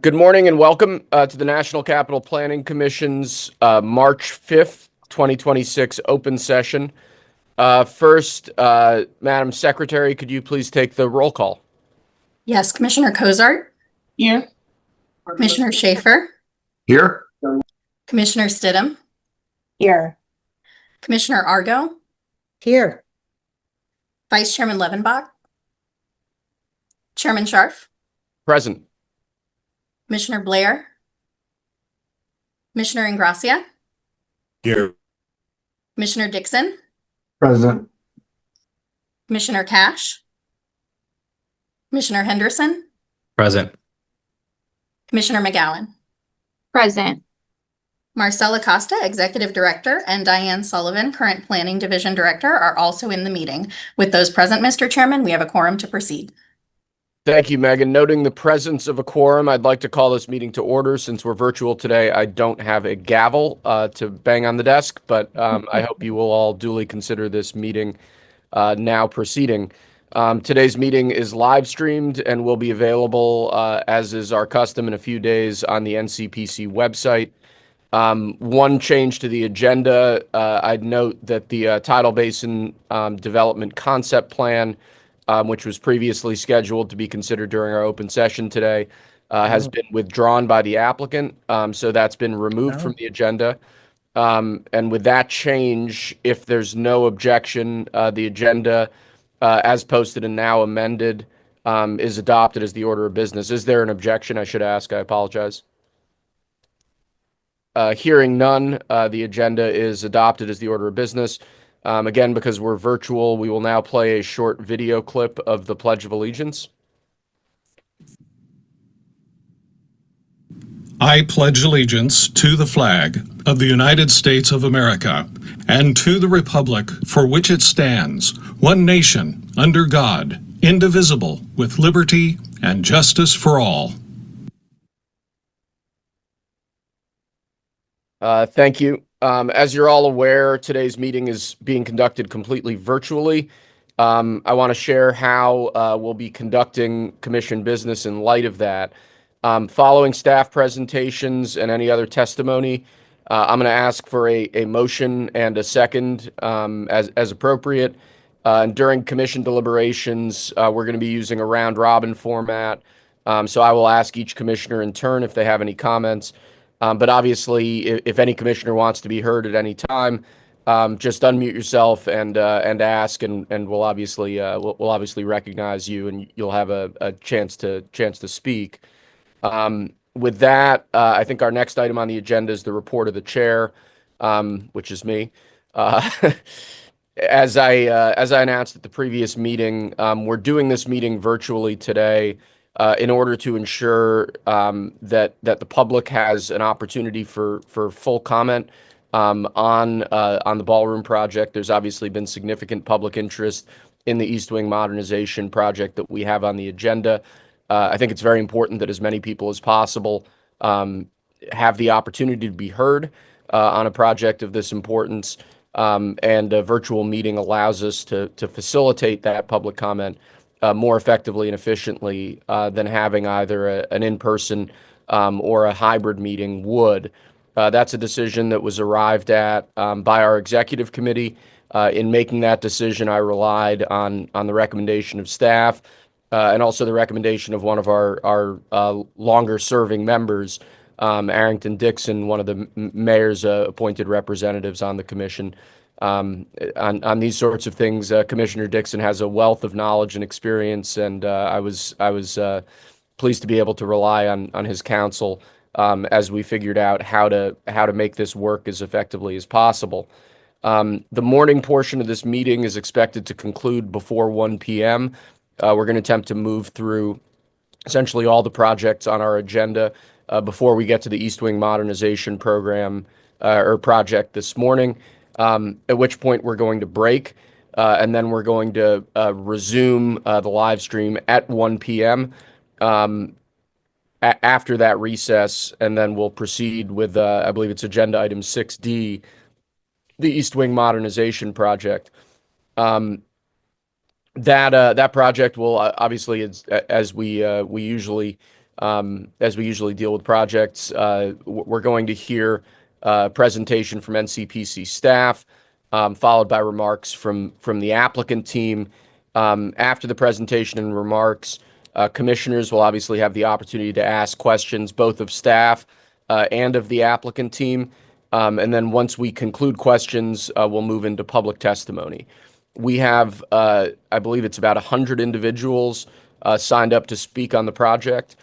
Good morning and welcome to the National Capital Planning Commission's March 5th, 2026 open session. First, Madam Secretary, could you please take the roll call? Yes, Commissioner Cozart. Here. Commissioner Schaefer. Here. Commissioner Stidham. Here. Commissioner Argo. Here. Vice Chairman Levenbach. Chairman Scharf. Present. Commissioner Blair. Commissioner Ingracia. Here. Commissioner Dixon. Present. Commissioner Cash. Commissioner Henderson. Present. Commissioner McGowan. Present. Marcella Costa, Executive Director, and Diane Sullivan, current Planning Division Director, are also in the meeting. With those present, Mr. Chairman, we have a quorum to proceed. Thank you, Megan. Noting the presence of a quorum, I'd like to call this meeting to order. Since we're virtual today, I don't have a gavel to bang on the desk, but I hope you will all duly consider this meeting now proceeding. Today's meeting is live streamed and will be available, as is our custom, in a few days on the NCPC website. One change to the agenda, I'd note that the Tidal Basin Development Concept Plan, which was previously scheduled to be considered during our open session today, has been withdrawn by the applicant. So that's been removed from the agenda. And with that change, if there's no objection, the agenda, as posted and now amended, is adopted as the order of business. Is there an objection? I should ask. I apologize. Hearing none, the agenda is adopted as the order of business. Again, because we're virtual, we will now play a short video clip of the Pledge of Allegiance. I pledge allegiance to the flag of the United States of America and to the republic for which it stands, one nation, under God, indivisible, with liberty and justice for all. Thank you. As you're all aware, today's meeting is being conducted completely virtually. I want to share how we'll be conducting commission business in light of that. Following staff presentations and any other testimony, I'm going to ask for a motion and a second as appropriate. And during commission deliberations, we're going to be using a round robin format. So I will ask each commissioner in turn if they have any comments. But obviously, if any commissioner wants to be heard at any time, just unmute yourself and ask, and we'll obviously recognize you, and you'll have a chance to speak. With that, I think our next item on the agenda is the report of the chair, which is me. As I announced at the previous meeting, we're doing this meeting virtually today in order to ensure that the public has an opportunity for full comment on the ballroom project. There's obviously been significant public interest in the East Wing modernization project that we have on the agenda. I think it's very important that as many people as possible have the opportunity to be heard on a project of this importance, and a virtual meeting allows us to facilitate that public comment more effectively and efficiently than having either an in-person or a hybrid meeting would. That's a decision that was arrived at by our executive committee. In making that decision, I relied on the recommendation of staff and also the recommendation of one of our longer-serving members, Arrington Dixon, one of the mayor's appointed representatives on the commission. On these sorts of things, Commissioner Dixon has a wealth of knowledge and experience, and I was pleased to be able to rely on his counsel as we figured out how to make this work as effectively as possible. The morning portion of this meeting is expected to conclude before 1 p.m. We're going to attempt to move through essentially all the projects on our agenda before we get to the East Wing modernization program or project this morning. At which point we're going to break, and then we're going to resume the live stream at 1 p.m. After that recess, and then we'll proceed with, I believe it's agenda item 6D, the East Wing modernization project. That project will obviously, as we usually as we usually deal with projects. We're going to hear a presentation from NCPC staff, followed by remarks from the applicant team. After the presentation and remarks, commissioners will obviously have the opportunity to ask questions both of staff and of the applicant team. And then once we conclude questions, we'll move into public testimony. We have, I believe it's about 100 individuals signed up to speak on the project.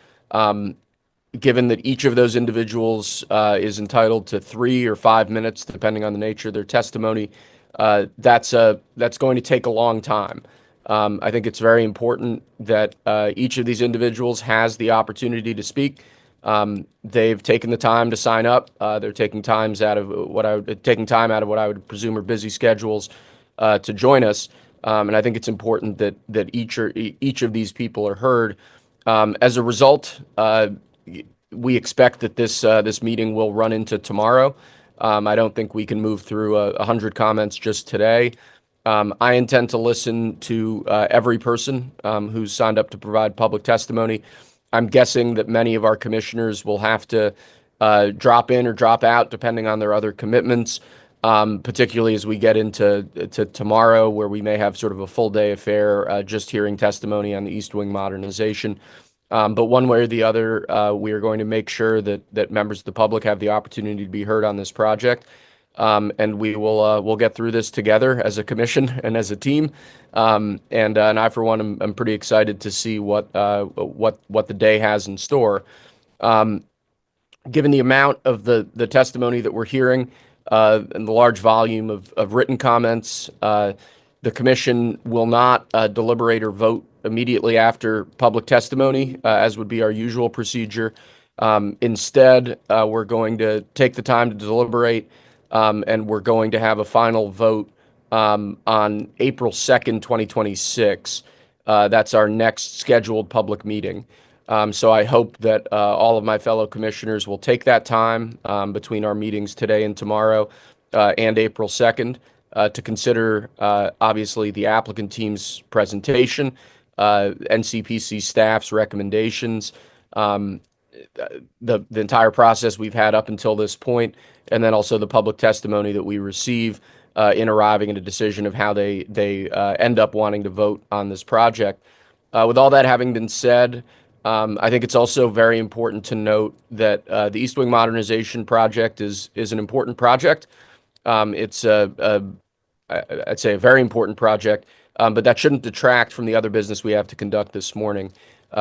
Given that each of those individuals is entitled to 3 or 5 minutes, depending on the nature of their testimony, that's going to take a long time. I think it's very important that each of these individuals has the opportunity to speak. They've taken the time to sign up. They're taking time out of what I would presume are busy schedules to join us. And I think it's important that each of these people are heard. As a result, we expect that this meeting will run into tomorrow. I don't think we can move through 100 comments just today. I intend to listen to every person who's signed up to provide public testimony. I'm guessing that many of our commissioners will have to drop in or drop out depending on their other commitments, particularly as we get into tomorrow, where we may have sort of a full day affair just hearing testimony on the East Wing modernization. But one way or the other, we are going to make sure that members of the public have the opportunity to be heard on this project. And we'll get through this together as a commission and as a team. And I, for one, I'm pretty excited to see what the day has in store. Given the amount of the testimony that we're hearing and the large volume of written comments, the commission will not deliberate or vote immediately after public testimony, as would be our usual procedure. Instead, we're going to take the time to deliberate, and we're going to have a final vote on April 2nd, 2026. That's our next scheduled public meeting. So I hope that all of my fellow commissioners will take that time between our meetings today and tomorrow and April 2nd to consider, obviously, the applicant team's presentation, NCPC staff's recommendations, the entire process we've had up until this point, and then also the public testimony that we receive in arriving at a decision of how they end up wanting to vote on this project. With all that having been said, I think it's also very important to note that the East Wing Modernization project is an important project. It's I'd say a very important project, but that shouldn't detract from the other business we have to conduct this morning.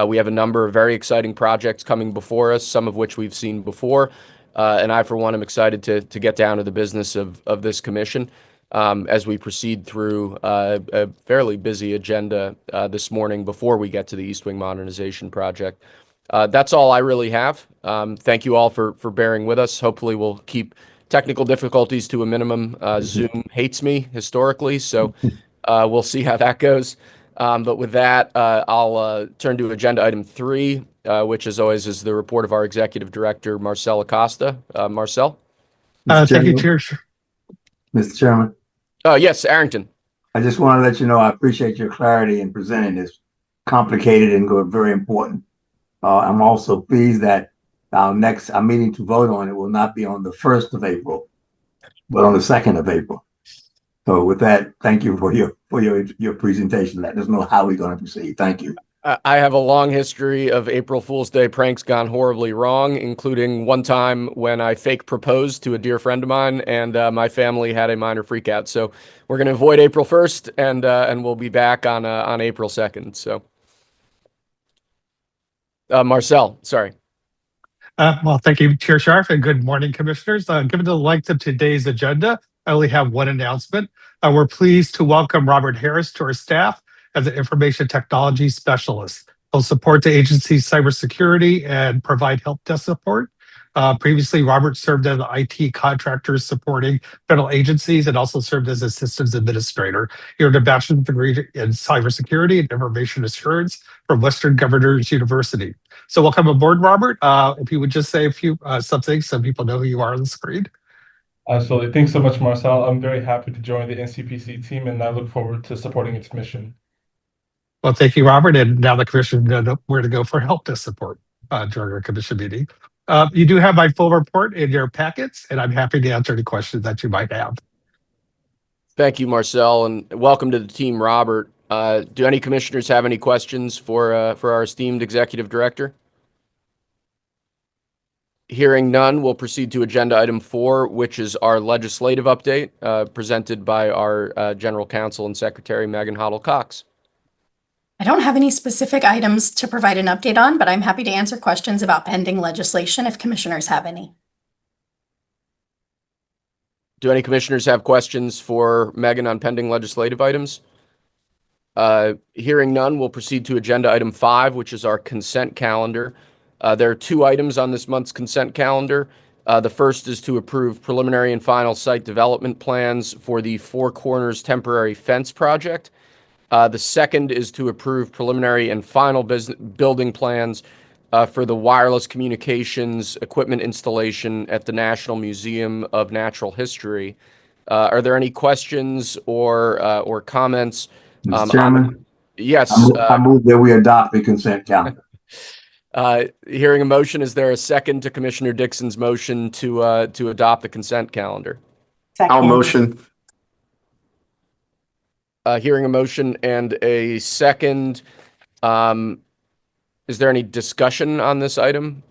We have a number of very exciting projects coming before us, some of which we've seen before. And I, for one, am excited to get down to the business of this commission as we proceed through a fairly busy agenda this morning before we get to the East Wing Modernization project. That's all I really have. Thank you all for bearing with us. Hopefully we'll keep technical difficulties to a minimum. Zoom hates me historically, so we'll see how that goes. But with that, I'll turn to agenda item 3, which, as always, is the report of our executive director, Marcel Acosta. Marcel? Thank you, Chair. Mr. Chairman, Yes, Arrington. I just want to let you know I appreciate your clarity in presenting this complicated and very important. I'm also pleased that our meeting to vote on it will not be on the 1st of April, but on the 2nd of April. So with that, thank you for your presentation. Let us know how we're going to proceed. Thank you. I have a long history of April Fool's Day pranks gone horribly wrong, including one time when I fake proposed to a dear friend of mine, and my family had a minor freakout. So we're going to avoid April 1st, and we'll be back on April 2nd. So, Marcel, sorry. Well, thank you, Chair Sharf, and good morning, Commissioners. Given the length of today's agenda, I only have one announcement. We're pleased to welcome Robert Harris to our staff as an information technology specialist. He'll support the agency's cybersecurity and provide help desk support. Previously, Robert served as an IT contractor supporting federal agencies and also served as a systems administrator. He earned a bachelor's degree in cybersecurity and information assurance from Western Governors University. So welcome aboard, Robert. If you would just say a few something so people know who you are on the screen. Absolutely. Thanks so much, Marcel. I'm very happy to join the NCPC team, and I look forward to supporting its mission. Well, thank you, Robert. And now the Commissioner knows where to go for help desk support. during our commission meeting. You do have my full report in your packets, and I'm happy to answer any questions that you might have. Thank you, Marcel, and welcome to the team, Robert. Do any commissioners have any questions for our esteemed executive director? Hearing none, we'll proceed to agenda item 4, which is our legislative update, presented by our general counsel and secretary, Megan Hoddle-Cox. I don't have any specific items to provide an update on, but I'm happy to answer questions about pending legislation if commissioners have any. Do any commissioners have questions for Megan on pending legislative items? Hearing none, we'll proceed to agenda item 5, which is our consent calendar. There are 2 items on this month's consent calendar. The first is to approve preliminary and final site development plans for the Four Corners temporary fence project. The second is to approve preliminary and final building plans for the wireless communications equipment installation at the National Museum of Natural History. Are there any questions or comments? Mr. Chairman, Yes. I move that we adopt the consent calendar. Hearing a motion, is there a second to Commissioner Dixon's motion to adopt the consent calendar? I'll motion. Hearing a motion and a second, is there any discussion on this item?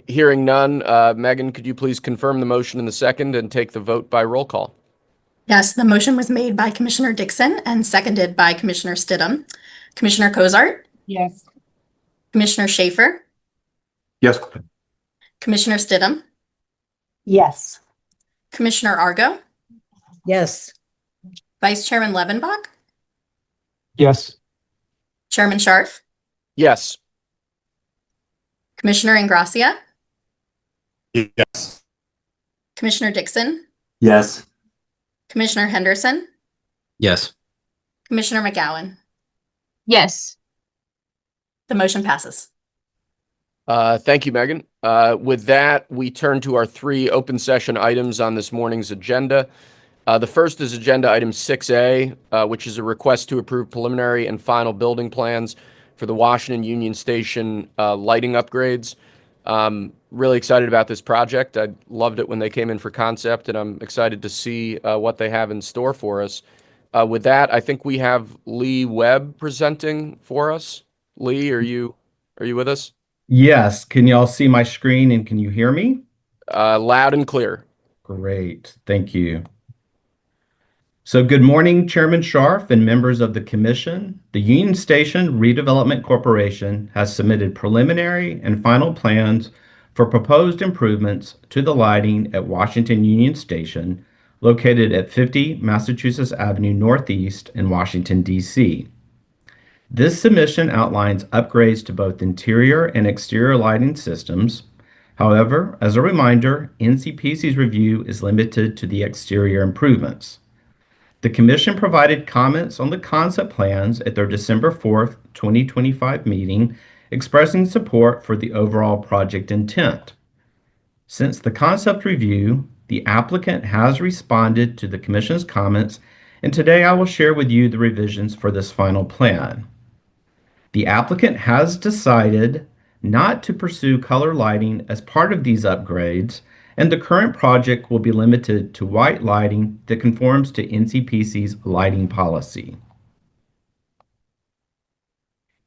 Hearing none, Megan, could you please confirm the motion and the second and take the vote by roll call? Yes, the motion was made by Commissioner Dixon and seconded by Commissioner Stidham. Commissioner Cozart, Yes. Commissioner Schaefer, Yes. Commissioner Stidham, Yes. Commissioner Argo, Yes. Vice Chairman Levenbach, Yes. Chairman Scharf, Yes. Commissioner Ingracia, Yes. Commissioner Dixon, Yes. Commissioner Henderson, Yes. Commissioner McGowan. Yes. The motion passes. Thank you, Megan. With that, we turn to our 3 open session items on this morning's agenda. The first is agenda item 6A, which is a request to approve preliminary and final building plans for the Washington Union Station lighting upgrades. Really excited about this project. I loved it when they came in for concept, and I'm excited to see what they have in store for us. With that, I think we have Lee Webb presenting for us. Lee, are you with us? Yes. Can y'all see my screen and can you hear me? Loud and clear. Great. Thank you. So good morning, Chairman Scharf and members of the Commission. The Union Station Redevelopment Corporation has submitted preliminary and final plans for proposed improvements to the lighting at Washington Union Station, located at 50 Massachusetts Avenue Northeast in Washington, D.C. This submission outlines upgrades to both interior and exterior lighting systems. However, as a reminder, NCPC's review is limited to the exterior improvements. The Commission provided comments on the concept plans at their December 4th, 2025 meeting, expressing support for the overall project intent. Since the concept review, the applicant has responded to the Commission's comments, and today I will share with you the revisions for this final plan. The applicant has decided not to pursue color lighting as part of these upgrades, and the current project will be limited to white lighting that conforms to NCPC's lighting policy.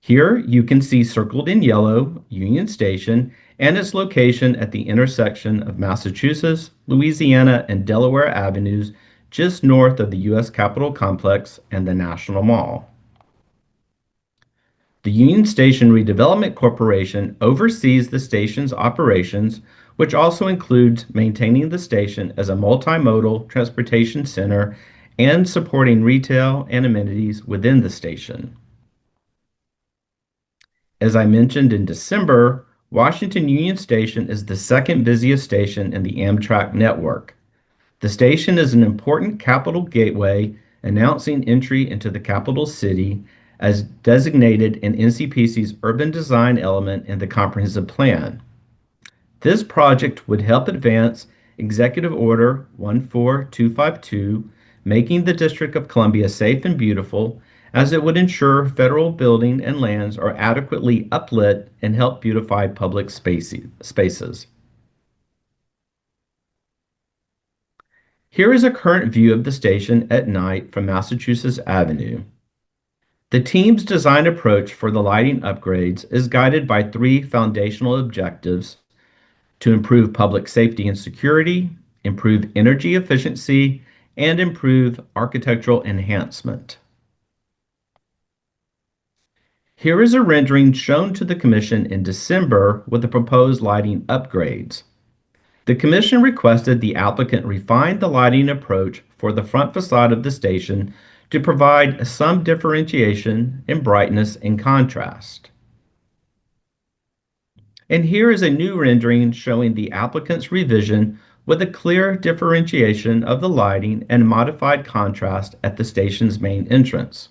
Here you can see circled in yellow Union Station and its location at the intersection of Massachusetts, Louisiana, and Delaware Avenues, just north of the U.S. Capitol Complex and the National Mall. The Union Station Redevelopment Corporation oversees the station's operations, which also includes maintaining the station as a multimodal transportation center and supporting retail and amenities within the station. As I mentioned in December, Washington Union Station is the second busiest station in the Amtrak network. The station is an important capital gateway announcing entry into the capital city as designated in NCPC's urban design element in the comprehensive plan. This project would help advance Executive Order 14252, making the District of Columbia safe and beautiful, as it would ensure federal building and lands are adequately uplit and help beautify public spaces. Here is a current view of the station at night from Massachusetts Avenue. The team's design approach for the lighting upgrades is guided by three foundational objectives: to improve public safety and security, improve energy efficiency, and improve architectural enhancement. Here is a rendering shown to the Commission in December with the proposed lighting upgrades. The Commission requested the applicant refine the lighting approach for the front facade of the station to provide some differentiation in brightness and contrast. And here is a new rendering showing the applicant's revision with a clear differentiation of the lighting and modified contrast at the station's main entrance.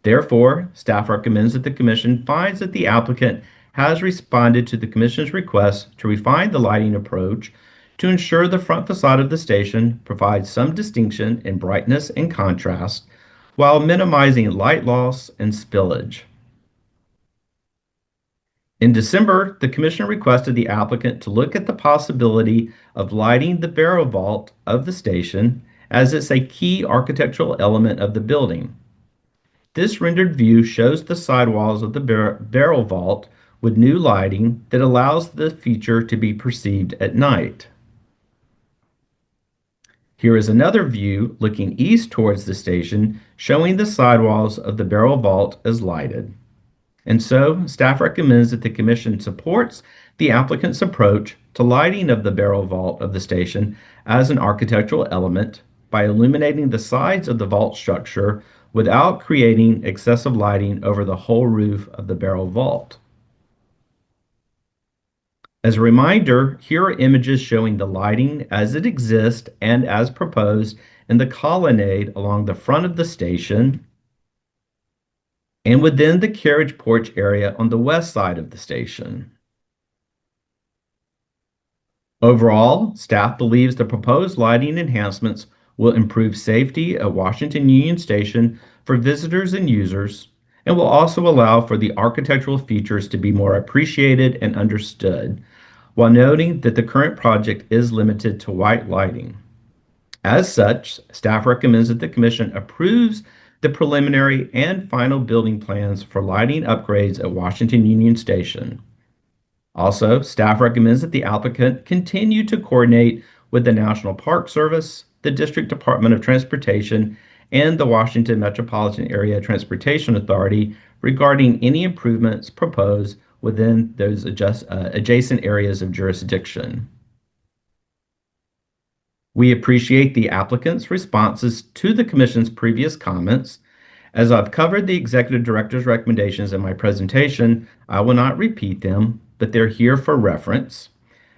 Therefore, staff recommends that the Commission finds that the applicant has responded to the Commission's request to refine the lighting approach to ensure the front facade of the station provides some distinction in brightness and contrast while minimizing light loss and spillage. In December, the Commission requested the applicant to look at the possibility of lighting the barrel vault of the station, as it's a key architectural element of the building. This rendered view shows the sidewalls of the barrel vault with new lighting that allows the feature to be perceived at night. Here is another view looking east towards the station, showing the sidewalls of the barrel vault as lighted. And so, staff recommends that the Commission supports the applicant's approach to lighting of the barrel vault of the station as an architectural element by illuminating the sides of the vault structure without creating excessive lighting over the whole roof of the barrel vault. As a reminder, here are images showing the lighting as it exists and as proposed in the colonnade along the front of the station and within the carriage porch area on the west side of the station. Overall, staff believes the proposed lighting enhancements will improve safety at Washington Union Station for visitors and users, and will also allow for the architectural features to be more appreciated and understood, while noting that the current project is limited to white lighting. As such, staff recommends that the Commission approves the preliminary and final building plans for lighting upgrades at Washington Union Station. Also, staff recommends that the applicant continue to coordinate with the National Park Service, the District Department of Transportation, and the Washington Metropolitan Area Transportation Authority regarding any improvements proposed within those adjacent areas of jurisdiction. We appreciate the applicant's responses to the Commission's previous comments. As I've covered the Executive Director's recommendations in my presentation, I will not repeat them, but they're here for reference.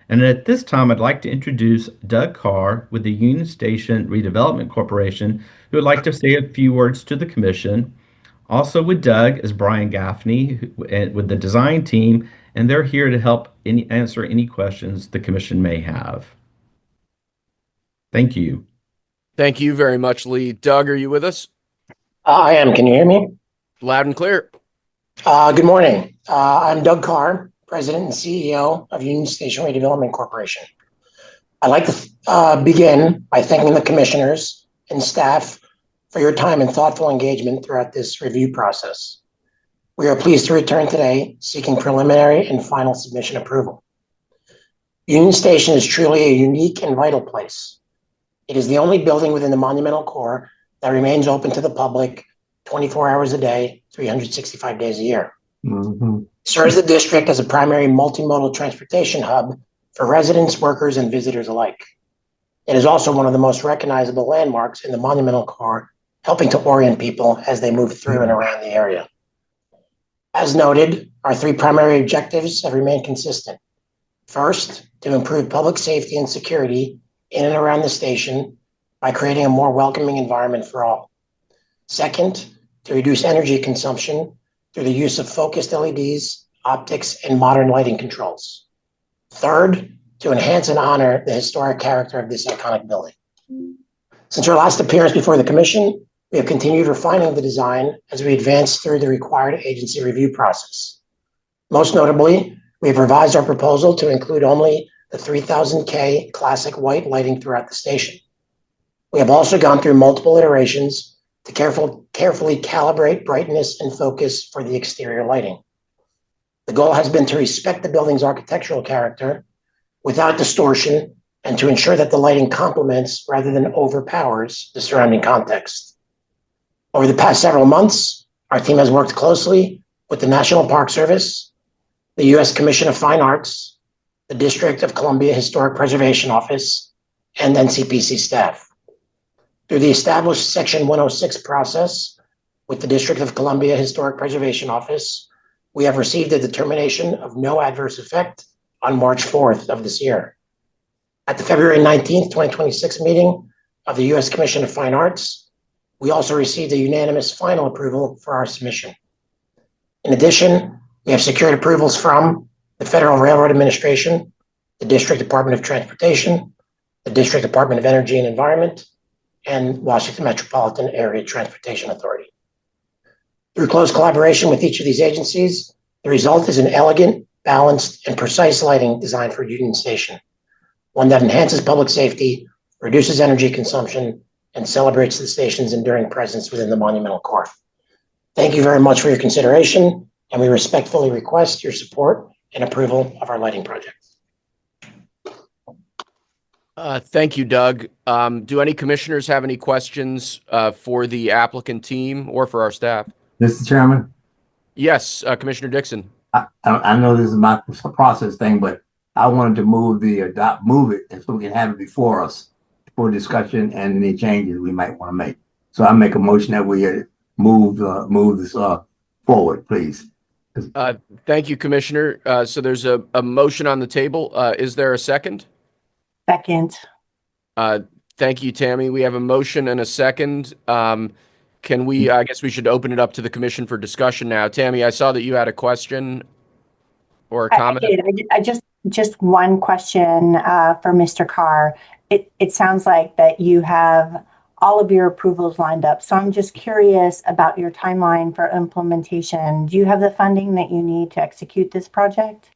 And at this time, I'd like to introduce Doug Carr with the Union Station Redevelopment Corporation, who would like to say a few words to the Commission. Also with Doug is Brian Gaffney with the design team, and they're here to help answer any questions the Commission may have. Thank you. Thank you very much, Lee. Doug, are you with us? I am. Can you hear me? Loud and clear. Good morning. I'm Doug Carr, President and CEO of Union Station Redevelopment Corporation. I'd like to begin by thanking the commissioners and staff for your time and thoughtful engagement throughout this review process. We are pleased to return today seeking preliminary and final submission approval. Union Station is truly a unique and vital place. It is the only building within the monumental core that remains open to the public 24 hours a day, 365 days a year. Mm-hmm. Serves the district as a primary multimodal transportation hub for residents, workers, and visitors alike. It is also one of the most recognizable landmarks in the monumental core, helping to orient people as they move through and around the area. As noted, our three primary objectives have remained consistent. First, to improve public safety and security in and around the station by creating a more welcoming environment for all. Second, to reduce energy consumption through the use of focused LEDs, optics, and modern lighting controls. Third, to enhance and honor the historic character of this iconic building. Since our last appearance before the Commission, we We have continued refining the design as we advance through the required agency review process. Most notably, we have revised our proposal to include only the 3000K classic white lighting throughout the station. We have also gone through multiple iterations to carefully calibrate brightness and focus for the exterior lighting. The goal has been to respect the building's architectural character without distortion and to ensure that the lighting complements rather than overpowers the surrounding context. Over the past several months, our team has worked closely with the National Park Service, the U.S. Commission of Fine Arts, the District of Columbia Historic Preservation Office, and NCPC staff. Through the established Section 106 process with the District of Columbia Historic Preservation Office, we have received a determination of no adverse effect on March 4th of this year. At the February 19th, 2026 meeting of the U.S. Commission of Fine Arts, we also received a unanimous final approval for our submission. In addition, we have secured approvals from the Federal Railroad Administration, the District Department of Transportation, the District Department of Energy and Environment, and Washington Metropolitan Area Transportation Authority. Through close collaboration with each of these agencies, the result is an elegant, balanced, and precise lighting design for Union Station, one that enhances public safety, reduces energy consumption, and celebrates the station's enduring presence within the monumental core. Thank you very much for your consideration, and we respectfully request your support and approval of our lighting project. Thank you, Doug. Do any commissioners have any questions for the applicant team or for our staff? Mr. Chairman, Yes, Commissioner Dixon. I know this is my process thing, but I wanted to move it and so we can have it before us for discussion and any changes we might want to make. So I make a motion that we move this forward, please. Thank you, Commissioner. So there's a motion on the table. Is there a second? Second. Thank you, Tammy. We have a motion and a second. I guess we should open it up to the commission for discussion now. Tammy, I saw that you had a question or a comment. I just one question for Mr. Carr. It sounds like that you have all of your approvals lined up. So I'm just curious about your timeline for implementation. Do you have the funding that you need to execute this project?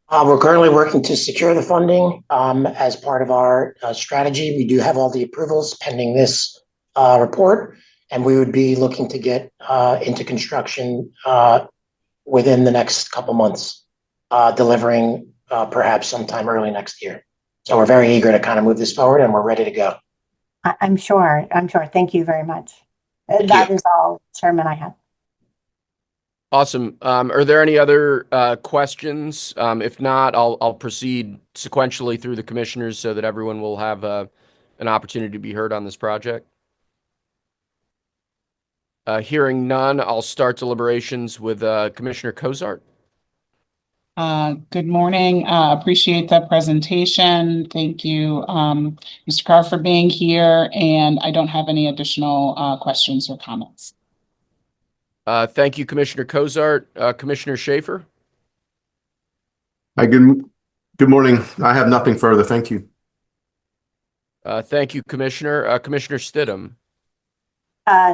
We're currently working to secure the funding as part of our strategy. We do have all the approvals pending this report, and we would be looking to get into construction within the next couple months, delivering perhaps sometime early next year. So we're very eager to kind of move this forward, and we're ready to go. I'm sure. Thank you very much. That is all, Chairman, I have. Awesome. Are there any other questions? If not, I'll proceed sequentially through the commissioners so that everyone will have an opportunity to be heard on this project. Hearing none, I'll start deliberations with Commissioner Cozart. Good morning. Appreciate the presentation. Thank you, Mr. Carr, for being here. And I don't have any additional questions or comments. Thank you, Commissioner Cozart. Commissioner Schaefer. Hi, good morning. I have nothing further. Thank you. Thank you, Commissioner. Commissioner Stidham.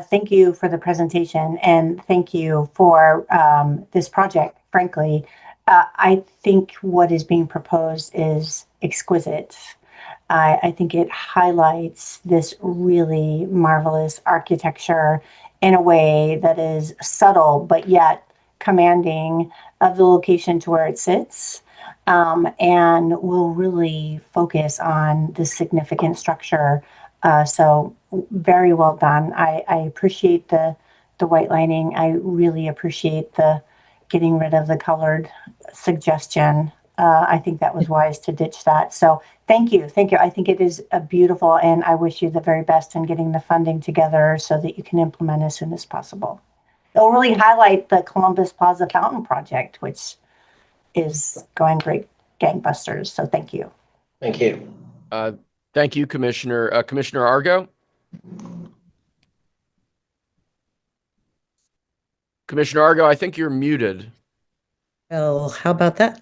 Thank you for the presentation and thank you for this project, frankly. I think what is being proposed is exquisite. I think it highlights this really marvelous architecture in a way that is subtle, but yet commanding of the location to where it sits, and will really focus on the significant structure. So very well done. I appreciate the white lining. I really appreciate the getting rid of the colored suggestion. I think that was wise to ditch that. So thank you. I think it is a beautiful, and I wish you the very best in getting the funding together so that you can implement as soon as possible. It'll really highlight the Columbus Plaza Fountain project, which is going great gangbusters. So thank you. Thank you. Thank you, Commissioner. Commissioner Argo. Commissioner Argo, I think you're muted. Oh, how about that?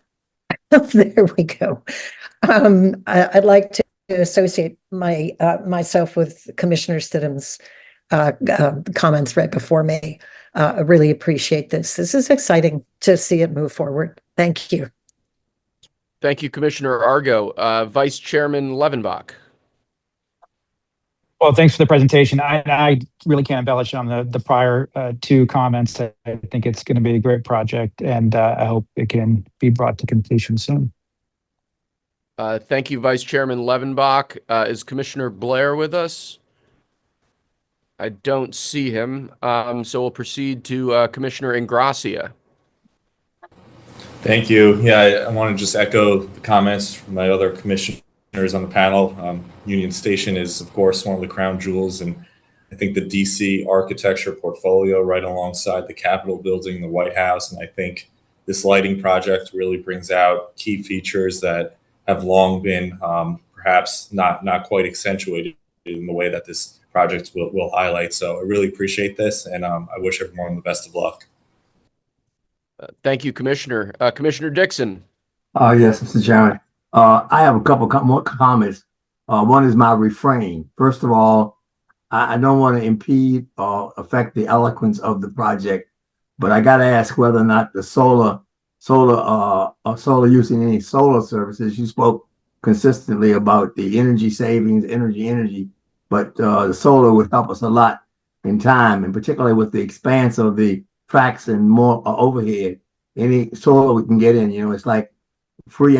There we go. I'd like to associate myself with Commissioner Stidham's comments right before me. I really appreciate this. This is exciting to see it move forward. Thank you. Thank you, Commissioner Argo. Vice Chairman Levenbach. Well, thanks for the presentation. I really can't embellish on the prior two comments. I think it's going to be a great project, and I hope it can be brought to completion soon. Thank you, Vice Chairman Levenbach. Is Commissioner Blair with us? I don't see him, so we'll proceed to Commissioner Ingracia. Thank you. Yeah, I want to just echo the comments from my other commissioners on the panel. Union Station is, of course, one of the crown jewels, and I think the DC architecture portfolio right alongside the Capitol building, the White House, and I think this lighting project really brings out key features that have long been perhaps not quite accentuated in the way that this project will highlight. So I really appreciate this, and I wish everyone the best of luck. Thank you, Commissioner. Commissioner Dixon. Yes, Mr. Chairman. I have a couple more comments. One is my refrain. First of all, I don't want to impede or affect the eloquence of the project, but I got to ask whether or not the solar using any solar services. You spoke consistently about the energy savings, energy, but the solar would help us a lot in time, and particularly with the expanse of the tracks and more overhead. Any solar we can get in, it's like free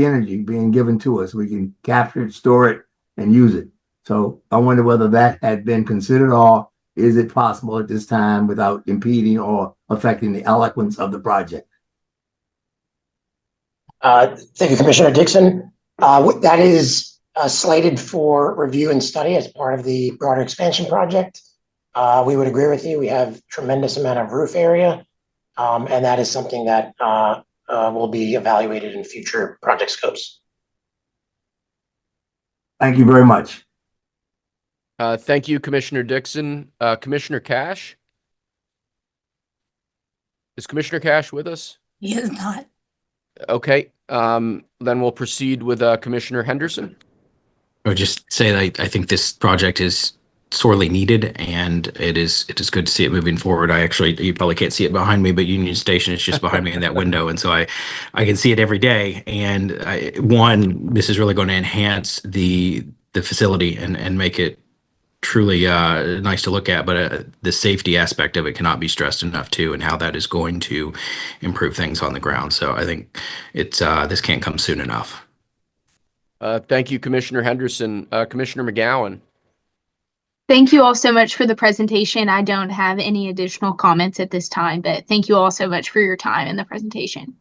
energy being given to us. We can capture it, store it, and use it. So I wonder whether that had been considered, or is it possible at this time without impeding or affecting the eloquence of the project? Thank you, Commissioner Dixon. That is slated for review and study as part of the broader expansion project. We would agree with you. We have tremendous amount of roof area, and that is something that will be evaluated in future project scopes. Thank you very much. Thank you, Commissioner Dixon. Commissioner Cash? Is Commissioner Cash with us? He is not. Okay, then we'll proceed with Commissioner Henderson. I would just say that I think this project is sorely needed, and it is good to see it moving forward. You probably can't see it behind me, but Union Station is just behind me in that window, and so I can see it every day. And this is really going to enhance the facility and make it truly nice to look at, but the safety aspect of it cannot be stressed enough too, and how that is going to improve things on the ground. So I think this can't come soon enough. Thank you, Commissioner Henderson. Commissioner McGowan. Thank you all so much for the presentation. I don't have any additional comments at this time, but thank you all so much for your time in the presentation.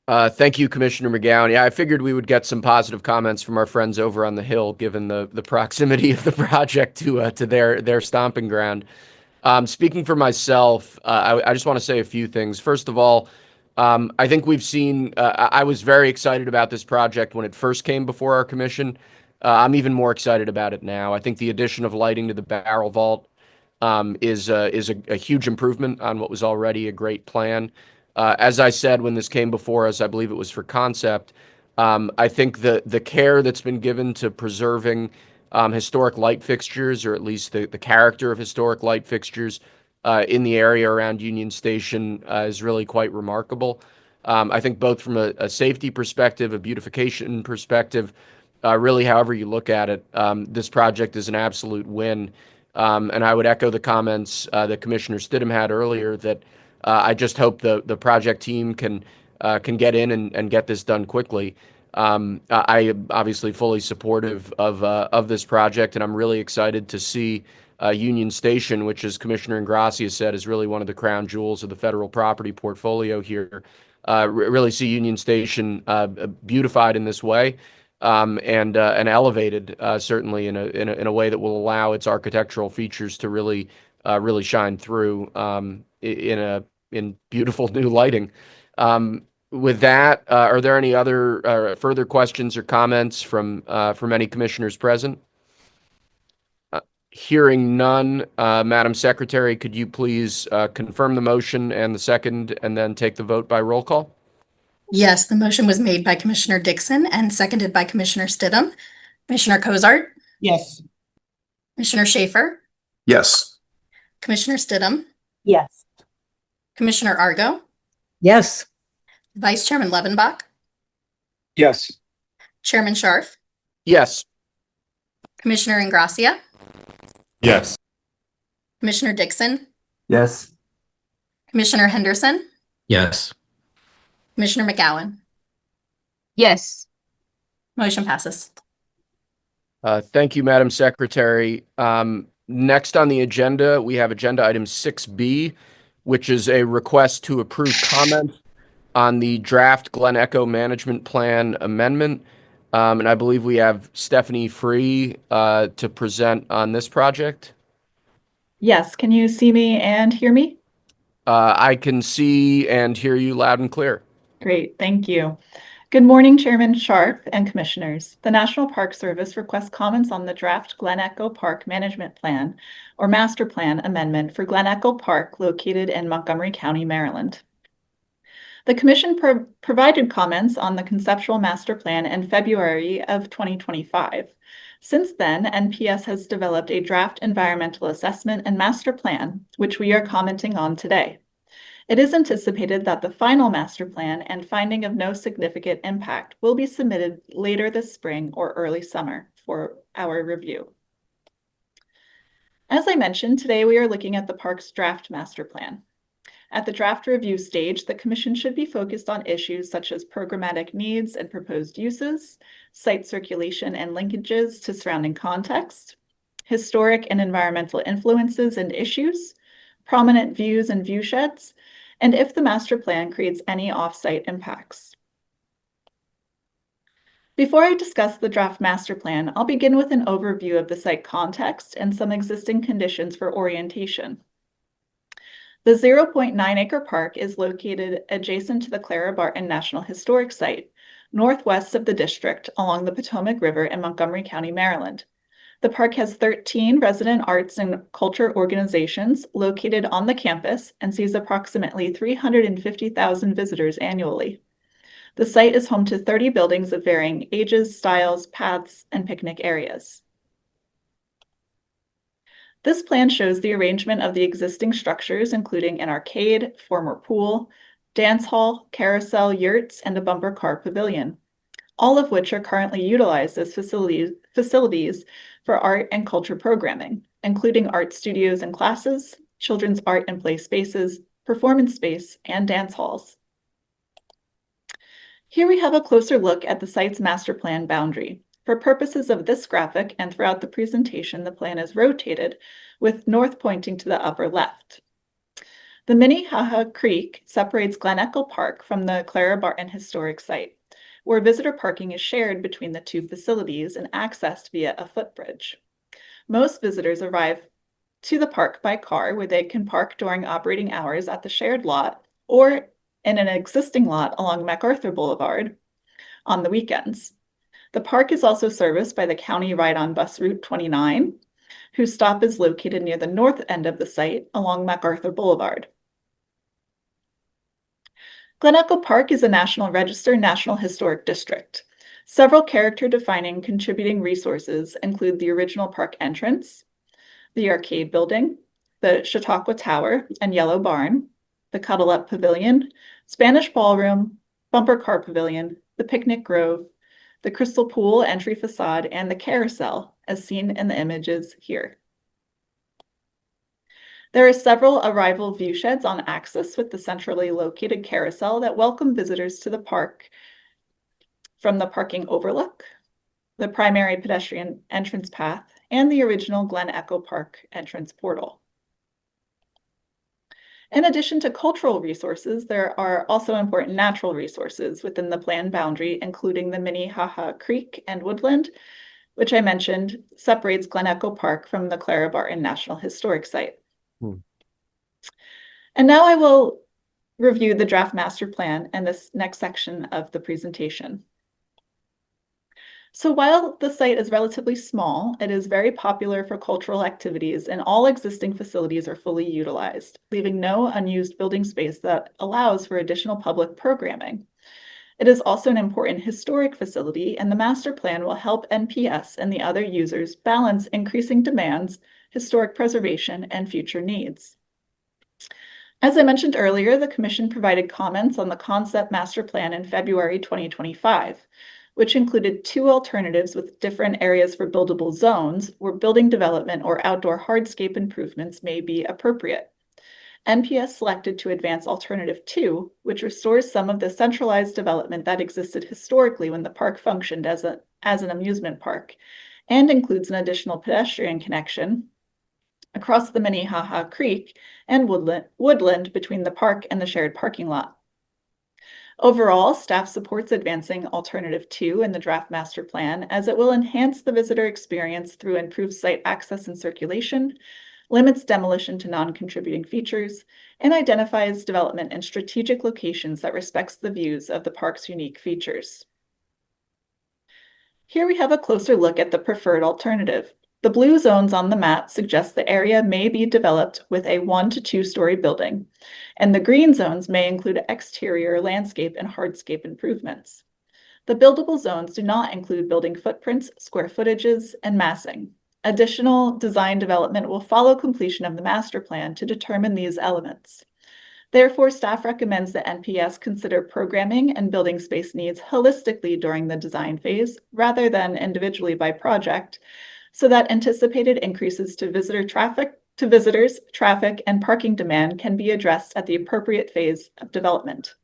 Thank you, Commissioner McGowan. Yeah, I figured we would get some positive comments from our friends over on the Hill, given the proximity of the project to their stomping ground. Speaking for myself, I just want to say a few things. First of all, I think we've seen, I was very excited about this project when it first came before our commission. I'm even more excited about it now. I think the addition of lighting to the barrel vault is a huge improvement on what was already a great plan. As I said when this came before us, I believe it was for concept. I think the care that's been given to preserving historic light fixtures, or at least the character of historic light fixtures in the area around Union Station is really quite remarkable. I think both from a safety perspective, a beautification perspective, really however you look at it, this project is an absolute win. And I would echo the comments that Commissioner Stidham had earlier, that I just hope the project team can get in and get this done quickly. I am obviously fully supportive of this project, and I'm really excited to see Union Station, which, as Commissioner Ingracia said, is really one of the crown jewels of the federal property portfolio here. Really see Union Station beautified in this way, and elevated certainly in a way that will allow its architectural features to really shine through in beautiful new lighting. With that, are there any other further questions or comments from any commissioners present? Hearing none, Madam Secretary, could you please confirm the motion and the second, and then take the vote by roll call? Yes, the motion was made by Commissioner Dixon and seconded by Commissioner Stidham. Commissioner Cozart? Yes. Commissioner Schaefer? Yes. Commissioner Stidham, Yes. Commissioner Argo, Yes. Vice Chairman Levenbach, Yes. Chairman Scharf, Yes. Commissioner Ingracia, Yes. Commissioner Dixon, Yes. Commissioner Henderson, Yes. Commissioner McGowan. Yes. Motion passes. Thank you, Madam Secretary. Next on the agenda, we have agenda item 6B, which is a request to approve comment on the draft Glen Echo Management Plan amendment. And I believe we have Stephanie Free to present on this project. Yes, can you see me and hear me? I can see and hear you loud and clear. Great, thank you. Good morning, Chairman Scharf and Commissioners. The National Park Service requests comments on the draft Glen Echo Park Management Plan or Master Plan Amendment for Glen Echo Park located in Montgomery County, Maryland. The Commission provided comments on the conceptual master plan in February of 2025. Since then, NPS has developed a draft environmental assessment and master plan, which we are commenting on today. It is anticipated that the final master plan and finding of no significant impact will be submitted later this spring or early summer for our review. As I mentioned, today we are looking at the park's draft master plan. At the draft review stage, the Commission should be focused on issues such as programmatic needs and proposed uses, site circulation and linkages to surrounding context, historic and environmental influences and issues, prominent views and viewsheds, and if the master plan creates any off-site impacts. Before I discuss the draft master plan, I'll begin with an overview of the site context and some existing conditions for orientation. The 0.9 acre park is located adjacent to the Clara Barton National Historic Site, northwest of the district along the Potomac River in Montgomery County, Maryland. The park has 13 resident arts and culture organizations located on the campus and sees approximately 350,000 visitors annually. The site is home to 30 buildings of varying ages, styles, paths, and picnic areas. This plan shows the arrangement of the existing structures, including an arcade, former pool, dance hall, carousel, yurts, and a bumper car pavilion, all of which are currently utilized as facilities for art and culture programming, including art studios and classes, children's art and play spaces, performance space, and dance halls. Here we have a closer look at the site's master plan boundary. For purposes of this graphic and throughout the presentation, the plan is rotated with north pointing to the upper left. The Minnehaha Creek separates Glen Echo Park from the Clara Barton Historic Site, where visitor parking is shared between the two facilities and accessed via a footbridge. Most visitors arrive to the park by car, where they can park during operating hours at the shared lot or in an existing lot along MacArthur Boulevard on the weekends. The park is also serviced by the County Ride-On Bus Route 29, whose stop is located near the north end of the site along MacArthur Boulevard. Glen Echo Park is a National Register National Historic District. Several character-defining contributing resources include the original park entrance, the arcade building, the Chautauqua Tower and Yellow Barn, the Cuddle Up Pavilion, Spanish Ballroom, Bumper Car Pavilion, the Picnic Grove, the Crystal Pool entry facade, and the carousel, as seen in the images here. There are several arrival view sheds on axis with the centrally located carousel that welcome visitors to the park from the parking overlook, the primary pedestrian entrance path, and the original Glen Echo Park entrance portal. In addition to cultural resources, there are also important natural resources within the plan boundary, including the Minnehaha Creek and woodland, which I mentioned separates Glen Echo Park from the Clara Barton National Historic Site. And now I will review the draft master plan and this next section of the presentation. So while the site is relatively small, it is very popular for cultural activities, and all existing facilities are fully utilized, leaving no unused building space that allows for additional public programming. It is also an important historic facility, and the master plan will help NPS and the other users balance increasing demands historic preservation, and future needs. As I mentioned earlier, the Commission provided comments on the concept master plan in February 2025, which included 2 alternatives with different areas for buildable zones where building development or outdoor hardscape improvements may be appropriate. NPS selected to advance Alternative 2, which restores some of the centralized development that existed historically when the park functioned as an amusement park, and includes an additional pedestrian connection across the Minnehaha Creek and woodland between the park and the shared parking lot. Overall, staff supports advancing Alternative 2 in the draft master plan, as it will enhance the visitor experience through improved site access and circulation, limits demolition to non-contributing features, and identifies development in strategic locations that respects the views of the park's unique features. Here we have a closer look at the preferred alternative. The blue zones on the map suggest the area may be developed with a 1 to 2 story building, and the green zones may include exterior landscape and hardscape improvements. The buildable zones do not include building footprints, square footages, and massing. Additional design development will follow completion of the master plan to determine these elements. Therefore, staff recommends that NPS consider programming and building space needs holistically during the design phase rather than individually by project, so that anticipated increases to visitors, traffic, and parking demand can be addressed at the appropriate phase of development.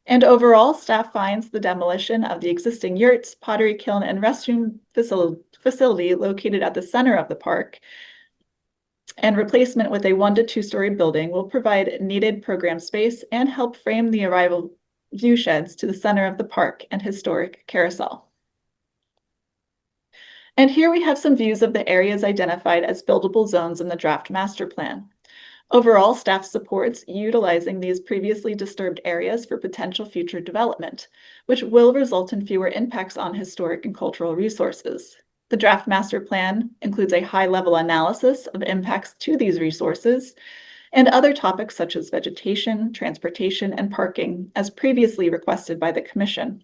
And overall, staff finds the demolition of the existing yurts, pottery kiln, and restroom facility located at the center of the park and replacement with a 1 to 2 story building will provide needed program space and help frame the arrival view sheds to the center of the park and historic carousel. And here we have some views of the areas identified as buildable zones in the draft master plan. Overall, staff supports utilizing these previously disturbed areas for potential future development, which will result in fewer impacts on historic and cultural resources. The draft master plan includes a high-level analysis of impacts to these resources and other topics such as vegetation, transportation, and parking, as previously requested by the Commission.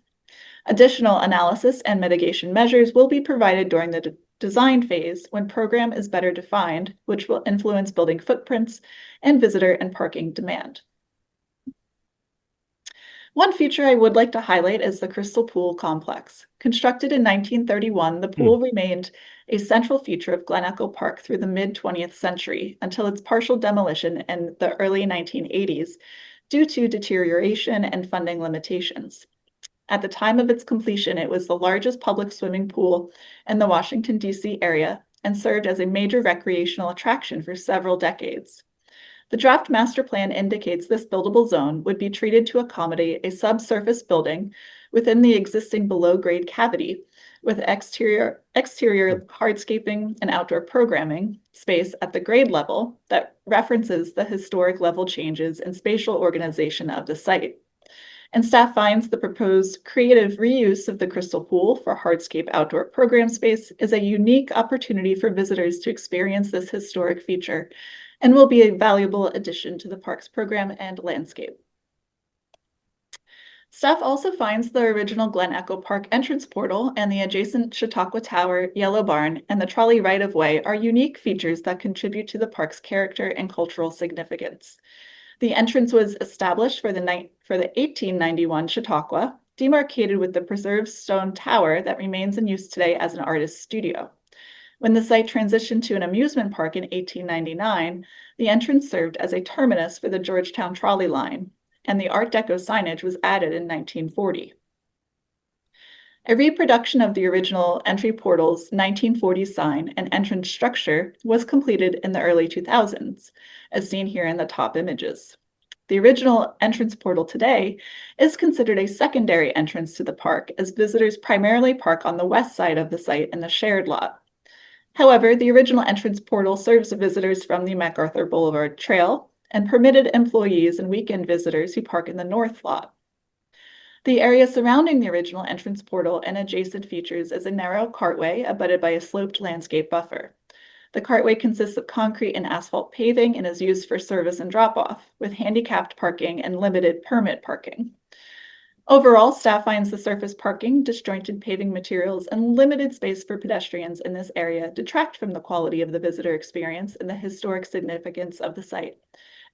Additional analysis and mitigation measures will be provided during the design phase when program is better defined, which will influence building footprints and visitor and parking demand. One feature I would like to highlight is the Crystal Pool Complex. Constructed in 1931, the pool remained a central feature of Glen Echo Park through the mid-20th century until its partial demolition in the early 1980s due to deterioration and funding limitations. At the time of its completion, it was the largest public swimming pool in the Washington, D.C. area and served as a major recreational attraction for several decades. The draft master plan indicates this buildable zone would be treated to accommodate a subsurface building within the existing below-grade cavity with exterior hardscaping and outdoor programming space at the grade level that references the historic level changes and spatial organization of the site. And staff finds the proposed creative reuse of the Crystal Pool for hardscape outdoor program space is a unique opportunity for visitors to experience this historic feature and will be a valuable addition to the park's program and landscape. Staff also finds the original Glen Echo Park entrance portal and the adjacent Chautauqua Tower, Yellow Barn, and the trolley right-of-way are unique features that contribute to the park's character and cultural significance. The entrance was established for the 1891 Chautauqua, demarcated with the preserved stone tower that remains in use today as an artist's studio. When the site transitioned to an amusement park in 1899, the entrance served as a terminus for the Georgetown trolley line, and the Art Deco signage was added in 1940. A reproduction of the original entry portal's 1940 sign and entrance structure was completed in the early 2000s, as seen here in the top images. The original entrance portal today is considered a secondary entrance to the park, as visitors primarily park on the west side of the site in the shared lot. However, the original entrance portal serves visitors from the MacArthur Boulevard Trail and permitted employees and weekend visitors who park in the north lot. The area surrounding the original entrance portal and adjacent features is a narrow cartway abutted by a sloped landscape buffer. The cartway consists of concrete and asphalt paving and is used for service and drop-off, with handicapped parking and limited permit parking. Overall, staff finds the surface parking, disjointed paving materials, and limited space for pedestrians in this area detract from the quality of the visitor experience and the historic significance of the site,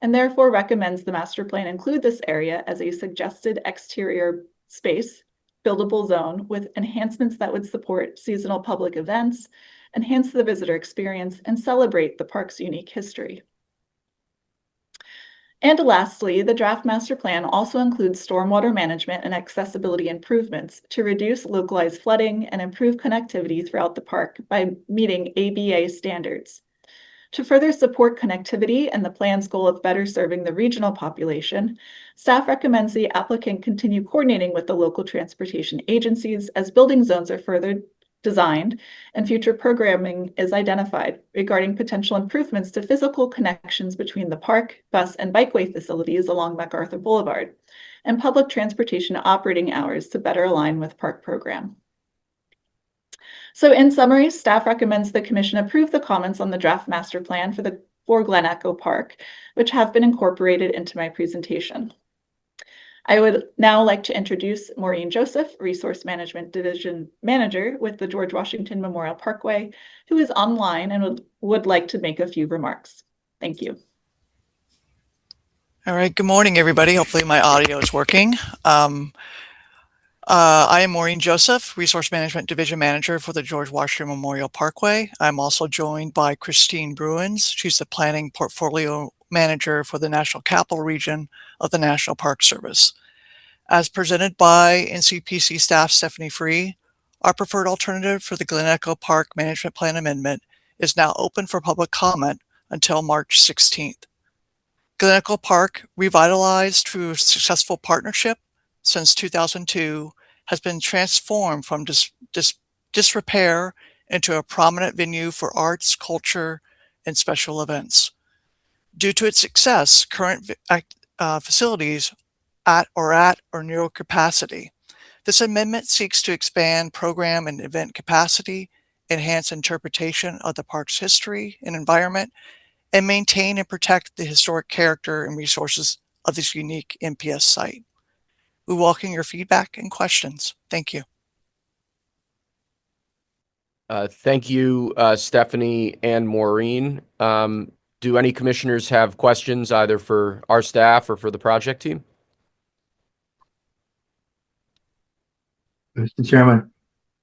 and therefore recommends the master plan include this area as a suggested exterior space, buildable zone with enhancements that would support seasonal public events, enhance the visitor experience, and celebrate the park's unique history. And lastly, the draft master plan also includes stormwater management and accessibility improvements to reduce localized flooding and improve connectivity throughout the park by meeting ABA standards. To further support connectivity and the plan's goal of better serving the regional population, staff recommends the applicant continue coordinating with the local transportation agencies as building zones are further designed and future programming is identified regarding potential improvements to physical connections between the park, bus, and bikeway facilities along MacArthur Boulevard, and public transportation operating hours to better align with park program. So in summary, staff recommends the commission approve the comments on the draft master plan for Glen Echo Park, which have been incorporated into my presentation. I would now like to introduce Maureen Joseph, Resource Management Division Manager with the George Washington Memorial Parkway, who is online and would like to make a few remarks. Thank you. All right, good morning, everybody. Hopefully my audio is working. I am Maureen Joseph, Resource Management Division Manager for the George Washington Memorial Parkway. I'm also joined by Christine Bruins. She's the Planning Portfolio Manager for the National Capital Region of the National Park Service. As presented by NCPC staff Stephanie Free, our preferred alternative for the Glen Echo Park Management Plan Amendment is now open for public comment until March 16th. Glen Echo Park, revitalized through a successful partnership since 2002, has been transformed from disrepair into a prominent venue for arts, culture, and special events. Due to its success, current facilities at or near capacity. This amendment seeks to expand program and event capacity, enhance interpretation of the park's history and environment, and maintain and protect the historic character and resources of this unique MPS site. We welcome your feedback and questions. Thank you. Thank you, Stephanie and Maureen. Do any commissioners have questions either for our staff or for the project team? Mr. Chairman.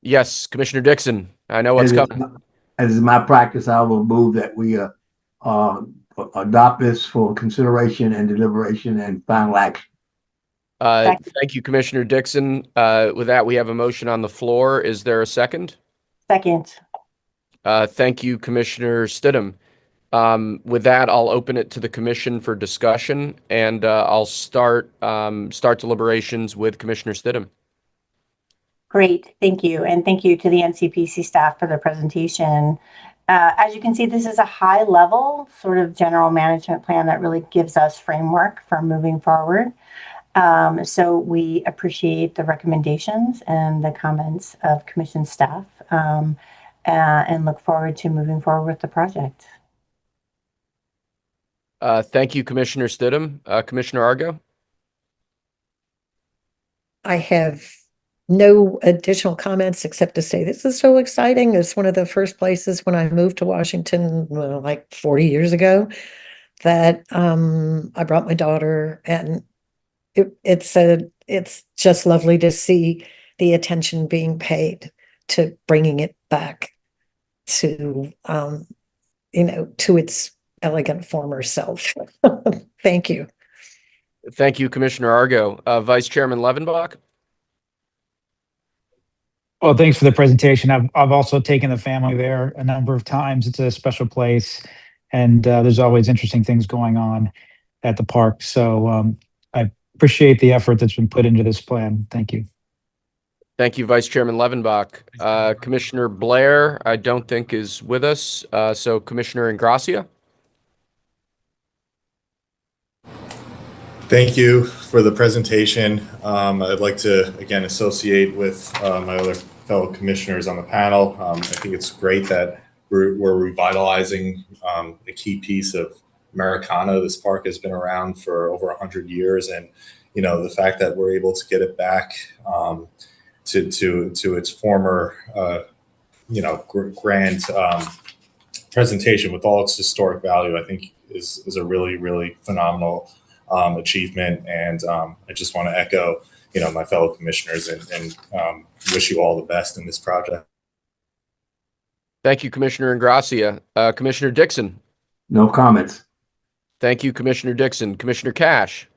Yes, Commissioner Dixon. I know what's coming. As is my practice, I will move that we adopt this for consideration and deliberation and final action. Thank you, Commissioner Dixon. With that, we have a motion on the floor. Is there a second? Second. Thank you, Commissioner Stidham. With that, I'll open it to the commission for discussion, and I'll start deliberations with Commissioner Stidham. Great, thank you. And thank you to the NCPC staff for the presentation. As you can see, this is a high level sort of general management plan that really gives us framework for moving forward. So we appreciate the recommendations and the comments of commission staff and look forward to moving forward with the project. Thank you, Commissioner Stidham. Commissioner Argo? I have no additional comments except to say this is so exciting. It's one of the first places when I moved to Washington, like 40 years ago, that I brought my daughter, and it's just lovely to see the attention being paid to bringing it back to to its elegant former self. Thank you. Thank you, Commissioner Argo. Vice Chairman Levenbach? Well, thanks for the presentation. I've also taken the family there a number of times. It's a special place, and there's always interesting things going on at the park. So I appreciate the effort that's been put into this plan. Thank you. Thank you, Vice Chairman Levenbach. Commissioner Blair, I don't think is with us. So Commissioner Ingracia? Thank you for the presentation. I'd like to, again, associate with my other fellow commissioners on the panel. I think it's great that we're revitalizing a key piece of Americana. This park has been around for over 100 years, and the fact that we're able to get it back to its former, grand presentation with all its historic value, I think is a really, really phenomenal achievement. And I just want to echo, my fellow commissioners and wish you all the best in this project. Thank you, Commissioner Ingracia. Commissioner Dixon. No comments. Thank you, Commissioner Dixon. Commissioner Cash.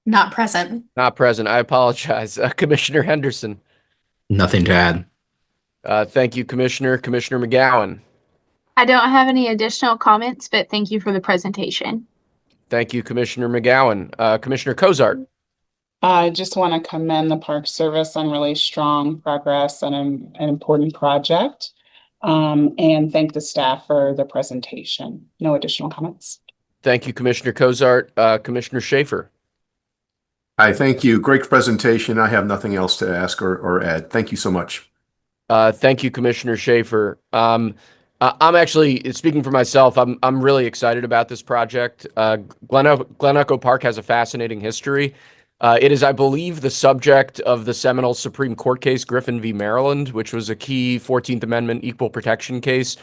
Not present. Not present. I apologize. Commissioner Henderson. Nothing to add. Thank you, Commissioner. Commissioner McGowan. I don't have any additional comments, but thank you for the presentation. Thank you, Commissioner McGowan. Commissioner Cozart. I just want to commend the Park Service on really strong progress on an important project, and thank the staff for the presentation. No additional comments. Thank you, Commissioner Cozart. Commissioner Schaefer. Hi, thank you. Great presentation. I have nothing else to ask or add. Thank you so much. Thank you, Commissioner Schaefer. I'm actually, speaking for myself, I'm really excited about this project. Glen Echo Park has a fascinating history. It is, I believe, the subject of the seminal Supreme Court case, Griffin v. Maryland, which was a key 14th Amendment equal protection case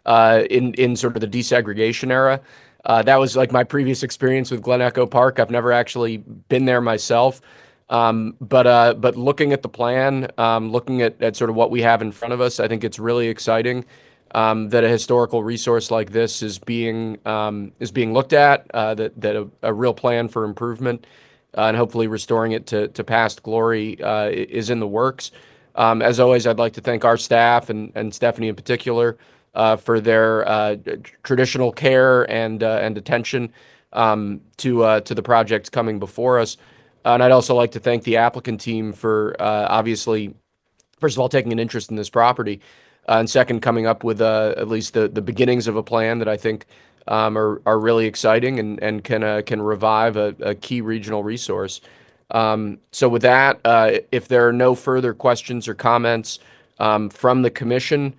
in sort of the desegregation era. That was like my previous experience with Glen Echo Park. I've never actually been there myself. But looking at the plan, looking at sort of what we have in front of us, I think it's really exciting that a historical resource like this is being looked at, that a real plan for improvement and hopefully restoring it to past glory is in the works. As always, I'd like to thank our staff and Stephanie in particular for their traditional care and attention to the projects coming before us. And I'd also like to thank the applicant team for obviously, first of all, taking an interest in this property, and second, coming up with at least the beginnings of a plan that I think are really exciting and can revive a key regional resource. So with that, if there are no further questions or comments from the commission,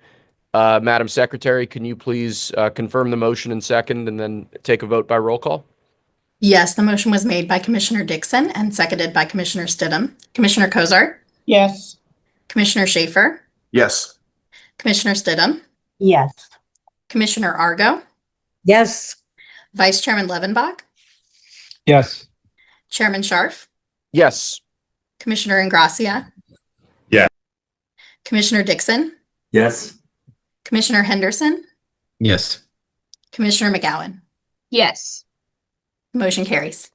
Madam Secretary, can you please confirm the motion and second and then take a vote by roll call? Yes, the motion was made by Commissioner Dixon and seconded by Commissioner Stidham. Commissioner Cozart. Yes. Commissioner Schaefer. Yes. Commissioner Stidham. Yes. Commissioner Argo. Yes. Vice Chairman Levenbach. Yes. Chairman Scharf. Yes. Commissioner Ingracia. Yeah. Commissioner Dixon. Yes. Commissioner Henderson. Yes. Commissioner McGowan. Yes. Motion carries.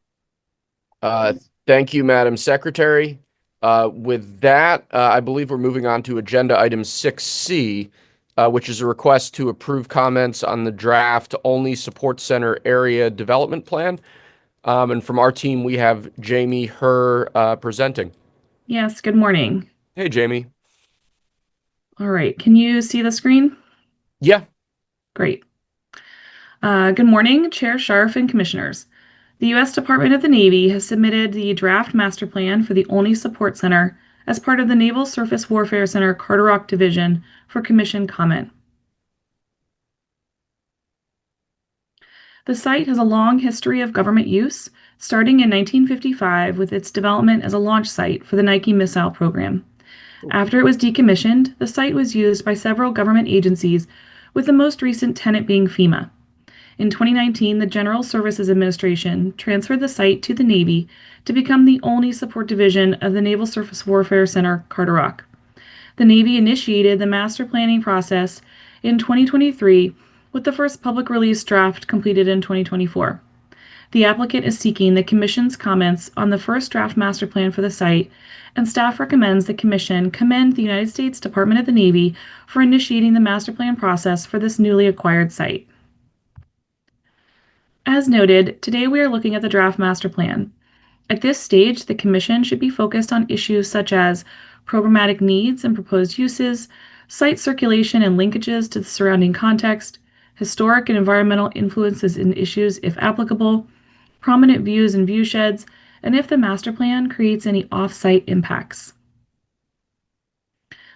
Thank you, Madam Secretary. With that, I believe we're moving on to agenda item 6C, which is a request to approve comments on the draft Olney Support Center Area Development Plan. And from our team, we have Jamie Herr presenting. Yes, good morning. Hey, Jamie. All right, can you see the screen? Yeah. Great. Good morning, Chair Scharf and Commissioners. The U.S. Department of the Navy has submitted the draft master plan for the Olney Support Center as part of the Naval Surface Warfare Center Carderock Division for commission comment. The site has a long history of government use, starting in 1955 with its development as a launch site for the Nike missile program. After it was decommissioned, the site was used by several government agencies, with the most recent tenant being FEMA. In 2019, the General Services Administration transferred the site to the Navy to become the Olney Support Division of the Naval Surface Warfare Center Carderock. The Navy initiated the master planning process in 2023, with the first public release draft completed in 2024. The applicant is seeking the Commission's comments on the first draft master plan for the site, and staff recommends the Commission commend the United States Department of the Navy for initiating the master plan process for this newly acquired site. As noted, today we are looking at the draft master plan. At this stage, the Commission should be focused on issues such as programmatic needs and proposed uses, site circulation and linkages to the surrounding context, historic and environmental influences and issues if applicable, prominent views and viewsheds, and if the master plan creates any off-site impacts.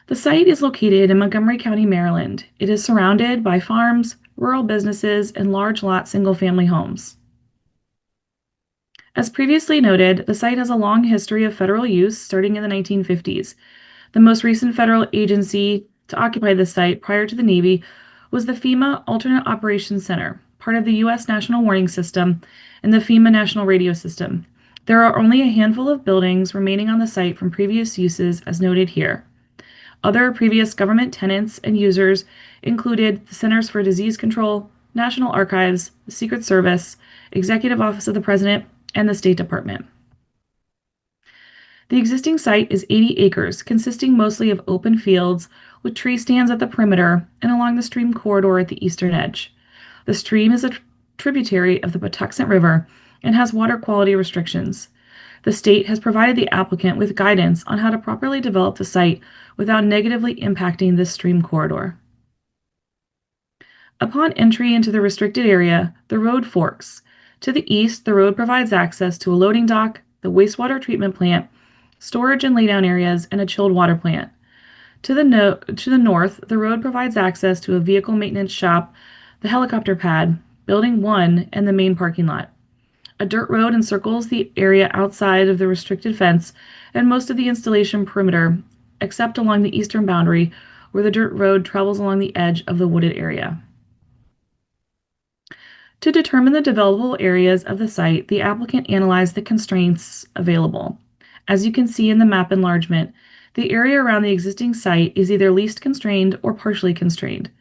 The site is located in Montgomery County, Maryland. It is surrounded by farms, rural businesses, and large lot single-family homes. As previously noted, the site has a long history of federal use starting in the 1950s. The most recent federal agency to occupy the site prior to the Navy was the FEMA Alternate Operations Center, part of the U.S. National Warning System and the FEMA National Radio System. There are only a handful of buildings remaining on the site from previous uses as noted here. Other previous government tenants and users included the Centers for Disease Control, National Archives, the Secret Service, Executive Office of the President, and the State Department. The existing site is 80 acres, consisting mostly of open fields with tree stands at the perimeter and along the stream corridor at the eastern edge. The stream is a tributary of the Patuxent River and has water quality restrictions. The state has provided the applicant with guidance on how to properly develop the site without negatively impacting this stream corridor. Upon entry into the restricted area, the road forks. To the east, the road provides access to a loading dock, the wastewater treatment plant, storage and laydown areas, and a chilled water plant. To the north, the road provides access to a vehicle maintenance shop, the helicopter pad, Building 1, and the main parking lot. A dirt road encircles the area outside of the restricted fence and most of the installation perimeter, except along the eastern boundary, where the dirt road travels along the edge of the wooded area. To determine the developable areas of the site, the applicant analyzed the constraints available. As you can see in the map enlargement, the area around the existing site is either least constrained or partially constrained.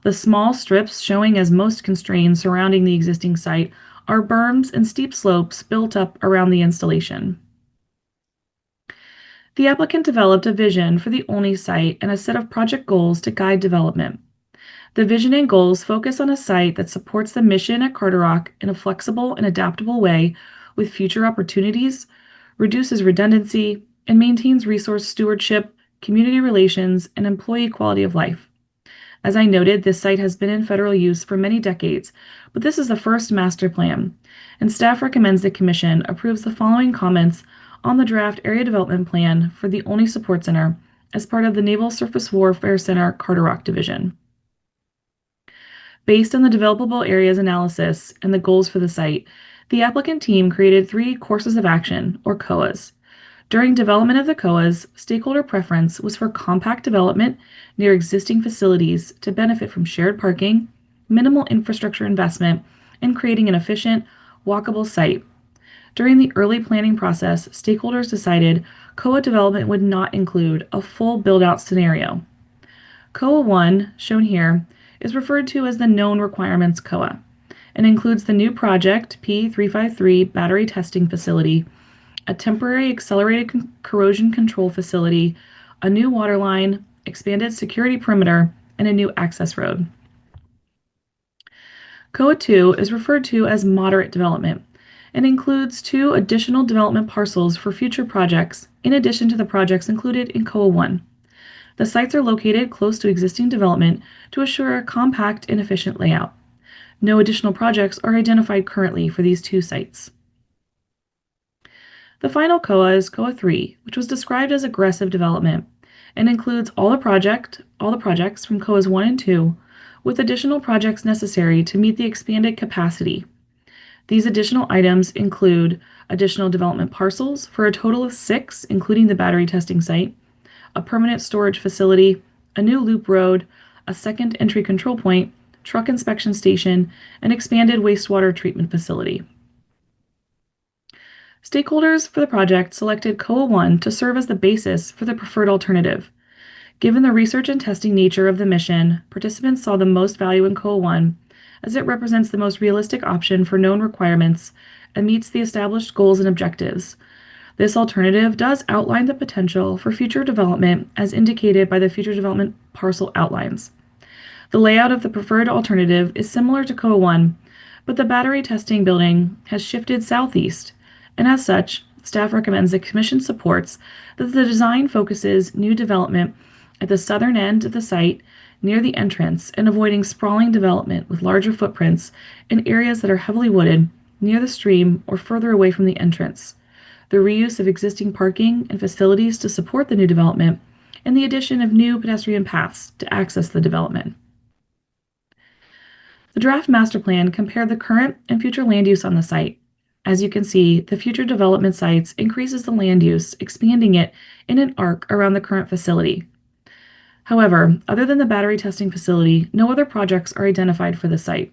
The small strips showing as most constrained surrounding the existing site are berms and steep slopes built up around the installation. The applicant developed a vision for the Olney site and a set of project goals to guide development. The vision and goals focus on a site that supports the mission at Carderock in a flexible and adaptable way with future opportunities, reduces redundancy, and maintains resource stewardship, community relations, and employee quality of life. As I noted, this site has been in federal use for many decades, but this is the first master plan, and staff recommends the Commission approves the following comments on the draft area development plan for the Olney Support Center as part of the Naval Surface Warfare Center Carderock Division. Based on the developable areas analysis and the goals for the site, the applicant team created 3 courses of action, or COAs. During development of the COAs, stakeholder preference was for compact development near existing facilities to benefit from shared parking, minimal infrastructure investment, and creating an efficient, walkable site. During the early planning process, stakeholders decided COA development would not include a full build-out scenario. COA 1, shown here, is referred to as the Known Requirements COA and includes the new project P353 battery testing facility, a temporary accelerated corrosion control facility, a new water line, expanded security perimeter, and a new access road. COA 2 is referred to as moderate development and includes 2 additional development parcels for future projects in addition to the projects included in COA 1. The sites are located close to existing development to assure a compact and efficient layout. No additional projects are identified currently for these 2 sites. The final COA is COA 3, which was described as aggressive development and includes all the projects from COAs 1 and 2, with additional projects necessary to meet the expanded capacity. These additional items include additional development parcels for a total of 6, including the battery testing site, a permanent storage facility, a new loop road, a second entry control point, truck inspection station, and expanded wastewater treatment facility. Stakeholders for the project selected COA 1 to serve as the basis for the preferred alternative. Given the research and testing nature of the mission, participants saw the most value in COA 1 as it represents the most realistic option for known requirements and meets the established goals and objectives. This alternative does outline the potential for future development as indicated by the future development parcel outlines. The layout of the preferred alternative is similar to COA 1, but the battery testing building has shifted southeast, and as such, staff recommends the Commission supports that the design focuses new development at the southern end of the site near the entrance and avoiding sprawling development with larger footprints in areas that are heavily wooded, near the stream, or further away from the entrance. The reuse of existing parking and facilities to support the new development, and the addition of new pedestrian paths to access the development. The draft master plan compared the current and future land use on the site. As you can see, the future development sites increases the land use, expanding it in an arc around the current facility. However, other than the battery testing facility, no other projects are identified for the site.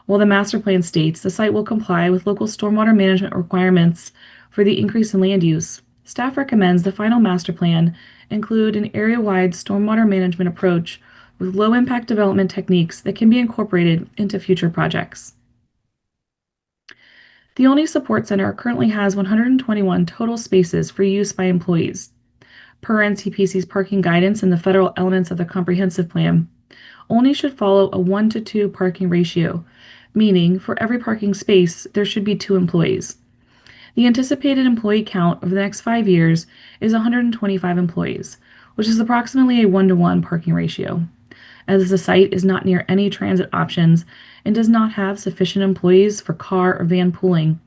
While the master plan states the site will comply with local stormwater management requirements for the increase in land use, staff recommends the final master plan include an area-wide stormwater management approach with low-impact development techniques that can be incorporated into future projects. The Olney Support Center currently has 121 total spaces for use by employees. Per NCPC's parking guidance and the federal elements of the comprehensive plan, Olney should follow a 1-to-2 parking ratio, meaning for every parking space, there should be 2 employees. The anticipated employee count over the next 5 years is 125 employees, which is approximately a 1-to-1 parking ratio. As the site is not near any transit options and does not have sufficient employees for car or van pooling,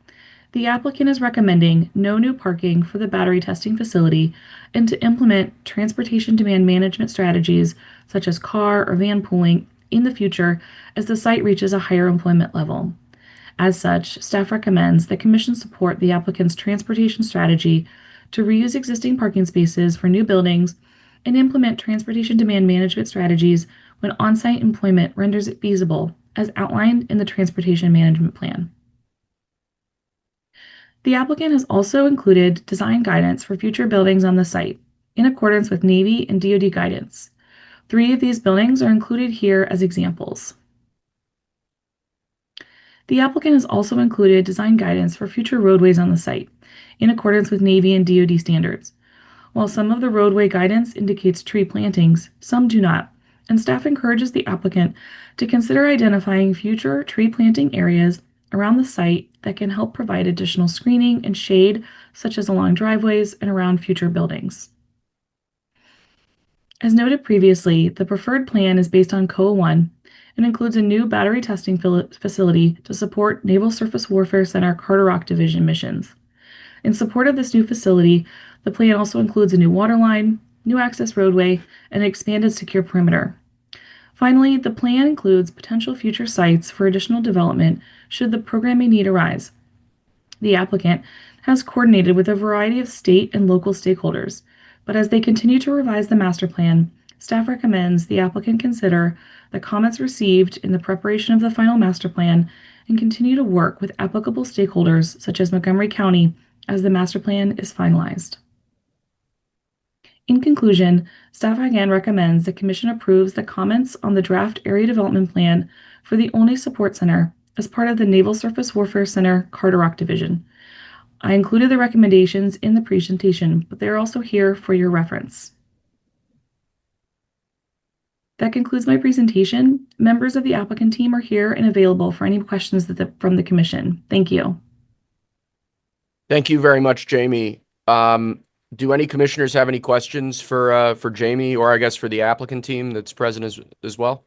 the applicant is recommending no new parking for the battery testing facility and to implement transportation demand management strategies such as car or van pooling in the future as the site reaches a higher employment level. As such, staff recommends that Commission support the applicant's transportation strategy to reuse existing parking spaces for new buildings and implement transportation demand management strategies when on-site employment renders it feasible, as outlined in the Transportation Management Plan. The applicant has also included design guidance for future buildings on the site, in accordance with Navy and DoD guidance. 3 of these buildings are included here as examples. The applicant has also included design guidance for future roadways on the site, in accordance with Navy and DoD standards. While some of the roadway guidance indicates tree plantings, some do not, and staff encourages the applicant to consider identifying future tree planting areas around the site that can help provide additional screening and shade, such as along driveways and around future buildings. As noted previously, the preferred plan is based on COA 1 and includes a new battery testing facility to support Naval Surface Warfare Center Carter Rock Division missions. In support of this new facility, the plan also includes a new water line, new access roadway, and an expanded secure perimeter. Finally, the plan includes potential future sites for additional development should the programming need arise. The applicant has coordinated with a variety of state and local stakeholders, but as they continue to revise the master plan, staff recommends the applicant consider the comments received in the preparation of the final master plan and continue to work with applicable stakeholders such as Montgomery County as the master plan is finalized. In conclusion, staff again recommends the Commission approves the comments on the draft area development plan for the Olney Support Center as part of the Naval Surface Warfare Center Carter Rock Division. I included the recommendations in the presentation, but they are also here for your reference. That concludes my presentation. Members of the applicant team are here and available for any questions from the Commission. Thank you. Thank you very much, Jamie. Do any commissioners have any questions for Jamie, or I guess for the applicant team that's present as well?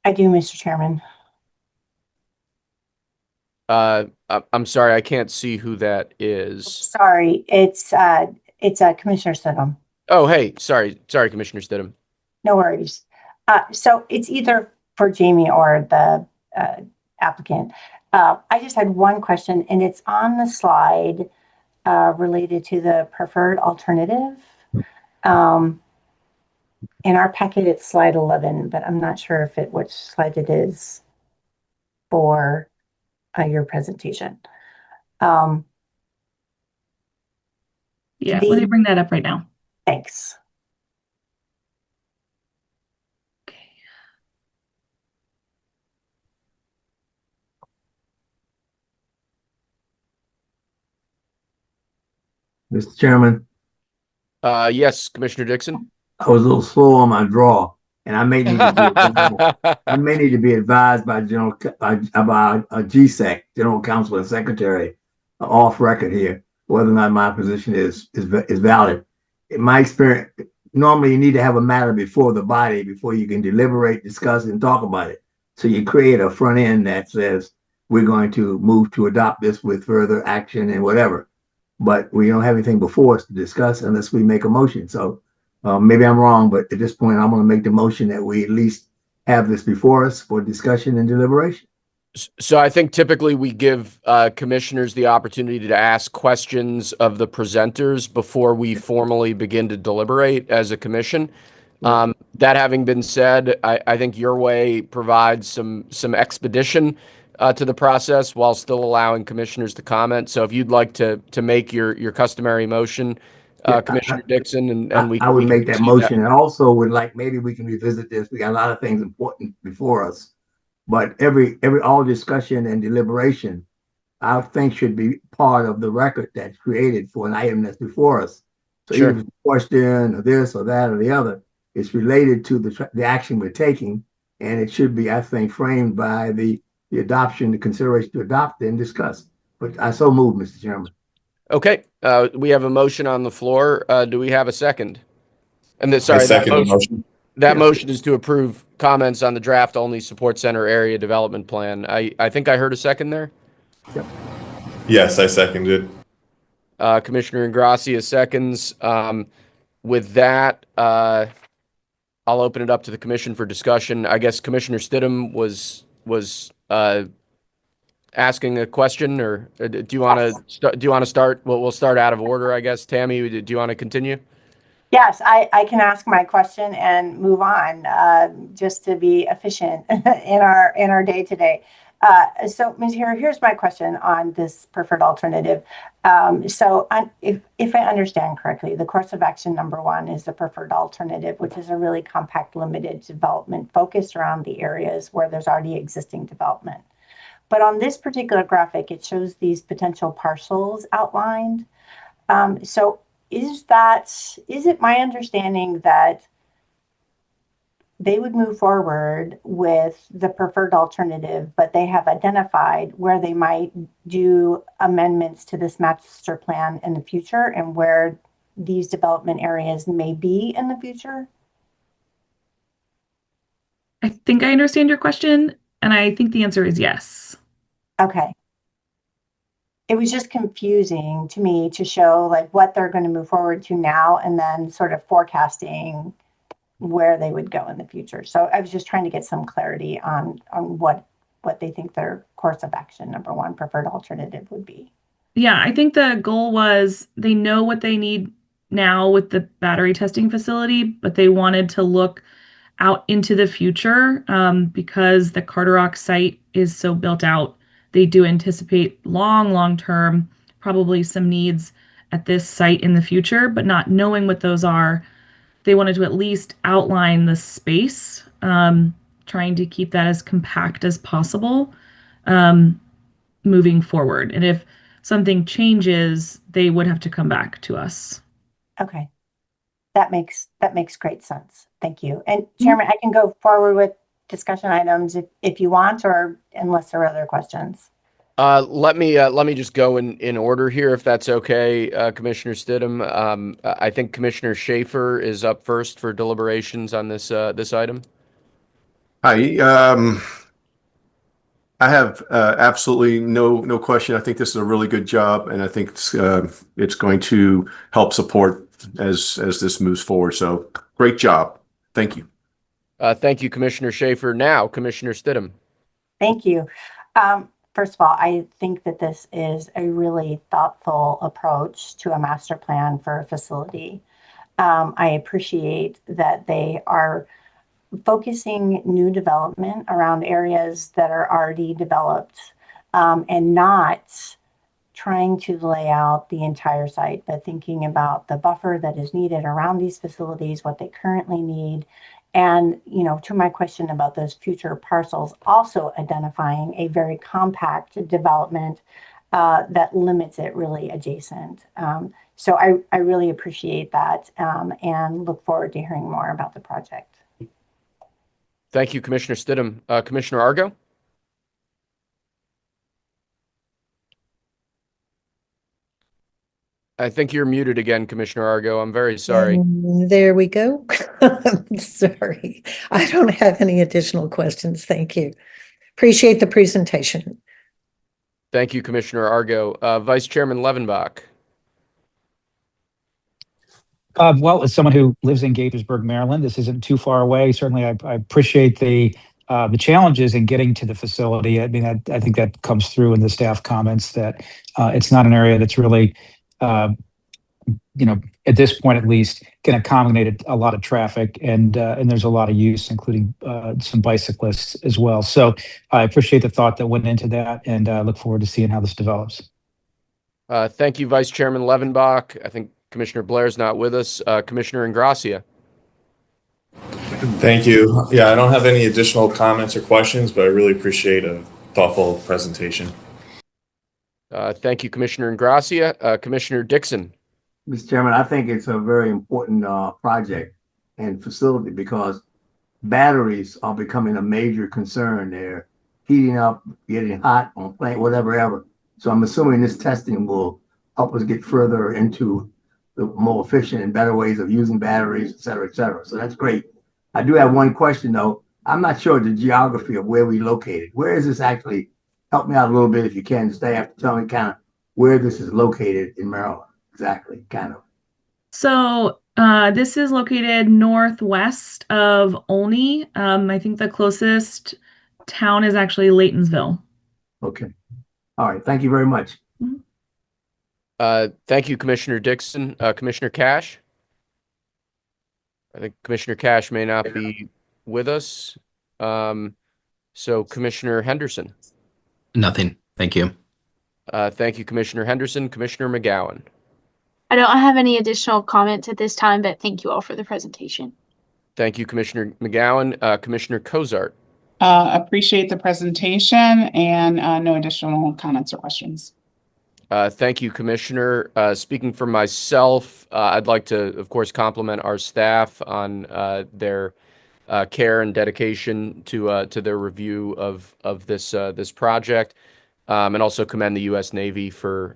I do, Mr. Chairman. I'm sorry, I can't see who that is. Sorry, it's Commissioner Stidham. Oh, hey, sorry, Commissioner Stidham. No worries. So it's either for Jamie or the applicant. I just had one question, and it's on the slide related to the preferred alternative. In our packet, it's slide 11, but I'm not sure which slide it is for your presentation. Yeah, let me bring that up right now. Thanks. Mr. Chairman, Yes, Commissioner Dixon. I was a little slow on my draw, and I may need to be advised by GSEC, General Counsel and Secretary, off record here, whether or not my position is valid. In my experience, normally you need to have a matter before the body before you can deliberate, discuss, and talk about it. So you create a front end that says we're going to move to adopt this with further action and whatever. But we don't have anything before us to discuss unless we make a motion. So maybe I'm wrong, but at this point, I'm going to make the motion that we at least have this before us for discussion and deliberation. So I think typically we give commissioners the opportunity to ask questions of the presenters before we formally begin to deliberate as a commission. That having been said, I think your way provides some expedition to the process while still allowing commissioners to comment. So if you'd like to make your customary motion, Commissioner Dixon, and I would we can make that proceed motion, and also would like, maybe we can revisit this. We got a lot of things important before us. But all discussion and deliberation, I think, should be part of the record that's created for an item that's before us. So Sure. even if it's a question or this or that or the other, it's related to the action we're taking, and it should be, I think, framed by the adoption, the consideration to adopt and discuss. But I so move, Mr. Chairman. Okay, we have a motion on the floor. Do we have a second? And I second the motion. That motion is to approve comments on the draft only support center area development plan. I think I heard a second there. Yes, I seconded. Commissioner Ingrassia seconds. With that, I'll open it up to the commission for discussion. I guess Commissioner Stidham was asking a question, or do you want to start? We'll start out of order, I guess. Tammy, do you want to continue? Yes, I can ask my question and move on, just to be efficient in our day today. So, Ms. Hero, here's my question on this preferred alternative. If I understand correctly, the course of action number one is the preferred alternative, which is a really compact, limited development focused around the areas where there's already existing development. But on this particular graphic, it shows these potential parcels outlined. Is it my understanding that they would move forward with the preferred alternative, but they have identified where they might do amendments to this master plan in the future and where these development areas may be in the future? I think I understand your question, and I think the answer is yes. Okay. It was just confusing to me to show like what they're going to move forward to now and then sort of forecasting where they would go in the future. So I was just trying to get some clarity on what they think their course of action number one preferred alternative would be. Yeah, I think the goal was they know what they need now with the battery testing facility, but they wanted to look out into the future because the Carderock site is so built out. They do anticipate long term, probably some needs at this site in the future, but not knowing what those are, they wanted to at least outline the space, trying to keep that as compact as possible moving forward. And if something changes, they would have to come back to us. Okay. That makes great sense. Thank you. And Chairman, I can go forward with discussion items if you want, or unless there are other questions. Let me just go in order here, if that's okay, Commissioner Stidham. I think Commissioner Schaefer is up first for deliberations on this item. Hi. I have absolutely no question. I think this is a really good job, and I think it's going to help support as this moves forward. So great job. Thank you. Thank you, Commissioner Schaefer. Now, Commissioner Stidham. Thank you. First of all, I think that this is a really thoughtful approach to a master plan for a facility. I appreciate that they are focusing new development around areas that are already developed, and not trying to lay out the entire site, but thinking about the buffer that is needed around these facilities, what they currently need. And, to my question about those future parcels, also identifying a very compact development that limits it really adjacent. So I really appreciate that, and look forward to hearing more about the project. Thank you, Commissioner Stidham. Commissioner Argo? I think you're muted again, Commissioner Argo. I'm very sorry. There we go. I'm sorry. I don't have any additional questions. Thank you. Appreciate the presentation. Thank you, Commissioner Argo. Vice Chairman Levenbach. Well, as someone who lives in Gaithersburg, Maryland, this isn't too far away. Certainly, I appreciate the The challenge is in getting to the facility. I mean, I think that comes through in the staff comments that it's not an area that's really, at this point at least, can accommodate a lot of traffic, and there's a lot of use, including some bicyclists as well. So I appreciate the thought that went into that, and look forward to seeing how this develops. Thank you, Vice Chairman Levenbach. I think Commissioner Blair's not with us. Commissioner Ingracia. Thank you. Yeah, I don't have any additional comments or questions, but I really appreciate a thoughtful presentation. Thank you, Commissioner Ingracia. Commissioner Dixon. Mr. Chairman, I think it's a very important project and facility because batteries are becoming a major concern. They're heating up, getting hot on plant, whatever ever. So I'm assuming this testing will help us get further into the more efficient and better ways of using batteries, et cetera, et cetera. So that's great. I do have one question though. I'm not sure the geography of where we located. Where is this actually? Help me out a little bit if you can. Staff, tell me kind of where this is located in Maryland. Exactly, kind of. So this is located northwest of Olney. I think the closest town is actually Laytonsville. Okay. All right. Thank you very much. Thank you, Commissioner Dixon. Commissioner Cash. I think Commissioner Cash may not be with us. So Commissioner Henderson. Nothing. Thank you. Thank you, Commissioner Henderson. Commissioner McGowan. I don't have any additional comments at this time, but thank you all for the presentation. Thank you, Commissioner McGowan. Commissioner Cozart. Appreciate the presentation and no additional comments or questions. Thank you, Commissioner. Speaking for myself, I'd like to, of course, compliment our staff on their care and dedication to their review of this project, and also commend the U.S. Navy for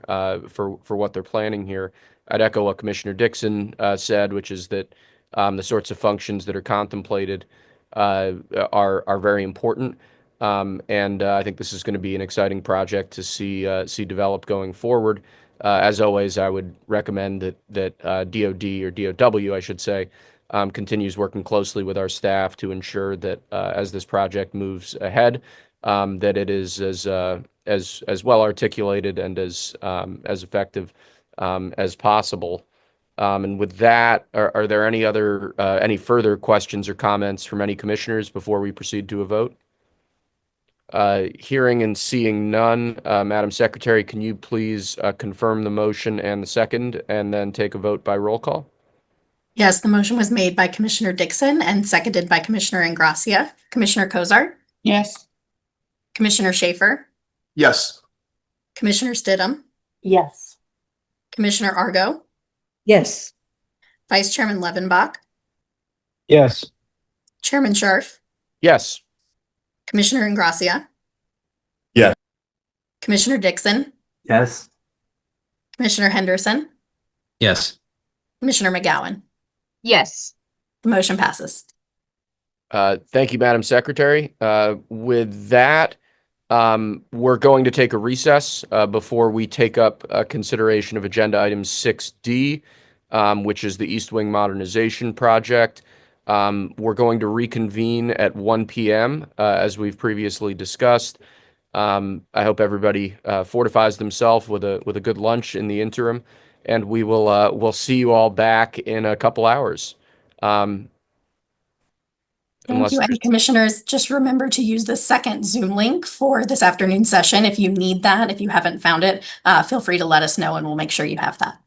what they're planning here. I'd echo what Commissioner Dixon said, which is that the sorts of functions that are contemplated are very important. And I think this is going to be an exciting project to see develop going forward. As always, I would recommend that DoD or DOW, I should say, continues working closely with our staff to ensure that as this project moves ahead, that it is as well articulated and as effective as possible. And with that, are there any further questions or comments from any commissioners before we proceed to a vote? Hearing and seeing none, Madam Secretary, can you please confirm the motion and the second, and then take a vote by roll call? Yes, the motion was made by Commissioner Dixon and seconded by Commissioner Ingracia. Commissioner Cozart? Yes. Commissioner Schaefer? Yes. Commissioner Stidham? Yes. Commissioner Argo? Yes. Vice Chairman Levenbach? Yes. Chairman Scharf? Yes. Commissioner Ingracia? Yeah. Commissioner Dixon? Yes. Commissioner Henderson? Yes. Commissioner McGowan? Yes. The motion passes. Thank you, Madam Secretary. With that, we're going to take a recess before we take up consideration of agenda item 6D, which is the East Wing Modernization Project. We're going to reconvene at 1 p.m. As we've previously discussed. I hope everybody fortifies themselves with a good lunch in the interim, and we'll see you all back in a couple hours. Thank you. And commissioners, just remember to use the second Zoom link for this afternoon session. If you need that, if you haven't found it, feel free to let us know and we'll make sure you have that.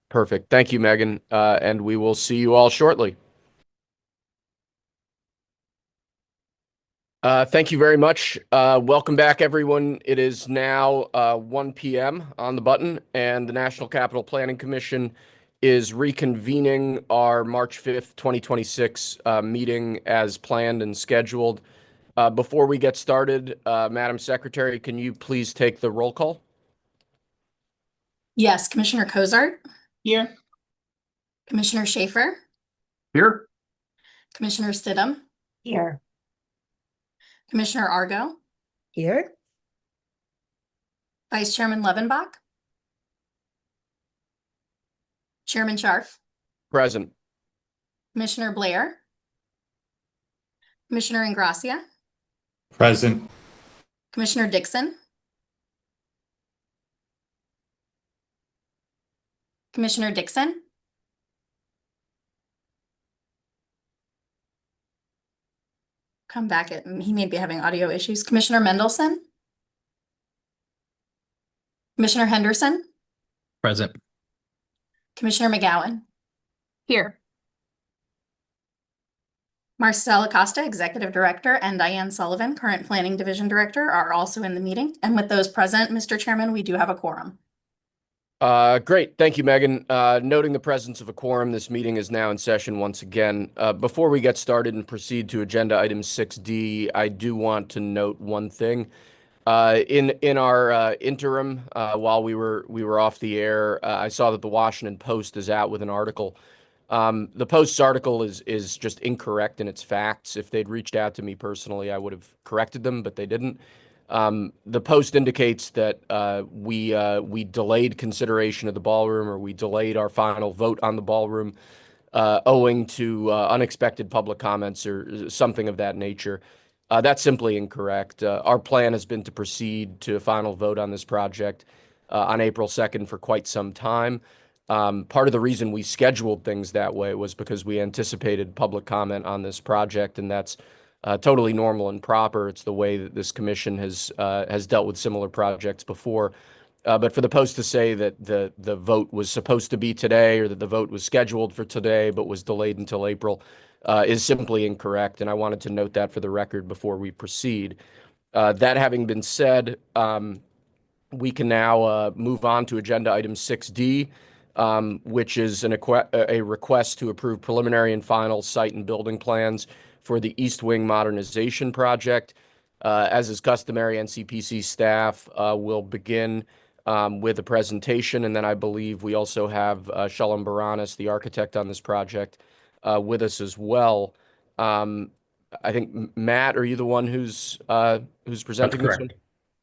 Perfect. Thank you, Megan. And we will see you all shortly. Thank you very much. Welcome back, everyone. It is now 1 p.m. on the button, and the National Capital Planning Commission is reconvening our March 5th, 2026 meeting as planned and scheduled. Before we get started, Madam Secretary, can you please take the roll call? Yes, Commissioner Cozart? Here. Commissioner Schaefer? Here. Commissioner Stidham? Here. Commissioner Argo? Here. Vice Chairman Levenbach? Chairman Scharf? Present. Commissioner Blair? Commissioner Ingracia? Present. Commissioner Dixon? Commissioner Dixon? Come back at, he may be having audio issues. Commissioner Mendelson? Commissioner Henderson? Present. Commissioner McGowan? Here. Marcella Costa, Executive Director, and Diane Sullivan, current Planning Division Director, are also in the meeting. And with those present, Mr. Chairman, we do have a quorum. Great. Thank you, Megan. Noting the presence of a quorum, this meeting is now in session once again. Before we get started and proceed to agenda item 6D, I do want to note one thing. In our interim, while we were off the air, I saw that the Washington Post is out with an article. The Post's article is just incorrect in its facts. If they'd reached out to me personally, I would have corrected them, but they didn't. The Post indicates that we delayed consideration of the ballroom, or we delayed our final vote on the ballroom, owing to unexpected public comments or something of that nature. That's simply incorrect. Our plan has been to proceed to a final vote on this project on April 2nd for quite some time. Part of the reason we scheduled things that way was because we anticipated public comment on this project, and that's totally normal and proper. It's the way that this commission has dealt with similar projects before. But for the Post to say that the vote was supposed to be today, or that the vote was scheduled for today but was delayed until April, is simply incorrect, and I wanted to note that for the record before we proceed. That having been said, we can now move on to agenda item 6D, which is a request to approve preliminary and final site and building plans for the East Wing Modernization Project. As is customary, NCPC staff will begin with a presentation, and then I believe we also have Shalom Baranis, the architect on this project, with us as well. I think, Matt, are you the one who's presenting this one?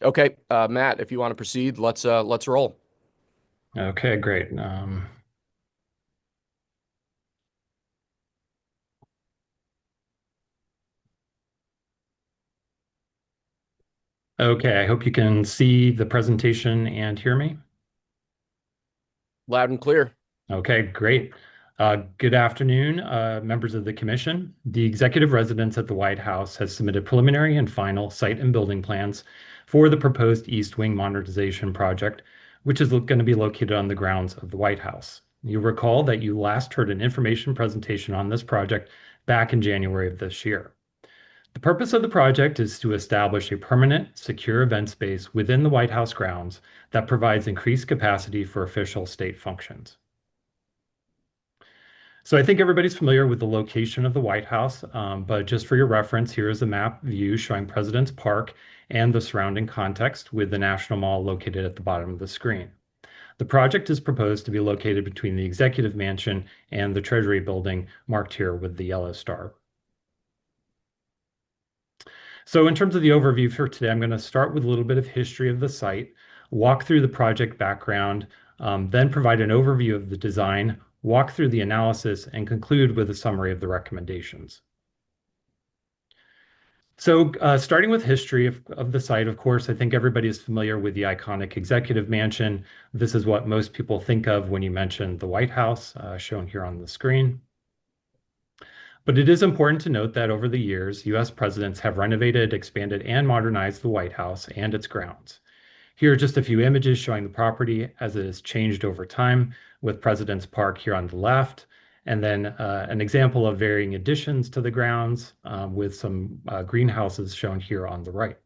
Okay, Matt, if you want to proceed, let's roll. Okay, great. Okay, I hope you can see the presentation and hear me. Loud and clear. Okay, great. Good afternoon, members of the commission. The executive residence at the White House has submitted preliminary and final site and building plans for the proposed East Wing Modernization Project, which is going to be located on the grounds of the White House. You recall that you last heard an information presentation on this project back in January of this year. The purpose of the project is to establish a permanent, secure event space within the White House grounds that provides increased capacity for official state functions. So I think everybody's familiar with the location of the White House, but just for your reference, here is a map view showing President's Park and the surrounding context, with the National Mall located at the bottom of the screen. The project is proposed to be located between the Executive Mansion and the Treasury Building, marked here with the yellow star. So in terms of the overview for today, I'm going to start with a little bit of history of the site, walk through the project background, then provide an overview of the design, walk through the analysis, and conclude with a summary of the recommendations. So starting with history of the site, of course, I think everybody is familiar with the iconic Executive Mansion. This is what most people think of when you mention the White House, shown here on the screen. But it is important to note that over the years, U.S. presidents have renovated, expanded, and modernized the White House and its grounds. Here are just a few images showing the property as it has changed over time, with President's Park here on the left, and then an example of varying additions to the grounds, with some greenhouses shown here on the right.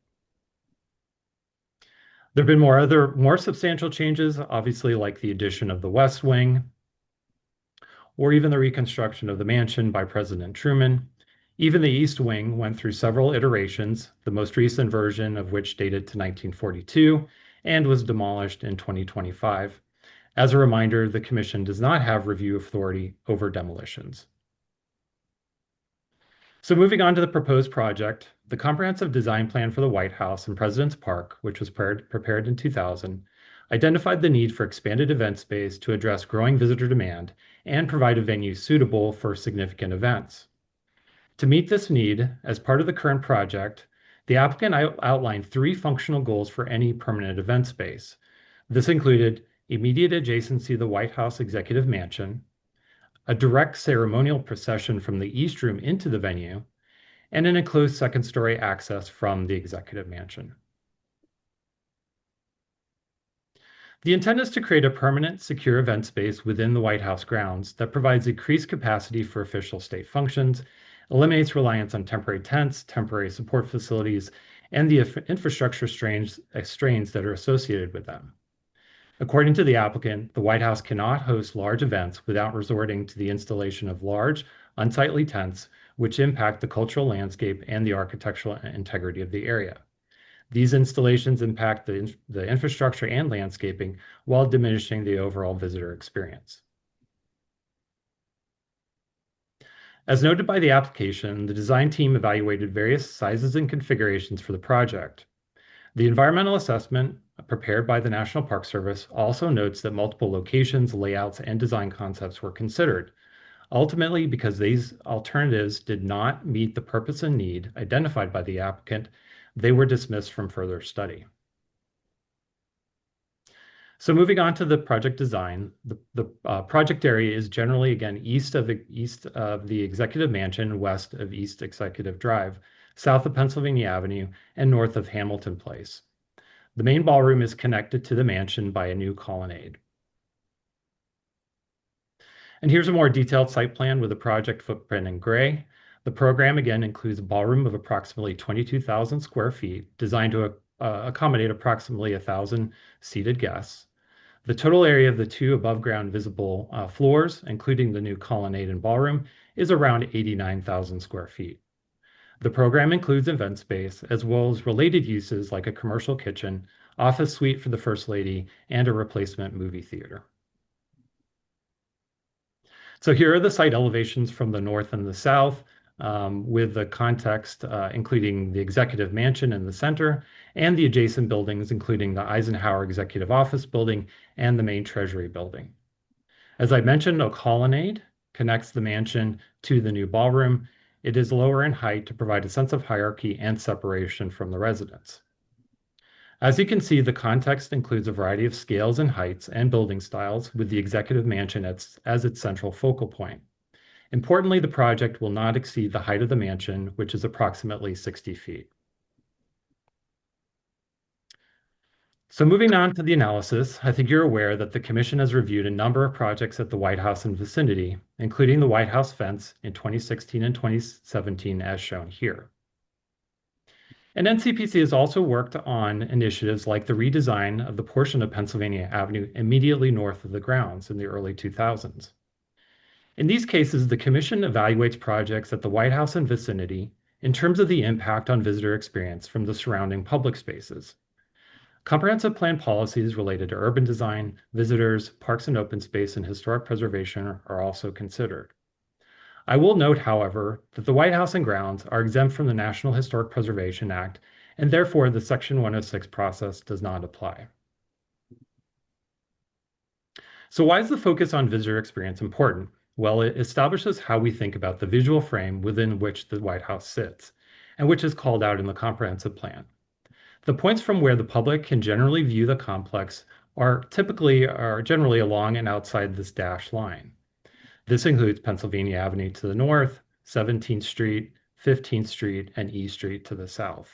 There have been more substantial changes, obviously, like the addition of the West Wing, or even the reconstruction of the mansion by President Truman. Even the East Wing went through several iterations, the most recent version of which dated to 1942 and was demolished in 2025. As a reminder, the Commission does not have review authority over demolitions. So moving on to the proposed project, the comprehensive design plan for the White House and President's Park, which was prepared in 2000, identified the need for expanded event space to address growing visitor demand and provide a venue suitable for significant events. To meet this need, as part of the current project, The applicant outlined 3 functional goals for any permanent event space. This included immediate adjacency to the White House Executive Mansion, a direct ceremonial procession from the East Room into the venue, and an enclosed second-story access from the Executive Mansion. The intent is to create a permanent, secure event space within the White House grounds that provides increased capacity for official state functions, eliminates reliance on temporary tents, temporary support facilities, and the infrastructure strains that are associated with them. According to the applicant, the White House cannot host large events without resorting to the installation of large, unsightly tents, which impact the cultural landscape and the architectural integrity of the area. These installations impact the infrastructure and landscaping while diminishing the overall visitor experience. As noted by the application, the design team evaluated various sizes and configurations for the project. The environmental assessment prepared by the National Park Service also notes that multiple locations, layouts, and design concepts were considered. Ultimately, because these alternatives did not meet the purpose and need identified by the applicant, they were dismissed from further study. So moving on to the project design, the project area is generally, again, east of the Executive Mansion, west of East Executive Drive, south of Pennsylvania Avenue, and north of Hamilton Place. The main ballroom is connected to the mansion by a new colonnade. And here's a more detailed site plan with the project footprint in gray. The program, again, includes a ballroom of approximately 22,000 square feet, designed to accommodate approximately 1,000 seated guests. The total area of the 2 above-ground visible floors, including the new colonnade and ballroom, is around 89,000 square feet. The program includes event space, as well as related uses like a commercial kitchen, office suite for the First Lady, and a replacement movie theater. So here are the site elevations from the north and the south, with the context including the Executive Mansion in the center and the adjacent buildings, including the Eisenhower Executive Office Building and the main Treasury Building. As I mentioned, a colonnade connects the mansion to the new ballroom. It is lower in height to provide a sense of hierarchy and separation from the residents. As you can see, the context includes a variety of scales and heights and building styles, with the Executive Mansion as its central focal point. Importantly, the project will not exceed the height of the mansion, which is approximately 60 feet. So moving on to the analysis, I think you're aware that the Commission has reviewed a number of projects at the White House and vicinity, including the White House fence in 2016 and 2017, as shown here. And NCPC has also worked on initiatives like the redesign of the portion of Pennsylvania Avenue immediately north of the grounds in the early 2000s. In these cases, the Commission evaluates projects at the White House and vicinity in terms of the impact on visitor experience from the surrounding public spaces. Comprehensive plan policies related to urban design, visitors, parks and open space, and historic preservation are also considered. I will note, however, that the White House and grounds are exempt from the National Historic Preservation Act, and therefore the Section 106 process does not apply. So why is the focus on visitor experience important? Well, it establishes how we think about the visual frame within which the White House sits, and which is called out in the comprehensive plan. The points from where the public can generally view the complex are generally along and outside this dashed line. This includes Pennsylvania Avenue to the north, 17th Street, 15th Street, and E Street to the south.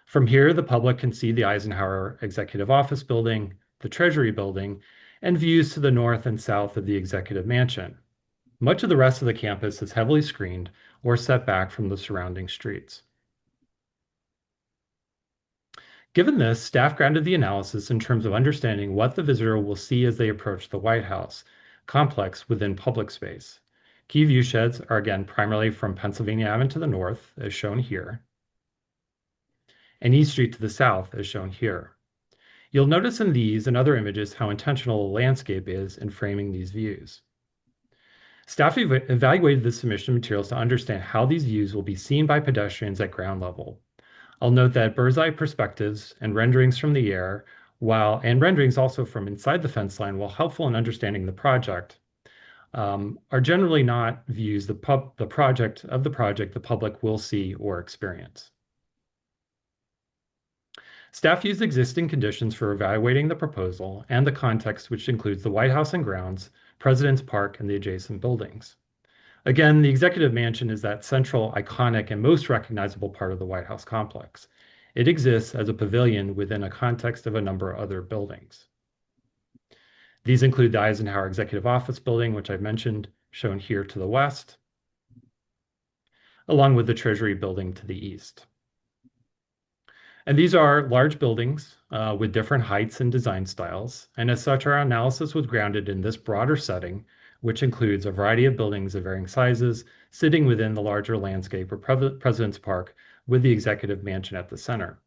From here, the public can see the Eisenhower Executive Office Building, the Treasury Building, and views to the north and south of the Executive Mansion. Much of the rest of the campus is heavily screened or set back from the surrounding streets. Given this, staff grounded the analysis in terms of understanding what the visitor will see as they approach the White House complex within public space. Key view sheds are again primarily from Pennsylvania Avenue to the north, as shown here, and East Street to the south, as shown here. You'll notice in these and other images how intentional the landscape is in framing these views. Staff evaluated the submission materials to understand how these views will be seen by pedestrians at ground level. I'll note that bird's eye perspectives and renderings from the air, and renderings also from inside the fence line, while helpful in understanding the project, are generally not views the public will see or experience. Staff used existing conditions for evaluating the proposal and the context, which includes the White House and grounds, President's Park, and the adjacent buildings. Again, the Executive Mansion is that central, iconic, and most recognizable part of the White House complex. It exists as a pavilion within a context of a number of other buildings. These include the Eisenhower Executive Office Building, which I mentioned, shown here to the west, along with the Treasury Building to the east. And these are large buildings with different heights and design styles. And as such, our analysis was grounded in this broader setting, which includes a variety of buildings of varying sizes, sitting within the larger landscape or President's Park with the Executive Mansion at the center.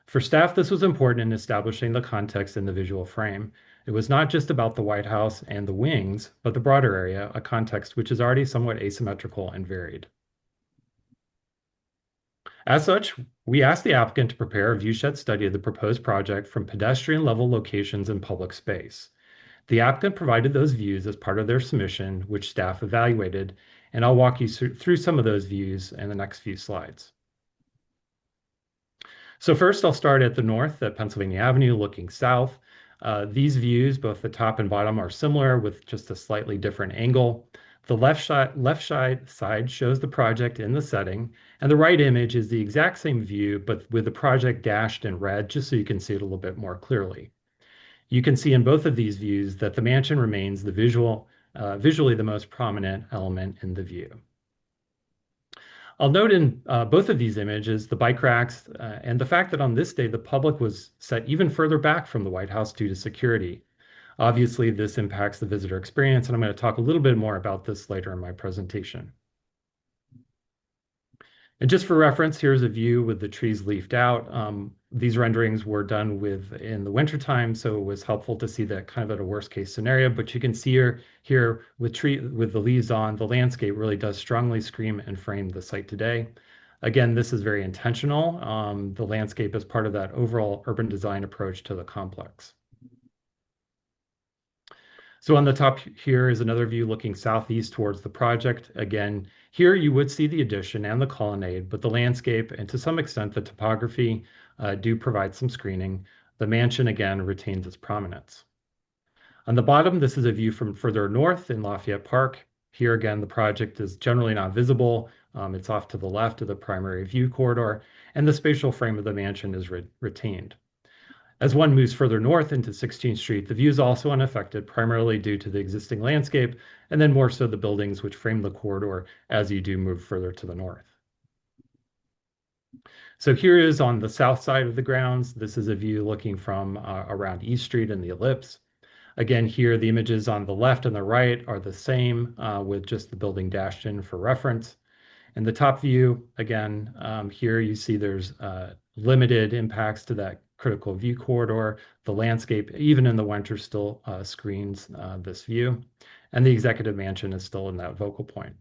For staff, this was important in establishing the context in the visual frame. It was not just about the White House and the wings, but the broader area, a context which is already somewhat asymmetrical and varied. As such, we asked the applicant to prepare a viewshed study of the proposed project from pedestrian-level locations in public space. The applicant provided those views as part of their submission, which staff evaluated, and I'll walk you through some of those views in the next few slides. So first, I'll start at the north at Pennsylvania Avenue, looking south. These views, both the top and bottom, are similar with just a slightly different angle. The left side shows the project in the setting, and the right image is the exact same view, but with the project dashed in red, just so you can see it a little bit more clearly. You can see in both of these views that the mansion remains the visually the most prominent element in the view. I'll note in both of these images the bike racks and the fact that on this day the public was set even further back from the White House due to security. Obviously, this impacts the visitor experience, and I'm going to talk a little bit more about this later in my presentation. And just for reference, here's a view with the trees leafed out. These renderings were done in the wintertime, so it was helpful to see that kind of at a worst case scenario. But you can see here with the leaves on, the landscape really does strongly scream and frame the site today. Again, this is very intentional. The landscape is part of that overall urban design approach to the complex. So on the top here is another view looking southeast towards the project. Again, here you would see the addition and the colonnade, but the landscape and to some extent the topography do provide some screening. The mansion again retains its prominence. On the bottom, this is a view from further north in Lafayette Park. Here again, the project is generally not visible. It's off to the left of the primary view corridor, and the spatial frame of the mansion is retained. As one moves further north into 16th Street, the view is also unaffected, primarily due to the existing landscape, and then more so the buildings which frame the corridor as you do move further to the north. So here is on the south side of the grounds. This is a view looking from around East Street and the Ellipse. Again, here the images on the left and the right are the same with just the building dashed in for reference. And the top view, again, here you see there's limited impacts to that critical view corridor. The landscape, even in the winter, still screens this view. And the Executive Mansion is still in that focal point.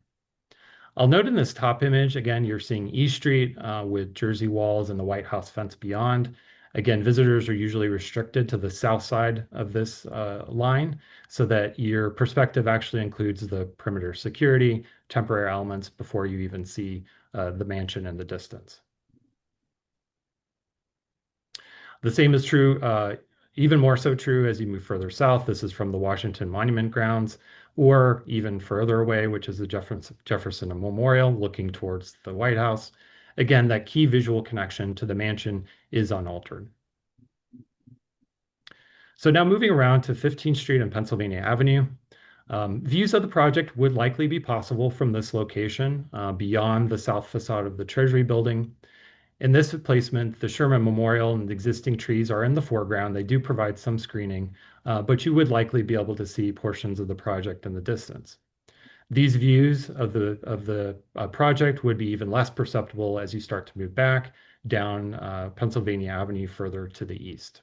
I'll note in this top image, again, you're seeing East Street with Jersey walls and the White House fence beyond. Again, visitors are usually restricted to the south side of this line so that your perspective actually includes the perimeter security, temporary elements before you even see the mansion in the distance. The same is true, even more so true as you move further south. This is from the Washington Monument grounds, or even further away, which is the Jefferson Memorial looking towards the White House. Again, that key visual connection to the mansion is unaltered. So now moving around to 15th Street and Pennsylvania Avenue. Views of the project would likely be possible from this location beyond the south facade of the Treasury Building. In this placement, the Sherman Memorial and the existing trees are in the foreground. They do provide some screening, but you would likely be able to see portions of the project in the distance. These views of the project would be even less perceptible as you start to move back down Pennsylvania Avenue further to the east.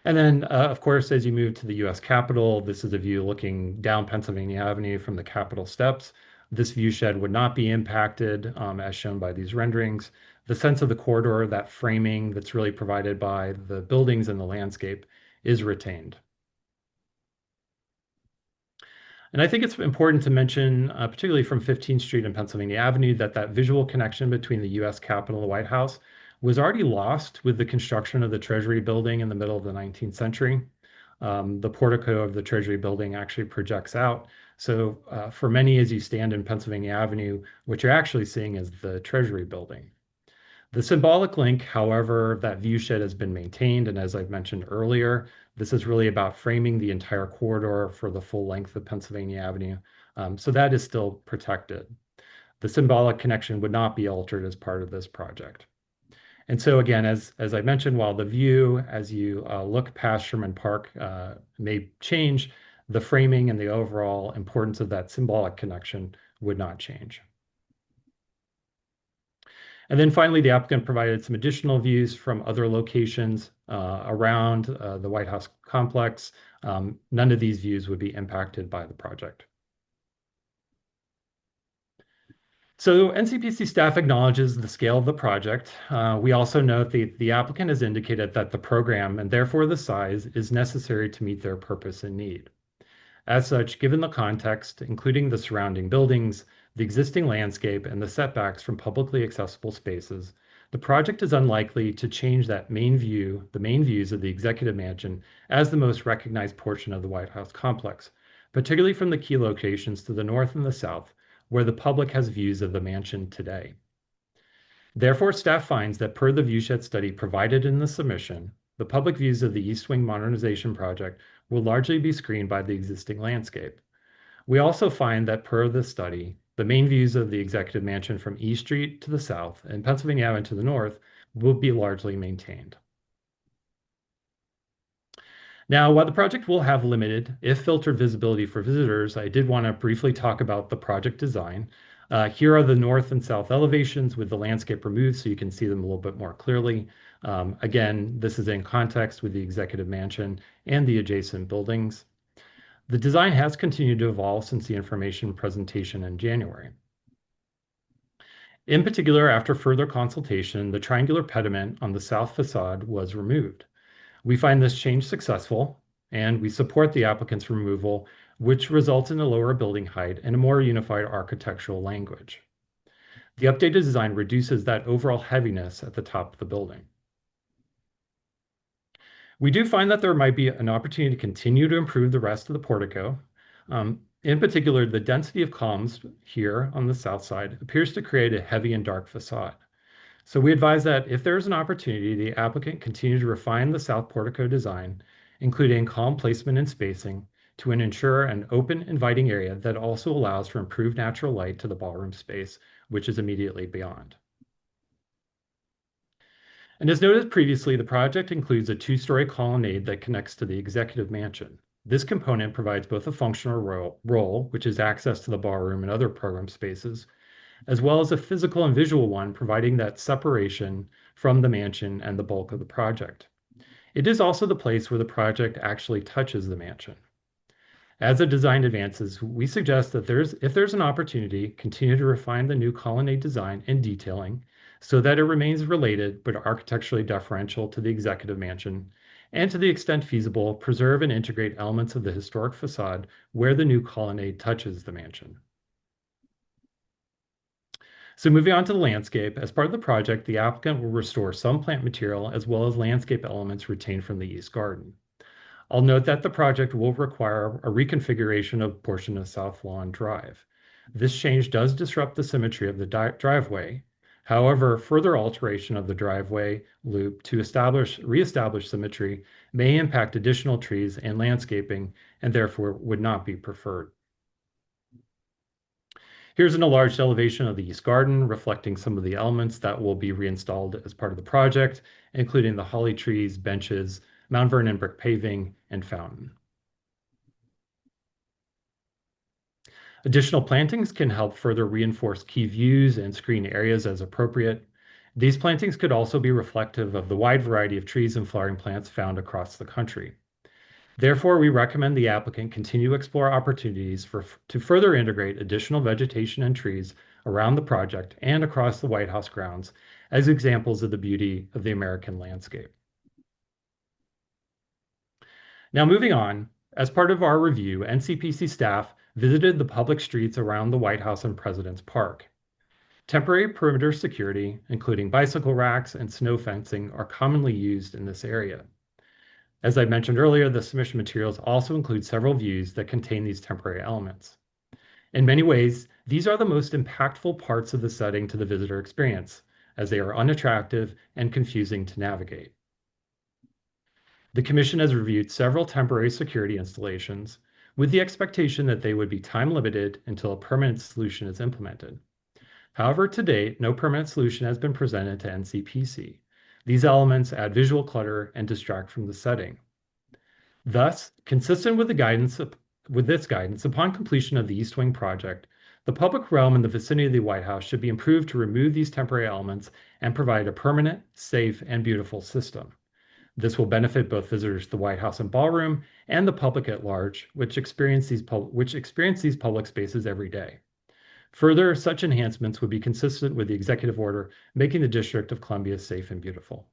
And then, of course, as you move to the U.S. Capitol, this is a view looking down Pennsylvania Avenue from the Capitol steps. This view shed would not be impacted as shown by these renderings. The sense of the corridor, that framing that's really provided by the buildings and the landscape is retained. And I think it's important to mention, particularly from 15th Street and Pennsylvania Avenue, that visual connection between the US Capitol and the White House was already lost with the construction of the Treasury building in the middle of the 19th century. The portico of the Treasury building actually projects out. So for many, as you stand in Pennsylvania Avenue, what you're actually seeing is the Treasury building. The symbolic link, however, that viewshed has been maintained, and as I've mentioned earlier, this is really about framing the entire corridor for the full length of Pennsylvania Avenue. So that is still protected. The symbolic connection would not be altered as part of this project. And so again, as I mentioned, while the view as you look past Sherman Park may change, the framing and the overall importance of that symbolic connection would not change. And then finally, the applicant provided some additional views from other locations around the White House complex. None of these views would be impacted by the project. So NCPC staff acknowledges the scale of the project. We also note the applicant has indicated that the program, and therefore the size, is necessary to meet their purpose and need. As such, given the context, including the surrounding buildings, the existing landscape, and the setbacks from publicly accessible spaces, the project is unlikely to change the main views of the Executive Mansion as the most recognized portion of the White House complex, particularly from the key locations to the north and the south, where the public has views of the mansion today. Therefore, staff finds that per the viewshed study provided in the submission, the public views of the East Wing modernization project will largely be screened by the existing landscape. We also find that per the study, the main views of the Executive Mansion from East Street to the south and Pennsylvania Avenue to the north will be largely maintained. Now, while the project will have limited, if filtered, visibility for visitors, I did want to briefly talk about the project design. Here are the north and south elevations with the landscape removed so you can see them a little bit more clearly. Again, this is in context with the Executive Mansion and the adjacent buildings. The design has continued to evolve since the information presentation in January. In particular, after further consultation, the triangular pediment on the south facade was removed. We find this change successful, and we support the applicant's removal, which results in a lower building height and a more unified architectural language. The updated design reduces that overall heaviness at the top of the building. We do find that there might be an opportunity to continue to improve the rest of the portico. In particular, the density of columns here on the south side appears to create a heavy and dark facade. So we advise that if there's an opportunity, the applicant continue to refine the south portico design, including column placement and spacing, to ensure an open, inviting area that also allows for improved natural light to the ballroom space, which is immediately beyond. And as noted previously, the project includes a two-story colonnade that connects to the Executive Mansion. This component provides both a functional role, which is access to the ballroom and other program spaces, as well as a physical and visual one, providing that separation from the mansion and the bulk of the project. It is also the place where the project actually touches the mansion. As the design advances, we suggest that if there's an opportunity, continue to refine the new colonnade design and detailing so that it remains related but architecturally deferential to the Executive Mansion, and to the extent feasible, preserve and integrate elements of the historic facade where the new colonnade touches the mansion. So moving on to the landscape, as part of the project, the applicant will restore some plant material as well as landscape elements retained from the East Garden. I'll note that the project will require a reconfiguration of a portion of South Lawn Drive. This change does disrupt the symmetry of the driveway. However, further alteration of the driveway loop to reestablish symmetry may impact additional trees and landscaping, and therefore would not be preferred. Here's an enlarged elevation of the East Garden, reflecting some of the elements that will be reinstalled as part of the project, including the holly trees, benches, Mount Vernon brick paving, and fountain. Additional plantings can help further reinforce key views and screen areas as appropriate. These plantings could also be reflective of the wide variety of trees and flowering plants found across the country. Therefore, we recommend the applicant continue to explore opportunities to further integrate additional vegetation and trees around the project and across the White House grounds as examples of the beauty of the American landscape. Now moving on, as part of our review, NCPC staff visited the public streets around the White House and President's Park. Temporary perimeter security, including bicycle racks and snow fencing, are commonly used in this area. As I mentioned earlier, the submission materials also include several views that contain these temporary elements. In many ways, these are the most impactful parts of the setting to the visitor experience, as they are unattractive and confusing to navigate. The Commission has reviewed several temporary security installations with the expectation that they would be time-limited until a permanent solution is implemented. However, to date, no permanent solution has been presented to NCPC. These elements add visual clutter and distract from the setting. Thus, consistent with this guidance, upon completion of the East Wing project, the public realm in the vicinity of the White House should be improved to remove these temporary elements and provide a permanent, safe, and beautiful system. This will benefit both visitors to the White House and ballroom and the public at large, which experience these public spaces every day. Further, such enhancements would be consistent with the executive order making the District of Columbia safe and beautiful.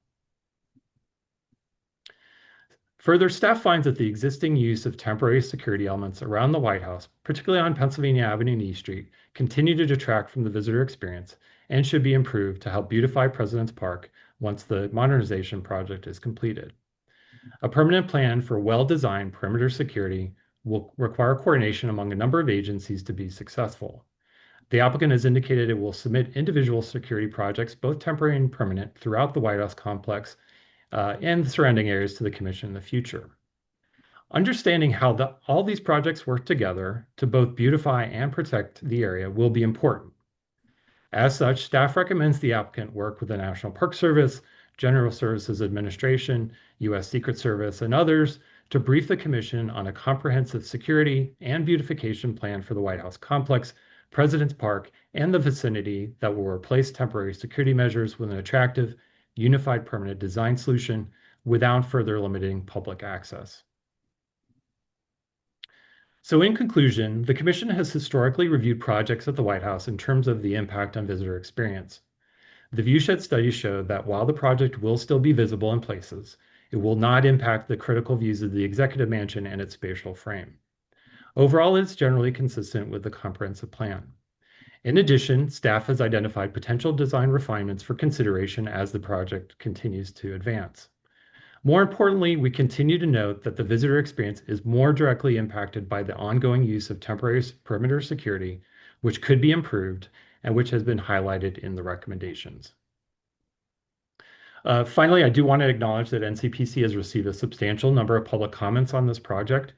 Further, staff finds that the existing use of temporary security elements around the White House, particularly on Pennsylvania Avenue and E Street, continue to detract from the visitor experience and should be improved to help beautify President's Park once the modernization project is completed. A permanent plan for well-designed perimeter security will require coordination among a number of agencies to be successful. The applicant has indicated it will submit individual security projects, both temporary and permanent, throughout the White House complex and the surrounding areas to the Commission in the future. Understanding how all these projects work together to both beautify and protect the area will be important. As such, staff recommends the applicant work with the National Park Service, General Services Administration, U.S. Secret Service, and others to brief the Commission on a comprehensive security and beautification plan for the White House complex, President's Park, and the vicinity that will replace temporary security measures with an attractive, unified permanent design solution without further limiting public access. So in conclusion, the Commission has historically reviewed projects at the White House in terms of the impact on visitor experience. The viewshed studies showed that while the project will still be visible in places, it will not impact the critical views of the Executive Mansion and its spatial frame. Overall, it's generally consistent with the comprehensive plan. In addition, staff has identified potential design refinements for consideration as the project continues to advance. More importantly, we continue to note that the visitor experience is more directly impacted by the ongoing use of temporary perimeter security, which could be improved and which has been highlighted in the recommendations. Finally, I do want to acknowledge that NCPC has received a substantial number of public comments on this project.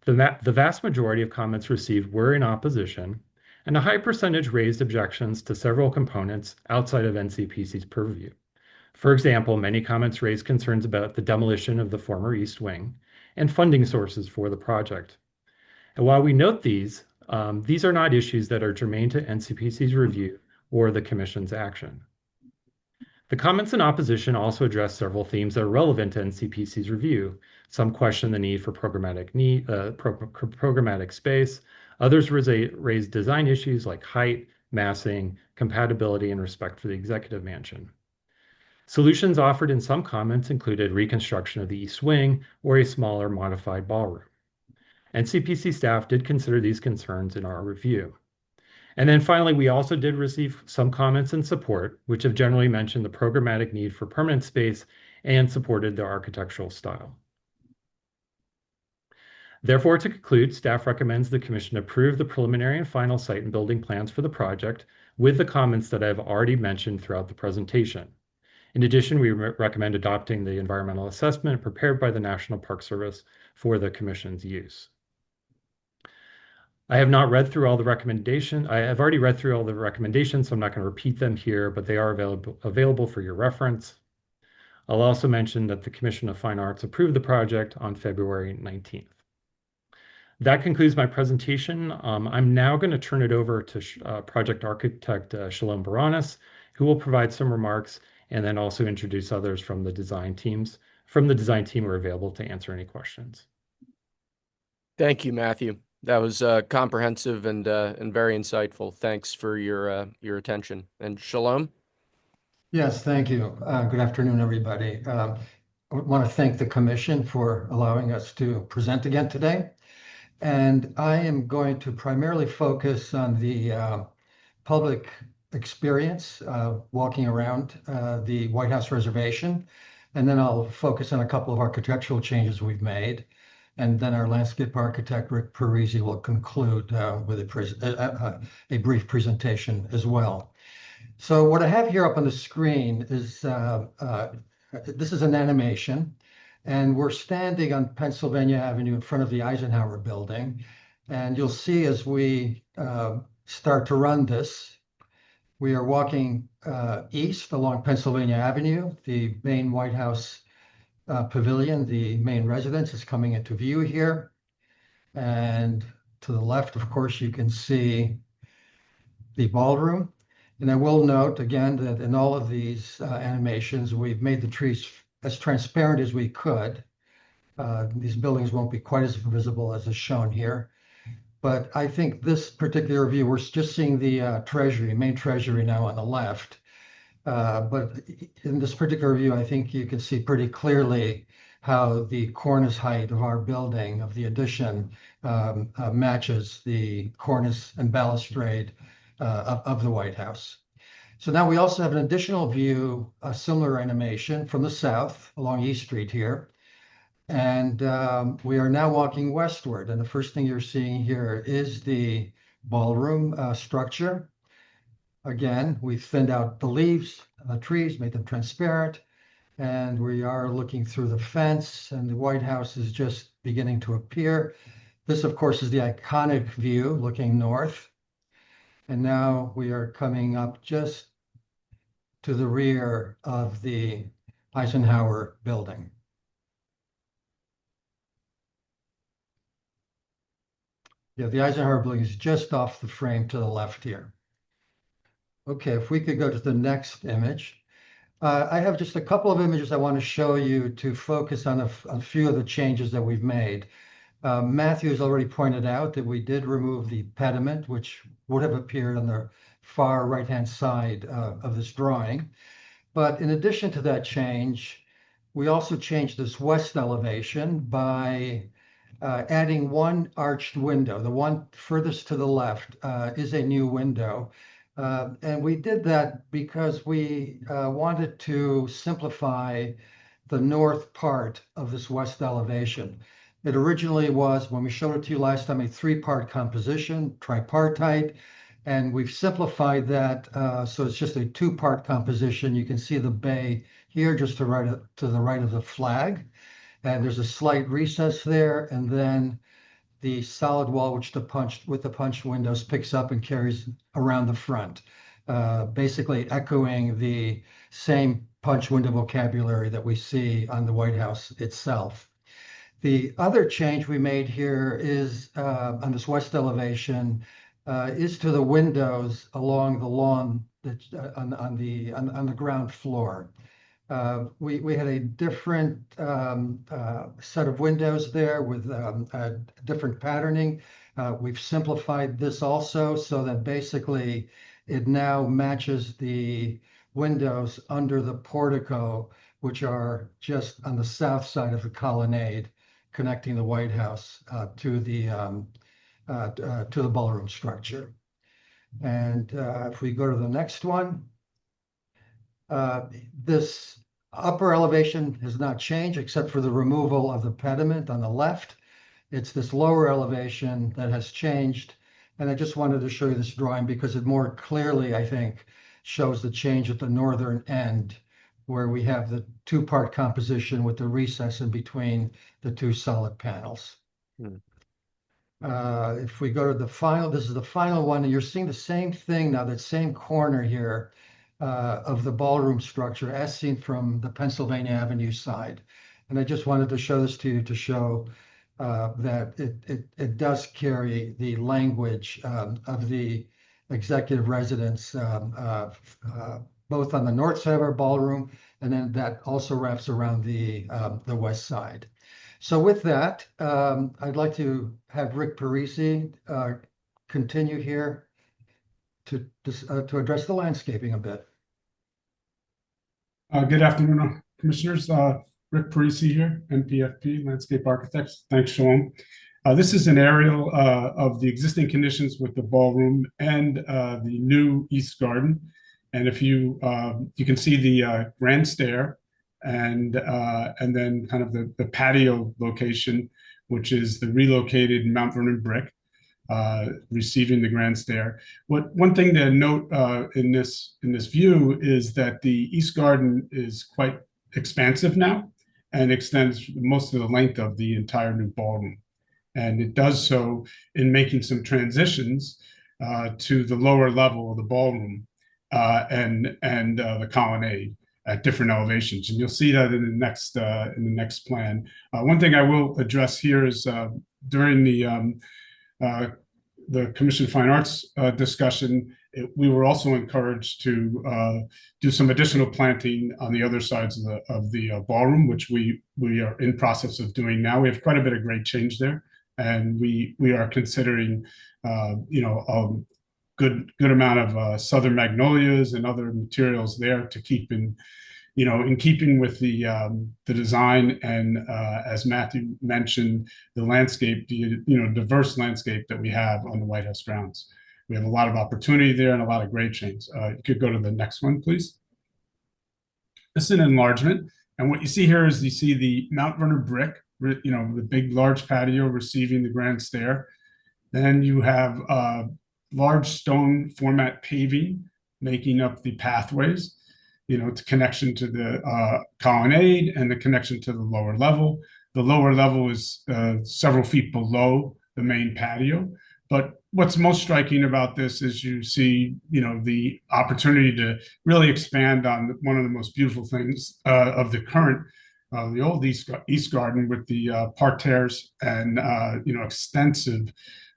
The vast majority of comments received were in opposition, and a high percentage raised objections to several components outside of NCPC's purview. For example, many comments raised concerns about the demolition of the former East Wing and funding sources for the project. And while we note these are not issues that are germane to NCPC's review or the Commission's action. The comments in opposition also address several themes that are relevant to NCPC's review. Some question the need for programmatic space. Others raise design issues like height, massing, compatibility, and respect for the Executive Mansion. Solutions offered in some comments included reconstruction of the East Wing or a smaller modified ballroom. NCPC staff did consider these concerns in our review. And then finally, we also did receive some comments in support, which have generally mentioned the programmatic need for permanent space and supported the architectural style. Therefore, to conclude, staff recommends the Commission approve the preliminary and final site and building plans for the project with the comments that I've already mentioned throughout the presentation. In addition, we recommend adopting the environmental assessment prepared by the National Park Service for the Commission's use. I have not read through all the recommendations. I have already read through all the recommendations, so I'm not going to repeat them here, but they are available for your reference. I'll also mention that the Commission of Fine Arts approved the project on February 19th. That concludes my presentation. I'm now going to turn it over to project architect Shalom Baranis, who will provide some remarks and then also introduce others from the design teams. From the design team are available to answer any questions. Thank you, Matthew. That was comprehensive and very insightful. Thanks for your attention. And Shalom? Yes, thank you. Good afternoon, everybody. I want to thank the Commission for allowing us to present again today. And I am going to primarily focus on the public experience walking around the White House reservation. And then I'll focus on a couple of architectural changes we've made. And then our landscape architect, Rick Parisi, will conclude with a brief presentation as well. So what I have here up on the screen is, this is an animation, and we're standing on Pennsylvania Avenue in front of the Eisenhower Building. And you'll see as we start to run this, we are walking east along Pennsylvania Avenue. The main White House pavilion, the main residence, is coming into view here. And to the left, of course, you can see the ballroom. And I will note again that in all of these animations, we've made the trees as transparent as we could. These buildings won't be quite as visible as is shown here. But I think this particular view, we're just seeing the treasury, main treasury now on the left. But in this particular view, I think you can see pretty clearly how the cornice height of our building, of the addition, matches the cornice and balustrade of the White House. So now we also have an additional view, a similar animation from the south along East Street here. And we are now walking westward. And the first thing you're seeing here is the ballroom structure. Again, we've thinned out the leaves, the trees, made them transparent. And we are looking through the fence, and the White House is just beginning to appear. This, of course, is the iconic view looking north. And now we are coming up just to the rear of the Eisenhower Building. Yeah, the Eisenhower Building is just off the frame to the left here. Okay, if we could go to the next image. I have just a couple of images I want to show you to focus on a few of the changes that we've made. Matthew has already pointed out that we did remove the pediment, which would have appeared on the far right-hand side of this drawing. But in addition to that change, we also changed this west elevation by adding one arched window. The one furthest to the left is a new window. And we did that because we wanted to simplify the north part of this west elevation. It originally was, when we showed it to you last time, a three-part composition, tripartite, and we've simplified that so it's just a two-part composition. You can see the bay here just to the right of the flag, and there's a slight recess there, and then the solid wall, which with the punch windows picks up and carries around the front, basically echoing the same punch window vocabulary that we see on the White House itself. The other change we made here is on this west elevation is to the windows along the lawn on the ground floor. We had a different set of windows there with a different patterning. We've simplified this also so that basically it now matches the windows under the portico, which are just on the south side of the colonnade, connecting the White House to the ballroom structure. And if we go to the next one, this upper elevation has not changed except for the removal of the pediment on the left. It's this lower elevation that has changed. And I just wanted to show you this drawing because it more clearly, I think, shows the change at the northern end, where we have the two-part composition with the recess in between the two solid panels. If we go to the final, this is the final one, and you're seeing the same thing now, that same corner here of the ballroom structure as seen from the Pennsylvania Avenue side. And I just wanted to show this to you to show that it does carry the language of the executive residence, both on the north side of our ballroom, and then that also wraps around the west side. So with that, I'd like to have Rick Parisi continue here to address the landscaping a bit. Good afternoon, Commissioners. Rick Parisi here, NPFP, Landscape Architects. Thanks, Sean. This is an aerial of the existing conditions with the ballroom and the new East Garden. And if you you can see the grand stair and then kind of the patio location, which is the relocated Mount Vernon brick, receiving the grand stair. One thing to note in this view is that the East Garden is quite expansive now and extends most of the length of the entire new ballroom. And it does so in making some transitions to the lower level of the ballroom and the colonnade at different elevations. And you'll see that in the next plan. One thing I will address here is during the Commission of Fine Arts discussion, we were also encouraged to do some additional planting on the other sides of the ballroom, which we are in process of doing now. We have quite a bit of grade change there, and we are considering, a good amount of southern magnolias and other materials there to keep in keeping with the design and as Matthew mentioned, the landscape, diverse landscape that we have on the White House grounds. We have a lot of opportunity there and a lot of grade change. You could go to the next one, please. This is an enlargement. And what you see here is you see the Mount Vernon brick, the big, large patio receiving the grand stair. Then you have large stone format paving making up the pathways, to connection to the colonnade and the connection to the lower level. The lower level is several feet below the main patio. But what's most striking about this is you see, the opportunity to really expand on one of the most beautiful things of the current, the old East Garden with the parterres and, extensive,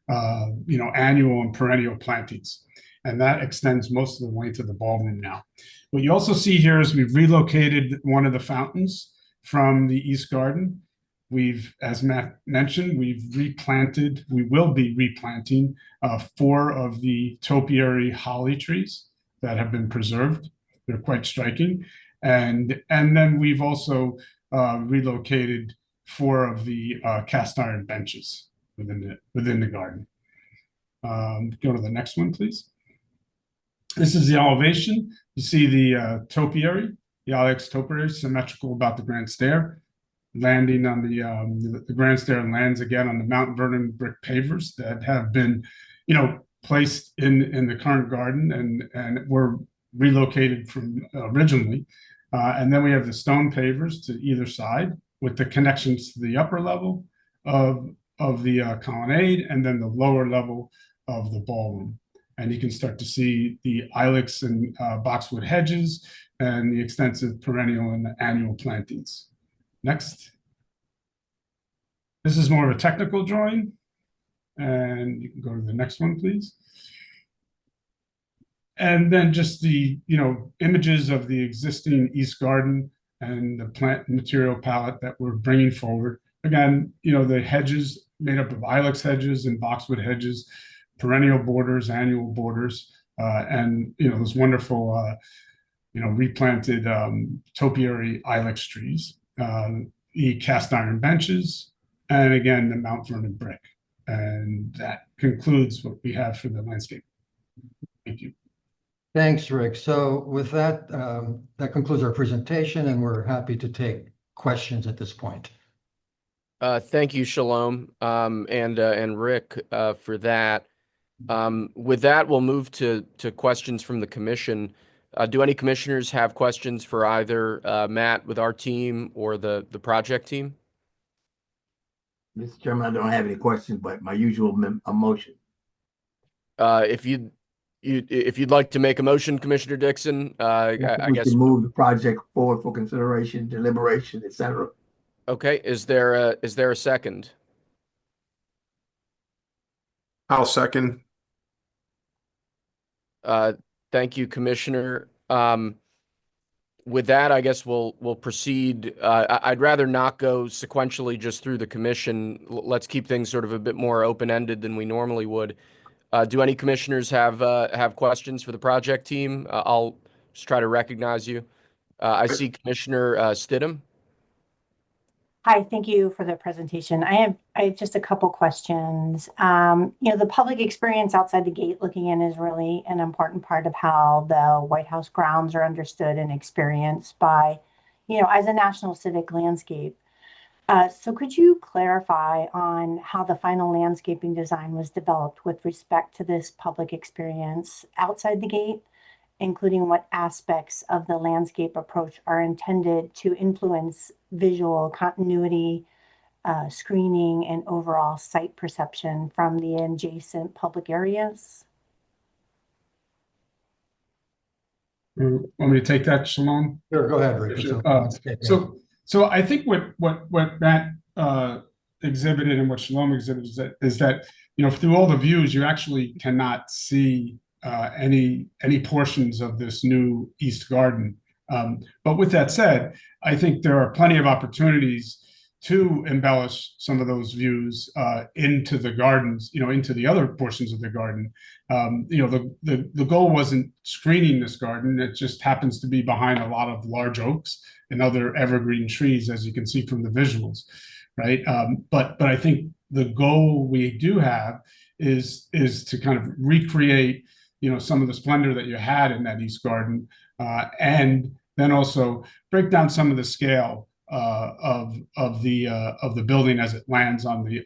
annual and perennial plantings. And that extends most of the length of the ballroom now. What you also see here is we've relocated one of the fountains from the East Garden. As Matt mentioned, we will be replanting 4 of the topiary holly trees that have been preserved. They're quite striking. And then we've also relocated 4 of the cast iron benches within the garden. Go to the next one, please. This is the elevation. You see the topiary, the ilex topiary, symmetrical about the grand stair, landing on the grand stair and lands again on the Mount Vernon brick pavers that have been, placed in the current garden and were relocated from originally. And then we have the stone pavers to either side with the connections to the upper level of the colonnade and then the lower level of the ballroom. And you can start to see the ilex and boxwood hedges and the extensive perennial and annual plantings. Next. This is more of a technical drawing. And you can go to the next one, please. And then just the, images of the existing East Garden and the plant material palette that we're bringing forward. Again, the hedges made up of ilex hedges and boxwood hedges, perennial borders, annual borders, and those wonderful, replanted topiary ilex trees, the cast iron benches, and again the Mount Vernon brick. And that concludes what we have for the landscape. Thank you. Thanks, Rick. So with that, that concludes our presentation, and we're happy to take questions at this point. Thank you, Shalom, and Rick, for that. With that, we'll move to questions from the commission. Do any commissioners have questions for either Matt with our team or the project team? Mr. Chairman, I don't have any questions, but my usual motion. If you'd like to make a motion, Commissioner Dixon, I guess we can move the project forward for consideration, deliberation, etc. Okay. Is there a second? I'll second. Thank you, Commissioner. With that, I guess we'll proceed. I'd rather not go sequentially just through the commission. Let's keep things sort of a bit more open-ended than we normally would. Do any commissioners have questions for the project team? I'll just try to recognize you. I see Commissioner Stidham. Hi, thank you for the presentation. I have just a couple questions. The public experience outside the gate looking in is really an important part of how the White House grounds are understood and experienced by, as a national civic landscape. So could you clarify on how the final landscaping design was developed with respect to this public experience outside the gate, including what aspects of the landscape approach are intended to influence visual continuity, screening, and overall site perception from the adjacent public areas? Want me to take that, Shalom? Sure, go ahead, Rick. So I think what Matt exhibited and what Shalom exhibited is that through all the views you actually cannot see any portions of this new East Garden. But with that said, I think there are plenty of opportunities to embellish some of those views into the gardens, into the other portions of the garden. The goal wasn't screening this garden. It just happens to be behind a lot of large oaks and other evergreen trees, as you can see from the visuals, right? But I think the goal we do have is to kind of recreate, some of the splendor that you had in that East Garden, and then also break down some of the scale of the building as it lands on the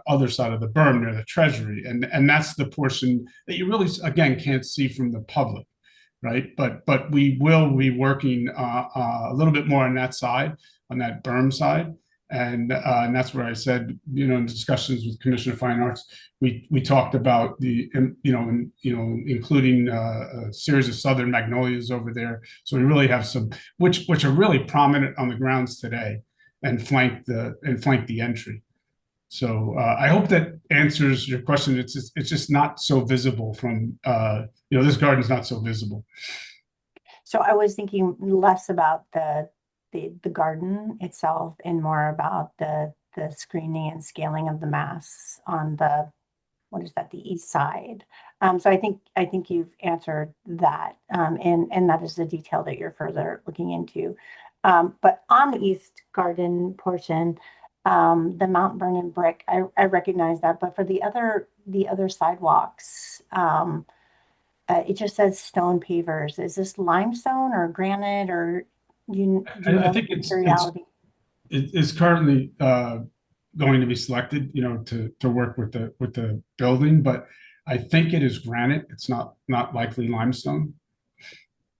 other side of the berm near the Treasury, and that's the portion that you really again can't see from the public, right? But we will be working a little bit more on that side, on that berm side, and that's where I said, in discussions with Commissioner of Fine Arts, we talked about including a series of southern magnolias over there. So we really have some which are really prominent on the grounds today, and flank the entry. So I hope that answers your question. It's just not so visible from this garden's not so visible. So I was thinking less about the garden itself and more about the screening and scaling of the mass on the, what is that, the east side. So I think you've answered that, and that is the detail that you're further looking into. But on the East Garden portion, the Mount Vernon brick, I recognize that, but for the other sidewalks, it just says stone pavers. Is this limestone or granite, or I think it's currently going to be selected, to work with the building, but I think it is granite. It's not likely limestone.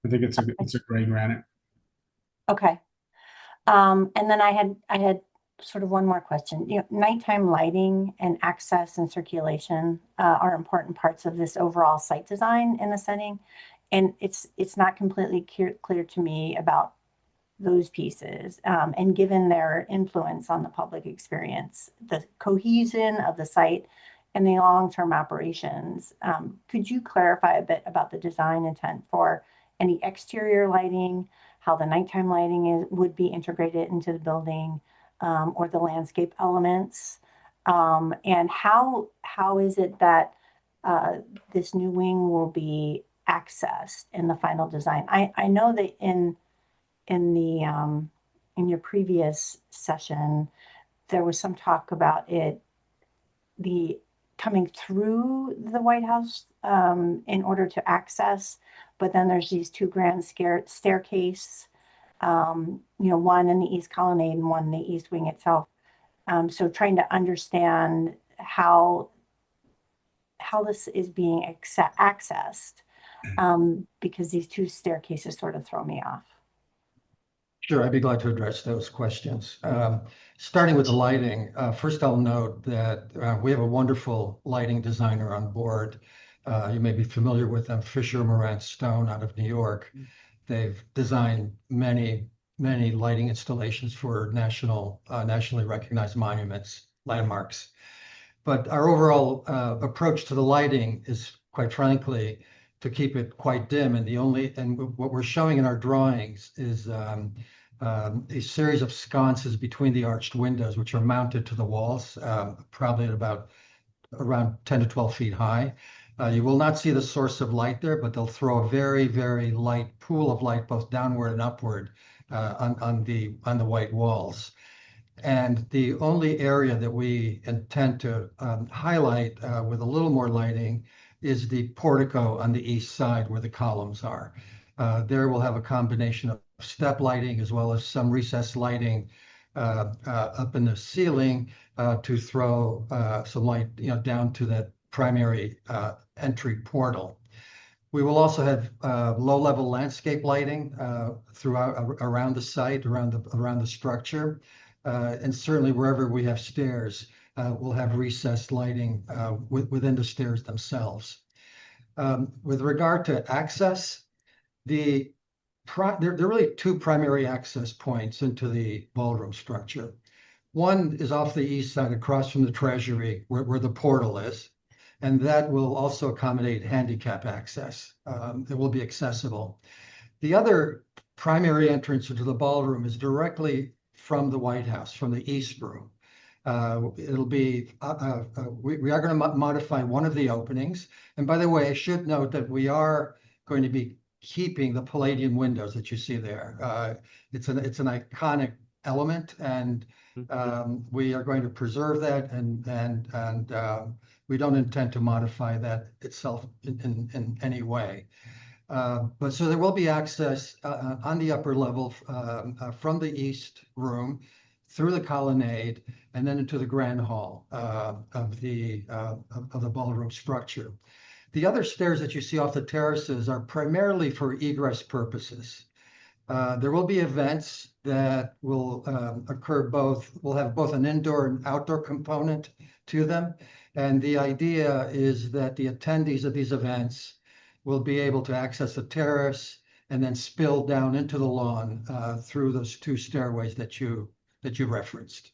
I think it's a gray granite. Okay. And then I had sort of one more question. Nighttime lighting and access and circulation are important parts of this overall site design in the setting, and it's not completely clear to me about those pieces, and given their influence on the public experience, the cohesion of the site, and the long-term operations. Could you clarify a bit about the design intent for any exterior lighting, how the nighttime lighting would be integrated into the building, or the landscape elements, and how is it that this new wing will be accessed in the final design? I know that in your previous session, there was some talk about the coming through the White House in order to access, but then there's these two grand staircase, one in the East Colonnade and one in the East Wing itself. So trying to understand how this is being accessed, because these two staircases sort of throw me off. Sure, I'd be glad to address those questions. Starting with the lighting, first I'll note that we have a wonderful lighting designer on board. You may be familiar with them, Fisher Morant Stone out of New York. They've designed many lighting installations for nationally recognized monuments, landmarks. But our overall approach to the lighting is, quite frankly, to keep it quite dim. And what we're showing in our drawings is a series of sconces between the arched windows, which are mounted to the walls, probably at around 10 to 12 feet high. You will not see the source of light there, but they'll throw a very, very light pool of light, both downward and upward, on the white walls. And the only area that we intend to highlight with a little more lighting is the portico on the east side where the columns are. There we'll have a combination of step lighting as well as some recessed lighting up in the ceiling to throw some light, down to that primary entry portal. We will also have low-level landscape lighting throughout around the site, around the structure, and certainly wherever we have stairs, we'll have recessed lighting within the stairs themselves. With regard to access, there are really two primary access points into the ballroom structure. One is off the east side, across from the Treasury, where the portal is, and that will also accommodate handicap access. It will be accessible. The other primary entrance into the ballroom is directly from the White House, from the East Room. It'll be, we are going to modify one of the openings. And by the way, I should note that we are going to be keeping the Palladian windows that you see there. It's an iconic element, and we are going to preserve that, and we don't intend to modify that itself in any way. But so there will be access on the upper level from the East Room through the colonnade and then into the grand hall of the ballroom structure. The other stairs that you see off the terraces are primarily for egress purposes. There will be events that will occur will have both an indoor and outdoor component to them. And the idea is that the attendees of these events will be able to access the terrace and then spill down into the lawn through those two stairways that you referenced.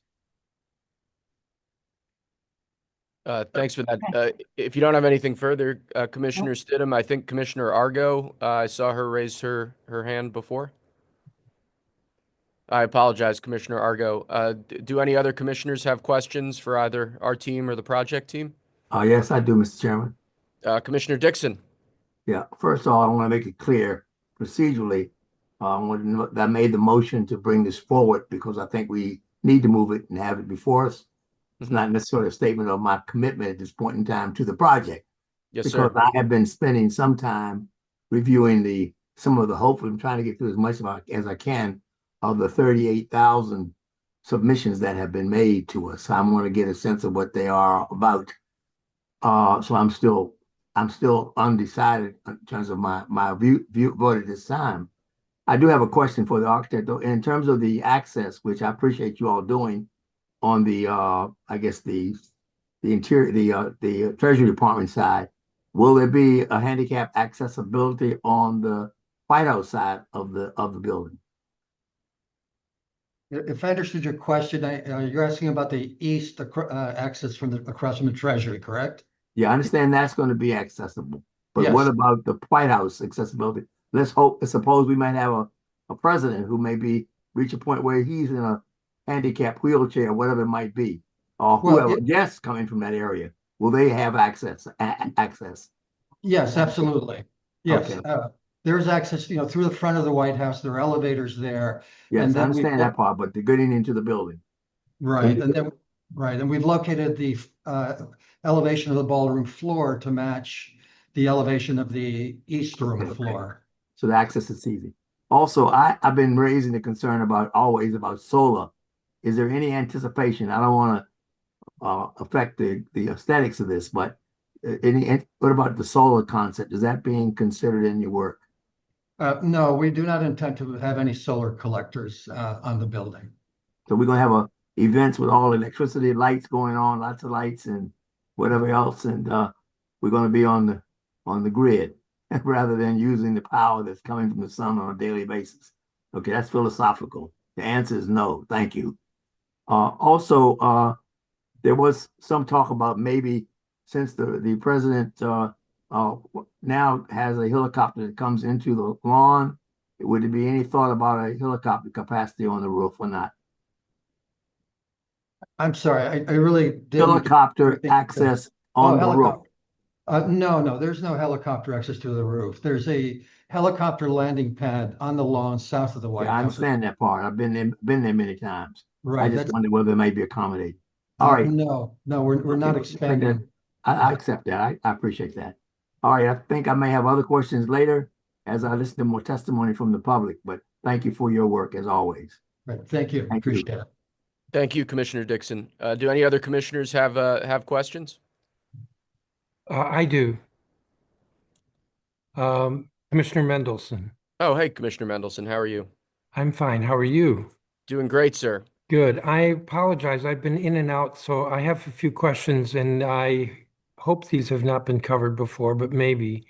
Thanks for that. If you don't have anything further, Commissioner Stidham, I think Commissioner Argo, I saw her raise her hand before. I apologize, Commissioner Argo. Do any other commissioners have questions for either our team or the project team? Yes, I do, Mr. Chairman. Commissioner Dixon. Yeah, first of all, I want to make it clear procedurally that I made the motion to bring this forward because I think we need to move it and have it before us. It's not necessarily a statement of my commitment at this point in time to the project. Yes, because sir. I have been spending some time reviewing some of the, hopefully I'm trying to get through as much as I can of the 38,000 submissions that have been made to us. I'm going to get a sense of what they are about. So I'm still undecided in terms of my vote at this time. I do have a question for the architect though. In terms of the access, which I appreciate you all doing on the I guess the interior, the Treasury Department side, will there be a handicap accessibility on the White House side of the building? If I understood your question, you're asking about the east access across from the Treasury, correct? Yeah, I understand that's going to be accessible, but Yes. what about the White House accessibility? Suppose we might have a president who maybe reach a point where he's in a handicapped wheelchair, whatever it might be, or whoever guests coming from that area, will they have access? Yes, absolutely. Yes. Okay. There's access, through the front of the White House. There are elevators there. Yes, and I understand that part, but the getting into the building. Right, and we've located the elevation of the ballroom floor to match the elevation of the East Room floor. So the access is easy. Also, I've been raising the concern always about solar. Is there any anticipation? I don't want to affect the aesthetics of this, but what about the solar concept? Is that being considered in your work? No, we do not intend to have any solar collectors on the building. So we're going to have events with all electricity, lights going on, lots of lights and whatever else, and we're going to be on the grid rather than using the power that's coming from the sun on a daily basis. Okay, that's philosophical. The answer is no. Thank you. Also, there was some talk about maybe since the president now has a helicopter that comes into the lawn, would there be any thought about a helicopter capacity on the roof or not? I'm sorry, I really didn't. Helicopter access on the roof. No, there's no helicopter access to the roof. There's a helicopter landing pad on the lawn south of the White House. I understand that part. I've been there many times. Right. just wondered whether it might be accommodated. All right. No, we're not Okay, expanding. I accept that. I appreciate that. All right, I think I may have other questions later as I listen to more testimony from the public, but thank you for your work as always. Right. Thank you. Thank you. Appreciate it. Thank you, Commissioner Dixon. Do any other commissioners have questions? I do. Commissioner Mendelson. Oh, hey, Commissioner Mendelson, how are you? I'm fine. How are you? Doing great, sir. Good. I apologize. I've been in and out, so I have a few questions, and I hope these have not been covered before, but maybe.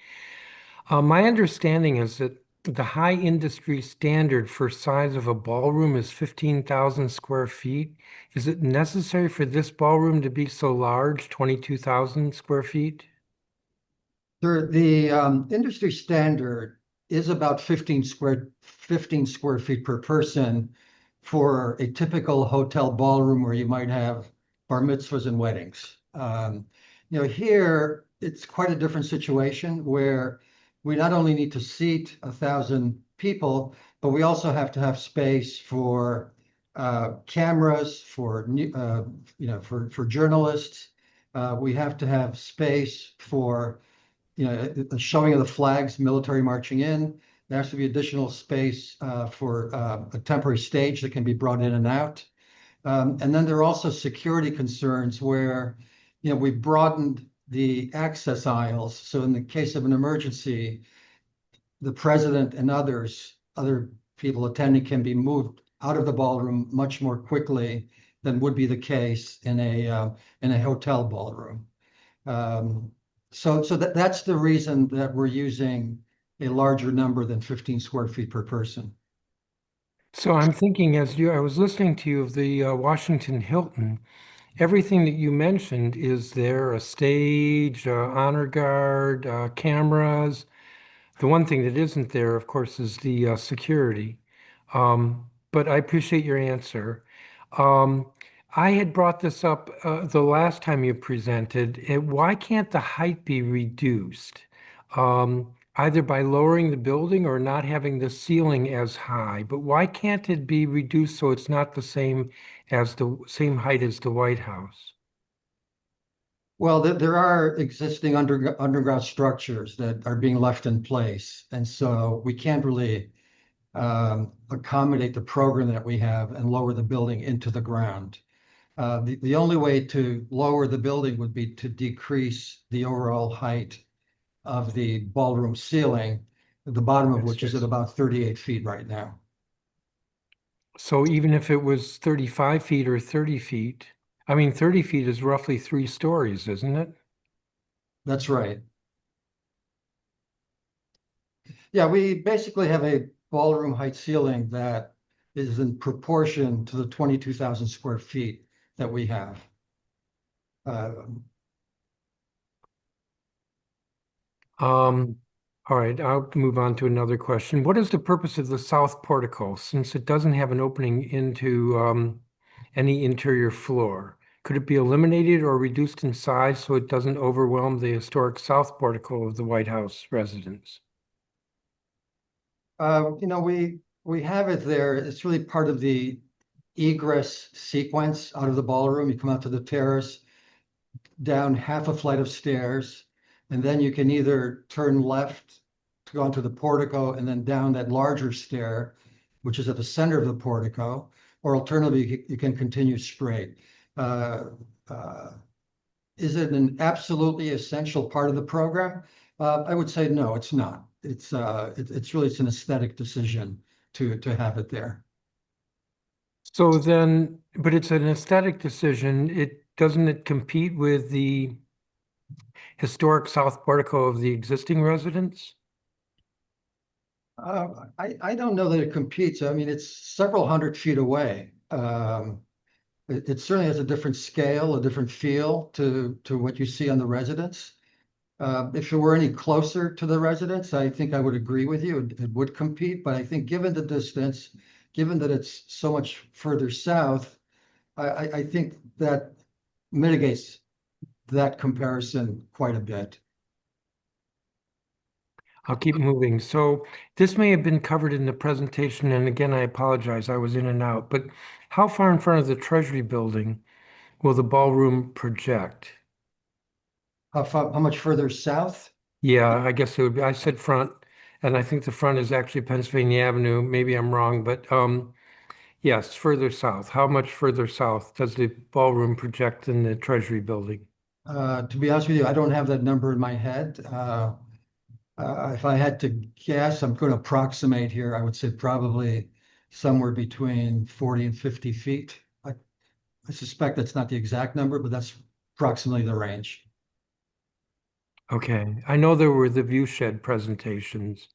My understanding is that the high industry standard for size of a ballroom is 15,000 square feet. Is it necessary for this ballroom to be so large, 22,000 square feet? The industry standard is about 15 square feet per person for a typical hotel ballroom where you might have bar mitzvahs and weddings. Here it's quite a different situation where we not only need to seat 1,000 people, but we also have to have space for cameras, for journalists. We have to have space for the showing of the flags, military marching in. There has to be additional space for a temporary stage that can be brought in and out. And then there are also security concerns where, we broadened the access aisles. So in the case of an emergency, the president and other people attending can be moved out of the ballroom much more quickly than would be the case in a hotel ballroom. So that's the reason that we're using a larger number than 15 square feet per person. So I'm thinking I was listening to you of the Washington Hilton, everything that you mentioned is there, a stage, honor guard, cameras. The one thing that isn't there, of course, is the security. But I appreciate your answer. I had brought this up the last time you presented. Why can't the height be reduced? Either by lowering the building or not having the ceiling as high. But why can't it be reduced so it's not the same height as the White House? Well, there are existing underground structures that are being left in place. And so we can't really accommodate the program that we have and lower the building into the ground. The only way to lower the building would be to decrease the overall height of the ballroom ceiling, at the bottom of which is at about 38 feet right now. So even if it was 35 feet or 30 feet, 30 feet is roughly 3 stories, isn't it? That's right. Yeah, we basically have a ballroom height ceiling that is in proportion to the 22,000 square feet that we have. All right, I'll move on to another question. What is the purpose of the south portico since it doesn't have an opening into any interior floor? Could it be eliminated or reduced in size so it doesn't overwhelm the historic south portico of the White House residence? We have it there. It's really part of the egress sequence out of the ballroom. You come out to the terrace, down half a flight of stairs, and then you can either turn left to go onto the portico and then down that larger stair, which is at the center of the portico, or alternatively, you can continue straight. Is it an absolutely essential part of the program? I would say no, it's not. It's an aesthetic decision to have it there. So then, but it's an aesthetic decision. Doesn't it compete with the historic south portico of the existing residence? I don't know that it competes. It's several hundred feet away. It certainly has a different scale, a different feel to what you see on the residence. If it were any closer to the residence, I think I would agree with you. It would compete, but I think given the distance, given that it's so much further south, I think that mitigates that comparison quite a bit. I'll keep moving. So this may have been covered in the presentation, and again, I apologize, I was in and out, but how far in front of the Treasury building will the ballroom project? How much further south? Yeah, I guess it would be, I said front, and I think the front is actually Pennsylvania Avenue. Maybe I'm wrong, but yes, further south. How much further south does the ballroom project in the Treasury building? To be honest with you, I don't have that number in my head. If I had to guess, I'm going to approximate here. I would say probably somewhere between 40 and 50 feet. I suspect that's not the exact number, but that's approximately the range. Okay, I know there were the view shed presentations.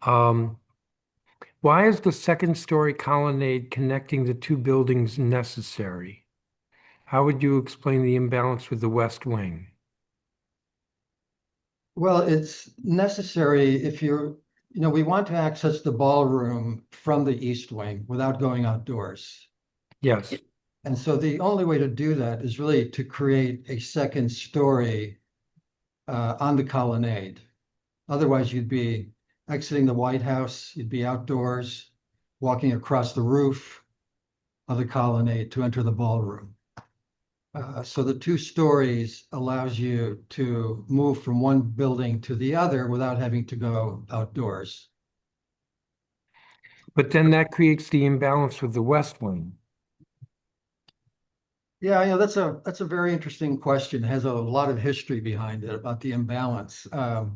Why is the second story colonnade connecting the two buildings necessary? How would you explain the imbalance with the west wing? Well, it's necessary if we want to access the ballroom from the east wing without going outdoors. Yes. And so the only way to do that is really to create a second story on the colonnade. Otherwise, you'd be exiting the White House, you'd be outdoors, walking across the roof of the colonnade to enter the ballroom. So the two stories allows you to move from one building to the other without having to go outdoors. But then that creates the imbalance with the west wing. Yeah, that's a very interesting question. It has a lot of history behind it about the imbalance. I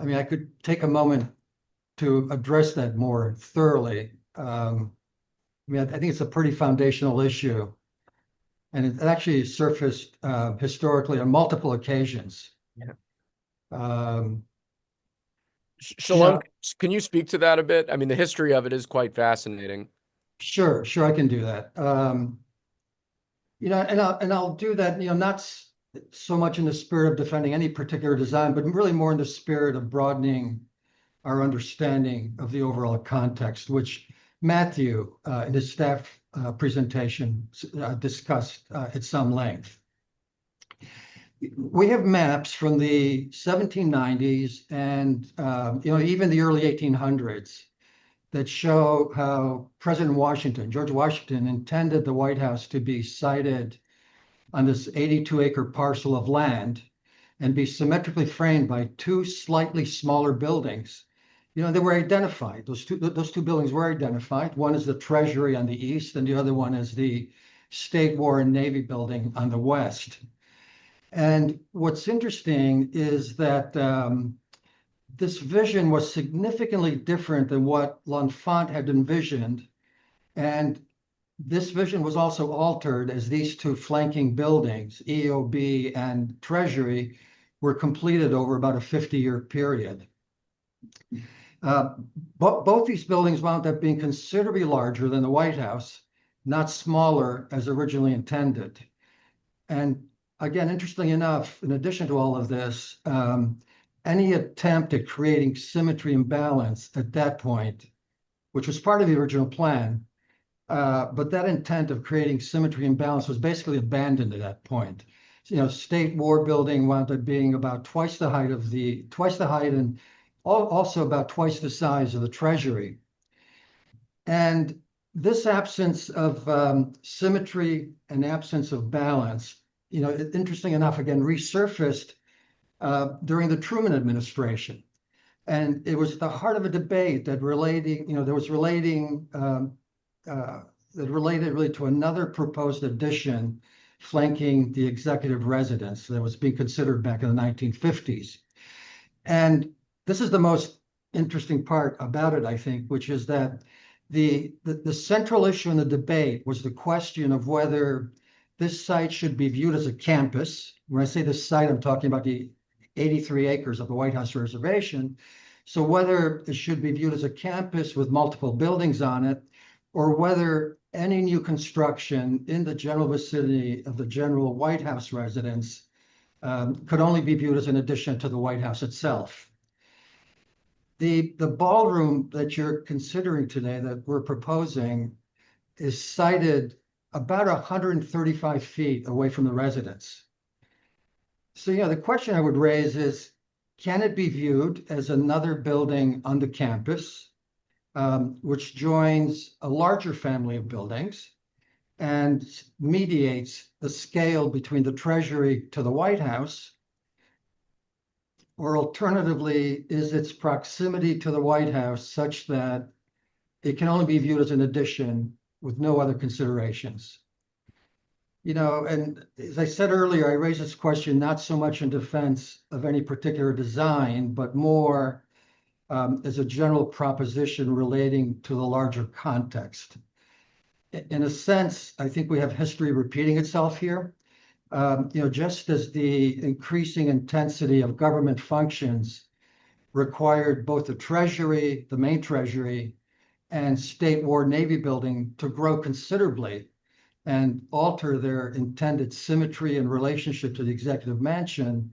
mean, I could take a moment to address that more thoroughly. I mean, I think it's a pretty foundational issue, and it actually surfaced historically on multiple occasions. Yeah. Shalom, can you speak to that a bit? I mean, the history of it is quite fascinating. Sure, I can do that. And I'll do that, not so much in the spirit of defending any particular design, but really more in the spirit of broadening our understanding of the overall context, which Matthew, in his staff presentation, discussed at some length. We have maps from the 1790s and even the early 1800s that show how President Washington, George Washington, intended the White House to be sited on this 82-acre parcel of land and be symmetrically framed by two slightly smaller buildings. They were identified. Those two buildings were identified. One is the Treasury on the east, and the other one is the State War and Navy building on the west. And what's interesting is that this vision was significantly different than what L'Enfant had envisioned. And this vision was also altered as these two flanking buildings, EOB and Treasury, were completed over about a 50-year period. Both these buildings wound up being considerably larger than the White House, not smaller as originally intended. And again, interestingly enough, in addition to all of this, any attempt at creating symmetry and balance at that point, which was part of the original plan, but that intent of creating symmetry and balance was basically abandoned at that point. State War building wound up being about twice the height and also about twice the size of the Treasury. And this absence of symmetry and absence of balance, interesting enough, again, resurfaced during the Truman administration. And it was the heart of a debate that related really to another proposed addition flanking the executive residence that was being considered back in the 1950s. And this is the most interesting part about it, I think, which is that the central issue in the debate was the question of whether this site should be viewed as a campus. When I say this site, I'm talking about the 83 acres of the White House reservation. So whether it should be viewed as a campus with multiple buildings on it, or whether any new construction in the general vicinity of the general White House residence could only be viewed as an addition to the White House itself. The ballroom that you're considering today that we're proposing is sited about 135 feet away from the residence. So, the question I would raise is, can it be viewed as another building on the campus, which joins a larger family of buildings and mediates the scale between the Treasury to the White House? Or alternatively, is its proximity to the White House such that it can only be viewed as an addition with no other considerations? You know, and as I said earlier, I raised this question not so much in defense of any particular design, but more as a general proposition relating to the larger context. In a sense, I think we have history repeating itself here. You know, just as the increasing intensity of government functions required both the Treasury, the main Treasury, and State War Navy building to grow considerably and alter their intended symmetry and relationship to the executive mansion,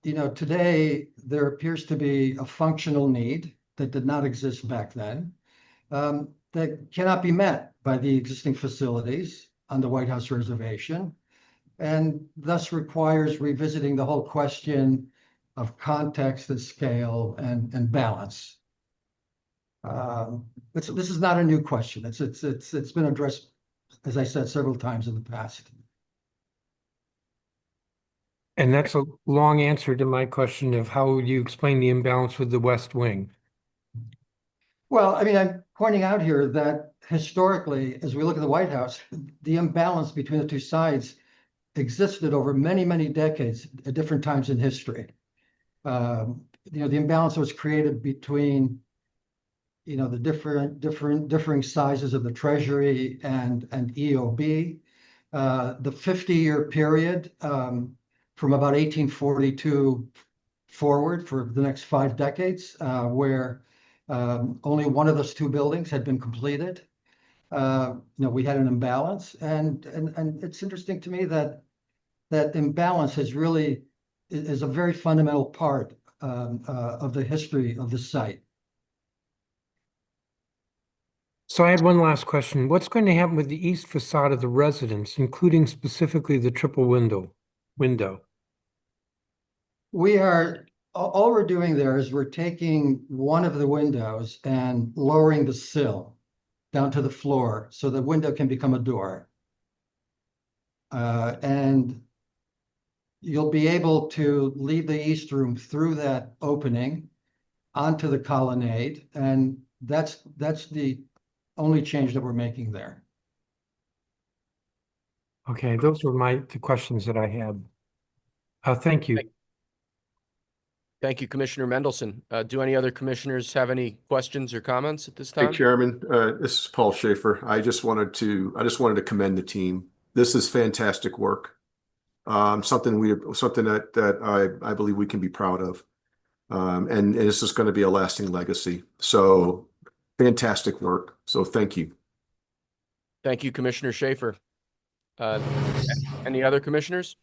you know, today there appears to be a functional need that did not exist back then, that cannot be met by the existing facilities on the White House reservation, and thus requires revisiting the whole question of context and scale and balance. This is not a new question. It's been addressed, as I said, several times in the past. And that's a long answer to my question of how would you explain the imbalance with the West Wing? Well, I mean, I'm pointing out here that historically, as we look at the White House, the imbalance between the two sides existed over many, many decades at different times in history. You know, the imbalance was created between, you know, the differing sizes of the Treasury and EOB. The 50-year period from about 1842 forward for the next 5 decades, where only one of those 2 buildings had been completed. You know, we had an imbalance, and it's interesting to me that that imbalance has really is a very fundamental part of the history of the site. So I had one last question. What's going to happen with the east facade of the residence, including specifically the triple window? We are, all we're doing there is we're taking one of the windows and lowering the sill down to the floor so the window can become a door. And you'll be able to leave the East Room through that opening onto the colonnade, and that's the only change that we're making there. Okay, those were the questions that I had. Thank you. Thank you, Commissioner Mendelson. Do any other commissioners have any questions or comments at this Hey, time? Chairman, this is Paul Schaefer. I just wanted to commend the team. This is fantastic work. Something that I believe we can be proud of. And this is going to be a lasting legacy. So fantastic work. So thank you. Thank you, Commissioner Schaefer. Any other commissioners?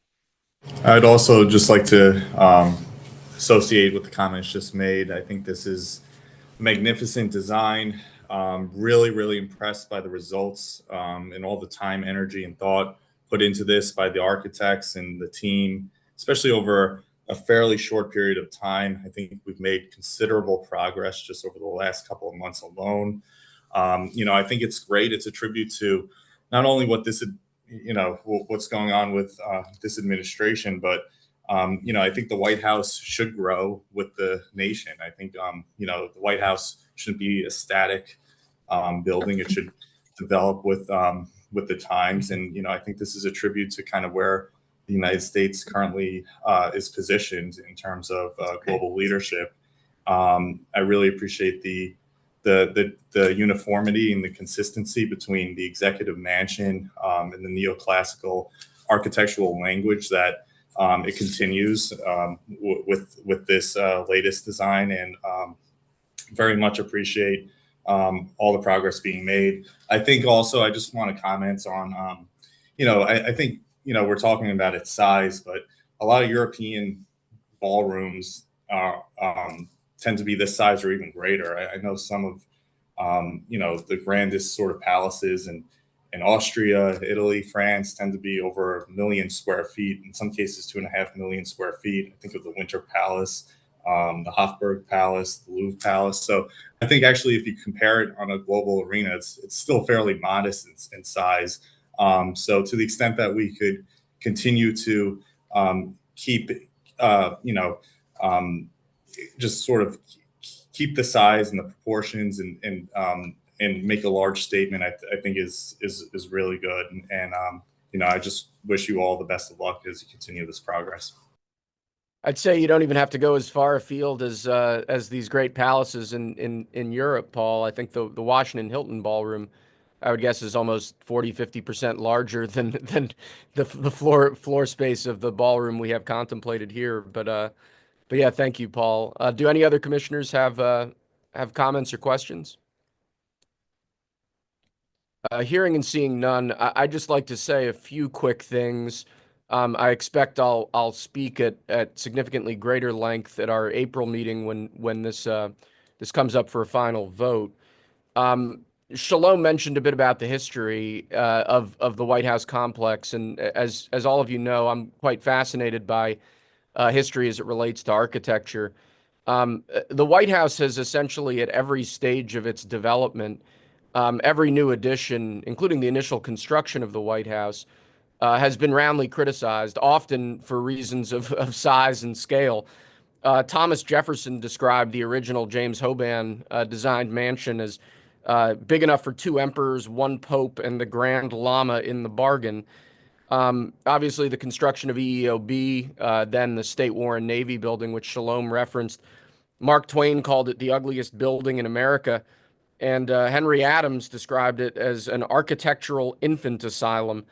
I'd also just like to associate with the comments just made. I think this is magnificent design. Really, really impressed by the results and all the time, energy, and thought put into this by the architects and the team, especially over a fairly short period of time. I think we've made considerable progress just over the last couple of months alone. You know, I think it's great. It's a tribute to not only what this, you know, what's going on with this administration, but you know, I think the White House should grow with the nation. I think, you know, the White House shouldn't be a static building. It should develop with the times. And, you know, I think this is a tribute to kind of where the United States currently is positioned in terms of global leadership. I really appreciate the uniformity and the consistency between the executive mansion and the neoclassical architectural language that it continues with this latest design, and very much appreciate all the progress being made. I think also I just want to comment on, you know, I think, you know, we're talking about its size, but a lot of European ballrooms tend to be this size or even greater. I know some of, you know, the grandest sort of palaces in Austria, Italy, France tend to be over 1 million square feet, in some cases 2.5 million square feet. I think of the Winter Palace the Hofburg Palace, the Louvre Palace. So I think actually, if you compare it on a global arena, it's still fairly modest in size. So to the extent that we could continue to keep, just sort of keep the size and the proportions and make a large statement, I think is really good. And I just wish you all the best of luck as you continue this progress. I'd say you don't even have to go as far afield as these great palaces in Europe, Paul. I think the Washington Hilton ballroom, I would guess, is almost 40-50% larger than the floor space of the ballroom we have contemplated here. But yeah, thank you, Paul. Do any other commissioners have comments or questions? Hearing and seeing none, I'd just like to say a few quick things. I expect I'll speak at significantly greater length at our April meeting when this comes up for a final vote. Shalom mentioned a bit about the history of the White House complex, and as all of you know, I'm quite fascinated by history as it relates to architecture. The White House has essentially, at every stage of its development, every new addition, including the initial construction of the White House, has been roundly criticized, often for reasons of size and scale. Thomas Jefferson described the original James Hoban designed mansion as big enough for 2 emperors, 1 pope, and the Grand Lama in the bargain. Obviously, the construction of EEOB, then the State War and Navy building, which Shalom referenced, Mark Twain called it the ugliest building in America. And Henry Adams described it as an architectural infant asylum.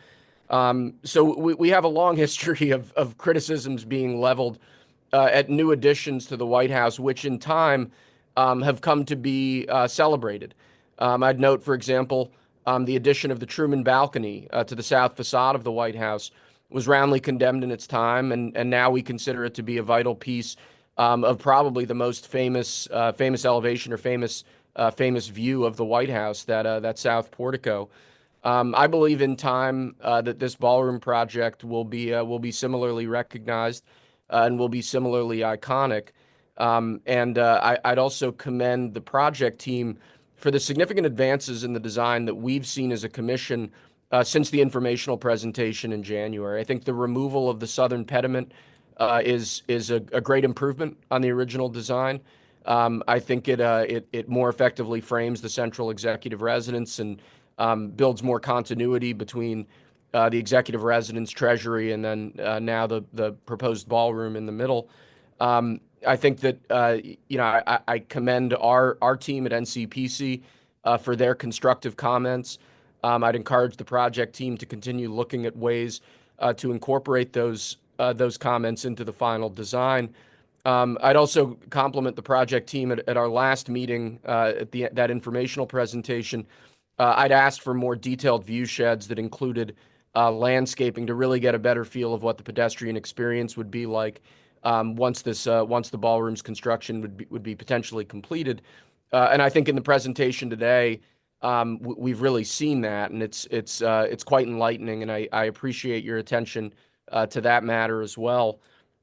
So we have a long history of criticisms being leveled at new additions to the White House, which in time have come to be celebrated. I'd note, for example, the addition of the Truman balcony to the south facade of the White House was roundly condemned in its time, and now we consider it to be a vital piece of probably the most famous elevation or famous view of the White House, that south portico. I believe in time that this ballroom project will be similarly recognized and will be similarly iconic. I'd also commend the project team for the significant advances in the design that we've seen as a commission since the informational presentation in January. I think the removal of the southern pediment is a great improvement on the original design. I think it more effectively frames the central executive residence and builds more continuity between the executive residence, treasury, and then now the proposed ballroom in the middle. I think that I commend our team at NCPC for their constructive comments. I'd encourage the project team to continue looking at ways to incorporate those comments into the final design. I'd also compliment the project team at our last meeting at that informational presentation. I'd asked for more detailed view sheds that included landscaping to really get a better feel of what the pedestrian experience would be like once the ballroom's construction would be potentially completed. And I think in the presentation today, we've really seen that, and it's quite enlightening, and I appreciate your attention to that matter as well.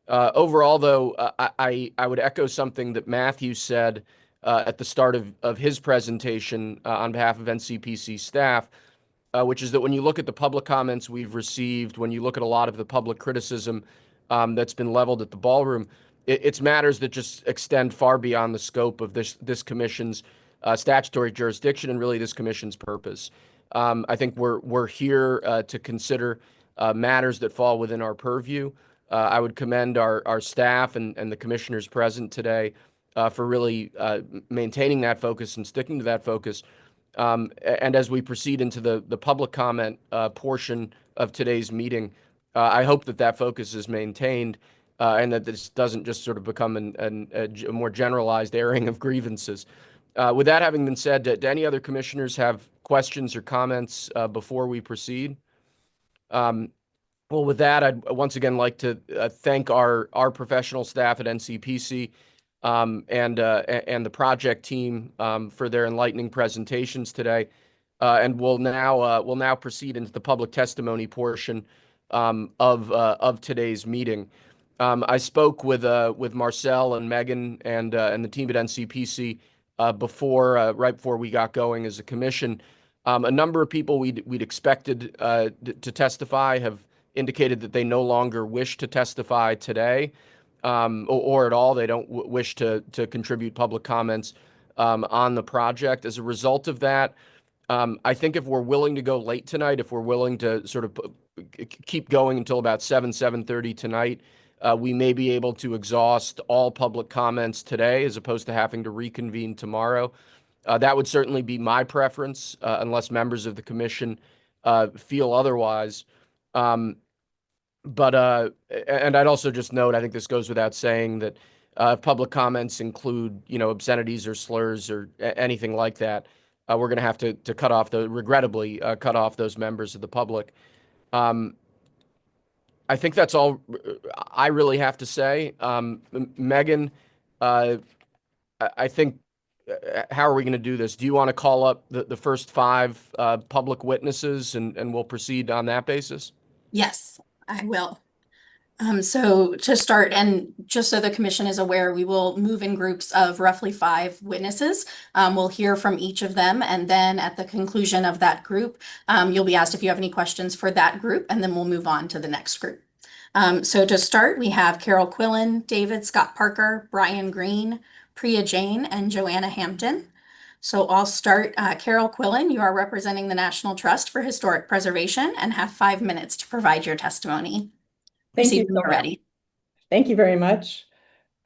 Overall, though, I would echo something that Matthew said at the start of his presentation on behalf of NCPC staff, which is that when you look at the public comments we've received, when you look at a lot of the public criticism that's been leveled at the ballroom, it's matters that just extend far beyond the scope of this commission's statutory jurisdiction and really this commission's purpose. I think we're here to consider matters that fall within our purview. I would commend our staff and the commissioners present today for really maintaining that focus and sticking to that focus. And as we proceed into the public comment portion of today's meeting, I hope that focus is maintained and that this doesn't just sort of become a more generalized airing of grievances. With that having been said, do any other commissioners have questions or comments before we proceed? Well, with that, I'd once again like to thank our professional staff at NCPC and the project team for their enlightening presentations today. And we'll now proceed into the public testimony portion of today's meeting. I spoke with Marcel and Megan and the team at NCPC right before we got going as a commission. A number of people we'd expected to testify have indicated that they no longer wish to testify today, or at all. They don't wish to contribute public comments on the project. As a result of that, I think if we're willing to go late tonight, if we're willing to sort of keep going until about 7:30 tonight, we may be able to exhaust all public comments today as opposed to having to reconvene tomorrow. That would certainly be my preference, unless members of the commission feel otherwise. And I'd also just note, I think this goes without saying, that if public comments include, obscenities or slurs or anything like that, we're going to have to cut off regrettably, cut off those members of the public. I think that's all I really have to say. Megan, I think, how are we going to do this? Do you want to call up the first 5 public witnesses and we'll proceed on that basis? Yes, I will. So to start, and just so the commission is aware, we will move in groups of roughly 5 witnesses. We'll hear from each of them, and then at the conclusion of that group, you'll be asked if you have any questions for that group, and then we'll move on to the next group. So to start, we have Carol Quillen, David Scott Parker, Brian Green, Priya Jain, and Joanna Hampton. So I'll start. Carol Quillen, you are representing the National Trust for Historic Preservation and have 5 minutes to provide your testimony. Thank you. Already. Thank you very much.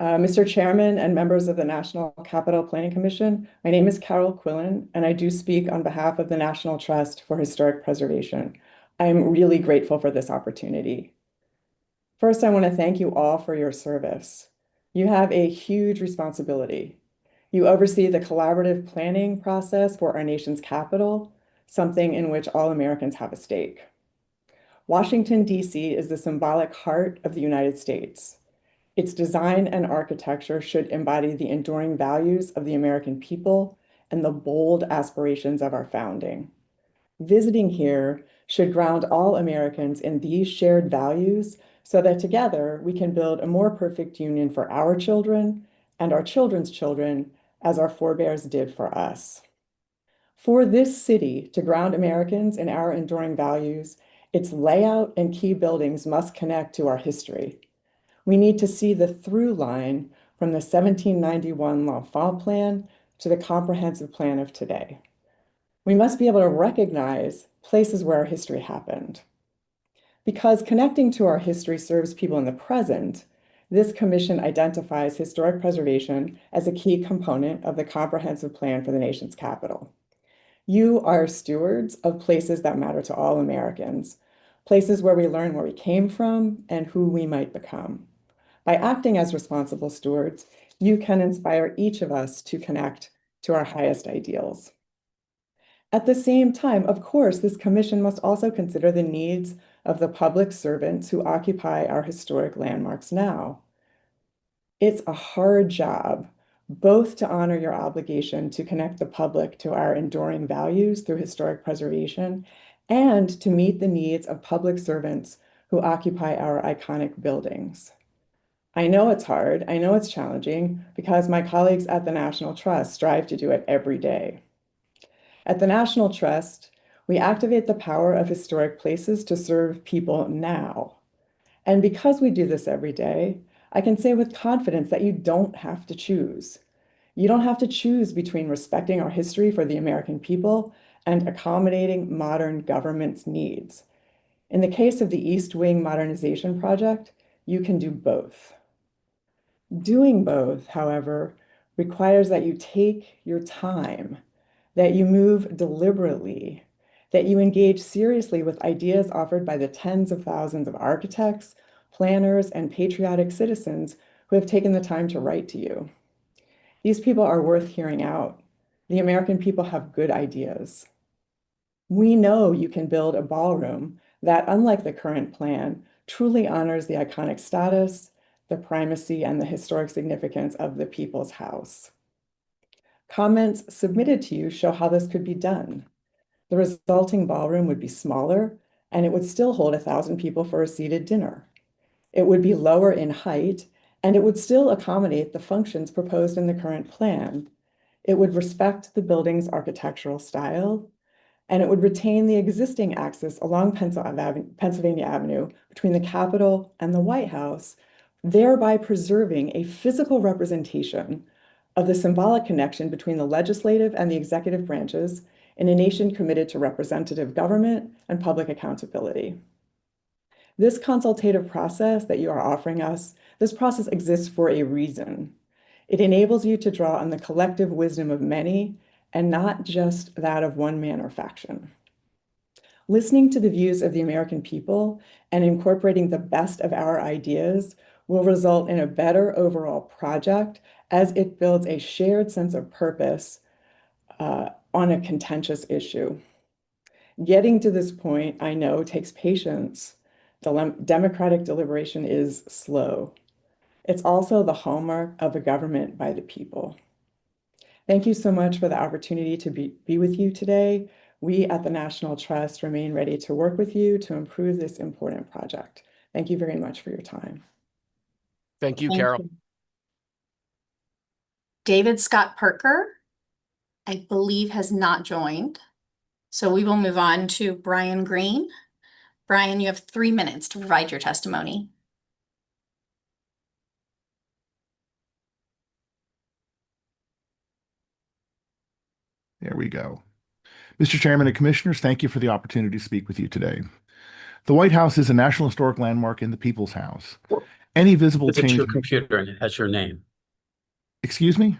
Mr. Chairman and members of the National Capital Planning Commission, my name is Carol Quillen, and I do speak on behalf of the National Trust for Historic Preservation. I'm really grateful for this opportunity. First, I want to thank you all for your service. You have a huge responsibility. You oversee the collaborative planning process for our nation's capital, something in which all Americans have a stake. Washington, D.C. is the symbolic heart of the United States. Its design and architecture should embody the enduring values of the American people and the bold aspirations of our founding. Visiting here should ground all Americans in these shared values so that together we can build a more perfect union for our children and our children's children, as our forebears did for us. For this city to ground Americans in our enduring values, its layout and key buildings must connect to our history. We need to see the through line from the 1791 L'Enfant Plan to the comprehensive plan of today. We must be able to recognize places where our history happened. Because connecting to our history serves people in the present, this commission identifies historic preservation as a key component of the comprehensive plan for the nation's capital. You are stewards of places that matter to all Americans, places where we learn where we came from and who we might become. By acting as responsible stewards, you can inspire each of us to connect to our highest ideals. At the same time, of course, this commission must also consider the needs of the public servants who occupy our historic landmarks now. It's a hard job, both to honor your obligation to connect the public to our enduring values through historic preservation and to meet the needs of public servants who occupy our iconic buildings. I know it's hard, I know it's challenging, because my colleagues at the National Trust strive to do it every day. At the National Trust, we activate the power of historic places to serve people now. And because we do this every day, I can say with confidence that you don't have to choose. You don't have to choose between respecting our history for the American people and accommodating modern government's needs. In the case of the East Wing Modernization project, you can do both. Doing both, however, requires that you take your time, that you move deliberately, that you engage seriously with ideas offered by the tens of thousands of architects, planners, and patriotic citizens who have taken the time to write to you. These people are worth hearing out. The American people have good ideas. We know you can build a ballroom that, unlike the current plan, truly honors the iconic status, the primacy, and the historic significance of the People's House. Comments submitted to you show how this could be done. The resulting ballroom would be smaller, and it would still hold 1,000 people for a seated dinner. It would be lower in height, and it would still accommodate the functions proposed in the current plan. It would respect the building's architectural style, and it would retain the existing axis along Pennsylvania Avenue between the Capitol and the White House, thereby preserving a physical representation of the symbolic connection between the legislative and the executive branches in a nation committed to representative government and public accountability. This consultative process that you are offering us, this process exists for a reason. It enables you to draw on the collective wisdom of many and not just that of one man or faction. Listening to the views of the American people and incorporating the best of our ideas will result in a better overall project as it builds a shared sense of purpose on a contentious issue. Getting to this point, I know, takes patience. Democratic deliberation is slow. It's also the hallmark of a government by the people. Thank you so much for the opportunity to be with you today. We at the National Trust remain ready to work with you to improve this important project. Thank you very much for your time. Thank you, Carol. David Scott Parker, I believe, has not joined. So we will move on to Brian Green. Brian, you have 3 minutes to provide your testimony. There we go. Mr. Chairman and Commissioners, thank you for the opportunity to speak with you today. The White House is a National Historic Landmark in the People's House. Any visible Is it change... your computer and it has your name? Excuse me?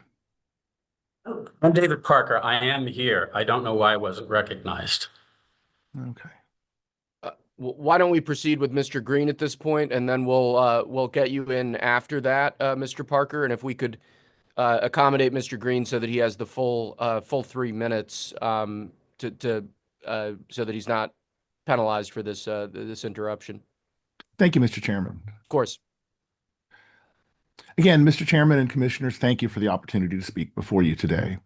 I'm David Parker. I am here. I don't know why I wasn't recognized. Okay. Why don't we proceed with Mr. Green at this point, and then we'll get you in after that, Mr. Parker, and if we could accommodate Mr. Green so that he has the full 3 minutes so that he's not penalized for this this interruption. Thank you, Mr. Chairman. Of course. Again, Mr. Chairman and Commissioners, thank you for the opportunity to speak before you today.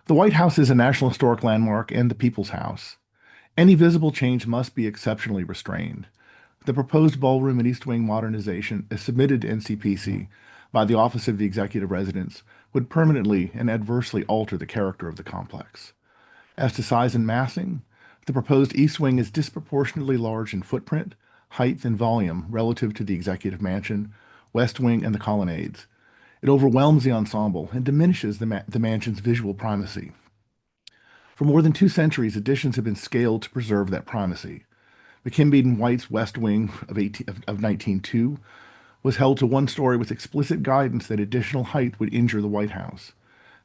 The White House is a National Historic Landmark and the People's House. Any visible change must be exceptionally restrained. The proposed ballroom and East Wing modernization, as submitted to NCPC by the Office of the Executive Residence, would permanently and adversely alter the character of the complex. As to size and massing, the proposed East Wing is disproportionately large in footprint, height, and volume relative to the Executive Mansion, West Wing, and the colonnades. It overwhelms the ensemble and diminishes the mansion's visual primacy. For more than 2 centuries, additions have been scaled to preserve that primacy. McKimby and White's West Wing of 1902 was held to 1 story with explicit guidance that additional height would injure the White House.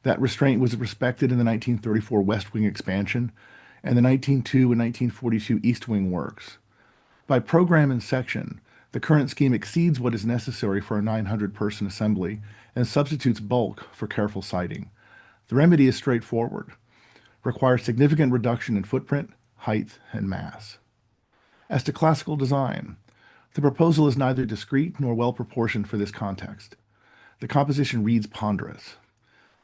That restraint was respected in the 1934 West Wing expansion and the 1902 and 1942 East Wing works. By program and section, the current scheme exceeds what is necessary for a 900-person assembly and substitutes bulk for careful siting. The remedy is straightforward. Requires significant reduction in footprint, height, and mass. As to classical design, the proposal is neither discrete nor well proportioned for this context. The composition reads ponderous.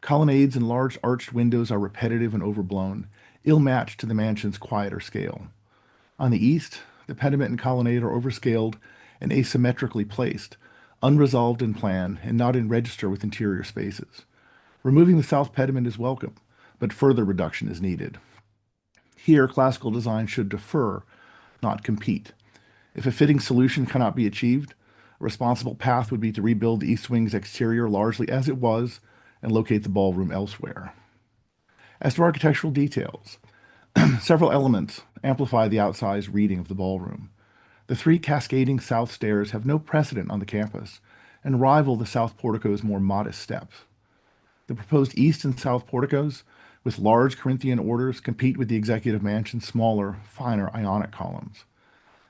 Colonnades and large arched windows are repetitive and overblown, ill-matched to the mansion's quieter scale. On the east, the pediment and colonnade are overscaled and asymmetrically placed, unresolved in plan and not in register with interior spaces. Removing the south pediment is welcome, but further reduction is needed. Here, classical design should defer, not compete. If a fitting solution cannot be achieved, a responsible path would be to rebuild the East Wing's exterior largely as it was and locate the ballroom elsewhere. As to architectural details, several elements amplify the outsized reading of the ballroom. The 3 cascading south stairs have no precedent on the campus and rival the south portico's more modest steps. The proposed east and south porticos, with large Corinthian orders, compete with the Executive Mansion's smaller, finer Ionic columns.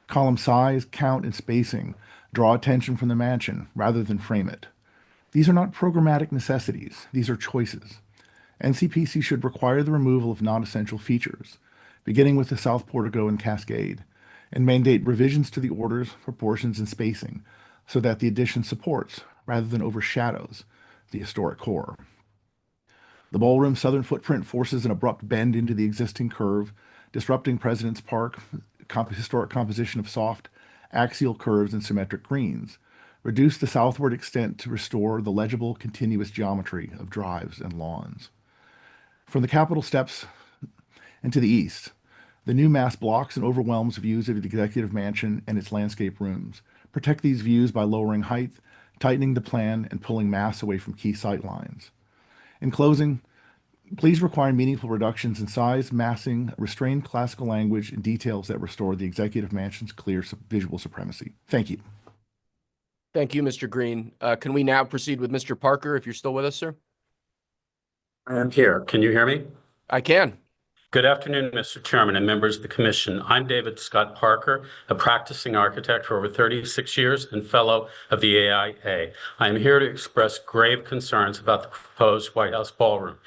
Column size, count, and spacing draw attention from the mansion rather than frame it. These are not programmatic necessities, these are choices. NCPC should require the removal of non-essential features, beginning with the south portico and cascade, and mandate revisions to the orders, proportions, and spacing so that the addition supports, rather than overshadows, the historic core. The ballroom's southern footprint forces an abrupt bend into the existing curve, disrupting President's Park historic composition of soft, axial curves and symmetric greens, reduce the southward extent to restore the legible continuous geometry of drives and lawns. From the Capitol steps and to the east, the new mass blocks and overwhelms views of the Executive Mansion and its landscape rooms. Protect these views by lowering height, tightening the plan, and pulling mass away from key sight lines. In closing, please require meaningful reductions in size, massing, restrained classical language, and details that restore the Executive Mansion's clear visual supremacy. Thank you. Thank you, Mr. Green. Can we now proceed with Mr. Parker, if you're still with us, sir? I am here. Can you hear me? I can. Good afternoon, Mr. Chairman and members of the Commission. I'm David Scott Parker, a practicing architect for over 36 years and fellow of the AIA. I am here to express grave concerns about the proposed White House ballroom.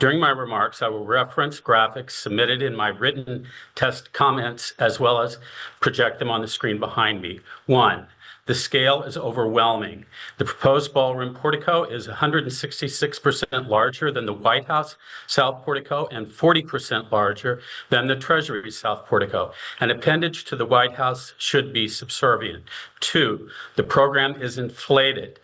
During my remarks, I will reference graphics submitted in my written test comments as well as project them on the screen behind me. 1. The scale is overwhelming. The proposed ballroom portico is 166% larger than the White House South Portico and 40% larger than the Treasury South Portico. An appendage to the White House should be subservient. 2, the program is inflated.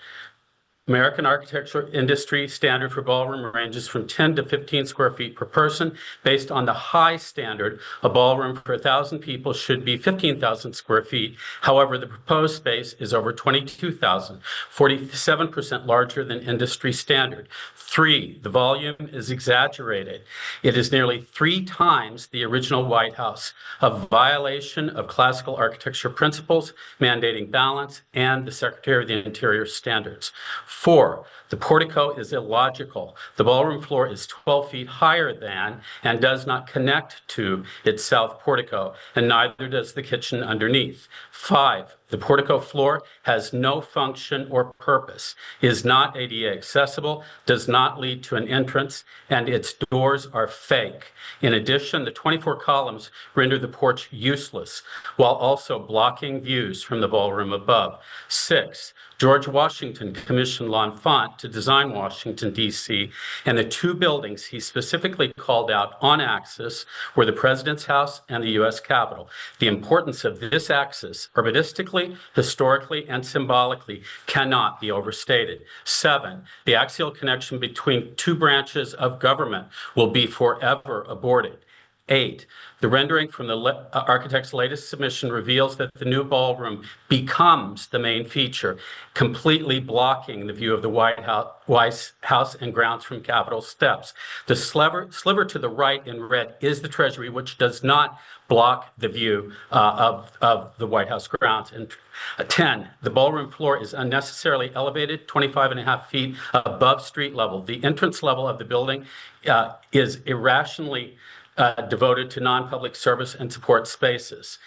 American architecture industry standard for ballroom ranges from 10 to 15 square feet per person. Based on the high standard, a ballroom for 1,000 people should be 15,000 square feet. However, the proposed space is over 22,000, 47% larger than industry standard. 3, the volume is exaggerated. It is nearly 3 times the original White House, a violation of classical architecture principles mandating balance and the Secretary of the Interior standards. 4, the portico is illogical. The ballroom floor is 12 feet higher than and does not connect to its south portico, and neither does the kitchen underneath. 5, the portico floor has no function or purpose, is not ADA accessible, does not lead to an entrance, and its doors are fake. In addition, the 24 columns render the porch useless, while also blocking views from the ballroom above. 6, George Washington commissioned L'Enfant to design Washington, D.C., and the 2 buildings he specifically called out on axis were the President's House and the U.S. Capitol. The importance of this axis, urbanistically, historically, and symbolically, cannot be overstated. 7, the axial connection between 2 branches of government will be forever aborted. 8, the rendering from the architect's latest submission reveals that the new ballroom becomes the main feature, completely blocking the view of the White House and grounds from Capitol steps. The sliver to the right in red is the Treasury, which does not block the view of the White House grounds. And 10, the ballroom floor is unnecessarily elevated, 25.5 feet above street level. The entrance level of the building is irrationally devoted to non-public service and support spaces.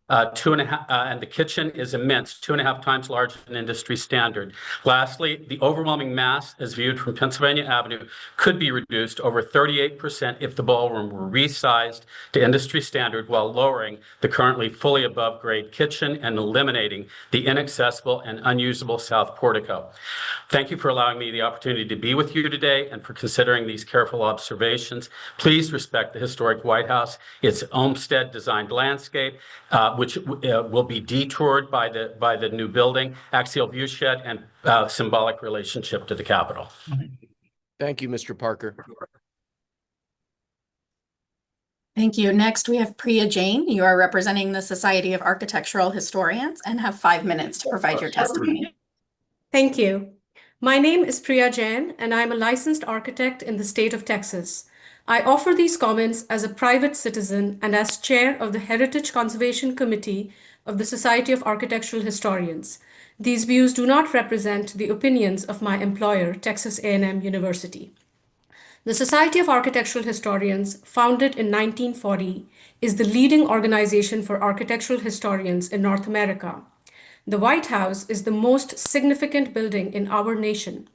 2.5, and the kitchen is immense, 2.5 times larger than industry standard. Lastly, the overwhelming mass, as viewed from Pennsylvania Avenue, could be reduced over 38% if the ballroom were resized to industry standard while lowering the currently fully above grade kitchen and eliminating the inaccessible and unusable south portico. Thank you for allowing me the opportunity to be with you today and for considering these careful observations. Please respect the historic White House, its Olmsted designed landscape, which will be detoured by the new building, axial view shed, and symbolic relationship to the Capitol. Thank you, Mr. Parker. Thank you. Next, we have Priya Jain. You are representing the Society of Architectural Historians and have 5 minutes to provide your testimony. Thank you. My name is Priya Jain, and I'm a licensed architect in the state of Texas. I offer these comments as a private citizen and as chair of the Heritage Conservation Committee of the Society of Architectural Historians. These views do not represent the opinions of my employer, Texas A&M University. The Society of Architectural Historians, founded in 1940, is the leading organization for architectural historians in North America. The White House is the most significant building in our nation.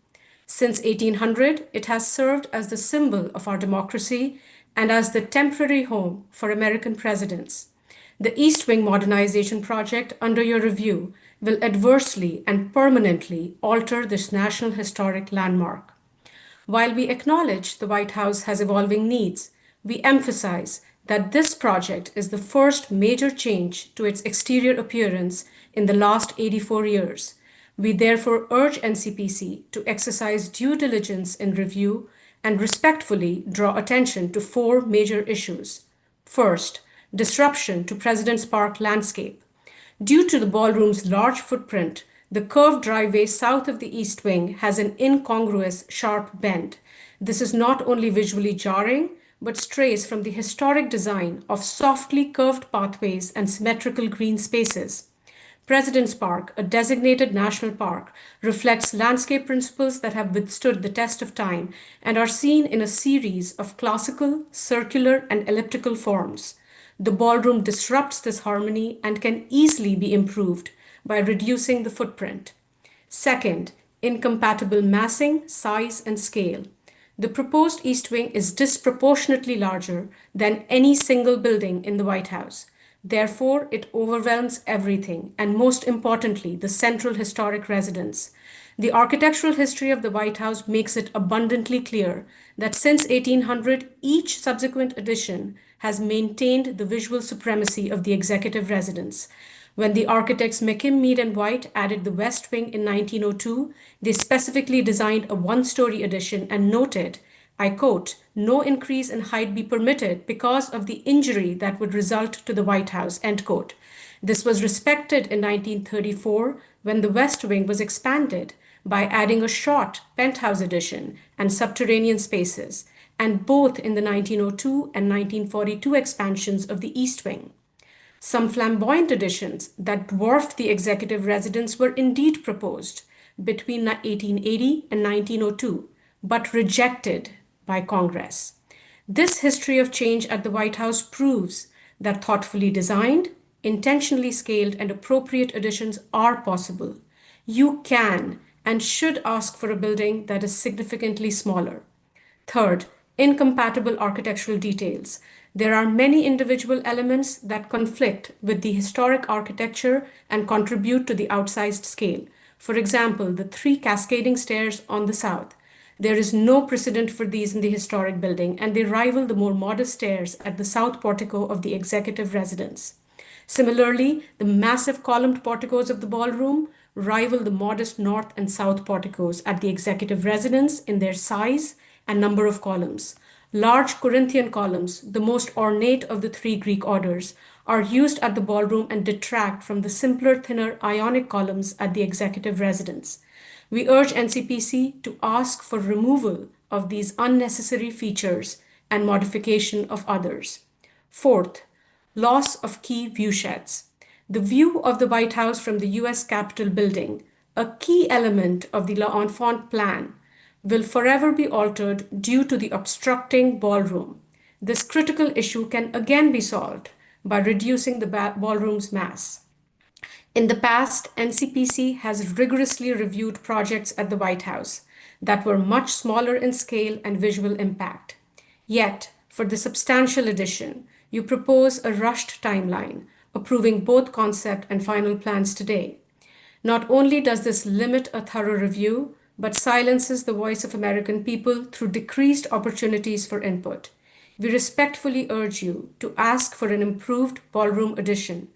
Since 1800, it has served as the symbol of our democracy and as the temporary home for American presidents. The East Wing modernization project under your review will adversely and permanently alter this national historic landmark. While we acknowledge the White House has evolving needs, we emphasize that this project is the first major change to its exterior appearance in the last 84 years. We therefore urge NCPC to exercise due diligence in review and respectfully draw attention to 4 major issues. First, disruption to President's Park landscape. Due to the ballroom's large footprint, the curved driveway south of the east wing has an incongruous, sharp bend. This is not only visually jarring, but strays from the historic design of softly curved pathways and symmetrical green spaces. President's Park, a designated national park, reflects landscape principles that have withstood the test of time and are seen in a series of classical, circular, and elliptical forms. The ballroom disrupts this harmony and can easily be improved by reducing the footprint. Second, incompatible massing, size, and scale. The proposed East Wing is disproportionately larger than any single building in the White House. Therefore, it overwhelms everything, and most importantly, the central historic residence. The architectural history of the White House makes it abundantly clear that since 1800, each subsequent addition has maintained the visual supremacy of the executive residence. When the architects McKim, Mead, and White added the West Wing in 1902, they specifically designed a one-story addition and noted, I quote, "No increase in height be permitted because of the injury that would result to the White House," end quote. This was respected in 1934 when the West Wing was expanded by adding a short penthouse addition and subterranean spaces, and both in the 1902 and 1942 expansions of the East Wing. Some flamboyant additions that dwarfed the executive residence were indeed proposed between 1880 and 1902, but rejected by Congress. This history of change at the White House proves that thoughtfully designed, intentionally scaled, and appropriate additions are possible. You can and should ask for a building that is significantly smaller. Third, incompatible architectural details. There are many individual elements that conflict with the historic architecture and contribute to the outsized scale. For example, the 3 cascading stairs on the south. There is no precedent for these in the historic building, and they rival the more modest stairs at the south portico of the executive residence. Similarly, the massive columned porticos of the ballroom rival the modest north and south porticos at the executive residence in their size and number of columns. Large Corinthian columns, the most ornate of the 3 Greek orders, are used at the ballroom and detract from the simpler, thinner Ionic columns at the executive residence. We urge NCPC to ask for removal of these unnecessary features and modification of others. Fourth, loss of key viewsheds. The view of the White House from the U.S. Capitol building, a key element of the L'Enfant plan, will forever be altered due to the obstructing ballroom. This critical issue can again be solved by reducing the ballroom's mass. In the past, NCPC has rigorously reviewed projects at the White House that were much smaller in scale and visual impact. Yet, for the substantial addition, you propose a rushed timeline, approving both concept and final plans today. Not only does this limit a thorough review, but silences the voice of American people through decreased opportunities for input. We respectfully urge you to ask for an improved ballroom addition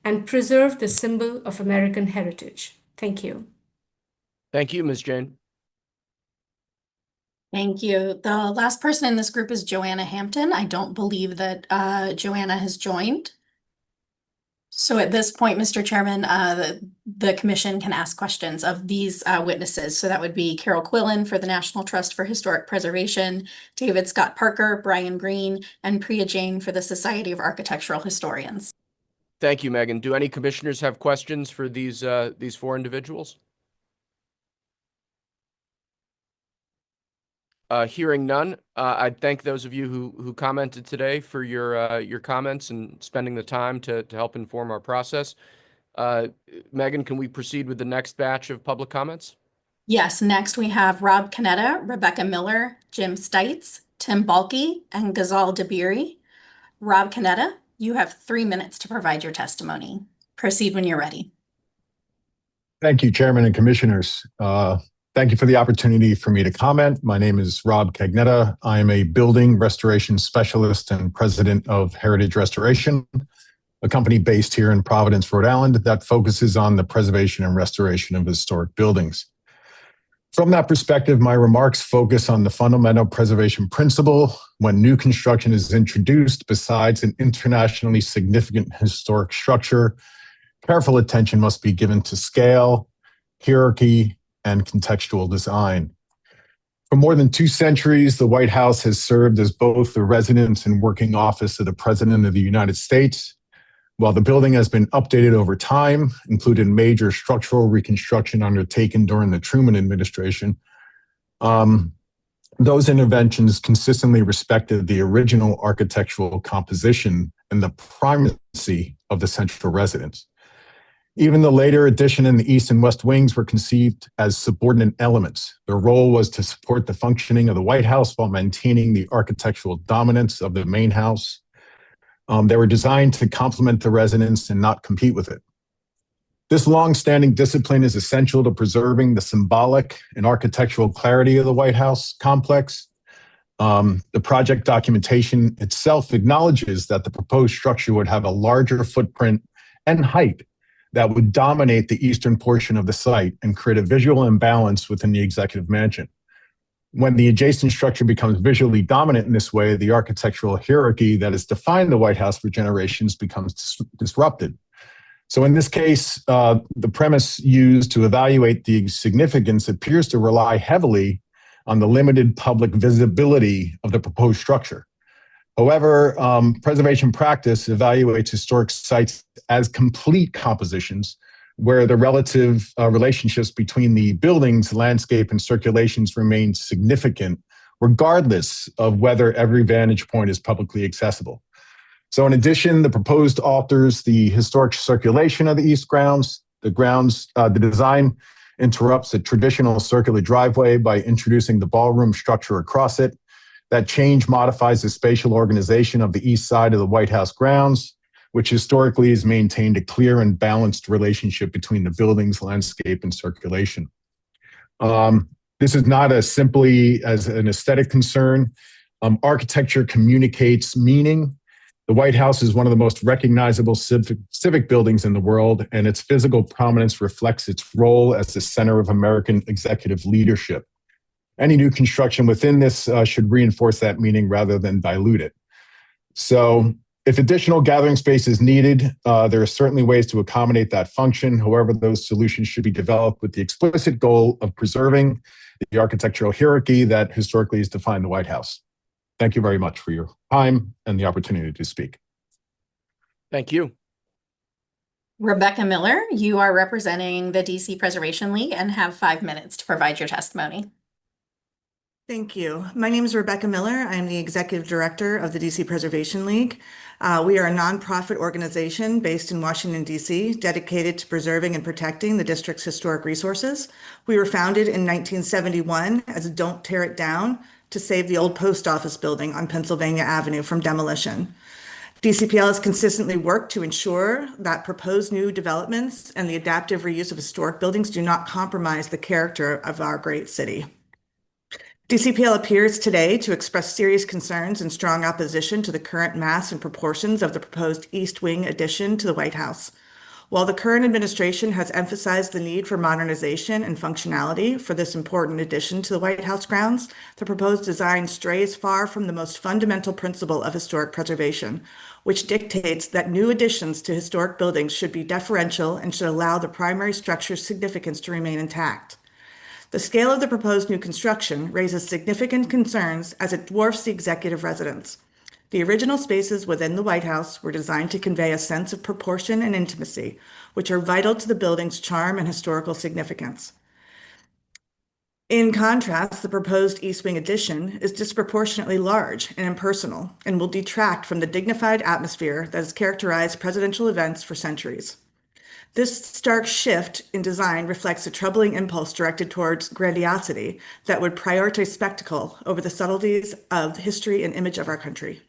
and preserve the symbol of American heritage. Thank you. Thank you, Ms. Jane. Thank you. The last person in this group is Joanna Hampton. I don't believe that Joanna has joined. So at this point, Mr. Chairman, the commission can ask questions of these witnesses. So that would be Carol Quillen for the National Trust for Historic Preservation, David Scott Parker, Brian Green, and Priya Jain for the Society of Architectural Historians. Thank you, Megan. Do any commissioners have questions for these 4 individuals? Hearing none, I'd thank those of you who commented today for your comments and spending the time to help inform our process. Megan, can we proceed with the next batch of public comments? Yes, next we have Rob Canetta, Rebecca Miller, Jim Stites, Tim Balke, and Ghazal Dabiri. Rob Canetta, you have 3 minutes to provide your testimony. Proceed when you're ready. Thank you, Chairman and Commissioners. Thank you for the opportunity for me to comment. My name is Rob Cagnetta. I am a building restoration specialist and president of Heritage Restoration, a company based here in Providence, Rhode Island, that focuses on the preservation and restoration of historic buildings. From that perspective, my remarks focus on the fundamental preservation principle when new construction is introduced. Besides an internationally significant historic structure, careful attention must be given to scale, hierarchy, and contextual design. For more than 2 centuries, the White House has served as both the residence and working office of the President of the United States. While the building has been updated over time, including major structural reconstruction undertaken during the Truman administration, those interventions consistently respected the original architectural composition and the primacy of the central residence. Even the later addition in the east and west wings were conceived as subordinate elements. Their role was to support the functioning of the White House while maintaining the architectural dominance of the main house. They were designed to complement the residence and not compete with it. This long-standing discipline is essential to preserving the symbolic and architectural clarity of the White House complex. The project documentation itself acknowledges that the proposed structure would have a larger footprint and height that would dominate the eastern portion of the site and create a visual imbalance within the executive mansion. When the adjacent structure becomes visually dominant in this way, the architectural hierarchy that has defined the White House for generations becomes disrupted. So in this case, the premise used to evaluate the significance appears to rely heavily on the limited public visibility of the proposed structure. However, preservation practice evaluates historic sites as complete compositions where the relative relationships between the buildings, landscape, and circulations remain significant, regardless of whether every vantage point is publicly accessible. So in addition, the proposed alters the historic circulation of the east grounds. The design interrupts a traditional circular driveway by introducing the ballroom structure across it. That change modifies the spatial organization of the east side of the White House grounds, which historically has maintained a clear and balanced relationship between the buildings, landscape, and circulation. This is not as simply as an aesthetic concern. Architecture communicates meaning. The White House is one of the most recognizable civic buildings in the world, and its physical prominence reflects its role as the center of American executive leadership. Any new construction within this should reinforce that meaning rather than dilute it. So if additional gathering space is needed, there are certainly ways to accommodate that function. However, those solutions should be developed with the explicit goal of preserving the architectural hierarchy that historically has defined the White House. Thank you very much for your time and the opportunity to speak. Thank you. Rebecca Miller, you are representing the DC Preservation League and have 5 minutes to provide your testimony. Thank you. My name is Rebecca Miller. I'm the Executive Director of the DC Preservation League. We are a nonprofit organization based in Washington, D.C., dedicated to preserving and protecting the district's historic resources. We were founded in 1971 as a Don't Tear It Down to save the old post office building on Pennsylvania Avenue from demolition. DCPL has consistently worked to ensure that proposed new developments and the adaptive reuse of historic buildings do not compromise the character of our great city. DCPL appears today to express serious concerns and strong opposition to the current mass and proportions of the proposed East Wing addition to the White House. While the current administration has emphasized the need for modernization and functionality for this important addition to the White House grounds, the proposed design strays far from the most fundamental principle of historic preservation, which dictates that new additions to historic buildings should be deferential and should allow the primary structure's significance to remain intact. The scale of the proposed new construction raises significant concerns as it dwarfs the executive residence. The original spaces within the White House were designed to convey a sense of proportion and intimacy, which are vital to the building's charm and historical significance. In contrast, the proposed East Wing addition is disproportionately large and impersonal and will detract from the dignified atmosphere that has characterized presidential events for centuries. This stark shift in design reflects a troubling impulse directed towards grandiosity that would prioritize spectacle over the subtleties of the history and image of our country.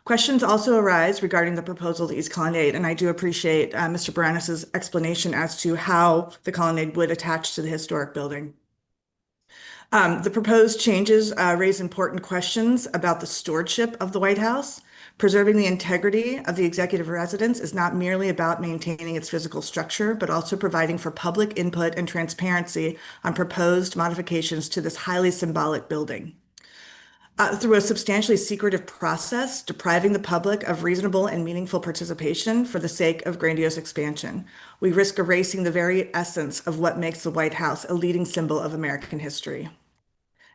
Questions also arise regarding the proposal to East Colonnade, and I do appreciate Mr. Baranis' explanation as to how the colonnade would attach to the historic building. The proposed changes raise important questions about the stewardship of the White House. Preserving the integrity of the executive residence is not merely about maintaining its physical structure, but also providing for public input and transparency on proposed modifications to this highly symbolic building. Through a substantially secretive process, depriving the public of reasonable and meaningful participation for the sake of grandiose expansion, we risk erasing the very essence of what makes the White House a leading symbol of American history.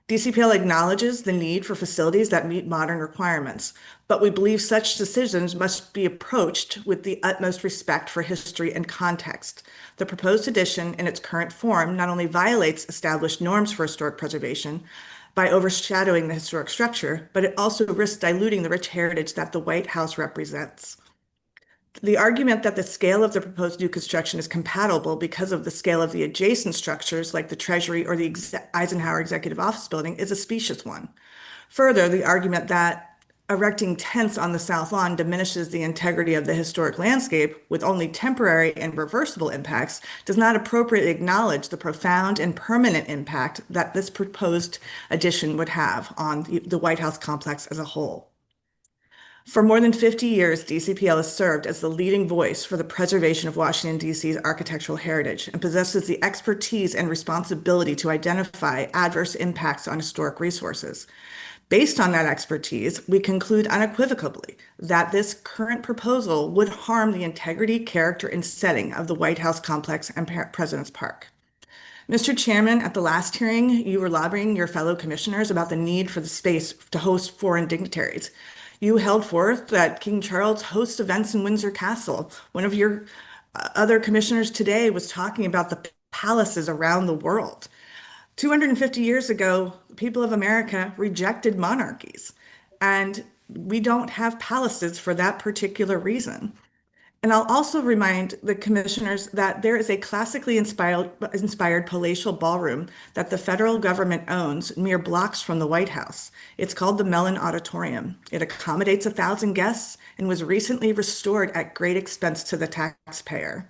DCPL acknowledges the need for facilities that meet modern requirements, but we believe such decisions must be approached with the utmost respect for history and context. The proposed addition in its current form not only violates established norms for historic preservation by overshadowing the historic structure, but it also risks diluting the rich heritage that the White House represents. The argument that the scale of the proposed new construction is compatible because of the scale of the adjacent structures like the Treasury or the Eisenhower Executive Office Building is a specious one. Further, the argument that erecting tents on the South Lawn diminishes the integrity of the historic landscape with only temporary and reversible impacts does not appropriately acknowledge the profound and permanent impact that this proposed addition would have on the White House complex as a whole. For more than 50 years, DCPL has served as the leading voice for the preservation of Washington, D.C.'s architectural heritage and possesses the expertise and responsibility to identify adverse impacts on historic resources. Based on that expertise, we conclude unequivocally that this current proposal would harm the integrity, character, and setting of the White House complex and President's Park. Mr. Chairman, at the last hearing, you were lobbying your fellow commissioners about the need for the space to host foreign dignitaries. You held forth that King Charles hosts events in Windsor Castle. One of your other commissioners today was talking about the palaces around the world. 250 years ago, the people of America rejected monarchies, and we don't have palaces for that particular reason. And I'll also remind the commissioners that there is a classically inspired palatial ballroom that the federal government owns mere blocks from the White House. It's called the Mellon Auditorium. It accommodates 1,000 guests and was recently restored at great expense to the taxpayer.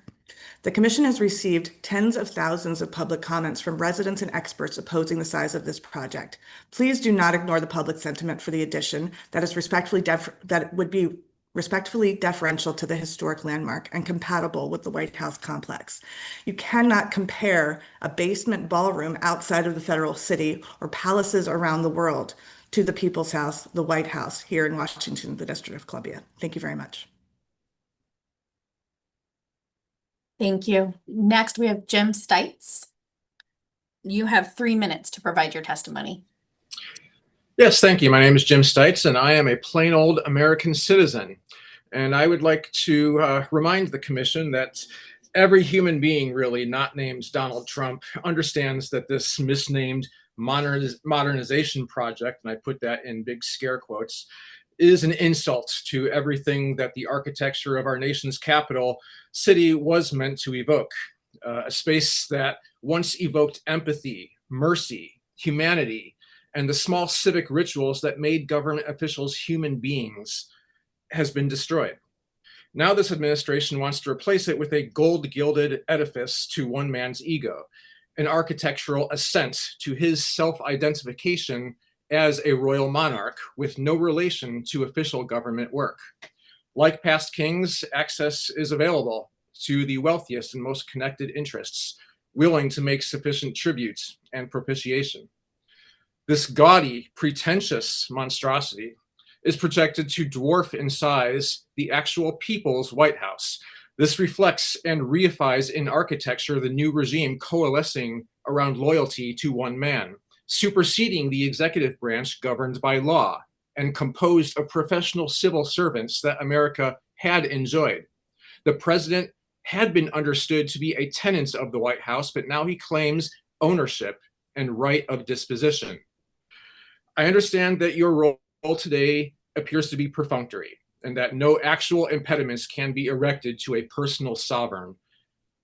The commission has received tens of thousands of public comments from residents and experts opposing the size of this project. Please do not ignore the public sentiment for the addition that would be respectfully deferential to the historic landmark and compatible with the White House complex. You cannot compare a basement ballroom outside of the federal city or palaces around the world to the People's House, the White House here in Washington, the District of Columbia. Thank you very much. Thank you. Next, we have Jim Stites. You have 3 minutes to provide your testimony. Yes, thank you. My name is Jim Stites, and I am a plain old American citizen. And I would like to remind the commission that every human being, really, not named Donald Trump, understands that this misnamed modernization project, and I put that in big scare quotes, is an insult to everything that the architecture of our nation's capital city was meant to evoke. A space that once evoked empathy, mercy, humanity, and the small civic rituals that made government officials human beings has been destroyed. Now this administration wants to replace it with a gold-gilded edifice to one man's ego, an architectural assent to his self-identification as a royal monarch with no relation to official government work. Like past kings, access is available to the wealthiest and most connected interests, willing to make sufficient tribute and propitiation. This gaudy, pretentious monstrosity is projected to dwarf in size the actual people's White House. This reflects and reifies in architecture the new regime coalescing around loyalty to one man, superseding the executive branch governed by law and composed of professional civil servants that America had enjoyed. The president had been understood to be a tenant of the White House, but now he claims ownership and right of disposition. I understand that your role today appears to be perfunctory and that no actual impediments can be erected to a personal sovereign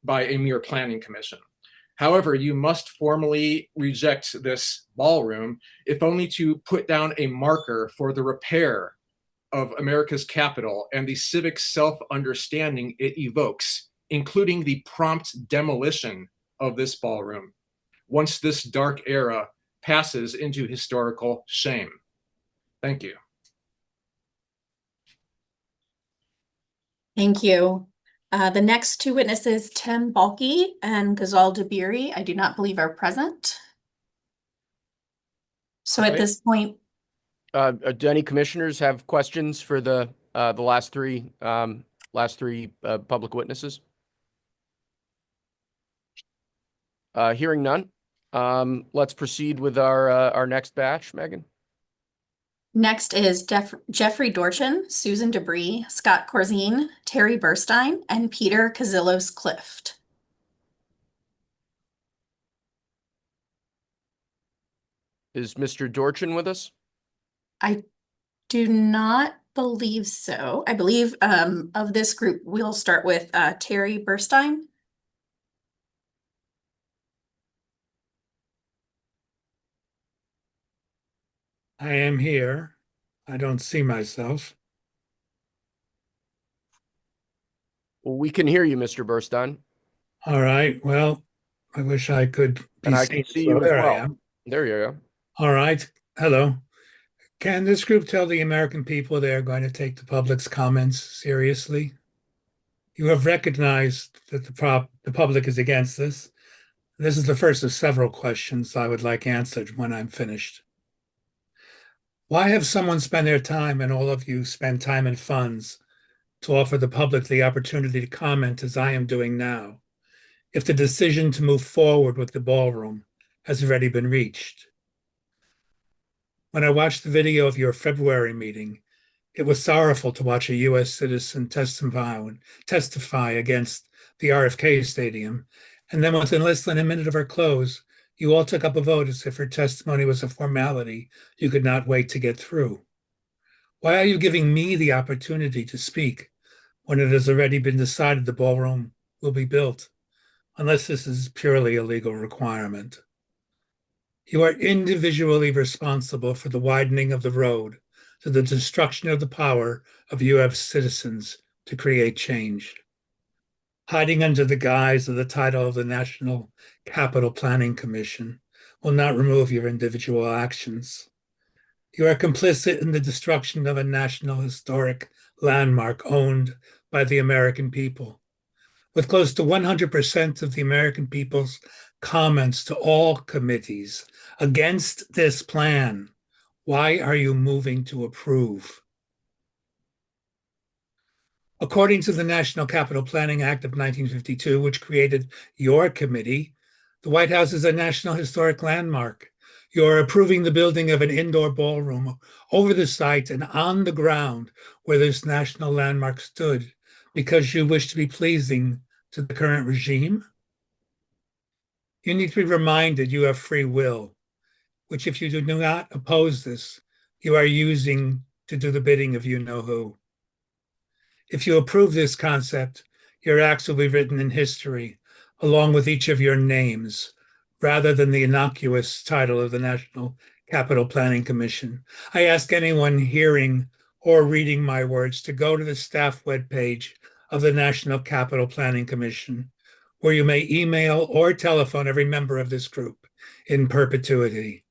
by a mere planning commission. However, you must formally reject this ballroom, if only to put down a marker for the repair of America's capital and the civic self-understanding it evokes, including the prompt demolition of this ballroom, once this dark era passes into historical shame. Thank you. Thank you. The next two witnesses, Tim Balke and Ghazal Dabiri, I do not believe are present. So at this point, Do any commissioners have questions for the last three public witnesses? Hearing none, let's proceed with our next batch, Megan. next is Jeffrey Dorchin, Susan Debris, Scott Corzine, Terry Burstein, and Peter Kazillos Clift. Is Mr. Dorchin with us? I do not believe so. I believe of this group, we'll start with Terry Burstein. I am here. I don't see myself. Well, we can hear you, Mr. Burstein. All right. Well, I wish I could be And I seen. can see So you as there I well. am. There you go. All right. Hello. Can this group tell the American people they are going to take the public's comments seriously? You have recognized that the public is against this. This is the first of several questions I would like answered when I'm finished. Why have someone spent their time, and all of you spend time and funds, to offer the public the opportunity to comment as I am doing now, if the decision to move forward with the ballroom has already been reached? When I watched the video of your February meeting, it was sorrowful to watch a U.S. citizen testify against the RFK Stadium, and then within less than a minute of her close, you all took up a vote as if her testimony was a formality you could not wait to get through. Why are you giving me the opportunity to speak when it has already been decided the ballroom will be built, unless this is purely a legal requirement? You are individually responsible for the widening of the road to the destruction of the power of U.S. citizens to create change. Hiding under the guise of the title of the National Capital Planning Commission will not remove your individual actions. You are complicit in the destruction of a national historic landmark owned by the American people. With close to 100% of the American people's comments to all committees against this plan, why are you moving to approve? According to the National Capital Planning Act of 1952, which created your committee, the White House is a National Historic Landmark. You're approving the building of an indoor ballroom over the site and on the ground where this national landmark stood because you wish to be pleasing to the current regime? You need to be reminded you have free will, which if you do not oppose this, you are using to do the bidding of you-know-who. If you approve this concept, your acts will be written in history, along with each of your names, rather than the innocuous title of the National Capital Planning Commission. I ask anyone hearing or reading my words to go to the staff webpage of the National Capital Planning Commission, where you may email or telephone every member of this group in perpetuity,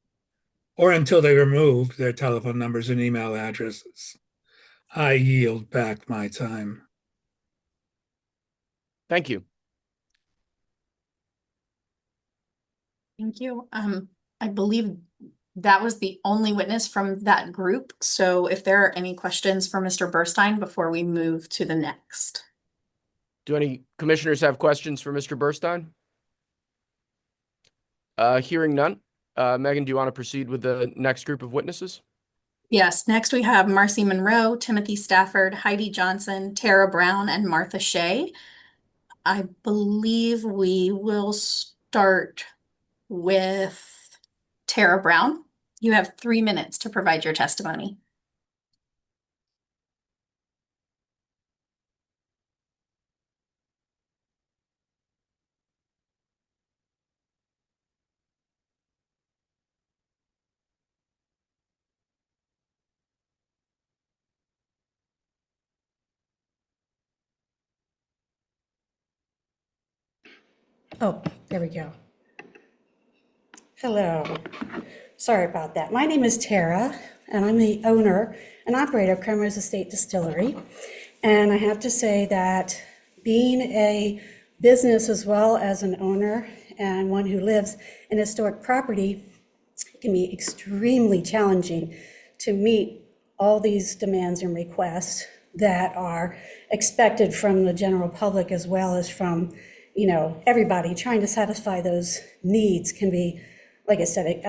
or until they remove their telephone numbers and email addresses. I yield back my time. Thank you. Thank you. I believe that was the only witness from that group. So if there are any questions for Mr. Burstein before we move to the next. Do any commissioners have questions for Mr. Burstein? Hearing none. Megan, do you want to proceed with the next group of witnesses? Yes, next we have Marcy Monroe, Timothy Stafford, Heidi Johnson, Tara Brown, and Martha Shea. I believe we will start with Tara Brown. You have 3 minutes to provide your testimony. Oh, there we go. Hello. Sorry about that. My name is Tara, and I'm the owner and operator of Cremers Estate Distillery. And I have to say that being a business as well as an owner and one who lives in historic property, it can be extremely challenging to meet all these demands and requests that are expected from the general public as well as from, everybody. Trying to satisfy those needs can be, like I said,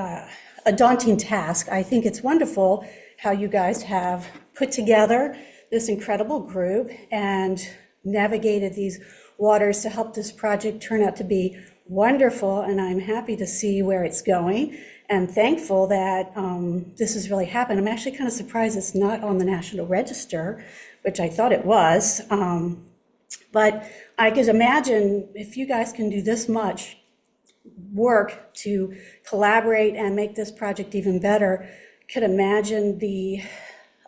a daunting task. I think it's wonderful how you guys have put together this incredible group and navigated these waters to help this project turn out to be wonderful. And I'm happy to see where it's going and thankful that this has really happened. I'm actually kind of surprised it's not on the National Register, which I thought it was. But I could imagine if you guys can do this much work to collaborate and make this project even better, could imagine the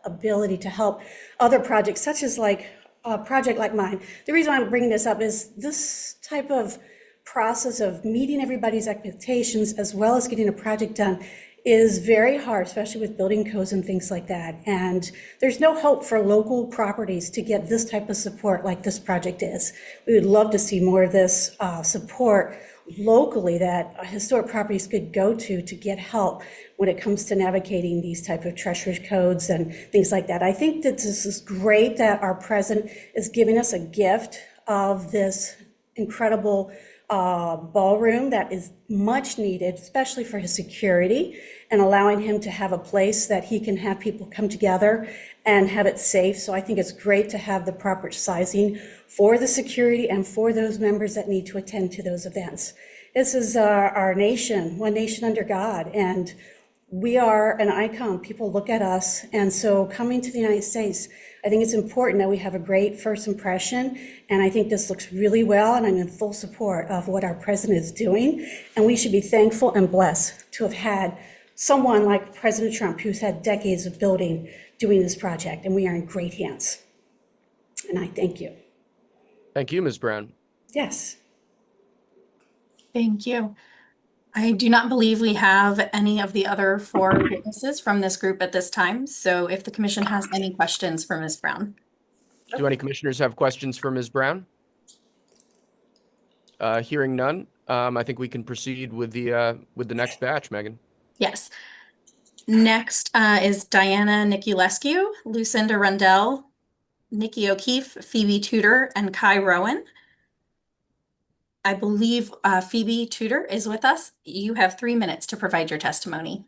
ability to help other projects, such as like a project like mine. The reason I'm bringing this up is this type of process of meeting everybody's expectations as well as getting a project done is very hard, especially with building codes and things like that. And there's no hope for local properties to get this type of support like this project is. We would love to see more of this support locally that historic properties could go to get help when it comes to navigating these type of treasurer's codes and things like that. I think that this is great that our president is giving us a gift of this incredible ballroom that is much needed, especially for his security, and allowing him to have a place that he can have people come together and have it safe. So I think it's great to have the proper sizing for the security and for those members that need to attend to those events. This is our nation, one nation under God, and we are an icon. People look at us. And so coming to the United States, I think it's important that we have a great first impression. And I think this looks really well. And I'm in full support of what our president is doing. And we should be thankful and blessed to have had someone like President Trump, who's had decades of doing this project. And we are in great hands. And I thank you. Thank you, Ms. Brown. Yes. Thank you. I do not believe we have any of the other 4 witnesses from this group at this time. So if the commission has any questions for Ms. Brown. Do any commissioners have questions for Ms. Brown? Hearing none, I think we can proceed with the next batch, Megan. Yes. Next is Diana Niculescu, Lucinda Rundell, Nikki O'Keefe, Phoebe Tudor, and Kai Rowan. I believe Phoebe Tudor is with us. You have 3 minutes to provide your testimony.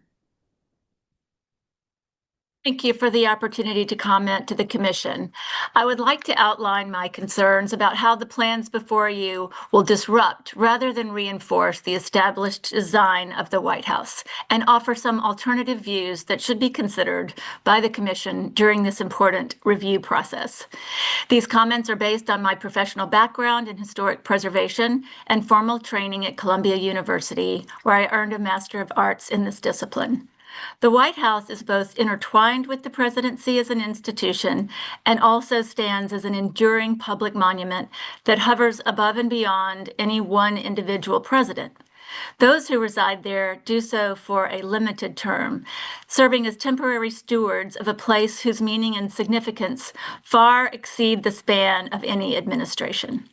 Thank you for the opportunity to comment to the Commission. I would like to outline my concerns about how the plans before you will disrupt rather than reinforce the established design of the White House and offer some alternative views that should be considered by the Commission during this important review process. These comments are based on my professional background in historic preservation and formal training at Columbia University, where I earned a Master of Arts in this discipline. The White House is both intertwined with the presidency as an institution and also stands as an enduring public monument that hovers above and beyond any one individual president. Those who reside there do so for a limited term, serving as temporary stewards of a place whose meaning and significance far exceed the span of any administration.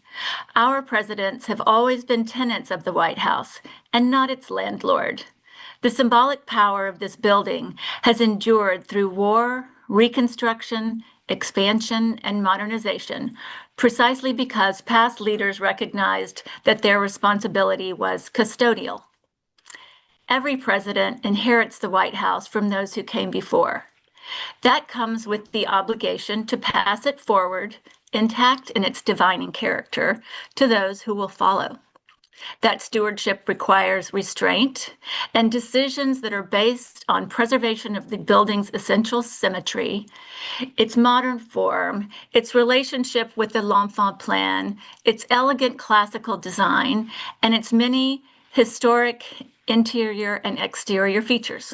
Our presidents have always been tenants of the White House and not its landlord. The symbolic power of this building has endured through war, reconstruction, expansion, and modernization, precisely because past leaders recognized that their responsibility was custodial. Every president inherits the White House from those who came before. That comes with the obligation to pass it forward, intact in its divining character, to those who will follow. That stewardship requires restraint and decisions that are based on preservation of the building's essential symmetry, its modern form, its relationship with the L'Enfant plan, its elegant classical design, and its many historic interior and exterior features.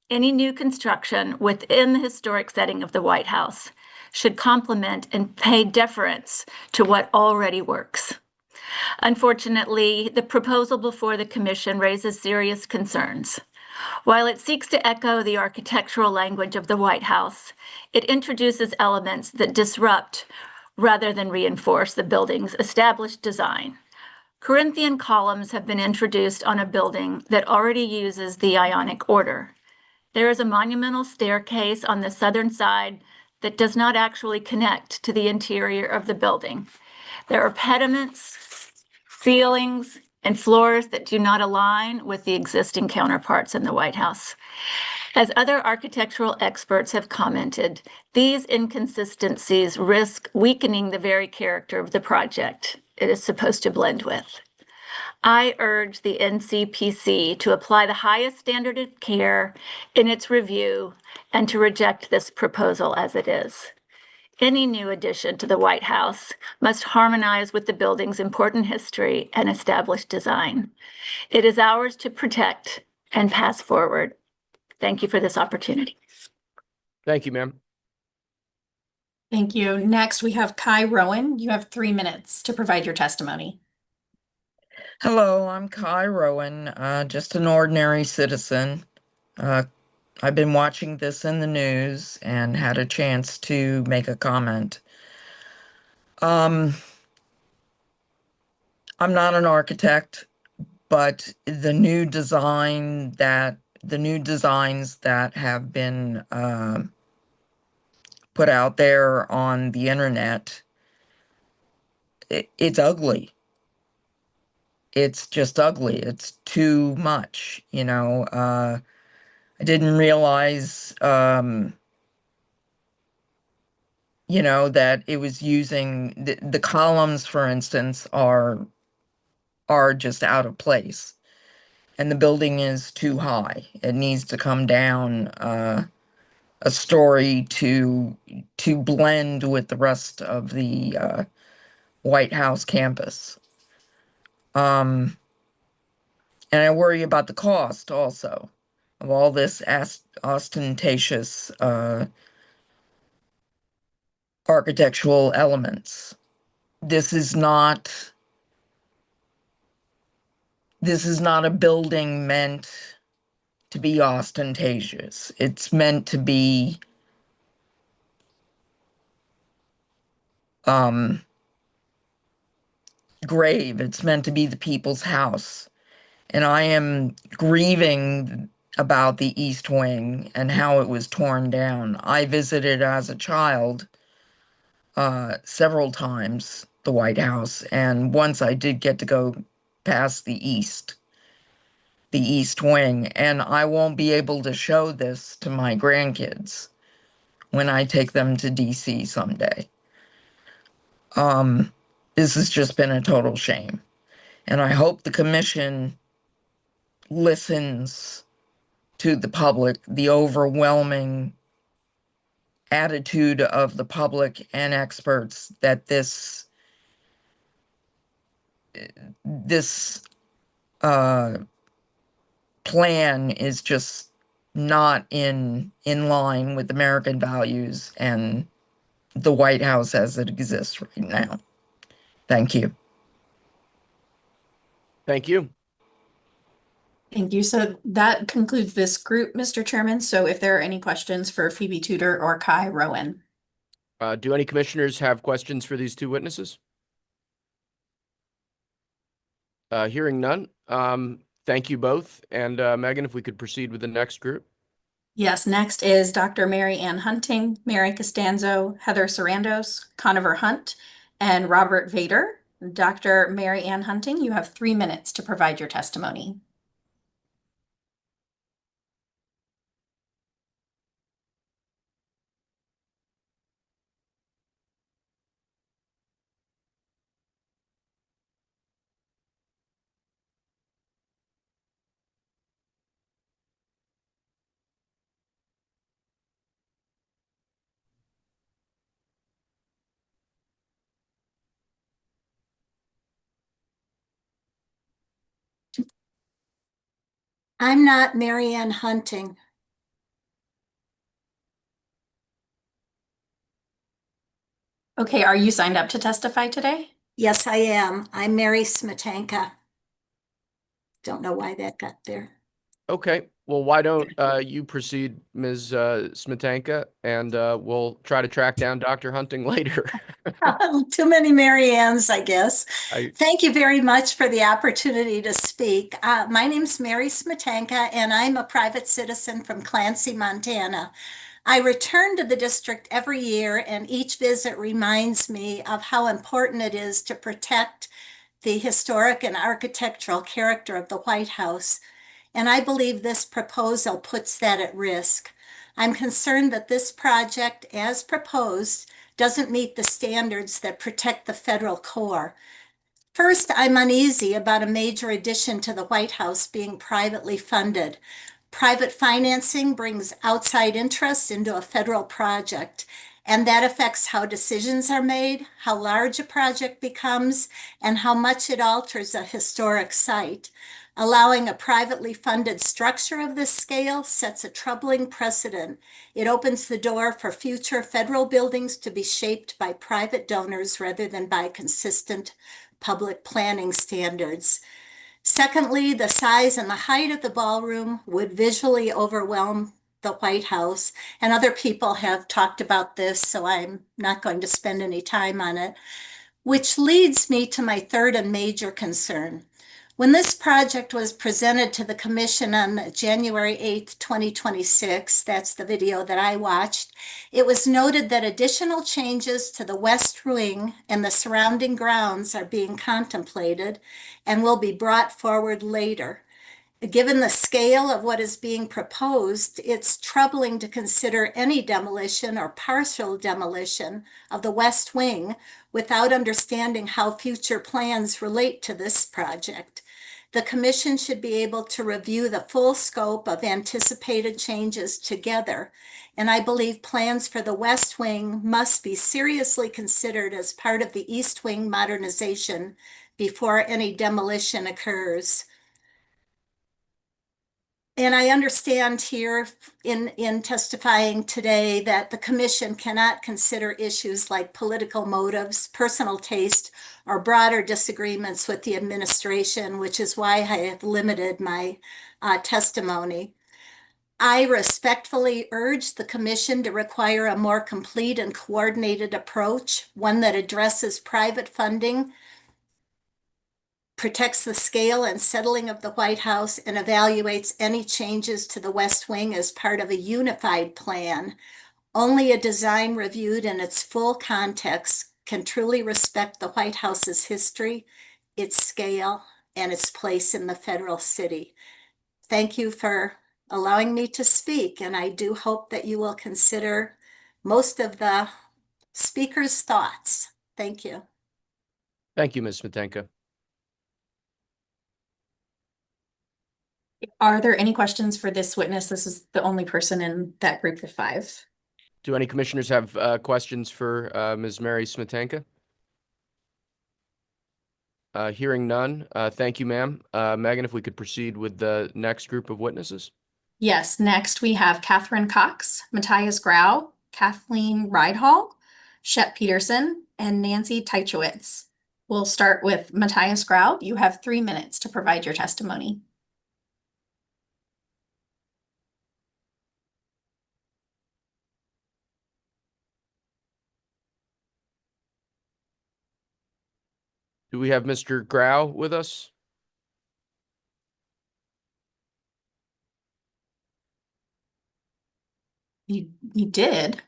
Any new construction within the historic setting of the White House should complement and pay deference to what already works. Unfortunately, the proposal before the Commission raises serious concerns. While it seeks to echo the architectural language of the White House, it introduces elements that disrupt rather than reinforce the building's established design. Corinthian columns have been introduced on a building that already uses the Ionic order. There is a monumental staircase on the southern side that does not actually connect to the interior of the building. There are pediments, ceilings, and floors that do not align with the existing counterparts in the White House. As other architectural experts have commented, these inconsistencies risk weakening the very character of the project it is supposed to blend with. I urge the NCPC to apply the highest standard of care in its review and to reject this proposal as it is. Any new addition to the White House must harmonize with the building's important history and established design. It is ours to protect and pass forward. Thank you for this opportunity. Thank you, ma'am. Thank you. Next, we have Kai Rowan. You have 3 minutes to provide your testimony. Hello, I'm Kai Rowan, just an ordinary citizen. I've been watching this in the news and had a chance to make a comment. I'm not an architect, but the new designs that have been put out there on the internet, it's ugly. It's just ugly. It's too much, you know. I didn't realize, you know, that it was using the columns, for instance, are just out of place, and the building is too high. It needs to come down a story to blend with the rest of the White House campus. And I worry about the cost also of all this ostentatious architectural elements. This is not a building meant to be ostentatious. It's meant to be grave. It's meant to be the people's house. And I am grieving about the East Wing and how it was torn down. I visited as a child several times the White House, and once I did get to go past the East Wing, and I won't be able to show this to my grandkids when I take them to DC someday. This has just been a total shame. And I hope the commission listens to the public, the overwhelming attitude of the public and experts that this plan is just not in line with American values and the White House as it exists right now. Thank you. Thank you. Thank you. So that concludes this group, Mr. Chairman. So if there are any questions for Phoebe Tudor or Kai Rowan. Do any commissioners have questions for these two witnesses? Hearing none. Thank you both. And Megan, if we could proceed with the next group. Yes, next is Dr. Mary Ann Hunting, Mary Costanzo, Heather Sarandos, Conover Hunt, and Robert Vader. Dr. Mary Ann Hunting, you have 3 minutes to provide your testimony. I'm not Mary Ann Hunting. Okay, are you signed up to testify today? Yes, I am. I'm Mary Smetanka. Don't know why that got there. Okay, well, why don't you proceed, Ms. Smetanka, and we'll try to track down Dr. Hunting later. Too many Mary Anns, I guess. I, Thank you very much for the opportunity to speak. My name's Mary Smetanka, and I'm a private citizen from Clancy, Montana. I return to the district every year, and each visit reminds me of how important it is to protect the historic and architectural character of the White House. And I believe this proposal puts that at risk. I'm concerned that this project, as proposed, doesn't meet the standards that protect the federal core. First, I'm uneasy about a major addition to the White House being privately funded. Private financing brings outside interests into a federal project, and that affects how decisions are made, how large a project becomes, and how much it alters a historic site. Allowing a privately funded structure of this scale sets a troubling precedent. It opens the door for future federal buildings to be shaped by private donors rather than by consistent public planning standards. Secondly, the size and the height of the ballroom would visually overwhelm the White House, and other people have talked about this, so I'm not going to spend any time on it, which leads me to my third and major concern. When this project was presented to the commission on January 8th, 2026, that's the video that I watched, it was noted that additional changes to the West Wing and the surrounding grounds are being contemplated and will be brought forward later. Given the scale of what is being proposed, it's troubling to consider any demolition or partial demolition of the West Wing without understanding how future plans relate to this project. The commission should be able to review the full scope of anticipated changes together, and I believe plans for the West Wing must be seriously considered as part of the East Wing modernization before any demolition occurs. And I understand here in testifying today that the commission cannot consider issues like political motives, personal taste, or broader disagreements with the administration, which is why I have limited my testimony. I respectfully urge the commission to require a more complete and coordinated approach, one that addresses private funding, protects the scale and settling of the White House, and evaluates any changes to the West Wing as part of a unified plan. Only a design reviewed in its full context can truly respect the White House's history, its scale, and its place in the federal city. Thank you for allowing me to speak, and I do hope that you will consider most of the speaker's thoughts. Thank you. Thank you, Ms. Smetanka. Are there any questions for this witness? This is the only person in that group of five. Do any commissioners have questions for Ms. Mary Smetanka? Hearing none, thank you, ma'am. Megan, if we could proceed with the next group of witnesses. Yes, next we have Catherine Cox, Matthias Grau, Kathleen Rydhall, Shep Peterson, and Nancy Teichowitz. We'll start with Matthias Grau. You have 3 minutes to provide your testimony. Do we have Mr. Grau with us? You did.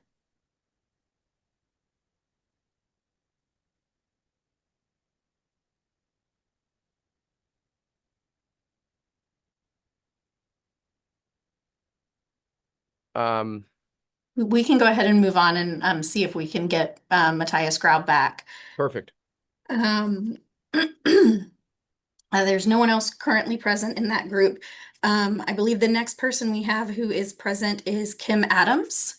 We can go ahead and move on and see if we can get Matthias Grau back. Perfect. There's no one else currently present in that group. I believe the next person we have who is present is Kim Adams.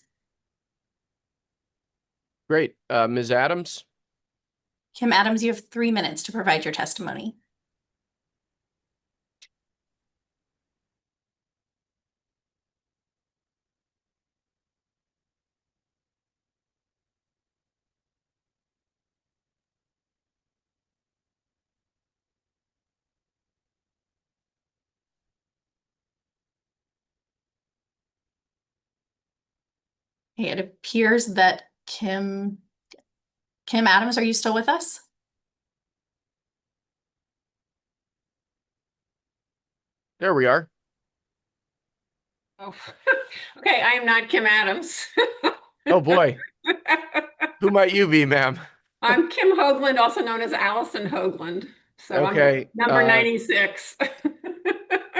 Great. Ms. Adams? Kim Adams, you have 3 minutes to provide your testimony. Okay, it appears that Kim Adams, are you still with us? There we are. Oh, okay, I am not Kim Adams. Oh boy. Who might you be, ma'am? I'm Kim Hoagland, also known as Allison Hoagland. So Okay, I'm number 96.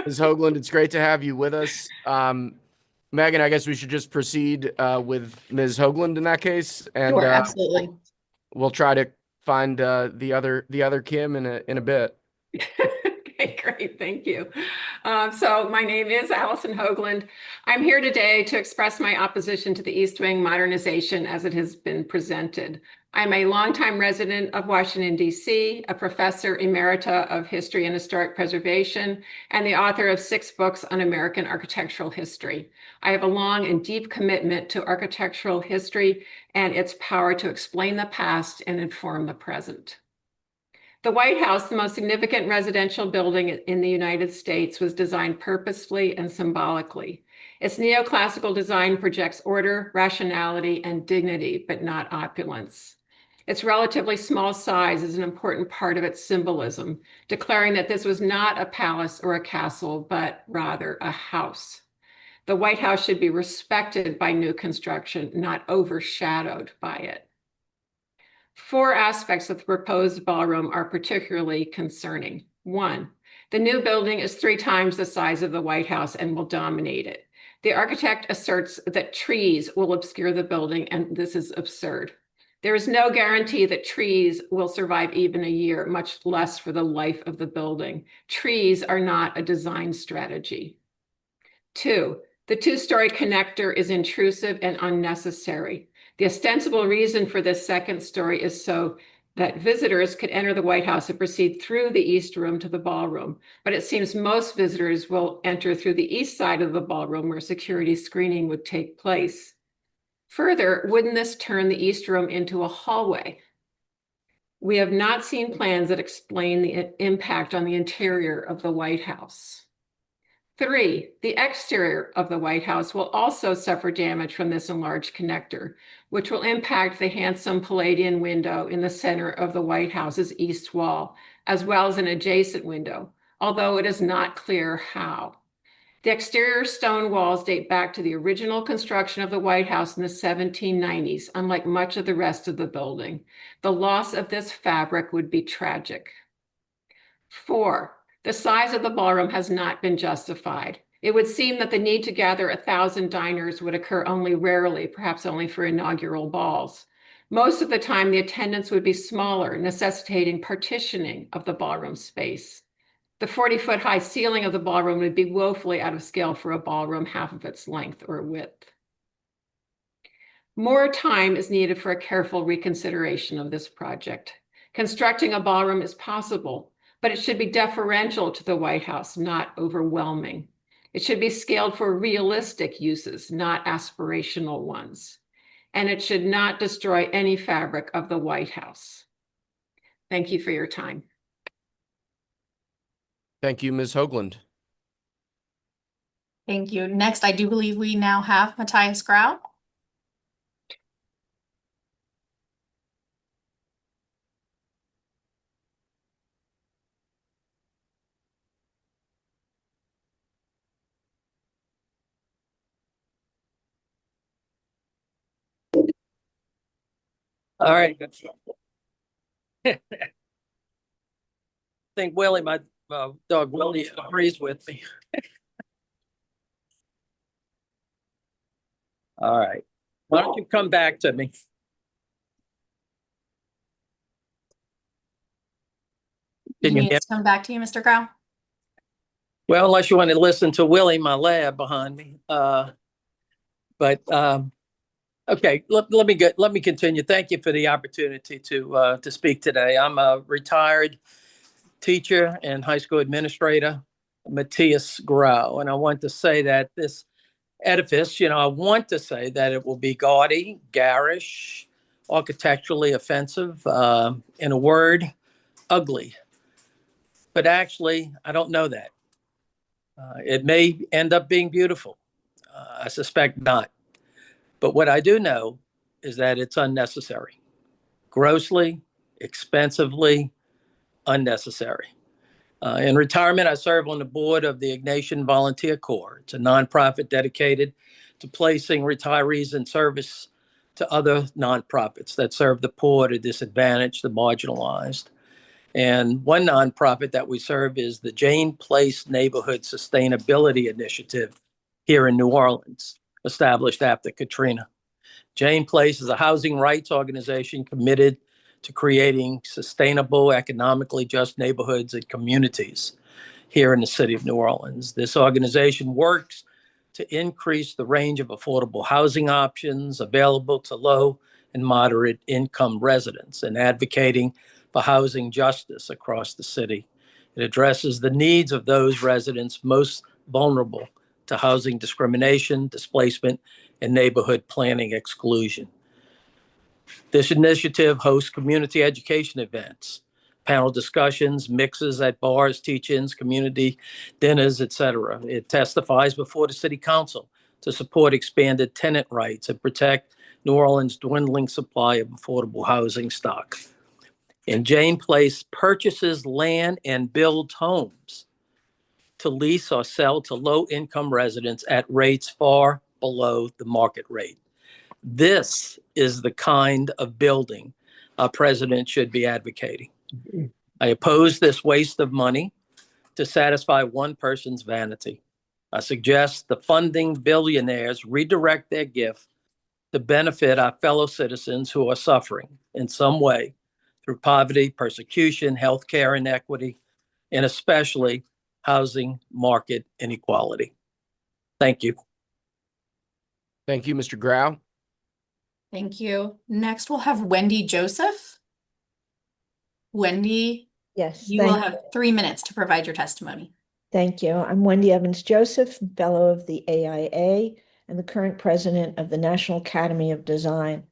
Ms. Hoagland, it's great to have you with us. Megan, I guess we should just proceed with Ms. Hoagland in that case, and Sure, absolutely. we'll try to find the other Kim in a bit. Okay, great. Thank you. So my name is Allison Hoagland. I'm here today to express my opposition to the East Wing modernization as it has been presented. I'm a longtime resident of Washington, D.C., a professor emerita of history and historic preservation, and the author of 6 books on American architectural history. I have a long and deep commitment to architectural history and its power to explain the past and inform the present. The White House, the most significant residential building in the United States, was designed purposefully and symbolically. Its neoclassical design projects order, rationality, and dignity, but not opulence. Its relatively small size is an important part of its symbolism, declaring that this was not a palace or a castle, but rather a house. The White House should be respected by new construction, not overshadowed by it. 4 aspects of the proposed ballroom are particularly concerning. 1, the new building is 3 times the size of the White House and will dominate it. The architect asserts that trees will obscure the building, and this is absurd. There is no guarantee that trees will survive even a year, much less for the life of the building. Trees are not a design strategy. 2, the 2-story connector is intrusive and unnecessary. The ostensible reason for this 2nd story is so that visitors could enter the White House and proceed through the East Room to the ballroom. But it seems most visitors will enter through the east side of the ballroom where security screening would take place. Further, wouldn't this turn the East Room into a hallway? We have not seen plans that explain the impact on the interior of the White House. 3, the exterior of the White House will also suffer damage from this enlarged connector, which will impact the handsome Palladian window in the center of the White House's east wall, as well as an adjacent window, although it is not clear how. The exterior stone walls date back to the original construction of the White House in the 1790s, unlike much of the rest of the building. The loss of this fabric would be tragic. 4, the size of the ballroom has not been justified. It would seem that the need to gather 1,000 diners would occur only rarely, perhaps only for inaugural balls. Most of the time, the attendance would be smaller, necessitating partitioning of the ballroom space. The 40-foot high ceiling of the ballroom would be woefully out of scale for a ballroom half of its length or width. More time is needed for a careful reconsideration of this project. Constructing a ballroom is possible, but it should be deferential to the White House, not overwhelming. It should be scaled for realistic uses, not aspirational ones. And it should not destroy any fabric of the White House. Thank you for your time. Thank you, Ms. Hoagland. Thank you. Next, I do believe we now have Matthias Grau. All right. I think Willie, my dog Willie, agrees with me. All right. Why don't you come back to me? Can you hear me? come back to you, Mr. Grau? Well, unless you want to listen to Willie, my lab behind me. Okay, let me continue. Thank you for the opportunity to speak today. I'm a retired teacher and high school administrator, Matthias Grau, and I want to say that this edifice, I want to say that it will be gaudy, garish, architecturally offensive, in a word, ugly. But actually, I don't know that. It may end up being beautiful. I suspect not. But what I do know is that it's unnecessary, grossly, expensively unnecessary. In retirement, I serve on the board of the Ignatian Volunteer Corps. It's a nonprofit dedicated to placing retirees in service to other nonprofits that serve the poor, the disadvantaged, the marginalized. And one nonprofit that we serve is the Jane Place Neighborhood Sustainability Initiative here in New Orleans, established after Katrina. Jane Place is a housing rights organization committed to creating sustainable, economically just neighborhoods and communities here in the city of New Orleans. This organization works to increase the range of affordable housing options available to low and moderate income residents and advocating for housing justice across the city. It addresses the needs of those residents most vulnerable to housing discrimination, displacement, and neighborhood planning exclusion. This initiative hosts community education events, panel discussions, mixes at bars, teach-ins, community dinners, etc. It testifies before the city council to support expanded tenant rights and protect New Orleans' dwindling supply of affordable housing stock. And Jane Place purchases land and builds homes to lease or sell to low-income residents at rates far below the market rate. This is the kind of building a president should be advocating. I oppose this waste of money to satisfy one person's vanity. I suggest the funding billionaires redirect their gift to benefit our fellow citizens who are suffering in some way through poverty, persecution, healthcare inequity, and especially housing market inequality. Thank you. Thank you, Mr. Grau. Thank you. Next, we'll have Wendy Joseph. Wendy, Yes, you will have 3 minutes to provide your testimony. thank you. I'm Wendy Evans Joseph, Fellow of the AIA and the current president of the National Academy of Design.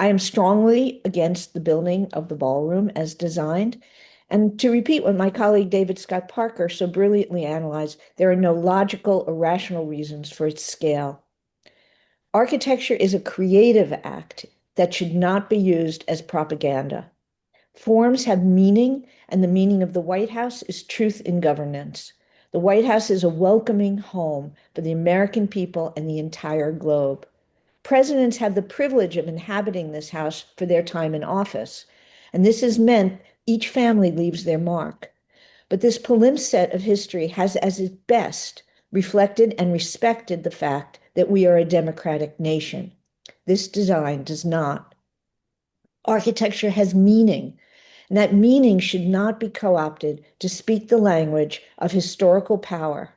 I am strongly against the building of the ballroom as designed. And to repeat what my colleague David Scott Parker so brilliantly analyzed, there are no logical or rational reasons for its scale. Architecture is a creative act that should not be used as propaganda. Forms have meaning, and the meaning of the White House is truth in governance. The White House is a welcoming home for the American people and the entire globe. Presidents have the privilege of inhabiting this house for their time in office, and this has meant each family leaves their mark. But this palimpsest of history has, as its best, reflected and respected the fact that we are a democratic nation. This design does not. Architecture has meaning, and that meaning should not be co-opted to speak the language of historical power.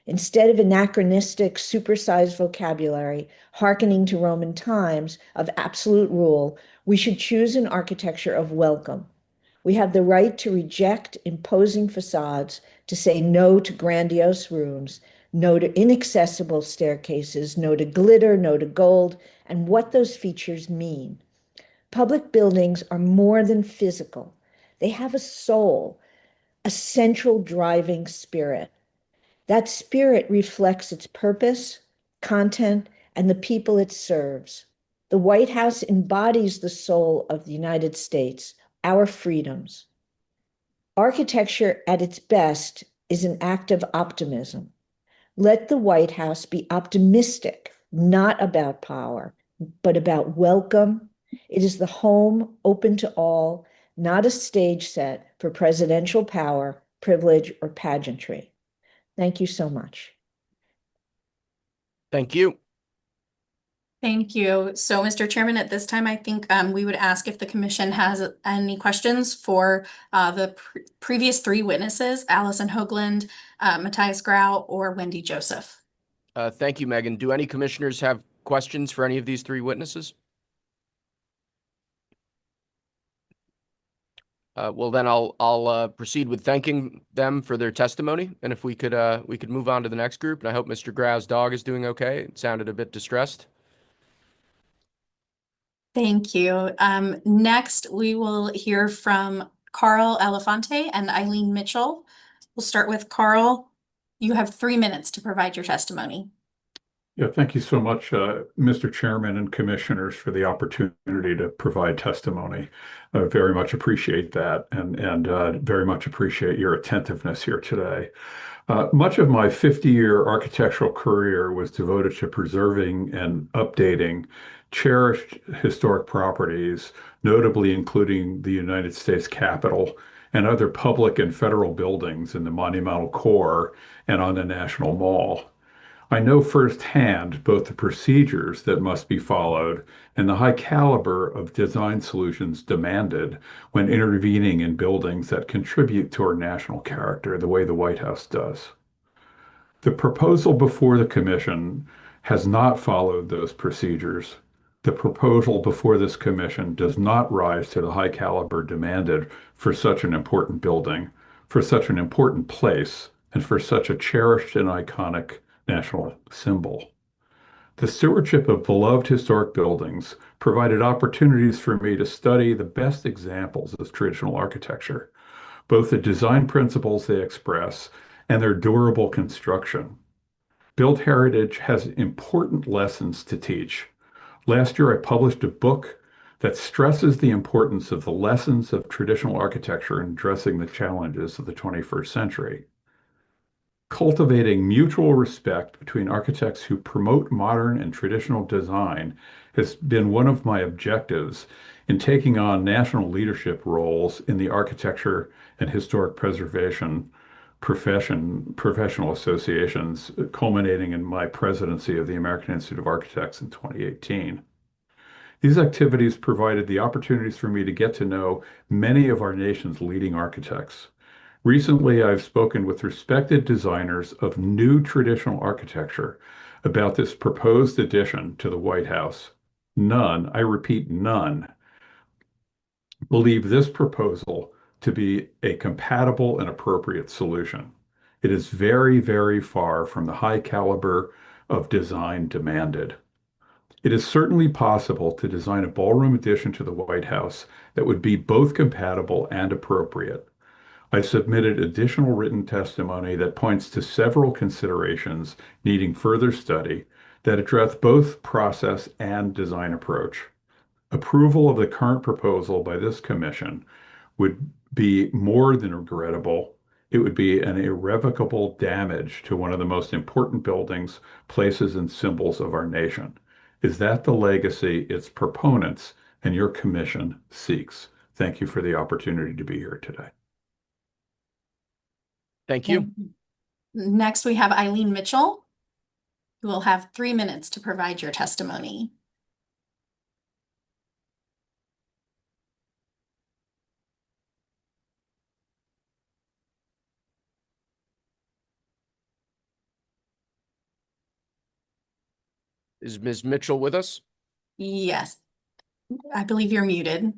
Instead of anachronistic, supersized vocabulary, hearkening to Roman times of absolute rule, we should choose an architecture of welcome. We have the right to reject imposing facades, to say no to grandiose rooms, no to inaccessible staircases, no to glitter, no to gold, and what those features mean. Public buildings are more than physical. They have a soul, a central driving spirit. That spirit reflects its purpose, content, and the people it serves. The White House embodies the soul of the United States, our freedoms. Architecture at its best is an act of optimism. Let the White House be optimistic, not about power, but about welcome. It is the home open to all, not a stage set for presidential power, privilege, or pageantry. Thank you so much. Thank you. Thank you. So, Mr. Chairman, at this time, I think we would ask if the commission has any questions for the previous 3 witnesses, Allison Hoagland, Matthias Grau, or Wendy Joseph. Thank you, Megan. Do any commissioners have questions for any of these 3 witnesses? Well, then I'll proceed with thanking them for their testimony, and if we could move on to the next group. And I hope Mr. Grau's dog is doing okay. It sounded a bit distressed. Thank you. Next, we will hear from Carl Elefante and Eileen Mitchell. We'll start with Carl. You have 3 minutes to provide your testimony. Yeah, thank you so much, Mr. Chairman and Commissioners, for the opportunity to provide testimony. I very much appreciate that and very much appreciate your attentiveness here today. Much of my 50-year architectural career was devoted to preserving and updating cherished historic properties, notably including the United States Capitol and other public and federal buildings in the monumental core and on the National Mall. I know firsthand both the procedures that must be followed and the high caliber of design solutions demanded when intervening in buildings that contribute to our national character the way the White House does. The proposal before the Commission has not followed those procedures. The proposal before this Commission does not rise to the high caliber demanded for such an important building, for such an important place, and for such a cherished and iconic national symbol. The stewardship of beloved historic buildings provided opportunities for me to study the best examples of traditional architecture, both the design principles they express and their durable construction. Built heritage has important lessons to teach. Last year, I published a book that stresses the importance of the lessons of traditional architecture in addressing the challenges of the 21st century. Cultivating mutual respect between architects who promote modern and traditional design has been one of my objectives in taking on national leadership roles in the architecture and historic preservation professional associations, culminating in my presidency of the American Institute of Architects in 2018. These activities provided the opportunities for me to get to know many of our nation's leading architects. Recently, I've spoken with respected designers of new traditional architecture about this proposed addition to the White House. None, I repeat, none, believe this proposal to be a compatible and appropriate solution. It is very, very far from the high caliber of design demanded. It is certainly possible to design a ballroom addition to the White House that would be both compatible and appropriate. I submitted additional written testimony that points to several considerations needing further study that address both process and design approach. Approval of the current proposal by this commission would be more than regrettable. It would be an irrevocable damage to one of the most important buildings, places, and symbols of our nation. Is that the legacy its proponents and your commission seeks? Thank you for the opportunity to be here today. Thank you. Next, we have Eileen Mitchell, who will have 3 minutes to provide your testimony. Is Ms. Mitchell with us? Yes, I believe you're muted.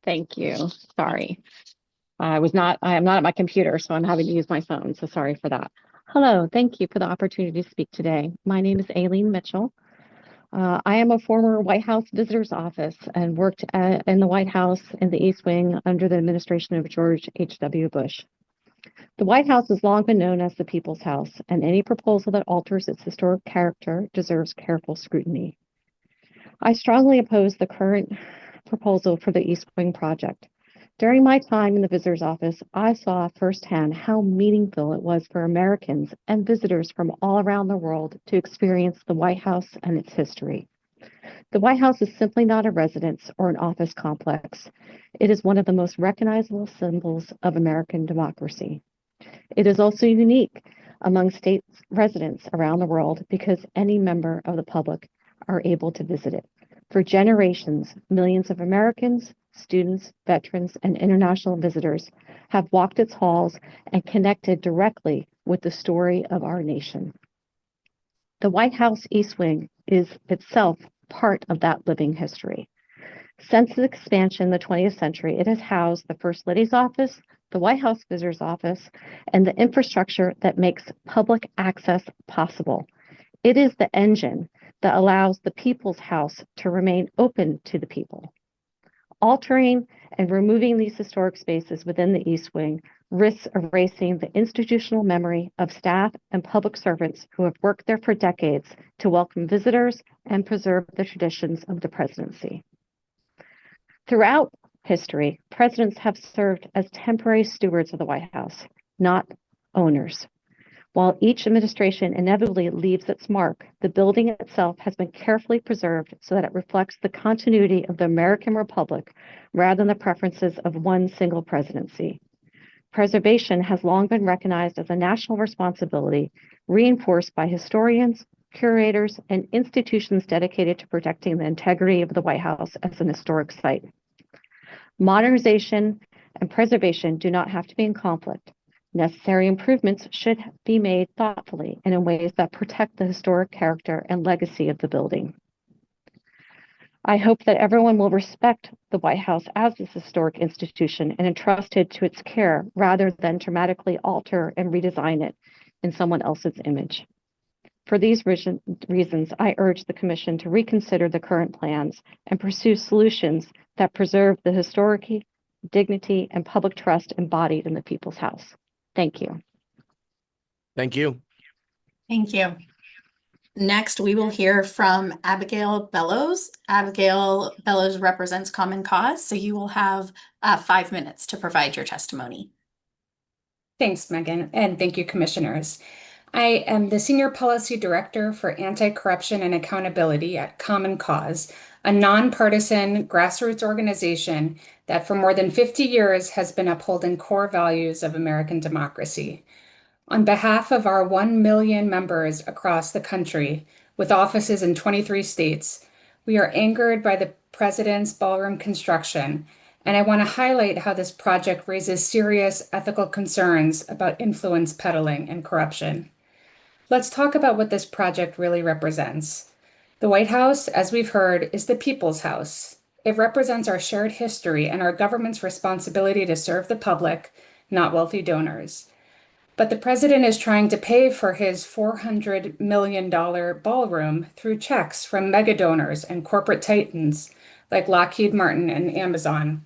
Thank you. Sorry. I am not at my computer, so I'm having to use my phone. So sorry for that. Hello. Thank you for the opportunity to speak today. My name is Aileen Mitchell. I am a former White House visitor's office and worked in the White House in the East Wing under the administration of George H.W. Bush. The White House has long been known as the People's House, and any proposal that alters its historic character deserves careful scrutiny. I strongly oppose the current proposal for the East Wing project. During my time in the visitor's office, I saw firsthand how meaningful it was for Americans and visitors from all around the world to experience the White House and its history. The White House is simply not a residence or an office complex. It is one of the most recognizable symbols of American democracy. It is also unique among state residents around the world because any member of the public are able to visit it. For generations, millions of Americans, students, veterans, and international visitors have walked its halls and connected directly with the story of our nation. The White House East Wing is itself part of that living history. Since its expansion in the 20th century, it has housed the First Lady's office, the White House Visitor's Office, and the infrastructure that makes public access possible. It is the engine that allows the People's House to remain open to the people. Altering and removing these historic spaces within the East Wing risks erasing the institutional memory of staff and public servants who have worked there for decades to welcome visitors and preserve the traditions of the presidency. Throughout history, presidents have served as temporary stewards of the White House, not owners. While each administration inevitably leaves its mark, the building itself has been carefully preserved so that it reflects the continuity of the American Republic rather than the preferences of one single presidency. Preservation has long been recognized as a national responsibility, reinforced by historians, curators, and institutions dedicated to protecting the integrity of the White House as an historic site. Modernization and preservation do not have to be in conflict. Necessary improvements should be made thoughtfully and in ways that protect the historic character and legacy of the building. I hope that everyone will respect the White House as this historic institution and entrust it to its care rather than dramatically alter and redesign it in someone else's image. For these reasons, I urge the Commission to reconsider the current plans and pursue solutions that preserve the historic dignity and public trust embodied in the People's House. Thank you. Thank you. Thank you. Next, we will hear from Abigail Bellows. Abigail Bellows represents Common Cause, so you will have 5 minutes to provide your testimony. Thanks, Megan, and thank you, commissioners. I am the Senior Policy Director for Anti-Corruption and Accountability at Common Cause, a nonpartisan grassroots organization that for more than 50 years has been upholding core values of American democracy. On behalf of our 1 million members across the country, with offices in 23 states, we are angered by the President's ballroom construction, and I want to highlight how this project raises serious ethical concerns about influence peddling and corruption. Let's talk about what this project really represents. The White House, as we've heard, is the people's house. It represents our shared history and our government's responsibility to serve the public, not wealthy donors. But the president is trying to pay for his $400 million ballroom through checks from mega donors and corporate titans like Lockheed Martin and Amazon.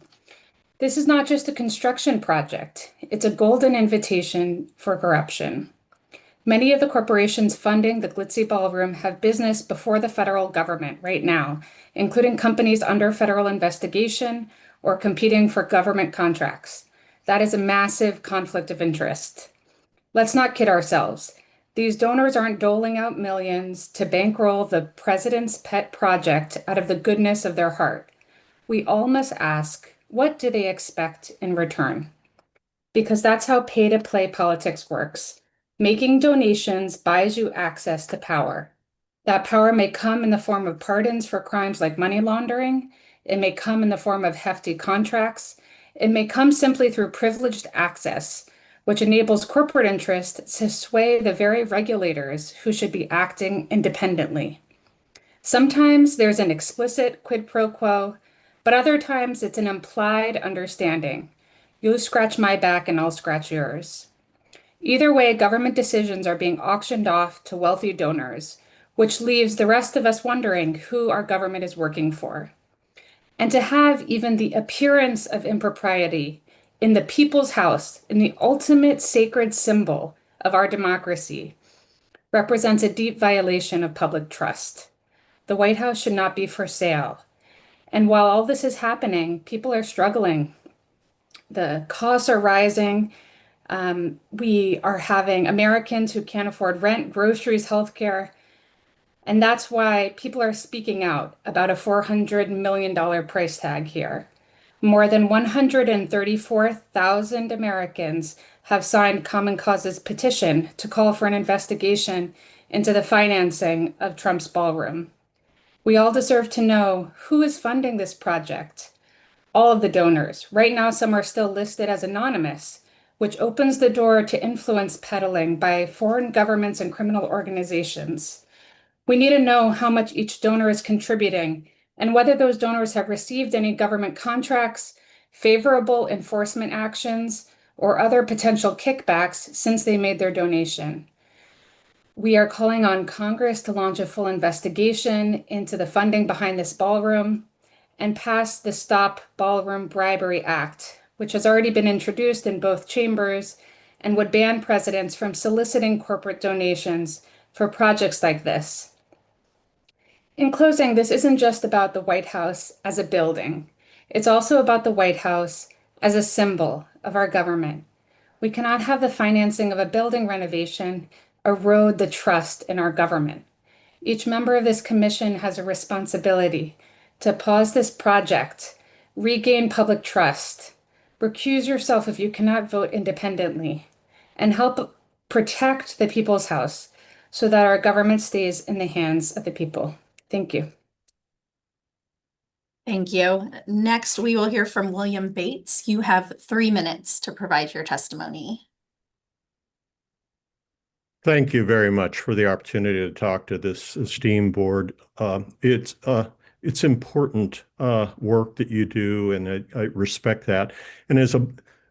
This is not just a construction project, it's a golden invitation for corruption. Many of the corporations funding the glitzy ballroom have business before the federal government right now, including companies under federal investigation or competing for government contracts. That is a massive conflict of interest. Let's not kid ourselves. These donors aren't doling out millions to bankroll the president's pet project out of the goodness of their heart. We all must ask, what do they expect in return? Because that's how pay-to-play politics works. Making donations buys you access to power. That power may come in the form of pardons for crimes like money laundering. It may come in the form of hefty contracts. It may come simply through privileged access, which enables corporate interests to sway the very regulators who should be acting independently. Sometimes there's an explicit quid pro quo, but other times it's an implied understanding. You scratch my back and I'll scratch yours. Either way, government decisions are being auctioned off to wealthy donors, which leaves the rest of us wondering who our government is working for. And to have even the appearance of impropriety in the people's house, in the ultimate sacred symbol of our democracy, represents a deep violation of public trust. The White House should not be for sale. And while all this is happening, people are struggling. The costs are rising. We are having Americans who can't afford rent, groceries, healthcare. And that's why people are speaking out about a $400 million price tag here. More than 134,000 Americans have signed Common Cause's petition to call for an investigation into the financing of Trump's ballroom. We all deserve to know who is funding this project. All of the donors. Right now, some are still listed as anonymous, which opens the door to influence peddling by foreign governments and criminal organizations. We need to know how much each donor is contributing and whether those donors have received any government contracts, favorable enforcement actions, or other potential kickbacks since they made their donation. We are calling on Congress to launch a full investigation into the funding behind this ballroom and pass the Stop Ballroom Bribery Act, which has already been introduced in both chambers and would ban presidents from soliciting corporate donations for projects like this. In closing, this isn't just about the White House as a building. It's also about the White House as a symbol of our government. We cannot have the financing of a building renovation erode the trust in our government. Each member of this commission has a responsibility to pause this project, regain public trust, recuse yourself if you cannot vote independently, and help protect the people's house so that our government stays in the hands of the people. Thank you. Thank you. Next, we will hear from William Bates. You have 3 minutes to provide your testimony. Thank you very much for the opportunity to talk to this esteemed board. It's important work that you do, and I respect that. And as a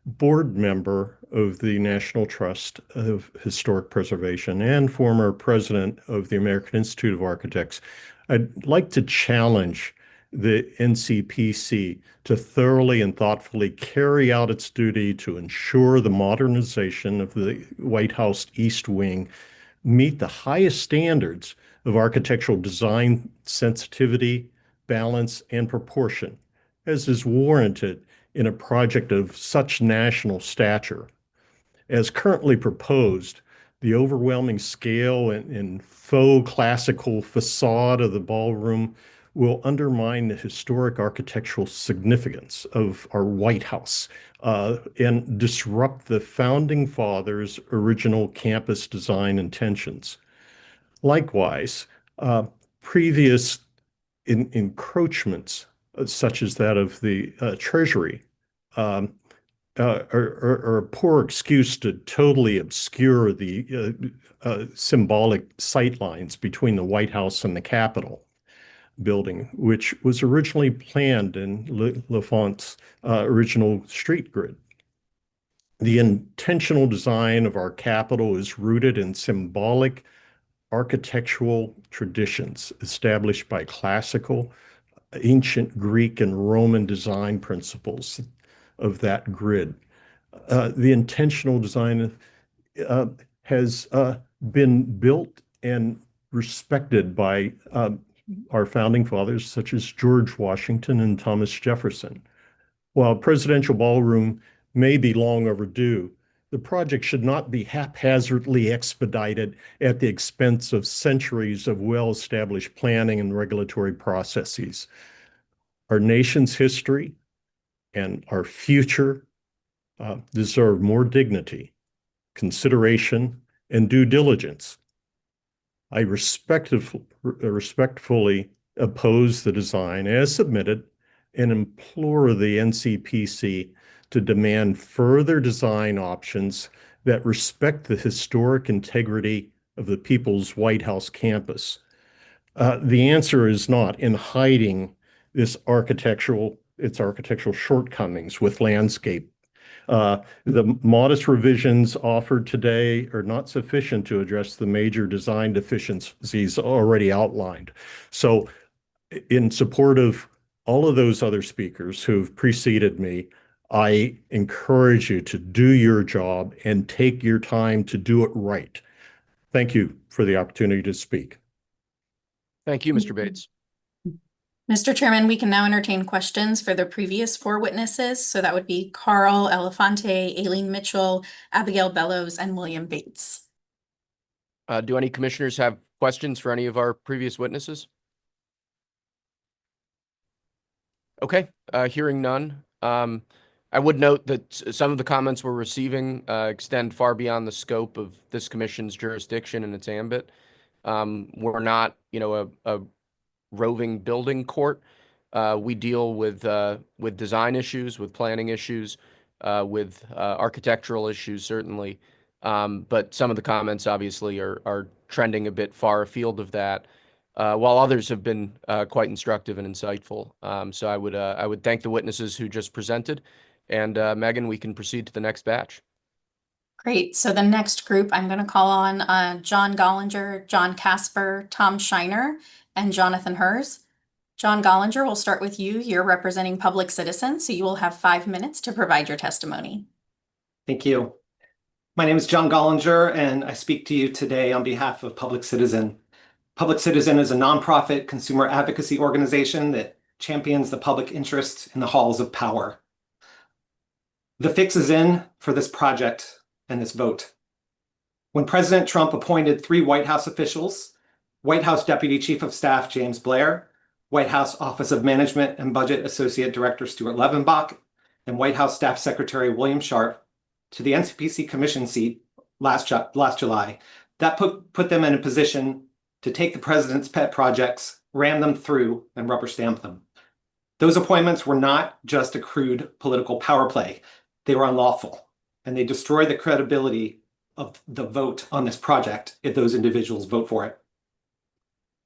board member of the National Trust of Historic Preservation and former president of the American Institute of Architects, I'd like to challenge the NCPC to thoroughly and thoughtfully carry out its duty to ensure the modernization of the White House East Wing meet the highest standards of architectural design sensitivity, balance, and proportion, as is warranted in a project of such national stature. As currently proposed, the overwhelming scale and faux classical facade of the ballroom will undermine the historic architectural significance of our White House and disrupt the Founding Fathers' original campus design intentions. Likewise, previous encroachments, such as that of the Treasury, are a poor excuse to totally obscure the symbolic sightlines between the White House and the Capitol building, which was originally planned in L'Enfant's original street grid. The intentional design of our Capitol is rooted in symbolic architectural traditions established by classical, ancient Greek, and Roman design principles of that grid. The intentional design has been built and respected by our founding fathers, such as George Washington and Thomas Jefferson. While presidential ballroom may be long overdue, the project should not be haphazardly expedited at the expense of centuries of well-established planning and regulatory processes. Our nation's history and our future deserve more dignity, consideration, and due diligence. I respectfully oppose the design as submitted and implore the NCPC to demand further design options that respect the historic integrity of the People's White House campus. The answer is not in hiding its architectural shortcomings with landscape. The modest revisions offered today are not sufficient to address the major design deficiencies already outlined. So in support of all of those other speakers who've preceded me, I encourage you to do your job and take your time to do it right. Thank you for the opportunity to speak. Thank you, Mr. Bates. Mr. Chairman, we can now entertain questions for the previous 4 witnesses. So that would be Carl Elefante, Aileen Mitchell, Abigail Bellows, and William Bates. Do any commissioners have questions for any of our previous witnesses? Okay, hearing none. I would note that some of the comments we're receiving extend far beyond the scope of this commission's jurisdiction and its ambit. We're not, a roving building court. We deal with design issues, with planning issues, with architectural issues, certainly. But some of the comments obviously are trending a bit far afield of that, while others have been quite instructive and insightful. So I would thank the witnesses who just presented. And Megan, we can proceed to the next batch. Great. So the next group I'm going to call on John Gollinger, John Casper, Tom Shiner, and Jonathan Hers. John Gollinger, we'll start with you. You're representing Public Citizen, so you will have 5 minutes to provide your testimony. Thank you. My name is John Gollinger, and I speak to you today on behalf of Public Citizen. Public Citizen is a nonprofit consumer advocacy organization that champions the public interest in the halls of power. The fix is in for this project and this vote. When President Trump appointed 3 White House officials, White House Deputy Chief of Staff James Blair, White House Office of Management and Budget Associate Director Stuart Levenbach, and White House Staff Secretary William Sharp to the NCPC Commission seat last July, that put them in a position to take the president's pet projects, ram them through, and rubber stamp them. Those appointments were not just a crude political power play. They were unlawful, and they destroy the credibility of the vote on this project if those individuals vote for it.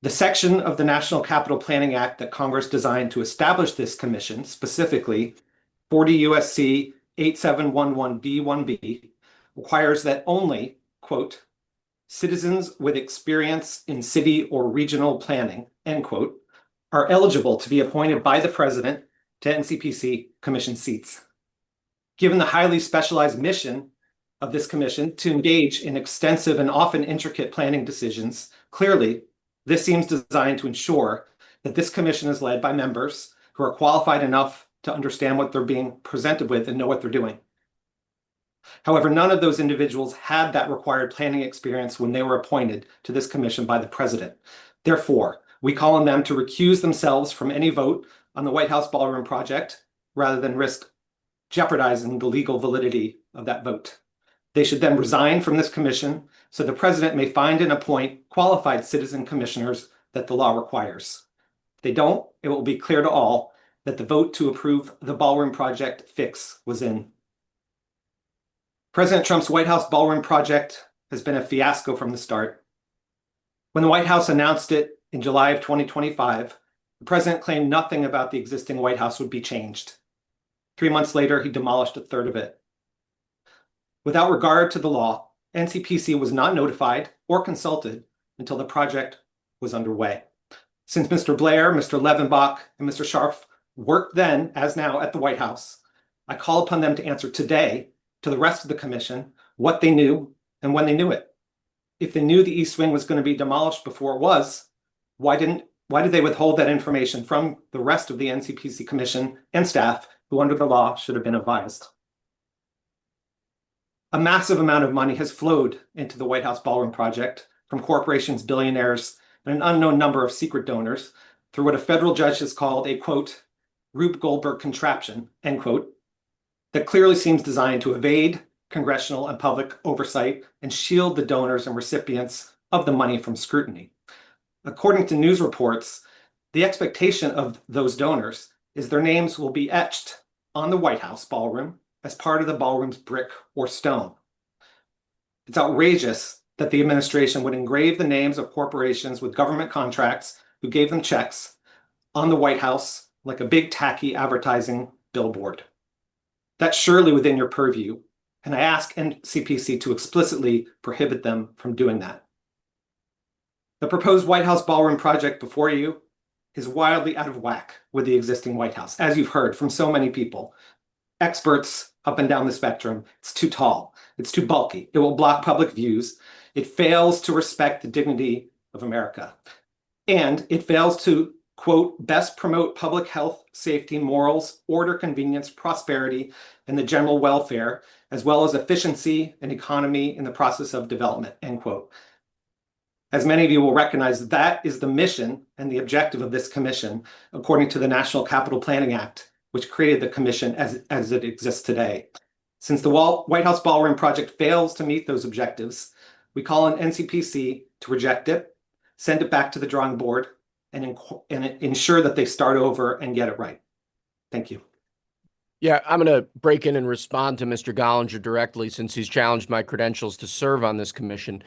The section of the National Capital Planning Act that Congress designed to establish this commission, specifically 40 U.S.C. 8711B1B, requires that only, quote, citizens with experience in city or regional planning, end quote, are eligible to be appointed by the president to NCPC commission seats. Given the highly specialized mission of this commission to engage in extensive and often intricate planning decisions, clearly, this seems designed to ensure that this commission is led by members who are qualified enough to understand what they're being presented with and know what they're doing. However, none of those individuals had that required planning experience when they were appointed to this commission by the president. Therefore, we call on them to recuse themselves from any vote on the White House Ballroom project rather than risk jeopardizing the legal validity of that vote. They should then resign from this commission so the president may find and appoint qualified citizen commissioners that the law requires. If they don't, it will be clear to all that the vote to approve the Ballroom project fix was in. President Trump's White House Ballroom project has been a fiasco from the start. When the White House announced it in July of 2025, the president claimed nothing about the existing White House would be changed. 3 months later, he demolished a third of it. Without regard to the law, NCPC was not notified or consulted until the project was underway. Since Mr. Blair, Mr. Levenbach, and Mr. Scharf worked then, as now, at the White House, I call upon them to answer today to the rest of the commission what they knew and when they knew it. If they knew the East Wing was going to be demolished before it was, why did they withhold that information from the rest of the NCPC commission and staff who under the law should have been advised? A massive amount of money has flowed into the White House Ballroom project from corporations, billionaires, and an unknown number of secret donors through what a federal judge has called a, quote, Rube Goldberg contraption, end quote, that clearly seems designed to evade congressional and public oversight and shield the donors and recipients of the money from scrutiny. According to news reports, the expectation of those donors is their names will be etched on the White House ballroom as part of the ballroom's brick or stone. It's outrageous that the administration would engrave the names of corporations with government contracts who gave them checks on the White House like a big tacky advertising billboard. That's surely within your purview, and I ask NCPC to explicitly prohibit them from doing that. The proposed White House Ballroom project before you is wildly out of whack with the existing White House, as you've heard from so many people. Experts up and down the spectrum, it's too tall, it's too bulky, it will block public views, it fails to respect the dignity of America, and it fails to, quote, best promote public health, safety, morals, order, convenience, prosperity, and the general welfare, as well as efficiency and economy in the process of development, end quote. As many of you will recognize, that is the mission and the objective of this commission, according to the National Capital Planning Act, which created the commission as it exists today. Since the White House Ballroom project fails to meet those objectives, we call on NCPC to reject it, send it back to the drawing board, and ensure that they start over and get it right. Thank you. Yeah, I'm going to break in and respond to Mr. Gollinger directly since he's challenged my credentials to serve on this commission.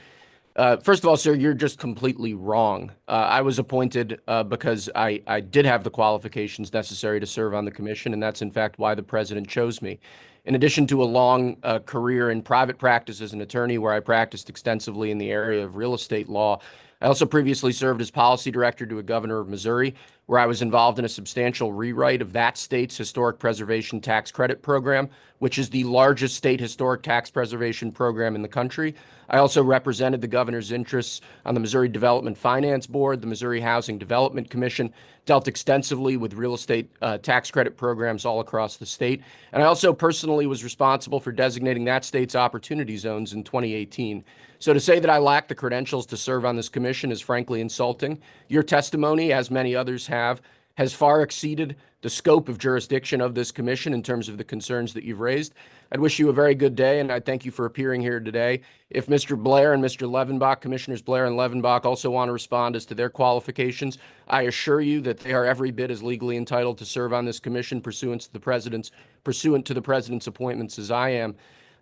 First of all, sir, you're just completely wrong. I was appointed because I did have the qualifications necessary to serve on the commission, and that's in fact why the president chose me. In addition to a long career in private practice as an attorney where I practiced extensively in the area of real estate law, I also previously served as policy director to a governor of Missouri, where I was involved in a substantial rewrite of that state's historic preservation tax credit program, which is the largest state historic tax preservation program in the country. I also represented the governor's interests on the Missouri Development Finance Board, the Missouri Housing Development Commission, dealt extensively with real estate tax credit programs all across the state. And I also personally was responsible for designating that state's opportunity zones in 2018. So to say that I lack the credentials to serve on this commission is frankly insulting. Your testimony, as many others have, has far exceeded the scope of jurisdiction of this commission in terms of the concerns that you've raised. I'd wish you a very good day, and I thank you for appearing here today. If Mr. Blair and Mr. Levenbach, Commissioners Blair and Levenbach, also want to respond as to their qualifications, I assure you that they are every bit as legally entitled to serve on this commission pursuant to the president's appointments as I am.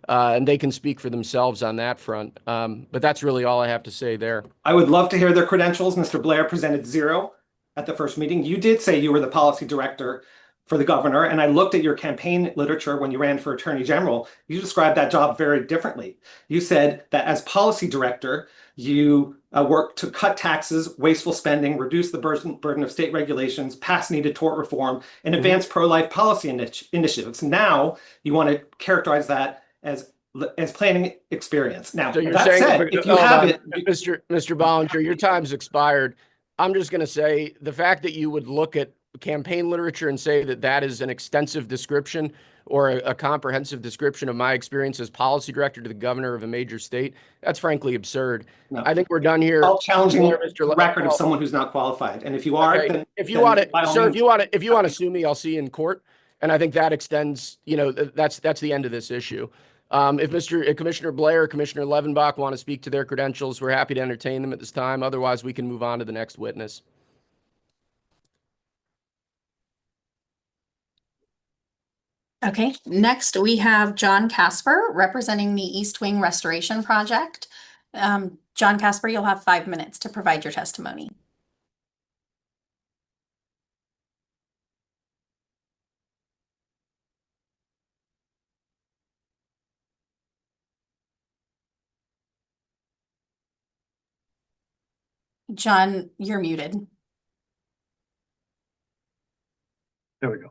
And they can speak for themselves on that front. But that's really all I have to say there. I would love to hear their credentials. Mr. Blair presented 0 at the first meeting. You did say you were the policy director for the governor, and I looked at your campaign literature when you ran for attorney general. You described that job very differently. You said that as policy director, you worked to cut taxes, wasteful spending, reduce the burden of state regulations, pass needed tort reform, and advance pro-life policy initiatives. Now you want to characterize that as planning experience. Now, So you're that saying, said, if you have it, Mr. Bollinger, your time's expired. I'm just going to say the fact that you would look at campaign literature and say that that is an extensive description or a comprehensive description of my experience as policy director to the governor of a major state, that's frankly absurd. No. I think we're done here. All challenging Mr. the record of someone who's not qualified. And if you are, Okay. then If you want to, by all sir, means- if you want to sue me, I'll see you in court. And I think that extends, that's the end of this issue. If Commissioner Blair or Commissioner Levenbach want to speak to their credentials, we're happy to entertain them at this time. Otherwise, we can move on to the next witness. Okay, next we have John Casper representing the East Wing Restoration Project. John Casper, you'll have 5 minutes to provide your testimony. John, you're muted. There we go.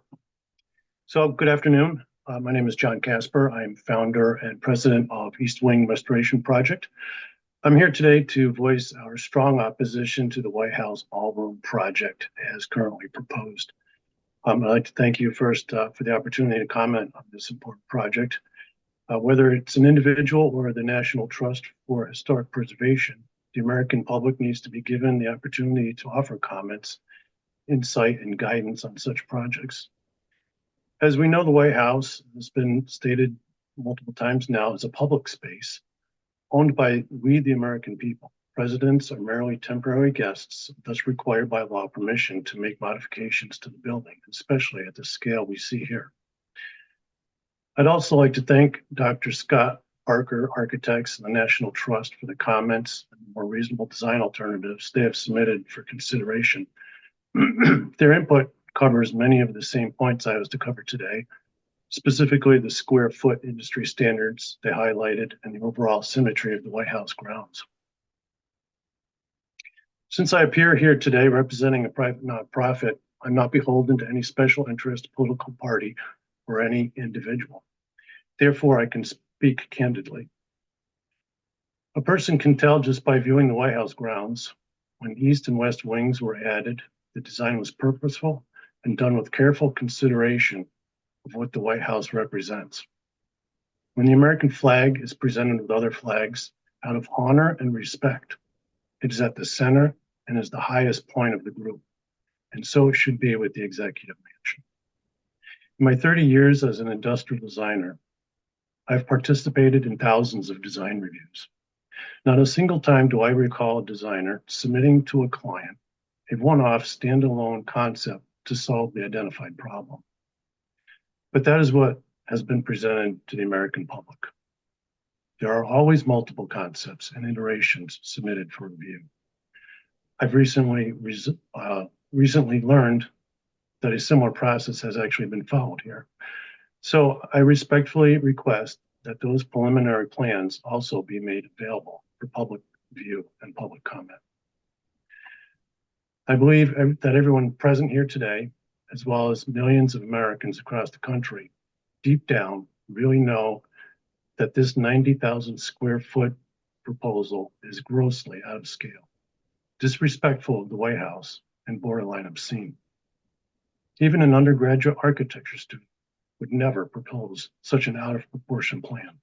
So good afternoon. My name is John Casper. I'm founder and president of East Wing Restoration Project. I'm here today to voice our strong opposition to the White House Ballroom project as currently proposed. I'd like to thank you first for the opportunity to comment on this important project. Whether it's an individual or the National Trust for Historic Preservation, the American public needs to be given the opportunity to offer comments, insight, and guidance on such projects. As we know, the White House has been stated multiple times now as a public space owned by we, the American people. Residents are merely temporary guests, thus required by law permission to make modifications to the building, especially at the scale we see here. I'd also like to thank Dr. Scott Parker, Architects, and the National Trust for the comments and more reasonable design alternatives they have submitted for consideration. Their input covers many of the same points I was to cover today, specifically the square foot industry standards they highlighted and the overall symmetry of the White House grounds. Since I appear here today representing a private nonprofit, I'm not beholden to any special interest, political party, or any individual. Therefore, I can speak candidly. A person can tell just by viewing the White House grounds, when east and west wings were added, the design was purposeful and done with careful consideration of what the White House represents. When the American flag is presented with other flags out of honor and respect, it is at the center and is the highest point of the group. And so it should be with the executive mansion. In my 30 years as an industrial designer, I've participated in thousands of design reviews. Not a single time do I recall a designer submitting to a client a one-off standalone concept to solve the identified problem. But that is what has been presented to the American public. There are always multiple concepts and iterations submitted for review. I've recently learned that a similar process has actually been followed here. So I respectfully request that those preliminary plans also be made available for public view and public comment. I believe that everyone present here today, as well as millions of Americans across the country, deep down really know that this 90,000 square foot proposal is grossly out of scale, disrespectful of the White House, and borderline obscene. Even an undergraduate architecture student would never propose such an out of proportion plan.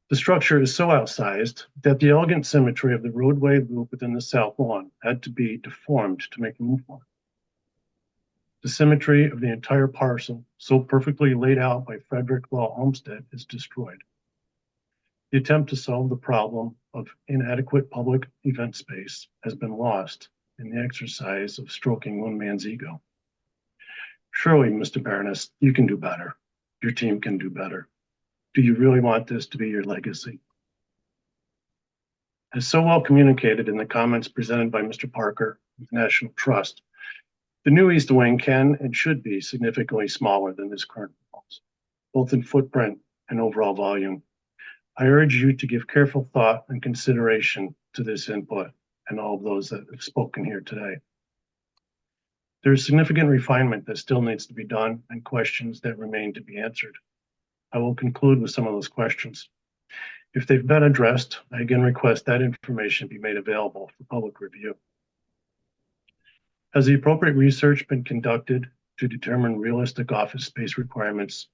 The structure is so outsized that the elegant symmetry of the roadway loop within the south lawn had to be deformed to make room for it. The symmetry of the entire parcel, so perfectly laid out by Frederick Law Olmsted, is destroyed. The attempt to solve the problem of inadequate public event space has been lost in the exercise of stroking one man's ego. Surely, Mr. Baroness, you can do better. Your team can do better. Do you really want this to be your legacy? As so well communicated in the comments presented by Mr. Parker with National Trust, the new East Wing can and should be significantly smaller than this current proposal, both in footprint and overall volume. I urge you to give careful thought and consideration to this input and all of those that have spoken here today. There is significant refinement that still needs to be done and questions that remain to be answered. I will conclude with some of those questions. If they've been addressed, I again request that information be made available for public review. Has the appropriate research been conducted to determine realistic office space requirements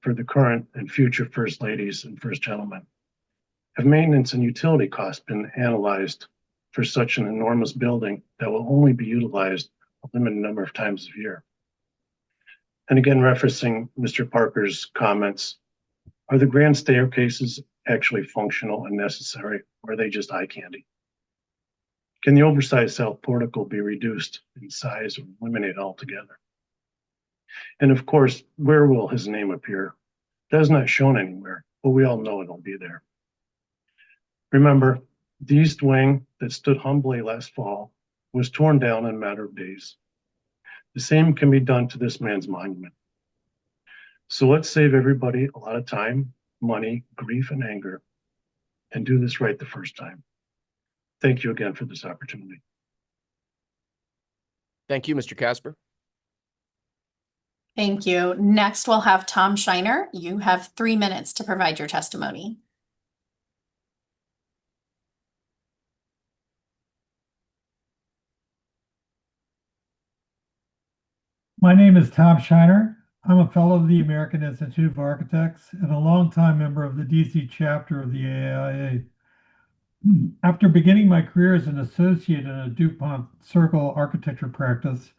for the current and future First Ladies and First Gentlemen? Have maintenance and utility costs been analyzed for such an enormous building that will only be utilized a limited number of times a year? And again, referencing Mr. Parker's comments, are the grand staircases actually functional and necessary, or are they just eye candy? Can the oversized south portico be reduced in size or eliminated altogether? And of course, where will his name appear? That is not shown anywhere, but we all know it'll be there. Remember, the East Wing that stood humbly last fall was torn down in a matter of days. The same can be done to this man's monument. So let's save everybody a lot of time, money, grief, and anger, and do this right the first time. Thank you again for this opportunity. Thank you, Mr. Casper. Thank you. Next, we'll have Tom Shiner. You have 3 minutes to provide your testimony. My name is Tom Shiner. I'm a fellow of the American Institute of Architects and a longtime member of the DC chapter of the AIA. After beginning my career as an associate in a DuPont Circle architecture practice,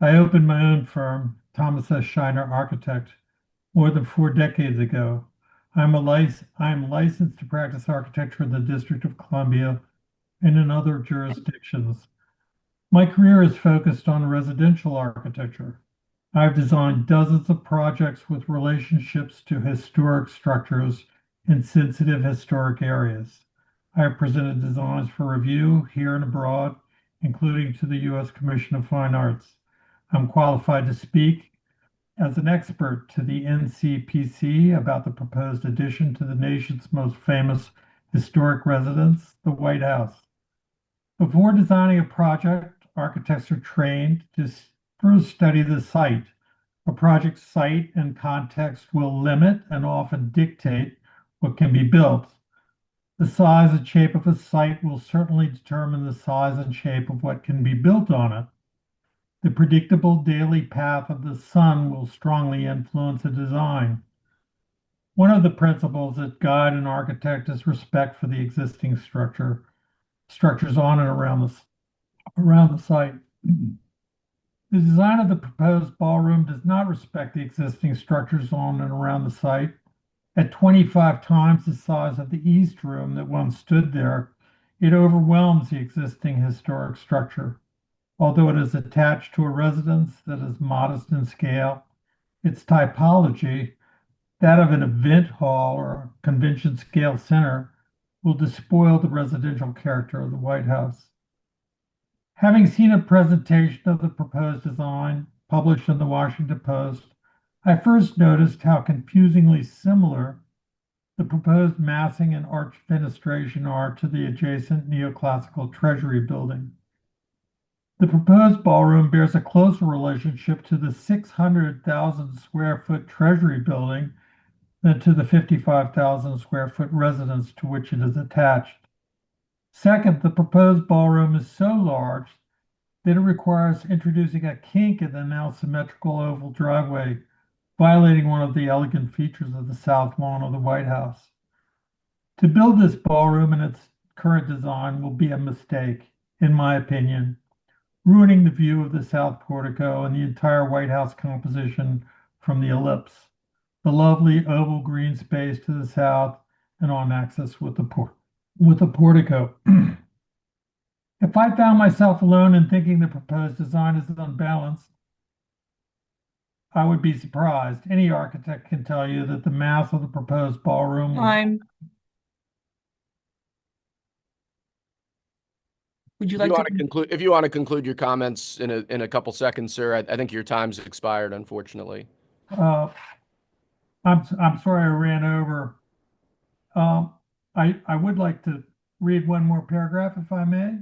I opened my own firm, Thomas S. Shiner Architect, more than 4 decades ago. I'm licensed to practice architecture in the District of Columbia and in other jurisdictions. My career is focused on residential architecture. I've designed dozens of projects with relationships to historic structures in sensitive historic areas. I have presented designs for review here and abroad, including to the U.S. Commission of Fine Arts. I'm qualified to speak as an expert to the NCPC about the proposed addition to the nation's most famous historic residence, the White House. Before designing a project, architects are trained to first study the site. A project site and context will limit and often dictate what can be built. The size and shape of a site will certainly determine the size and shape of what can be built on it. The predictable daily path of the sun will strongly influence a design. One of the principles that guide an architect is respect for the existing structures on and around the site. The design of the proposed ballroom does not respect the existing structures on and around the site. At 25 times the size of the East Room that once stood there, it overwhelms the existing historic structure. Although it is attached to a residence that is modest in scale, its typology, that of an event hall or a convention scale center, will despoil the residential character of the White House. Having seen a presentation of the proposed design published in the Washington Post, I first noticed how confusingly similar the proposed massing and arch fenestration are to the adjacent neoclassical Treasury building. The proposed ballroom bears a closer relationship to the 600,000 square foot Treasury building than to the 55,000 square foot residence to which it is attached. Second, the proposed ballroom is so large that it requires introducing a kink in the now symmetrical oval driveway, violating one of the elegant features of the south lawn of the White House. To build this ballroom in its current design will be a mistake, in my opinion, ruining the view of the south portico and the entire White House composition from the ellipse, the lovely oval green space to the south, and on access with the portico. If I found myself alone in thinking the proposed design is unbalanced, I would be surprised. Any architect can tell you that the mass of the proposed ballroom. Would you If like you to want to conclude, if you want to conclude your comments in a couple seconds, sir, I think your time's expired, unfortunately. I'm sorry I ran over. I would like to read one more paragraph, if I may.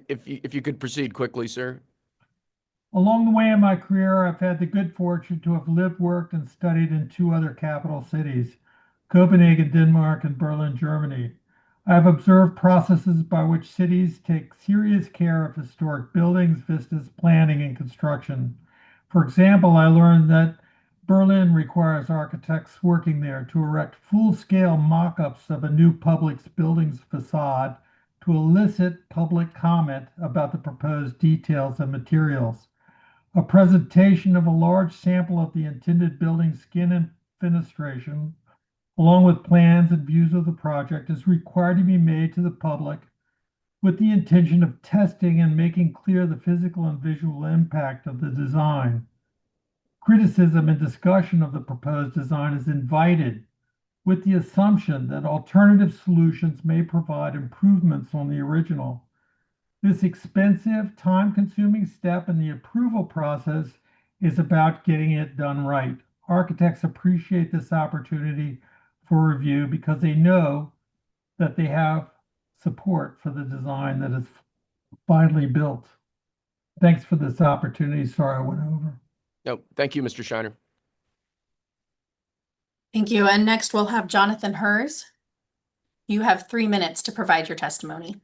If you could proceed quickly, sir. Along the way in my career, I've had the good fortune to have lived, worked, and studied in two other capital cities, Copenhagen, Denmark, and Berlin, Germany. I have observed processes by which cities take serious care of historic buildings, vistas, planning, and construction. For example, I learned that Berlin requires architects working there to erect full-scale mock-ups of a new public building's facade to elicit public comment about the proposed details and materials. A presentation of a large sample of the intended building skin and fenestration, along with plans and views of the project, is required to be made to the public with the intention of testing and making clear the physical and visual impact of the design. Criticism and discussion of the proposed design is invited with the assumption that alternative solutions may provide improvements on the original. This expensive, time-consuming step in the approval process is about getting it done right. Architects appreciate this opportunity for review because they know that they have support for the design that is finally built. Thanks for this opportunity. Sorry I went over. No, thank you, Mr. Shiner. Thank you. And next we'll have Jonathan Hers. You have 3 minutes to provide your testimony.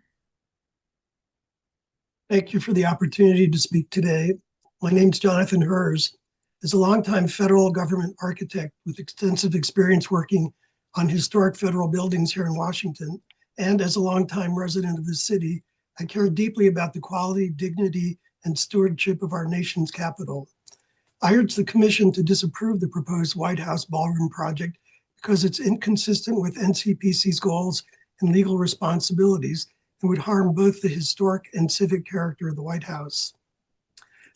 Thank you for the opportunity to speak today. My name's Jonathan Hers. As a longtime federal government architect with extensive experience working on historic federal buildings here in Washington, and as a longtime resident of the city, I care deeply about the quality, dignity, and stewardship of our nation's capital. I urge the Commission to disapprove the proposed White House ballroom project because it's inconsistent with NCPC's goals and legal responsibilities and would harm both the historic and civic character of the White House.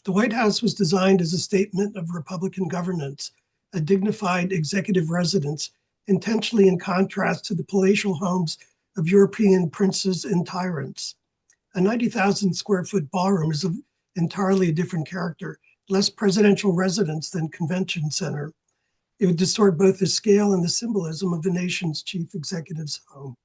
The White House was designed as a statement of Republican governance, a dignified executive residence, intentionally in contrast to the palatial homes of European princes and tyrants. A 90,000 square foot ballroom is of entirely a different character, less presidential residence than convention center. It would distort both the scale and the symbolism of the nation's chief executive's home.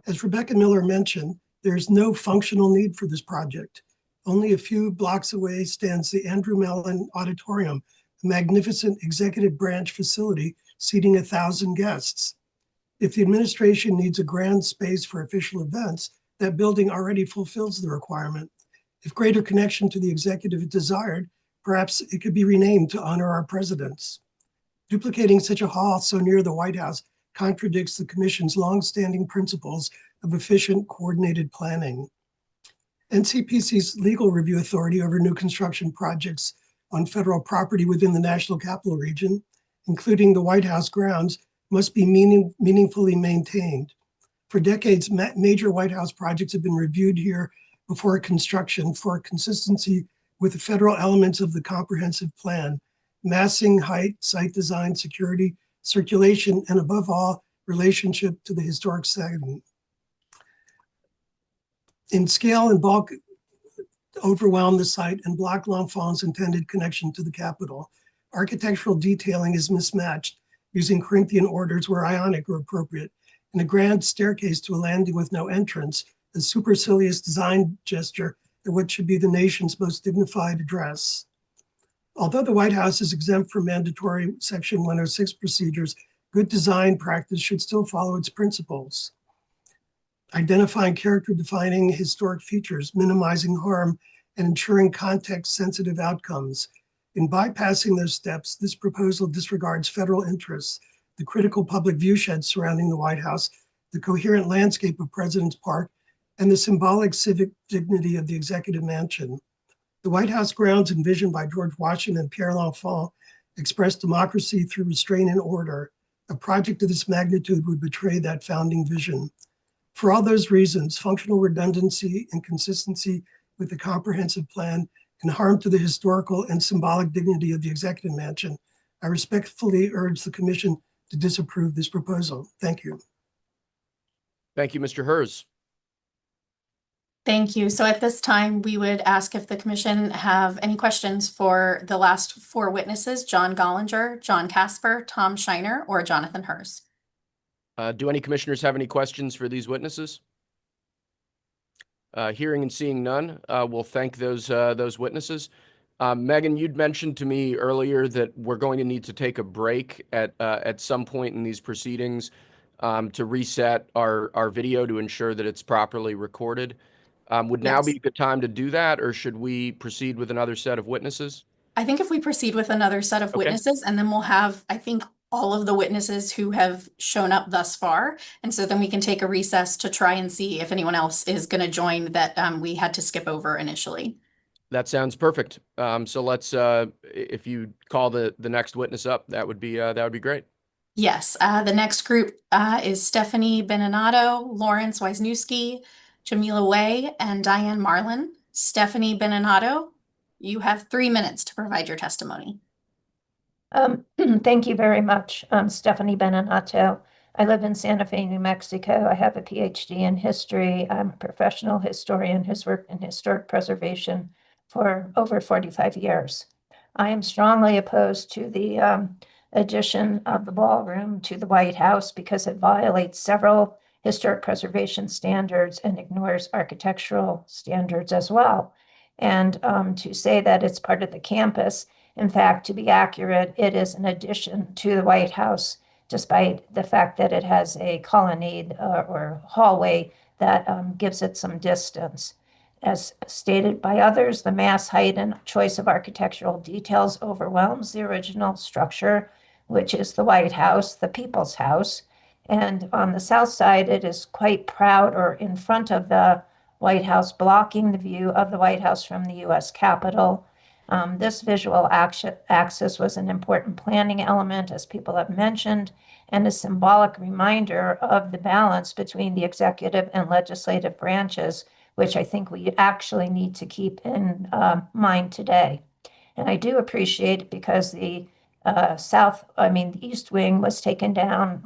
As Rebecca Miller mentioned, there is no functional need for this project. Only a few blocks away stands the Andrew Mellon Auditorium, a magnificent executive branch facility seating 1,000 guests. If the administration needs a grand space for official events, that building already fulfills the requirement. If greater connection to the executive is desired, perhaps it could be renamed to honor our presidents. Duplicating such a hall so near the White House contradicts the Commission's longstanding principles of efficient, coordinated planning. NCPC's legal review authority over new construction projects on federal property within the National Capital Region, including the White House grounds, must be meaningfully maintained. For decades, major White House projects have been reviewed here before construction for consistency with the federal elements of the comprehensive plan: massing, height, site design, security, circulation, and above all, relationship to the historic setting. In scale and bulk, overwhelm the site and block L'Enfant's intended connection to the Capitol. Architectural detailing is mismatched, using Corinthian orders where Ionic are appropriate, and a grand staircase to a landing with no entrance, a supercilious design gesture at what should be the nation's most dignified address. Although the White House is exempt from mandatory Section 106 procedures, good design practice should still follow its principles. Identifying character-defining historic features, minimizing harm, and ensuring context-sensitive outcomes. In bypassing those steps, this proposal disregards federal interests, the critical public viewshed surrounding the White House, the coherent landscape of President's Park, and the symbolic civic dignity of the Executive Mansion. The White House grounds envisioned by George Washington and Pierre L'Enfant express democracy through restraint and order. A project of this magnitude would betray that founding vision. For all those reasons, functional redundancy and consistency with the comprehensive plan and harm to the historical and symbolic dignity of the Executive Mansion, I respectfully urge the Commission to disapprove this proposal. Thank you. Thank you, Mr. Hers. Thank you. So at this time, we would ask if the commission have any questions for the last four witnesses, John Gollinger, John Casper, Tom Shiner, or Jonathan Hers. Do any commissioners have any questions for these witnesses? Hearing and seeing none, we'll thank those witnesses. Megan, you'd mentioned to me earlier that we're going to need to take a break at some point in these proceedings to reset our video to ensure that it's properly recorded. Would now be a good time to do that, or should we proceed with another set of witnesses? I think if we proceed with another set of witnesses, and then we'll have, I think, all of the witnesses who have shown up thus far. And so then we can take a recess to try and see if anyone else is going to join that we had to skip over initially. That sounds perfect. So let's, if you call the next witness up, that would be great. Yes, the next group is Stephanie Beninato, Lawrence Wisniewski, Jamila Way, and Diane Marlin. Stephanie Beninato, you have 3 minutes to provide your testimony. Thank you very much. I'm Stephanie Beninato. I live in Santa Fe, New Mexico. I have a PhD in history. I'm a professional historian who's worked in historic preservation for over 45 years. I am strongly opposed to the addition of the ballroom to the White House because it violates several historic preservation standards and ignores architectural standards as well. And to say that it's part of the campus, in fact, to be accurate, it is an addition to the White House, despite the fact that it has a colonnade or hallway that gives it some distance. As stated by others, the mass height and choice of architectural details overwhelms the original structure, which is the White House, the People's House. And on the south side, it is quite proud or in front of the White House, blocking the view of the White House from the U.S. Capitol. This visual axis was an important planning element, as people have mentioned, and a symbolic reminder of the balance between the executive and legislative branches, which I think we actually need to keep in mind today. And I do appreciate it because the the East Wing was taken down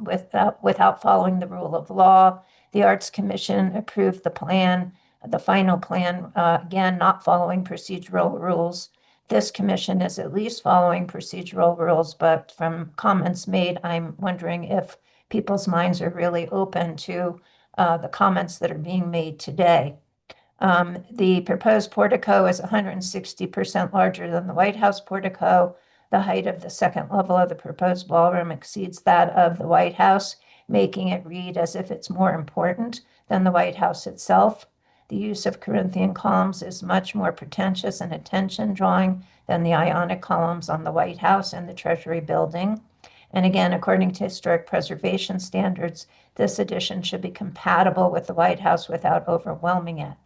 without following the rule of law. The Arts Commission approved the plan, the final plan, again, not following procedural rules. This commission is at least following procedural rules, but from comments made, I'm wondering if people's minds are really open to the comments that are being made today. The proposed portico is 160% larger than the White House portico. The height of the second level of the proposed ballroom exceeds that of the White House, making it read as if it's more important than the White House itself. The use of Corinthian columns is much more pretentious and attention-drawing than the Ionic columns on the White House and the Treasury building. And again, according to historic preservation standards, this addition should be compatible with the White House without overwhelming it.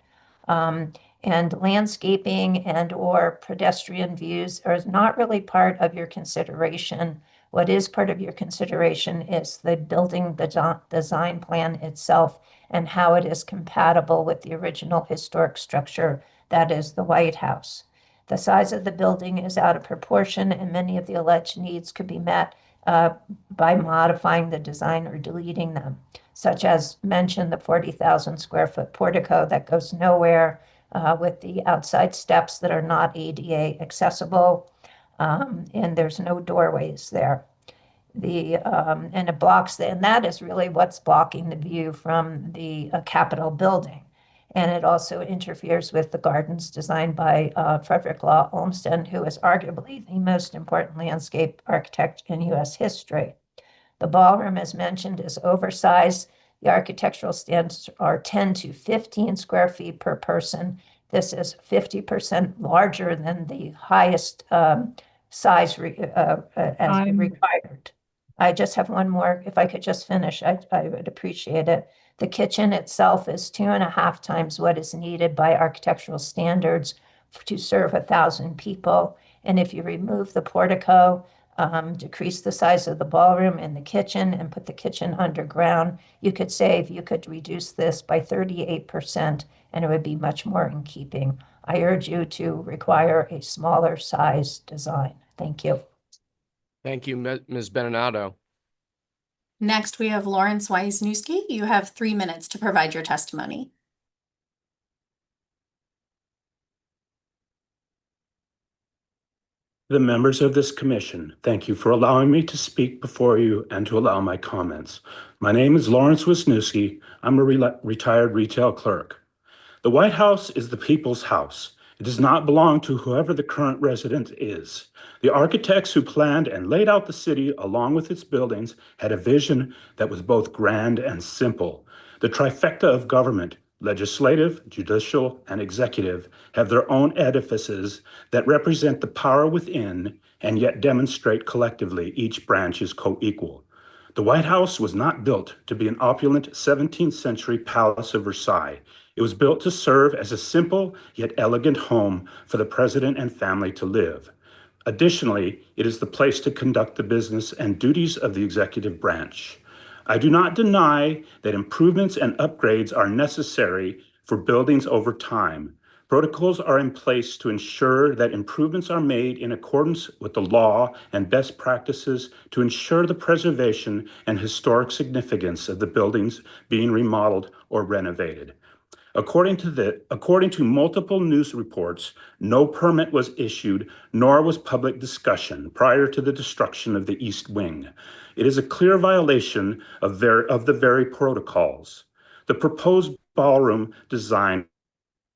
And landscaping and or pedestrian views are not really part of your consideration. What is part of your consideration is the building, the design plan itself, and how it is compatible with the original historic structure that is the White House. The size of the building is out of proportion, and many of the alleged needs could be met by modifying the design or deleting them, such as mentioned the 40,000 square foot portico that goes nowhere with the outside steps that are not ADA accessible, and there's no doorways there. And it blocks and that is really what's blocking the view from the Capitol building. And it also interferes with the gardens designed by Frederick Law Olmsted, who is arguably the most important landscape architect in U.S. history. The ballroom, as mentioned, is oversized. The architectural standards are 10 to 15 square feet per person. This is 50% larger than the highest size as required. I just have one more. If I could just finish, I would appreciate it. The kitchen itself is 2.5 times what is needed by architectural standards to serve 1,000 people. And if you remove the portico, decrease the size of the ballroom and the kitchen and put the kitchen underground, you could reduce this by 38%, and it would be much more in keeping. I urge you to require a smaller size design. Thank you. Thank you, Ms. Beninado. Next, we have Lawrence Wisniewski. You have 3 minutes to provide your testimony. The members of this commission, thank you for allowing me to speak before you and to allow my comments. My name is Lawrence Wisniewski. I'm a retired retail clerk. The White House is the people's house. It does not belong to whoever the current resident is. The architects who planned and laid out the city along with its buildings had a vision that was both grand and simple. The trifecta of government, legislative, judicial, and executive, have their own edifices that represent the power within and yet demonstrate collectively each branch is co-equal. The White House was not built to be an opulent 17th century palace of Versailles. It was built to serve as a simple yet elegant home for the president and family to live. Additionally, it is the place to conduct the business and duties of the executive branch. I do not deny that improvements and upgrades are necessary for buildings over time. Protocols are in place to ensure that improvements are made in accordance with the law and best practices to ensure the preservation and historic significance of the buildings being remodeled or renovated. According to multiple news reports, no permit was issued, nor was public discussion prior to the destruction of the East Wing. It is a clear violation of the very protocols. The proposed ballroom design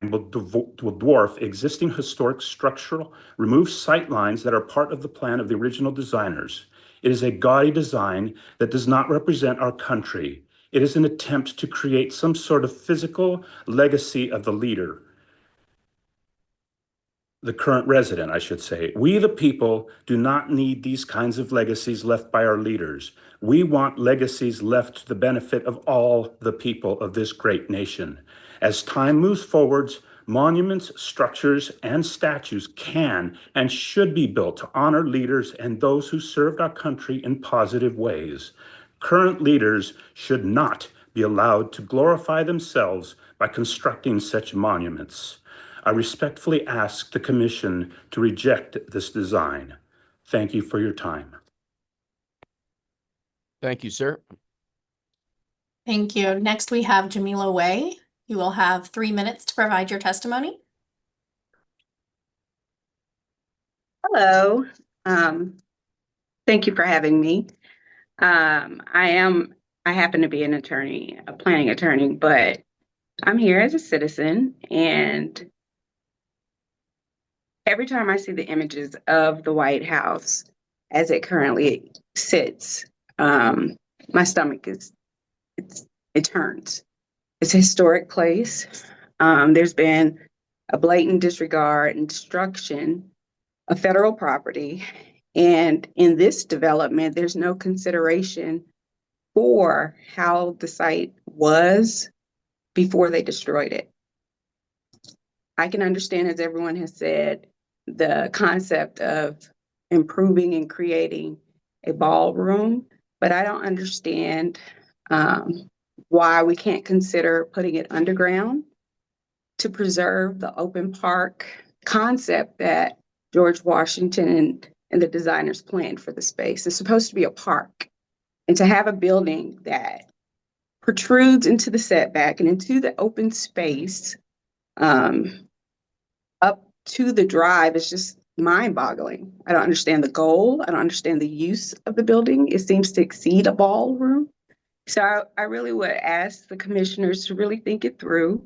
will dwarf existing historic structural, remove sight lines that are part of the plan of the original designers. It is a gaudy design that does not represent our country. It is an attempt to create some sort of physical legacy of the leader, the current resident, I should say. We, the people, do not need these kinds of legacies left by our leaders. We want legacies left to the benefit of all the people of this great nation. As time moves forwards, monuments, structures, and statues can and should be built to honor leaders and those who served our country in positive ways. Current leaders should not be allowed to glorify themselves by constructing such monuments. I respectfully ask the Commission to reject this design. Thank you for your time. Thank you, sir. Thank you. Next, we have Jamila Way. You will have 3 minutes to provide your testimony. Hello. Thank you for having me. I happen to be an attorney, a planning attorney, but I'm here as a citizen, and every time I see the images of the White House as it currently sits, my stomach it turns. It's a historic place. There's been a blatant disregard and destruction of federal property. And in this development, there's no consideration for how the site was before they destroyed it. I can understand, as everyone has said, the concept of improving and creating a ballroom, but I don't understand why we can't consider putting it underground to preserve the open park concept that George Washington and the designers planned for the space. It's supposed to be a park. And to have a building that protrudes into the setback and into the open space up to the drive is just mind-boggling. I don't understand the goal. I don't understand the use of the building. It seems to exceed a ballroom. So I really would ask the commissioners to really think it through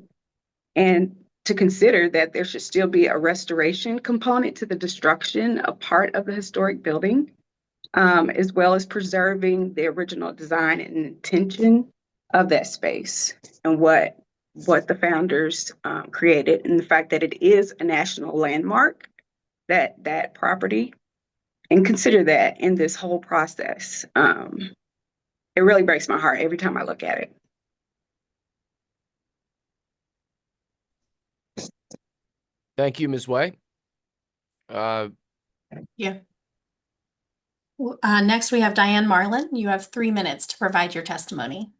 and to consider that there should still be a restoration component to the destruction of part of the historic building, as well as preserving the original design and intention of that space and what the founders created, and the fact that it is a national landmark, that property, and consider that in this whole process. It really breaks my heart every time I look at it. Thank you, Ms. Way. Yeah. Next, we have Diane Marlin. You have 3 minutes to provide your testimony.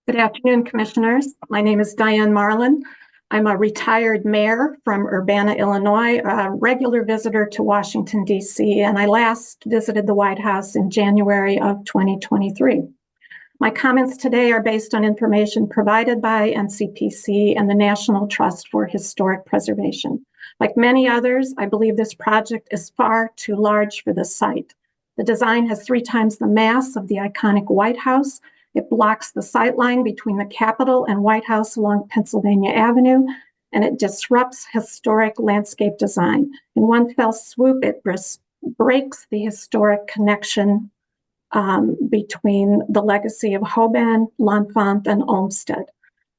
Good afternoon, Commissioners. My name is Diane Marlin. I'm a retired mayor from Urbana, Illinois, a regular visitor to Washington, D.C., and I last visited the White House in January of 2023. My comments today are based on information provided by NCPC and the National Trust for Historic Preservation. Like many others, I believe this project is far too large for the site. The design has 3 times the mass of the iconic White House. It blocks the sightline between the Capitol and White House along Pennsylvania Avenue, and it disrupts historic landscape design. In one fell swoop, it breaks the historic connection between the legacy of Hoban, L'Enfant, and Olmsted.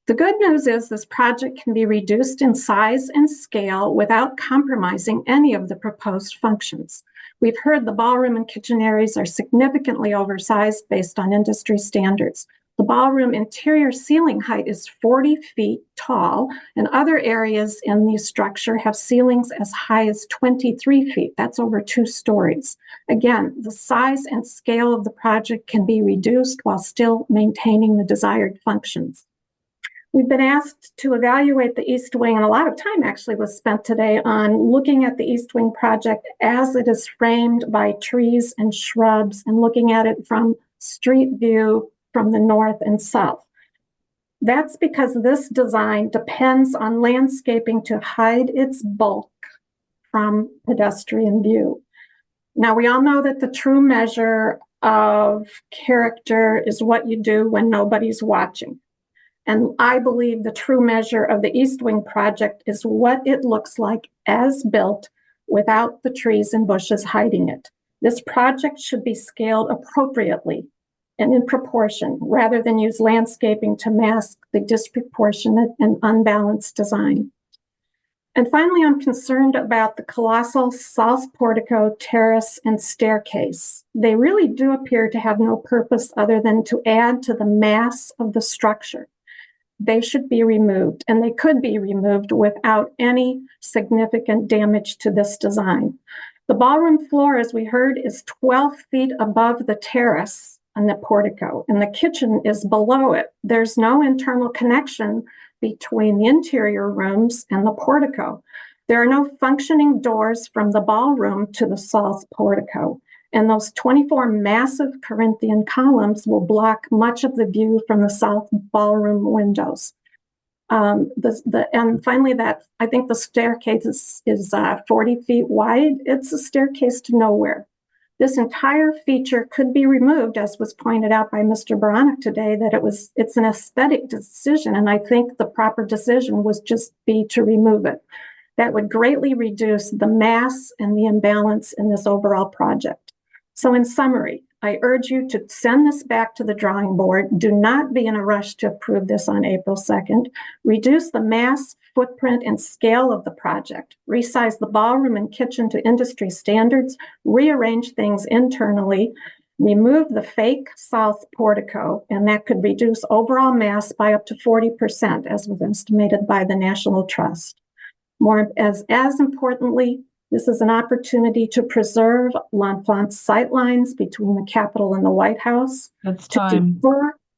The good news is this project can be reduced in size and scale without compromising any of the proposed functions. We've heard the ballroom and kitchen areas are significantly oversized based on industry standards. The ballroom interior ceiling height is 40 feet tall, and other areas in the structure have ceilings as high as 23 feet. That's over 2 stories. Again, the size and scale of the project can be reduced while still maintaining the desired functions. We've been asked to evaluate the East Wing, and a lot of time actually was spent today on looking at the East Wing project as it is framed by trees and shrubs and looking at it from street view from the north and south. That's because this design depends on landscaping to hide its bulk from pedestrian view. Now, we all know that the true measure of character is what you do when nobody's watching. And I believe the true measure of the East Wing project is what it looks like as built without the trees and bushes hiding it. This project should be scaled appropriately and in proportion rather than use landscaping to mask the disproportionate and unbalanced design. And finally, I'm concerned about the colossal south portico, terrace, and staircase. They really do appear to have no purpose other than to add to the mass of the structure. They should be removed, and they could be removed without any significant damage to this design. The ballroom floor, as we heard, is 12 feet above the terrace and the portico, and the kitchen is below it. There's no internal connection between the interior rooms and the portico. There are no functioning doors from the ballroom to the south portico. And those 24 massive Corinthian columns will block much of the view from the south ballroom windows. And finally, I think the staircase is 40 feet wide. It's a staircase to nowhere. This entire feature could be removed, as was pointed out by Mr. Baranek today, that it's an aesthetic decision, and I think the proper decision was just to remove it. That would greatly reduce the mass and the imbalance in this overall project. So in summary, I urge you to send this back to the drawing board. Do not be in a rush to approve this on April 2nd. Reduce the mass, footprint, and scale of the project. Resize the ballroom and kitchen to industry standards. Rearrange things internally. Remove the fake south portico, and that could reduce overall mass by up to 40%, as was estimated by the National Trust. As importantly, this is an opportunity to preserve L'Enfant's sightlines between the Capitol and the White House. That's time.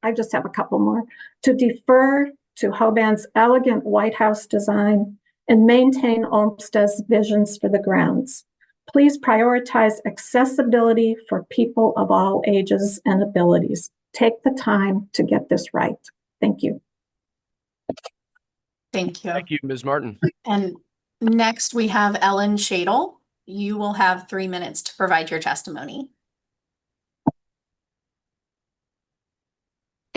I just have a couple more. To defer to Hoban's elegant White House design and maintain Olmsted's visions for the grounds. Please prioritize accessibility for people of all ages and abilities. Take the time to get this right. Thank you. Thank you. Thank you, Ms. Martin. And next, we have Ellen Shadle. You will have 3 minutes to provide your testimony.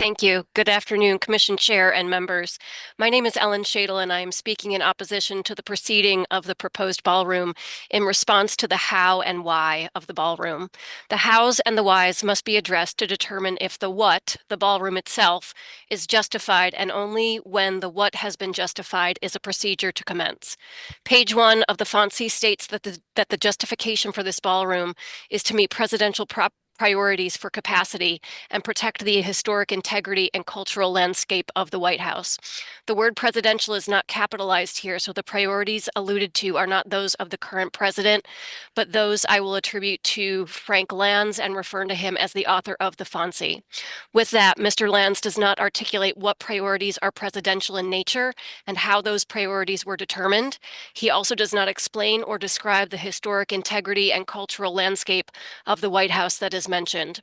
Thank you. Good afternoon, Commission Chair and members. My name is Ellen Shadle, and I am speaking in opposition to the proceeding of the proposed ballroom in response to the how and why of the ballroom. The hows and the whys must be addressed to determine if the what, the ballroom itself, is justified, and only when the what has been justified is a procedure to commence. Page 1 of the FONSI states that the justification for this ballroom is to meet presidential priorities for capacity and protect the historic integrity and cultural landscape of the White House. The word presidential is not capitalized here, so the priorities alluded to are not those of the current president, but those I will attribute to Frank Lands and refer to him as the author of the FONSI. With that, Mr. Lands does not articulate what priorities are presidential in nature and how those priorities were determined. He also does not explain or describe the historic integrity and cultural landscape of the White House that is mentioned.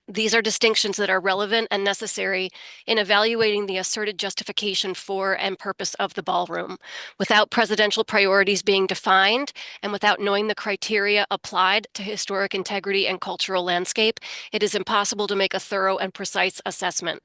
These are distinctions that are relevant and necessary in evaluating the asserted justification for and purpose of the ballroom. Without presidential priorities being defined and without knowing the criteria applied to historic integrity and cultural landscape, it is impossible to make a thorough and precise assessment.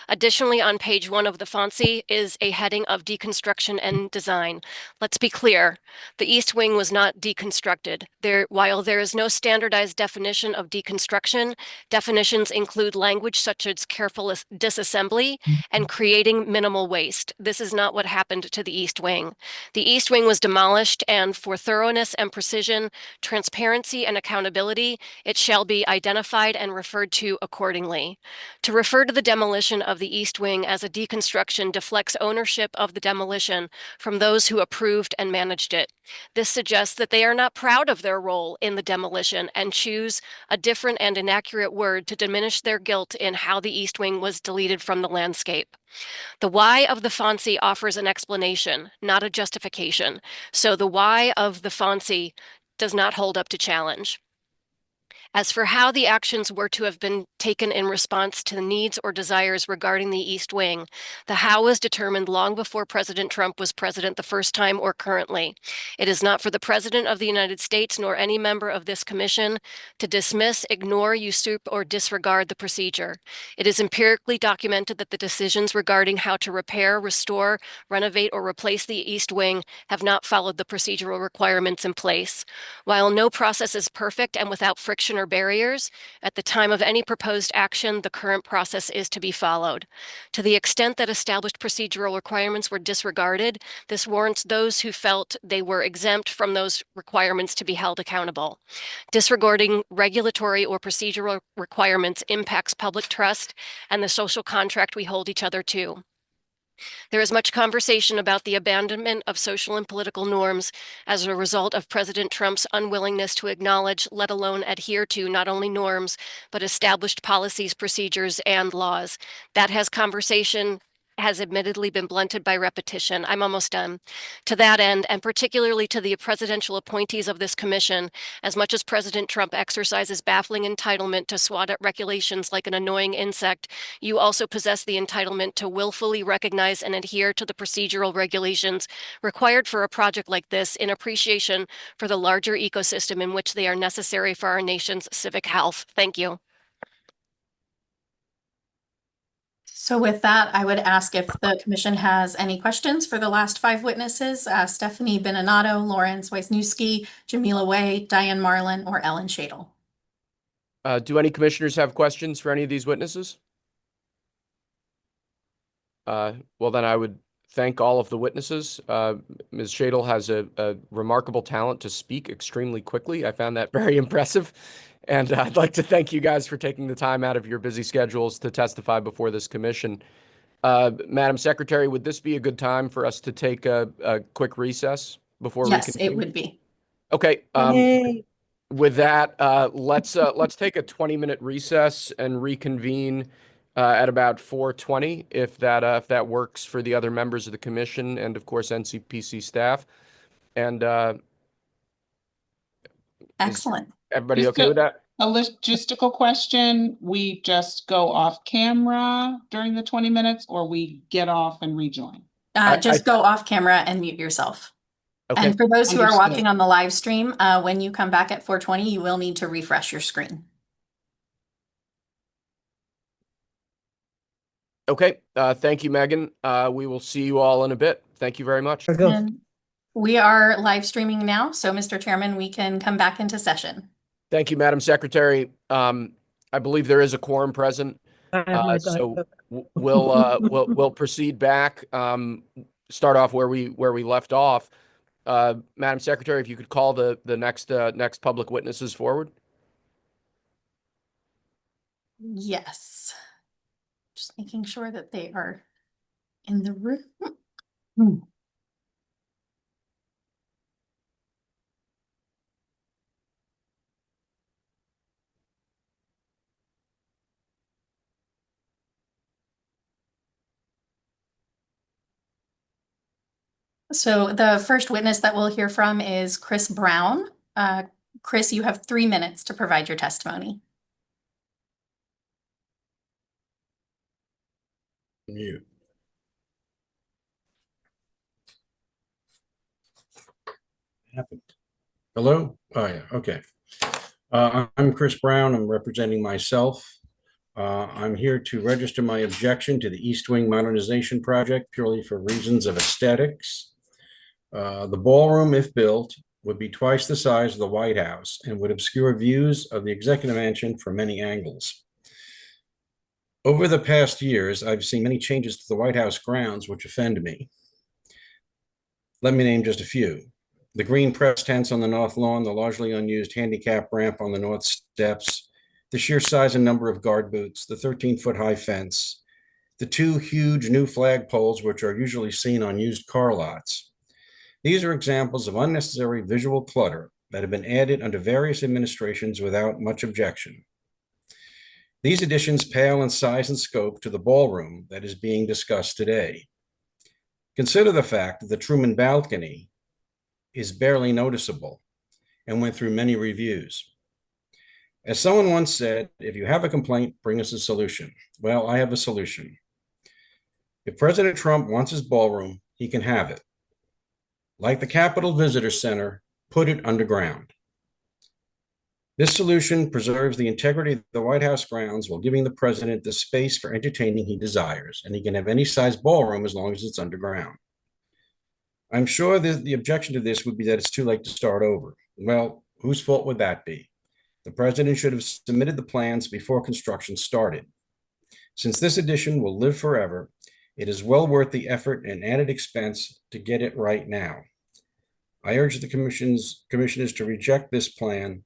Additionally, on page 1 of the FONSI is a heading of deconstruction and design. Let's be clear, the East Wing was not deconstructed. While there is no standardized definition of deconstruction, definitions include language such as careful disassembly and creating minimal waste. This is not what happened to the East Wing. The East Wing was demolished, and for thoroughness and precision, transparency and accountability, it shall be identified and referred to accordingly. To refer to the demolition of the East Wing as a deconstruction deflects ownership of the demolition from those who approved and managed it. This suggests that they are not proud of their role in the demolition and choose a different and inaccurate word to diminish their guilt in how the East Wing was deleted from the landscape. The why of the FONSI offers an explanation, not a justification. So the why of the FONSI does not hold up to challenge. As for how the actions were to have been taken in response to the needs or desires regarding the East Wing, the how was determined long before President Trump was president the first time or currently. It is not for the President of the United States nor any member of this commission to dismiss, ignore, usurp, or disregard the procedure. It is empirically documented that the decisions regarding how to repair, restore, renovate, or replace the East Wing have not followed the procedural requirements in place. While no process is perfect and without friction or barriers, at the time of any proposed action, the current process is to be followed. To the extent that established procedural requirements were disregarded, this warrants those who felt they were exempt from those requirements to be held accountable. Disregarding regulatory or procedural requirements impacts public trust and the social contract we hold each other to. There is much conversation about the abandonment of social and political norms as a result of President Trump's unwillingness to acknowledge, let alone adhere to, not only norms, but established policies, procedures, and laws. That conversation has admittedly been blunted by repetition. I'm almost done. To that end, and particularly to the presidential appointees of this commission, as much as President Trump exercises baffling entitlement to swat at regulations like an annoying insect, you also possess the entitlement to willfully recognize and adhere to the procedural regulations required for a project like this in appreciation for the larger ecosystem in which they are necessary for our nation's civic health. Thank you. So with that, I would ask if the commission has any questions for the last 5 witnesses, Stephanie Beninato, Lawrence Wisniewski, Jamila Way, Diane Marlin, or Ellen Shadle. Do any commissioners have questions for any of these witnesses? Well, then I would thank all of the witnesses. Ms. Shadle has a remarkable talent to speak extremely quickly. I found that very impressive. And I'd like to thank you guys for taking the time out of your busy schedules to testify before this commission. Madam Secretary, would this be a good time for us to take a quick recess before Yes, reconvene? it would be. Okay. Yay. With that, let's take a 20-minute recess and reconvene at about 4:20, if that works for the other members of the commission and, of course, NCPC staff. And excellent. Everybody Just okay with that? A logistical question. We just go off camera during the 20 minutes, or we get off and rejoin? Just go off camera and mute yourself. Okay. And for those who are Understood. watching on the live stream, when you come back at 4:20, you will need to refresh your screen. Okay, thank you, Megan. We will see you all in a bit. Thank you very much. And we are live streaming now, so Mr. Chairman, we can come back into session. Thank you, Madam Secretary. I believe there is a quorum present. I have my So we'll proceed back. Start off where we left off. Madam Secretary, if you could call the next public witnesses forward. Yes. Just making sure that they are in the room. So the first witness that we'll hear from is Chris Brown. Chris, you have 3 minutes to provide your testimony. Mute. Happened. Hello? Oh, yeah. Okay. I'm Chris Brown. I'm representing myself. I'm here to register my objection to the East Wing Modernization Project purely for reasons of aesthetics. The ballroom, if built, would be twice the size of the White House and would obscure views of the Executive Mansion from many angles. Over the past years, I've seen many changes to the White House grounds which offend me. Let me name just a few. The green press tents on the north lawn, the largely unused handicap ramp on the north steps, the sheer size and number of guard booths, the 13-foot high fence, the 2 huge new flag poles which are usually seen on used car lots. These are examples of unnecessary visual clutter that have been added under various administrations without much objection. These additions pale in size and scope to the ballroom that is being discussed today. Consider the fact that the Truman balcony is barely noticeable and went through many reviews. As someone once said, if you have a complaint, bring us a solution. Well, I have a solution. If President Trump wants his ballroom, he can have it. Like the Capitol Visitor Center, put it underground. This solution preserves the integrity of the White House grounds while giving the president the space for entertaining he desires, and he can have any size ballroom as long as it's underground. I'm sure that the objection to this would be that it's too late to start over. Well, whose fault would that be? The president should have submitted the plans before construction started. Since this addition will live forever, it is well worth the effort and added expense to get it right now. I urge the commissioners to reject this plan,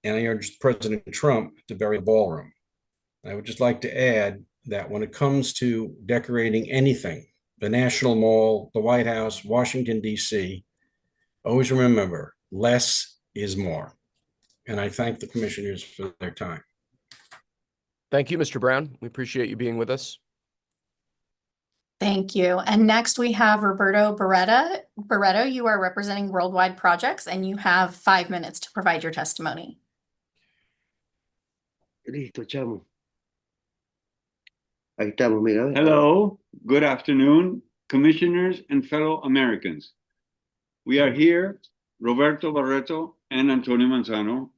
and I urge President Trump to bury the ballroom. I would just like to add that when it comes to decorating anything, the National Mall, the White House, Washington, D.C., always remember, less is more. And I thank the commissioners for their time. Thank you, Mr. Brown. We appreciate you being with us. Thank you. And next we have Roberto Beretta. Barreto, you are representing Worldwide Projects and you have 5 minutes to provide your testimony. Listo, chamo. Ahí estamos, mira. Hello, good afternoon, commissioners and fellow Americans. We are here, Roberto Barreto and Antonio Manzano,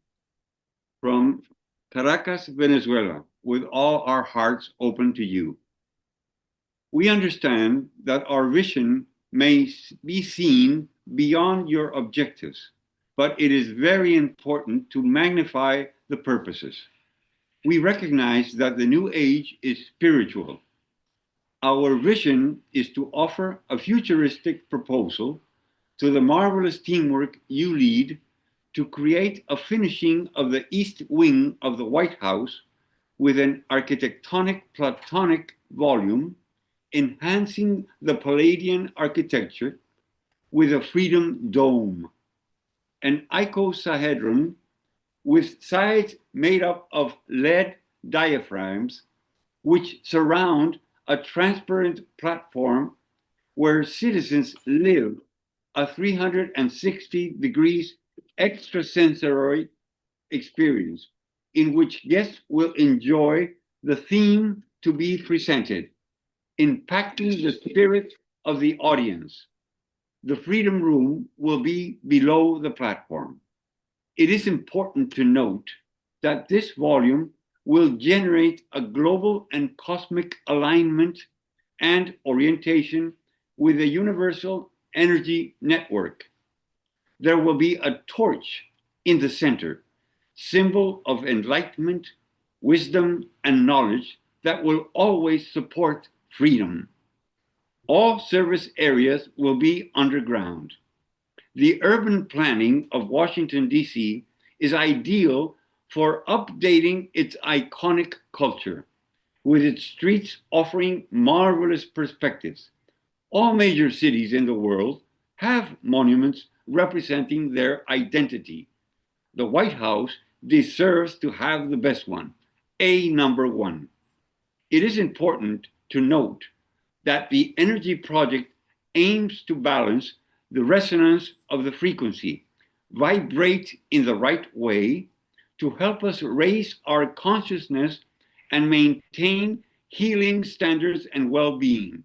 from Caracas, Venezuela, with all our hearts open to you. We understand that our vision may be seen beyond your objectives, but it is very important to magnify the purposes. We recognize that the new age is spiritual. Our vision is to offer a futuristic proposal to the marvelous teamwork you lead to create a finishing of the East Wing of the White House with an architectonic Platonic volume, enhancing the Palladian architecture with a Freedom Dome, an icosahedron with sides made up of lead diaphragms which surround a transparent platform where citizens live a 360 degrees extrasensory experience in which guests will enjoy the theme to be presented, impacting the spirit of the audience. The Freedom Room will be below the platform. It is important to note that this volume will generate a global and cosmic alignment and orientation with the universal energy network. There will be a torch in the center, symbol of enlightenment, wisdom, and knowledge that will always support freedom. All service areas will be underground. The urban planning of Washington, D.C. is ideal for updating its iconic culture, with its streets offering marvelous perspectives. All major cities in the world have monuments representing their identity. The White House deserves to have the best one, a number one. It is important to note that the energy project aims to balance the resonance of the frequency, vibrate in the right way to help us raise our consciousness and maintain healing standards and well-being.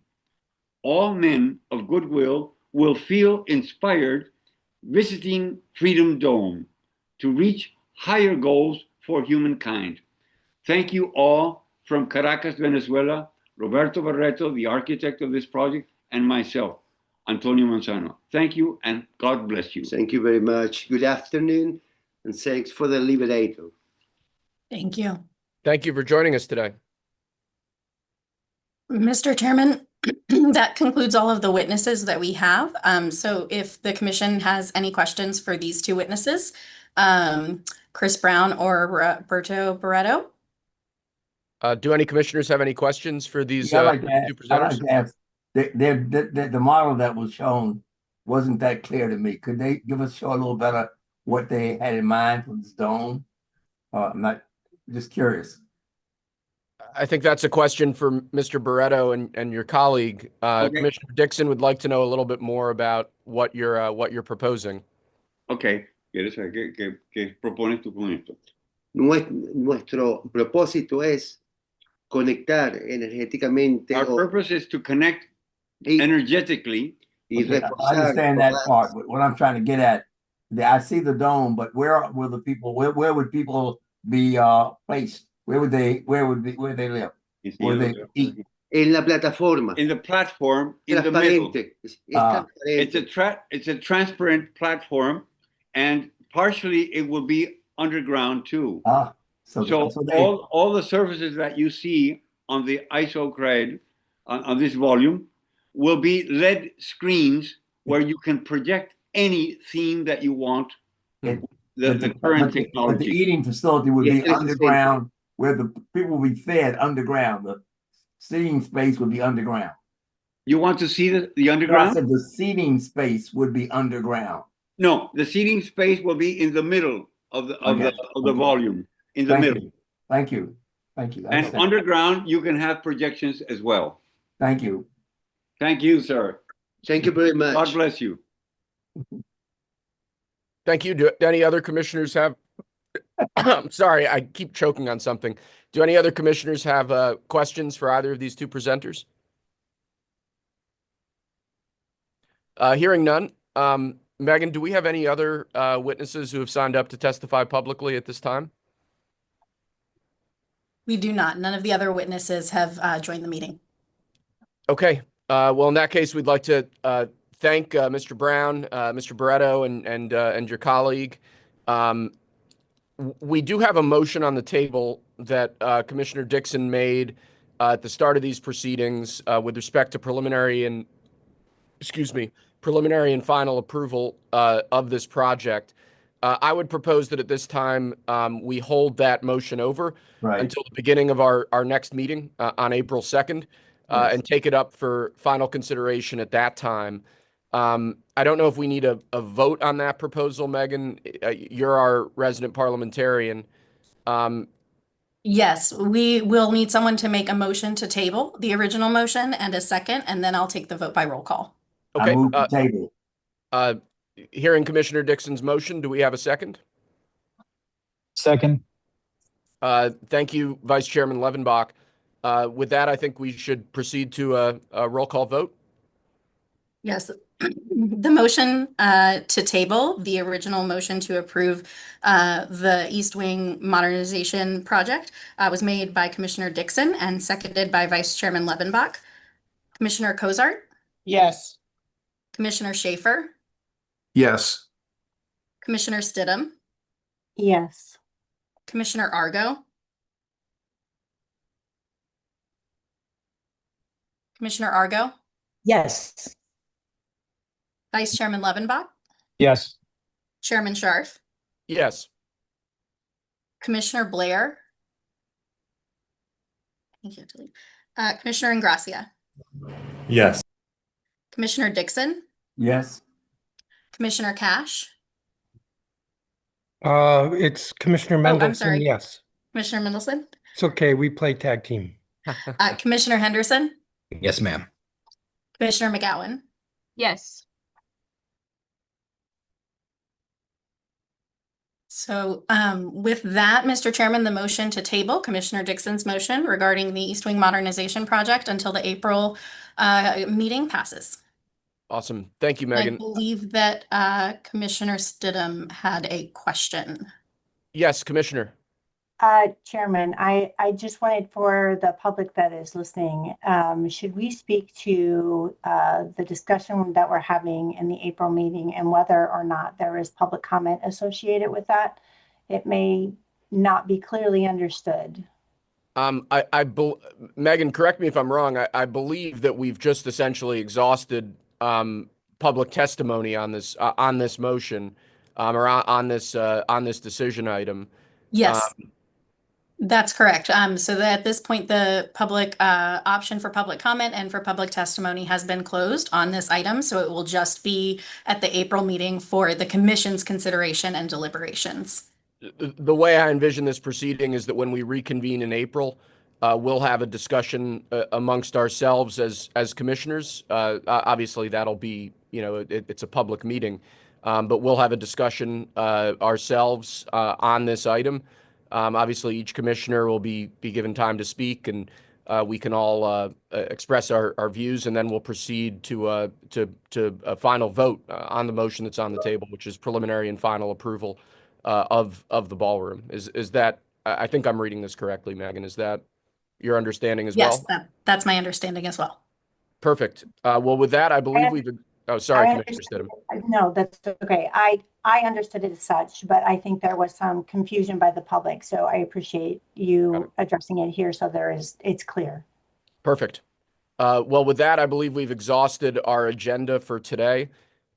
All men of goodwill will feel inspired visiting Freedom Dome to reach higher goals for humankind. Thank you all from Caracas, Venezuela, Roberto Barreto, the architect of this project, and myself, Antonio Manzano. Thank you and God bless you. Thank you very much. Good afternoon and thanks for the Liberator. Thank you. Thank you for joining us today. Mr. Chairman, that concludes all of the witnesses that we have. So if the commission has any questions for these two witnesses, Chris Brown or Roberto Barreto. Do any commissioners have any questions for these Yeah, I like that. two I like presenters? to ask. The model that was shown wasn't that clear to me. Could they show a little better what they had in mind for this dome? I'm not just curious. I think that's a question for Mr. Barreto and your colleague. Okay. Commissioner Dixon would like to know a little bit more about what you're proposing. Okay. ¿Quieres saber qué propones tú con esto? Nuestro propósito es conectar energéticamente. Our purpose is to connect energetically. Okay, I understand that part, but what I'm trying to get at, I see the dome, but where would people be placed? Where would they live? Where they eat? En la plataforma. In the platform, in the middle. Transparente. It's a transparent platform, and partially it will be underground too. So all the surfaces that you see on the ISO grid on this volume will be LED screens where you can project any theme that you want. The current technology. But the eating facility would be underground, where the people will be fed underground. The seating space would be underground. You want to see the underground? I said the seating space would be underground. No, the seating space will be in the middle of the volume. In the middle. Thank you. And underground, you can have projections as well. Thank you. Thank you, sir. Thank you very much. God bless you. Thank you. Do any other commissioners have? I'm sorry, I keep choking on something. Do any other commissioners have questions for either of these two presenters? Hearing none. Megan, do we have any other witnesses who have signed up to testify publicly at this time? We do not. None of the other witnesses have joined the meeting. Okay. Well, in that case, we'd like to thank Mr. Brown, Mr. Barreto, and your colleague. We do have a motion on the table that Commissioner Dixon made at the start of these proceedings with respect to preliminary and final approval of this project. I would propose that at this time we hold that motion over until the beginning of our next meeting on April 2nd and take it up for final consideration at that time. I don't know if we need a vote on that proposal, Megan. You're our resident parliamentarian. Yes, we will need someone to make a motion to table the original motion and a second, and then I'll take the vote by roll call. Okay. I move the table. Hearing Commissioner Dixon's motion, do we have a second? Second. Thank you, Vice Chairman Levenbach. With that, I think we should proceed to a roll call vote. Yes, The motion to table, the original motion to approve the East Wing Modernization Project was made by Commissioner Dixon and seconded by Vice Chairman Levenbach. Commissioner Cozart, Yes. Commissioner Schaefer, Yes. Commissioner Stidham, Yes. Commissioner Argo, Commissioner Argo, Yes. Vice Chairman Levenbach, Yes. Chairman Scharf, Yes. Commissioner Blair. I think you have to leave. Commissioner Ingracia, Yes. Commissioner Dixon, Yes. Commissioner Cash. It's Commissioner Oh, I'm Mendelson, sorry. yes. Commissioner Mendelson, It's okay, we play tag team. Commissioner Henderson, Yes, ma'am. Commissioner McGowan. Yes. So with that, Mr. Chairman, the motion to table Commissioner Dixon's motion regarding the East Wing Modernization Project until the April meeting passes. Awesome. Thank you, I Megan. believe that Commissioner Stidham had a question. Yes, Commissioner. Chairman, I just wanted for the public that is listening, should we speak to the discussion that we're having in the April meeting and whether or not there is public comment associated with that? It may not be clearly understood. Megan, correct me if I'm wrong. I believe that we've just essentially exhausted public testimony on this motion or on this decision item. Yes. That's correct. So that at this point, the public option for public comment and for public testimony has been closed on this item. So it will just be at the April meeting for the commission's consideration and deliberations. The way I envision this proceeding is that when we reconvene in April, we'll have a discussion amongst ourselves as commissioners. Obviously, that'll be, it's a public meeting, but we'll have a discussion ourselves on this item. Obviously, each commissioner will be given time to speak, and we can all express our views, and then we'll proceed to a final vote on the motion that's on the table, which is preliminary and final approval of the ballroom. Is that? I think I'm reading this correctly, Megan. Is that your understanding as well? Yes, that's my understanding as well. Perfect. Well, with that, I believe we've. Oh, sorry, Commissioner Stidham. No, that's okay. I understood it as such, but I think there was some confusion by the public. So I appreciate you addressing it here so it's clear. Perfect. Well, with that, I believe we've exhausted our agenda for today.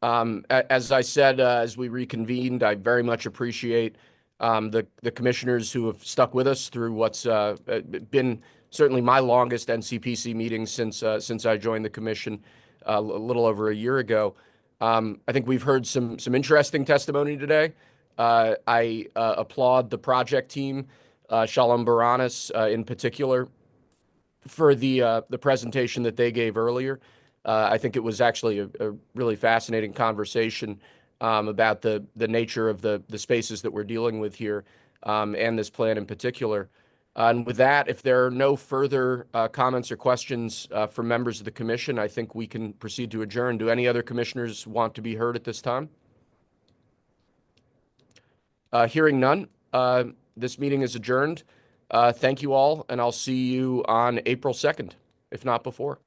As I said, as we reconvened, I very much appreciate the commissioners who have stuck with us through what's been certainly my longest NCPC meeting since I joined the commission a little over a year ago. I think we've heard some interesting testimony today. I applaud the project team, Shalom Baranis in particular, for the presentation that they gave earlier. I think it was actually a really fascinating conversation about the nature of the spaces that we're dealing with here and this plan in particular. And with that, if there are no further comments or questions from members of the commission, I think we can proceed to adjourn. Do any other commissioners want to be heard at this time? Hearing none, this meeting is adjourned. Thank you all, and I'll see you on April 2nd, if not before.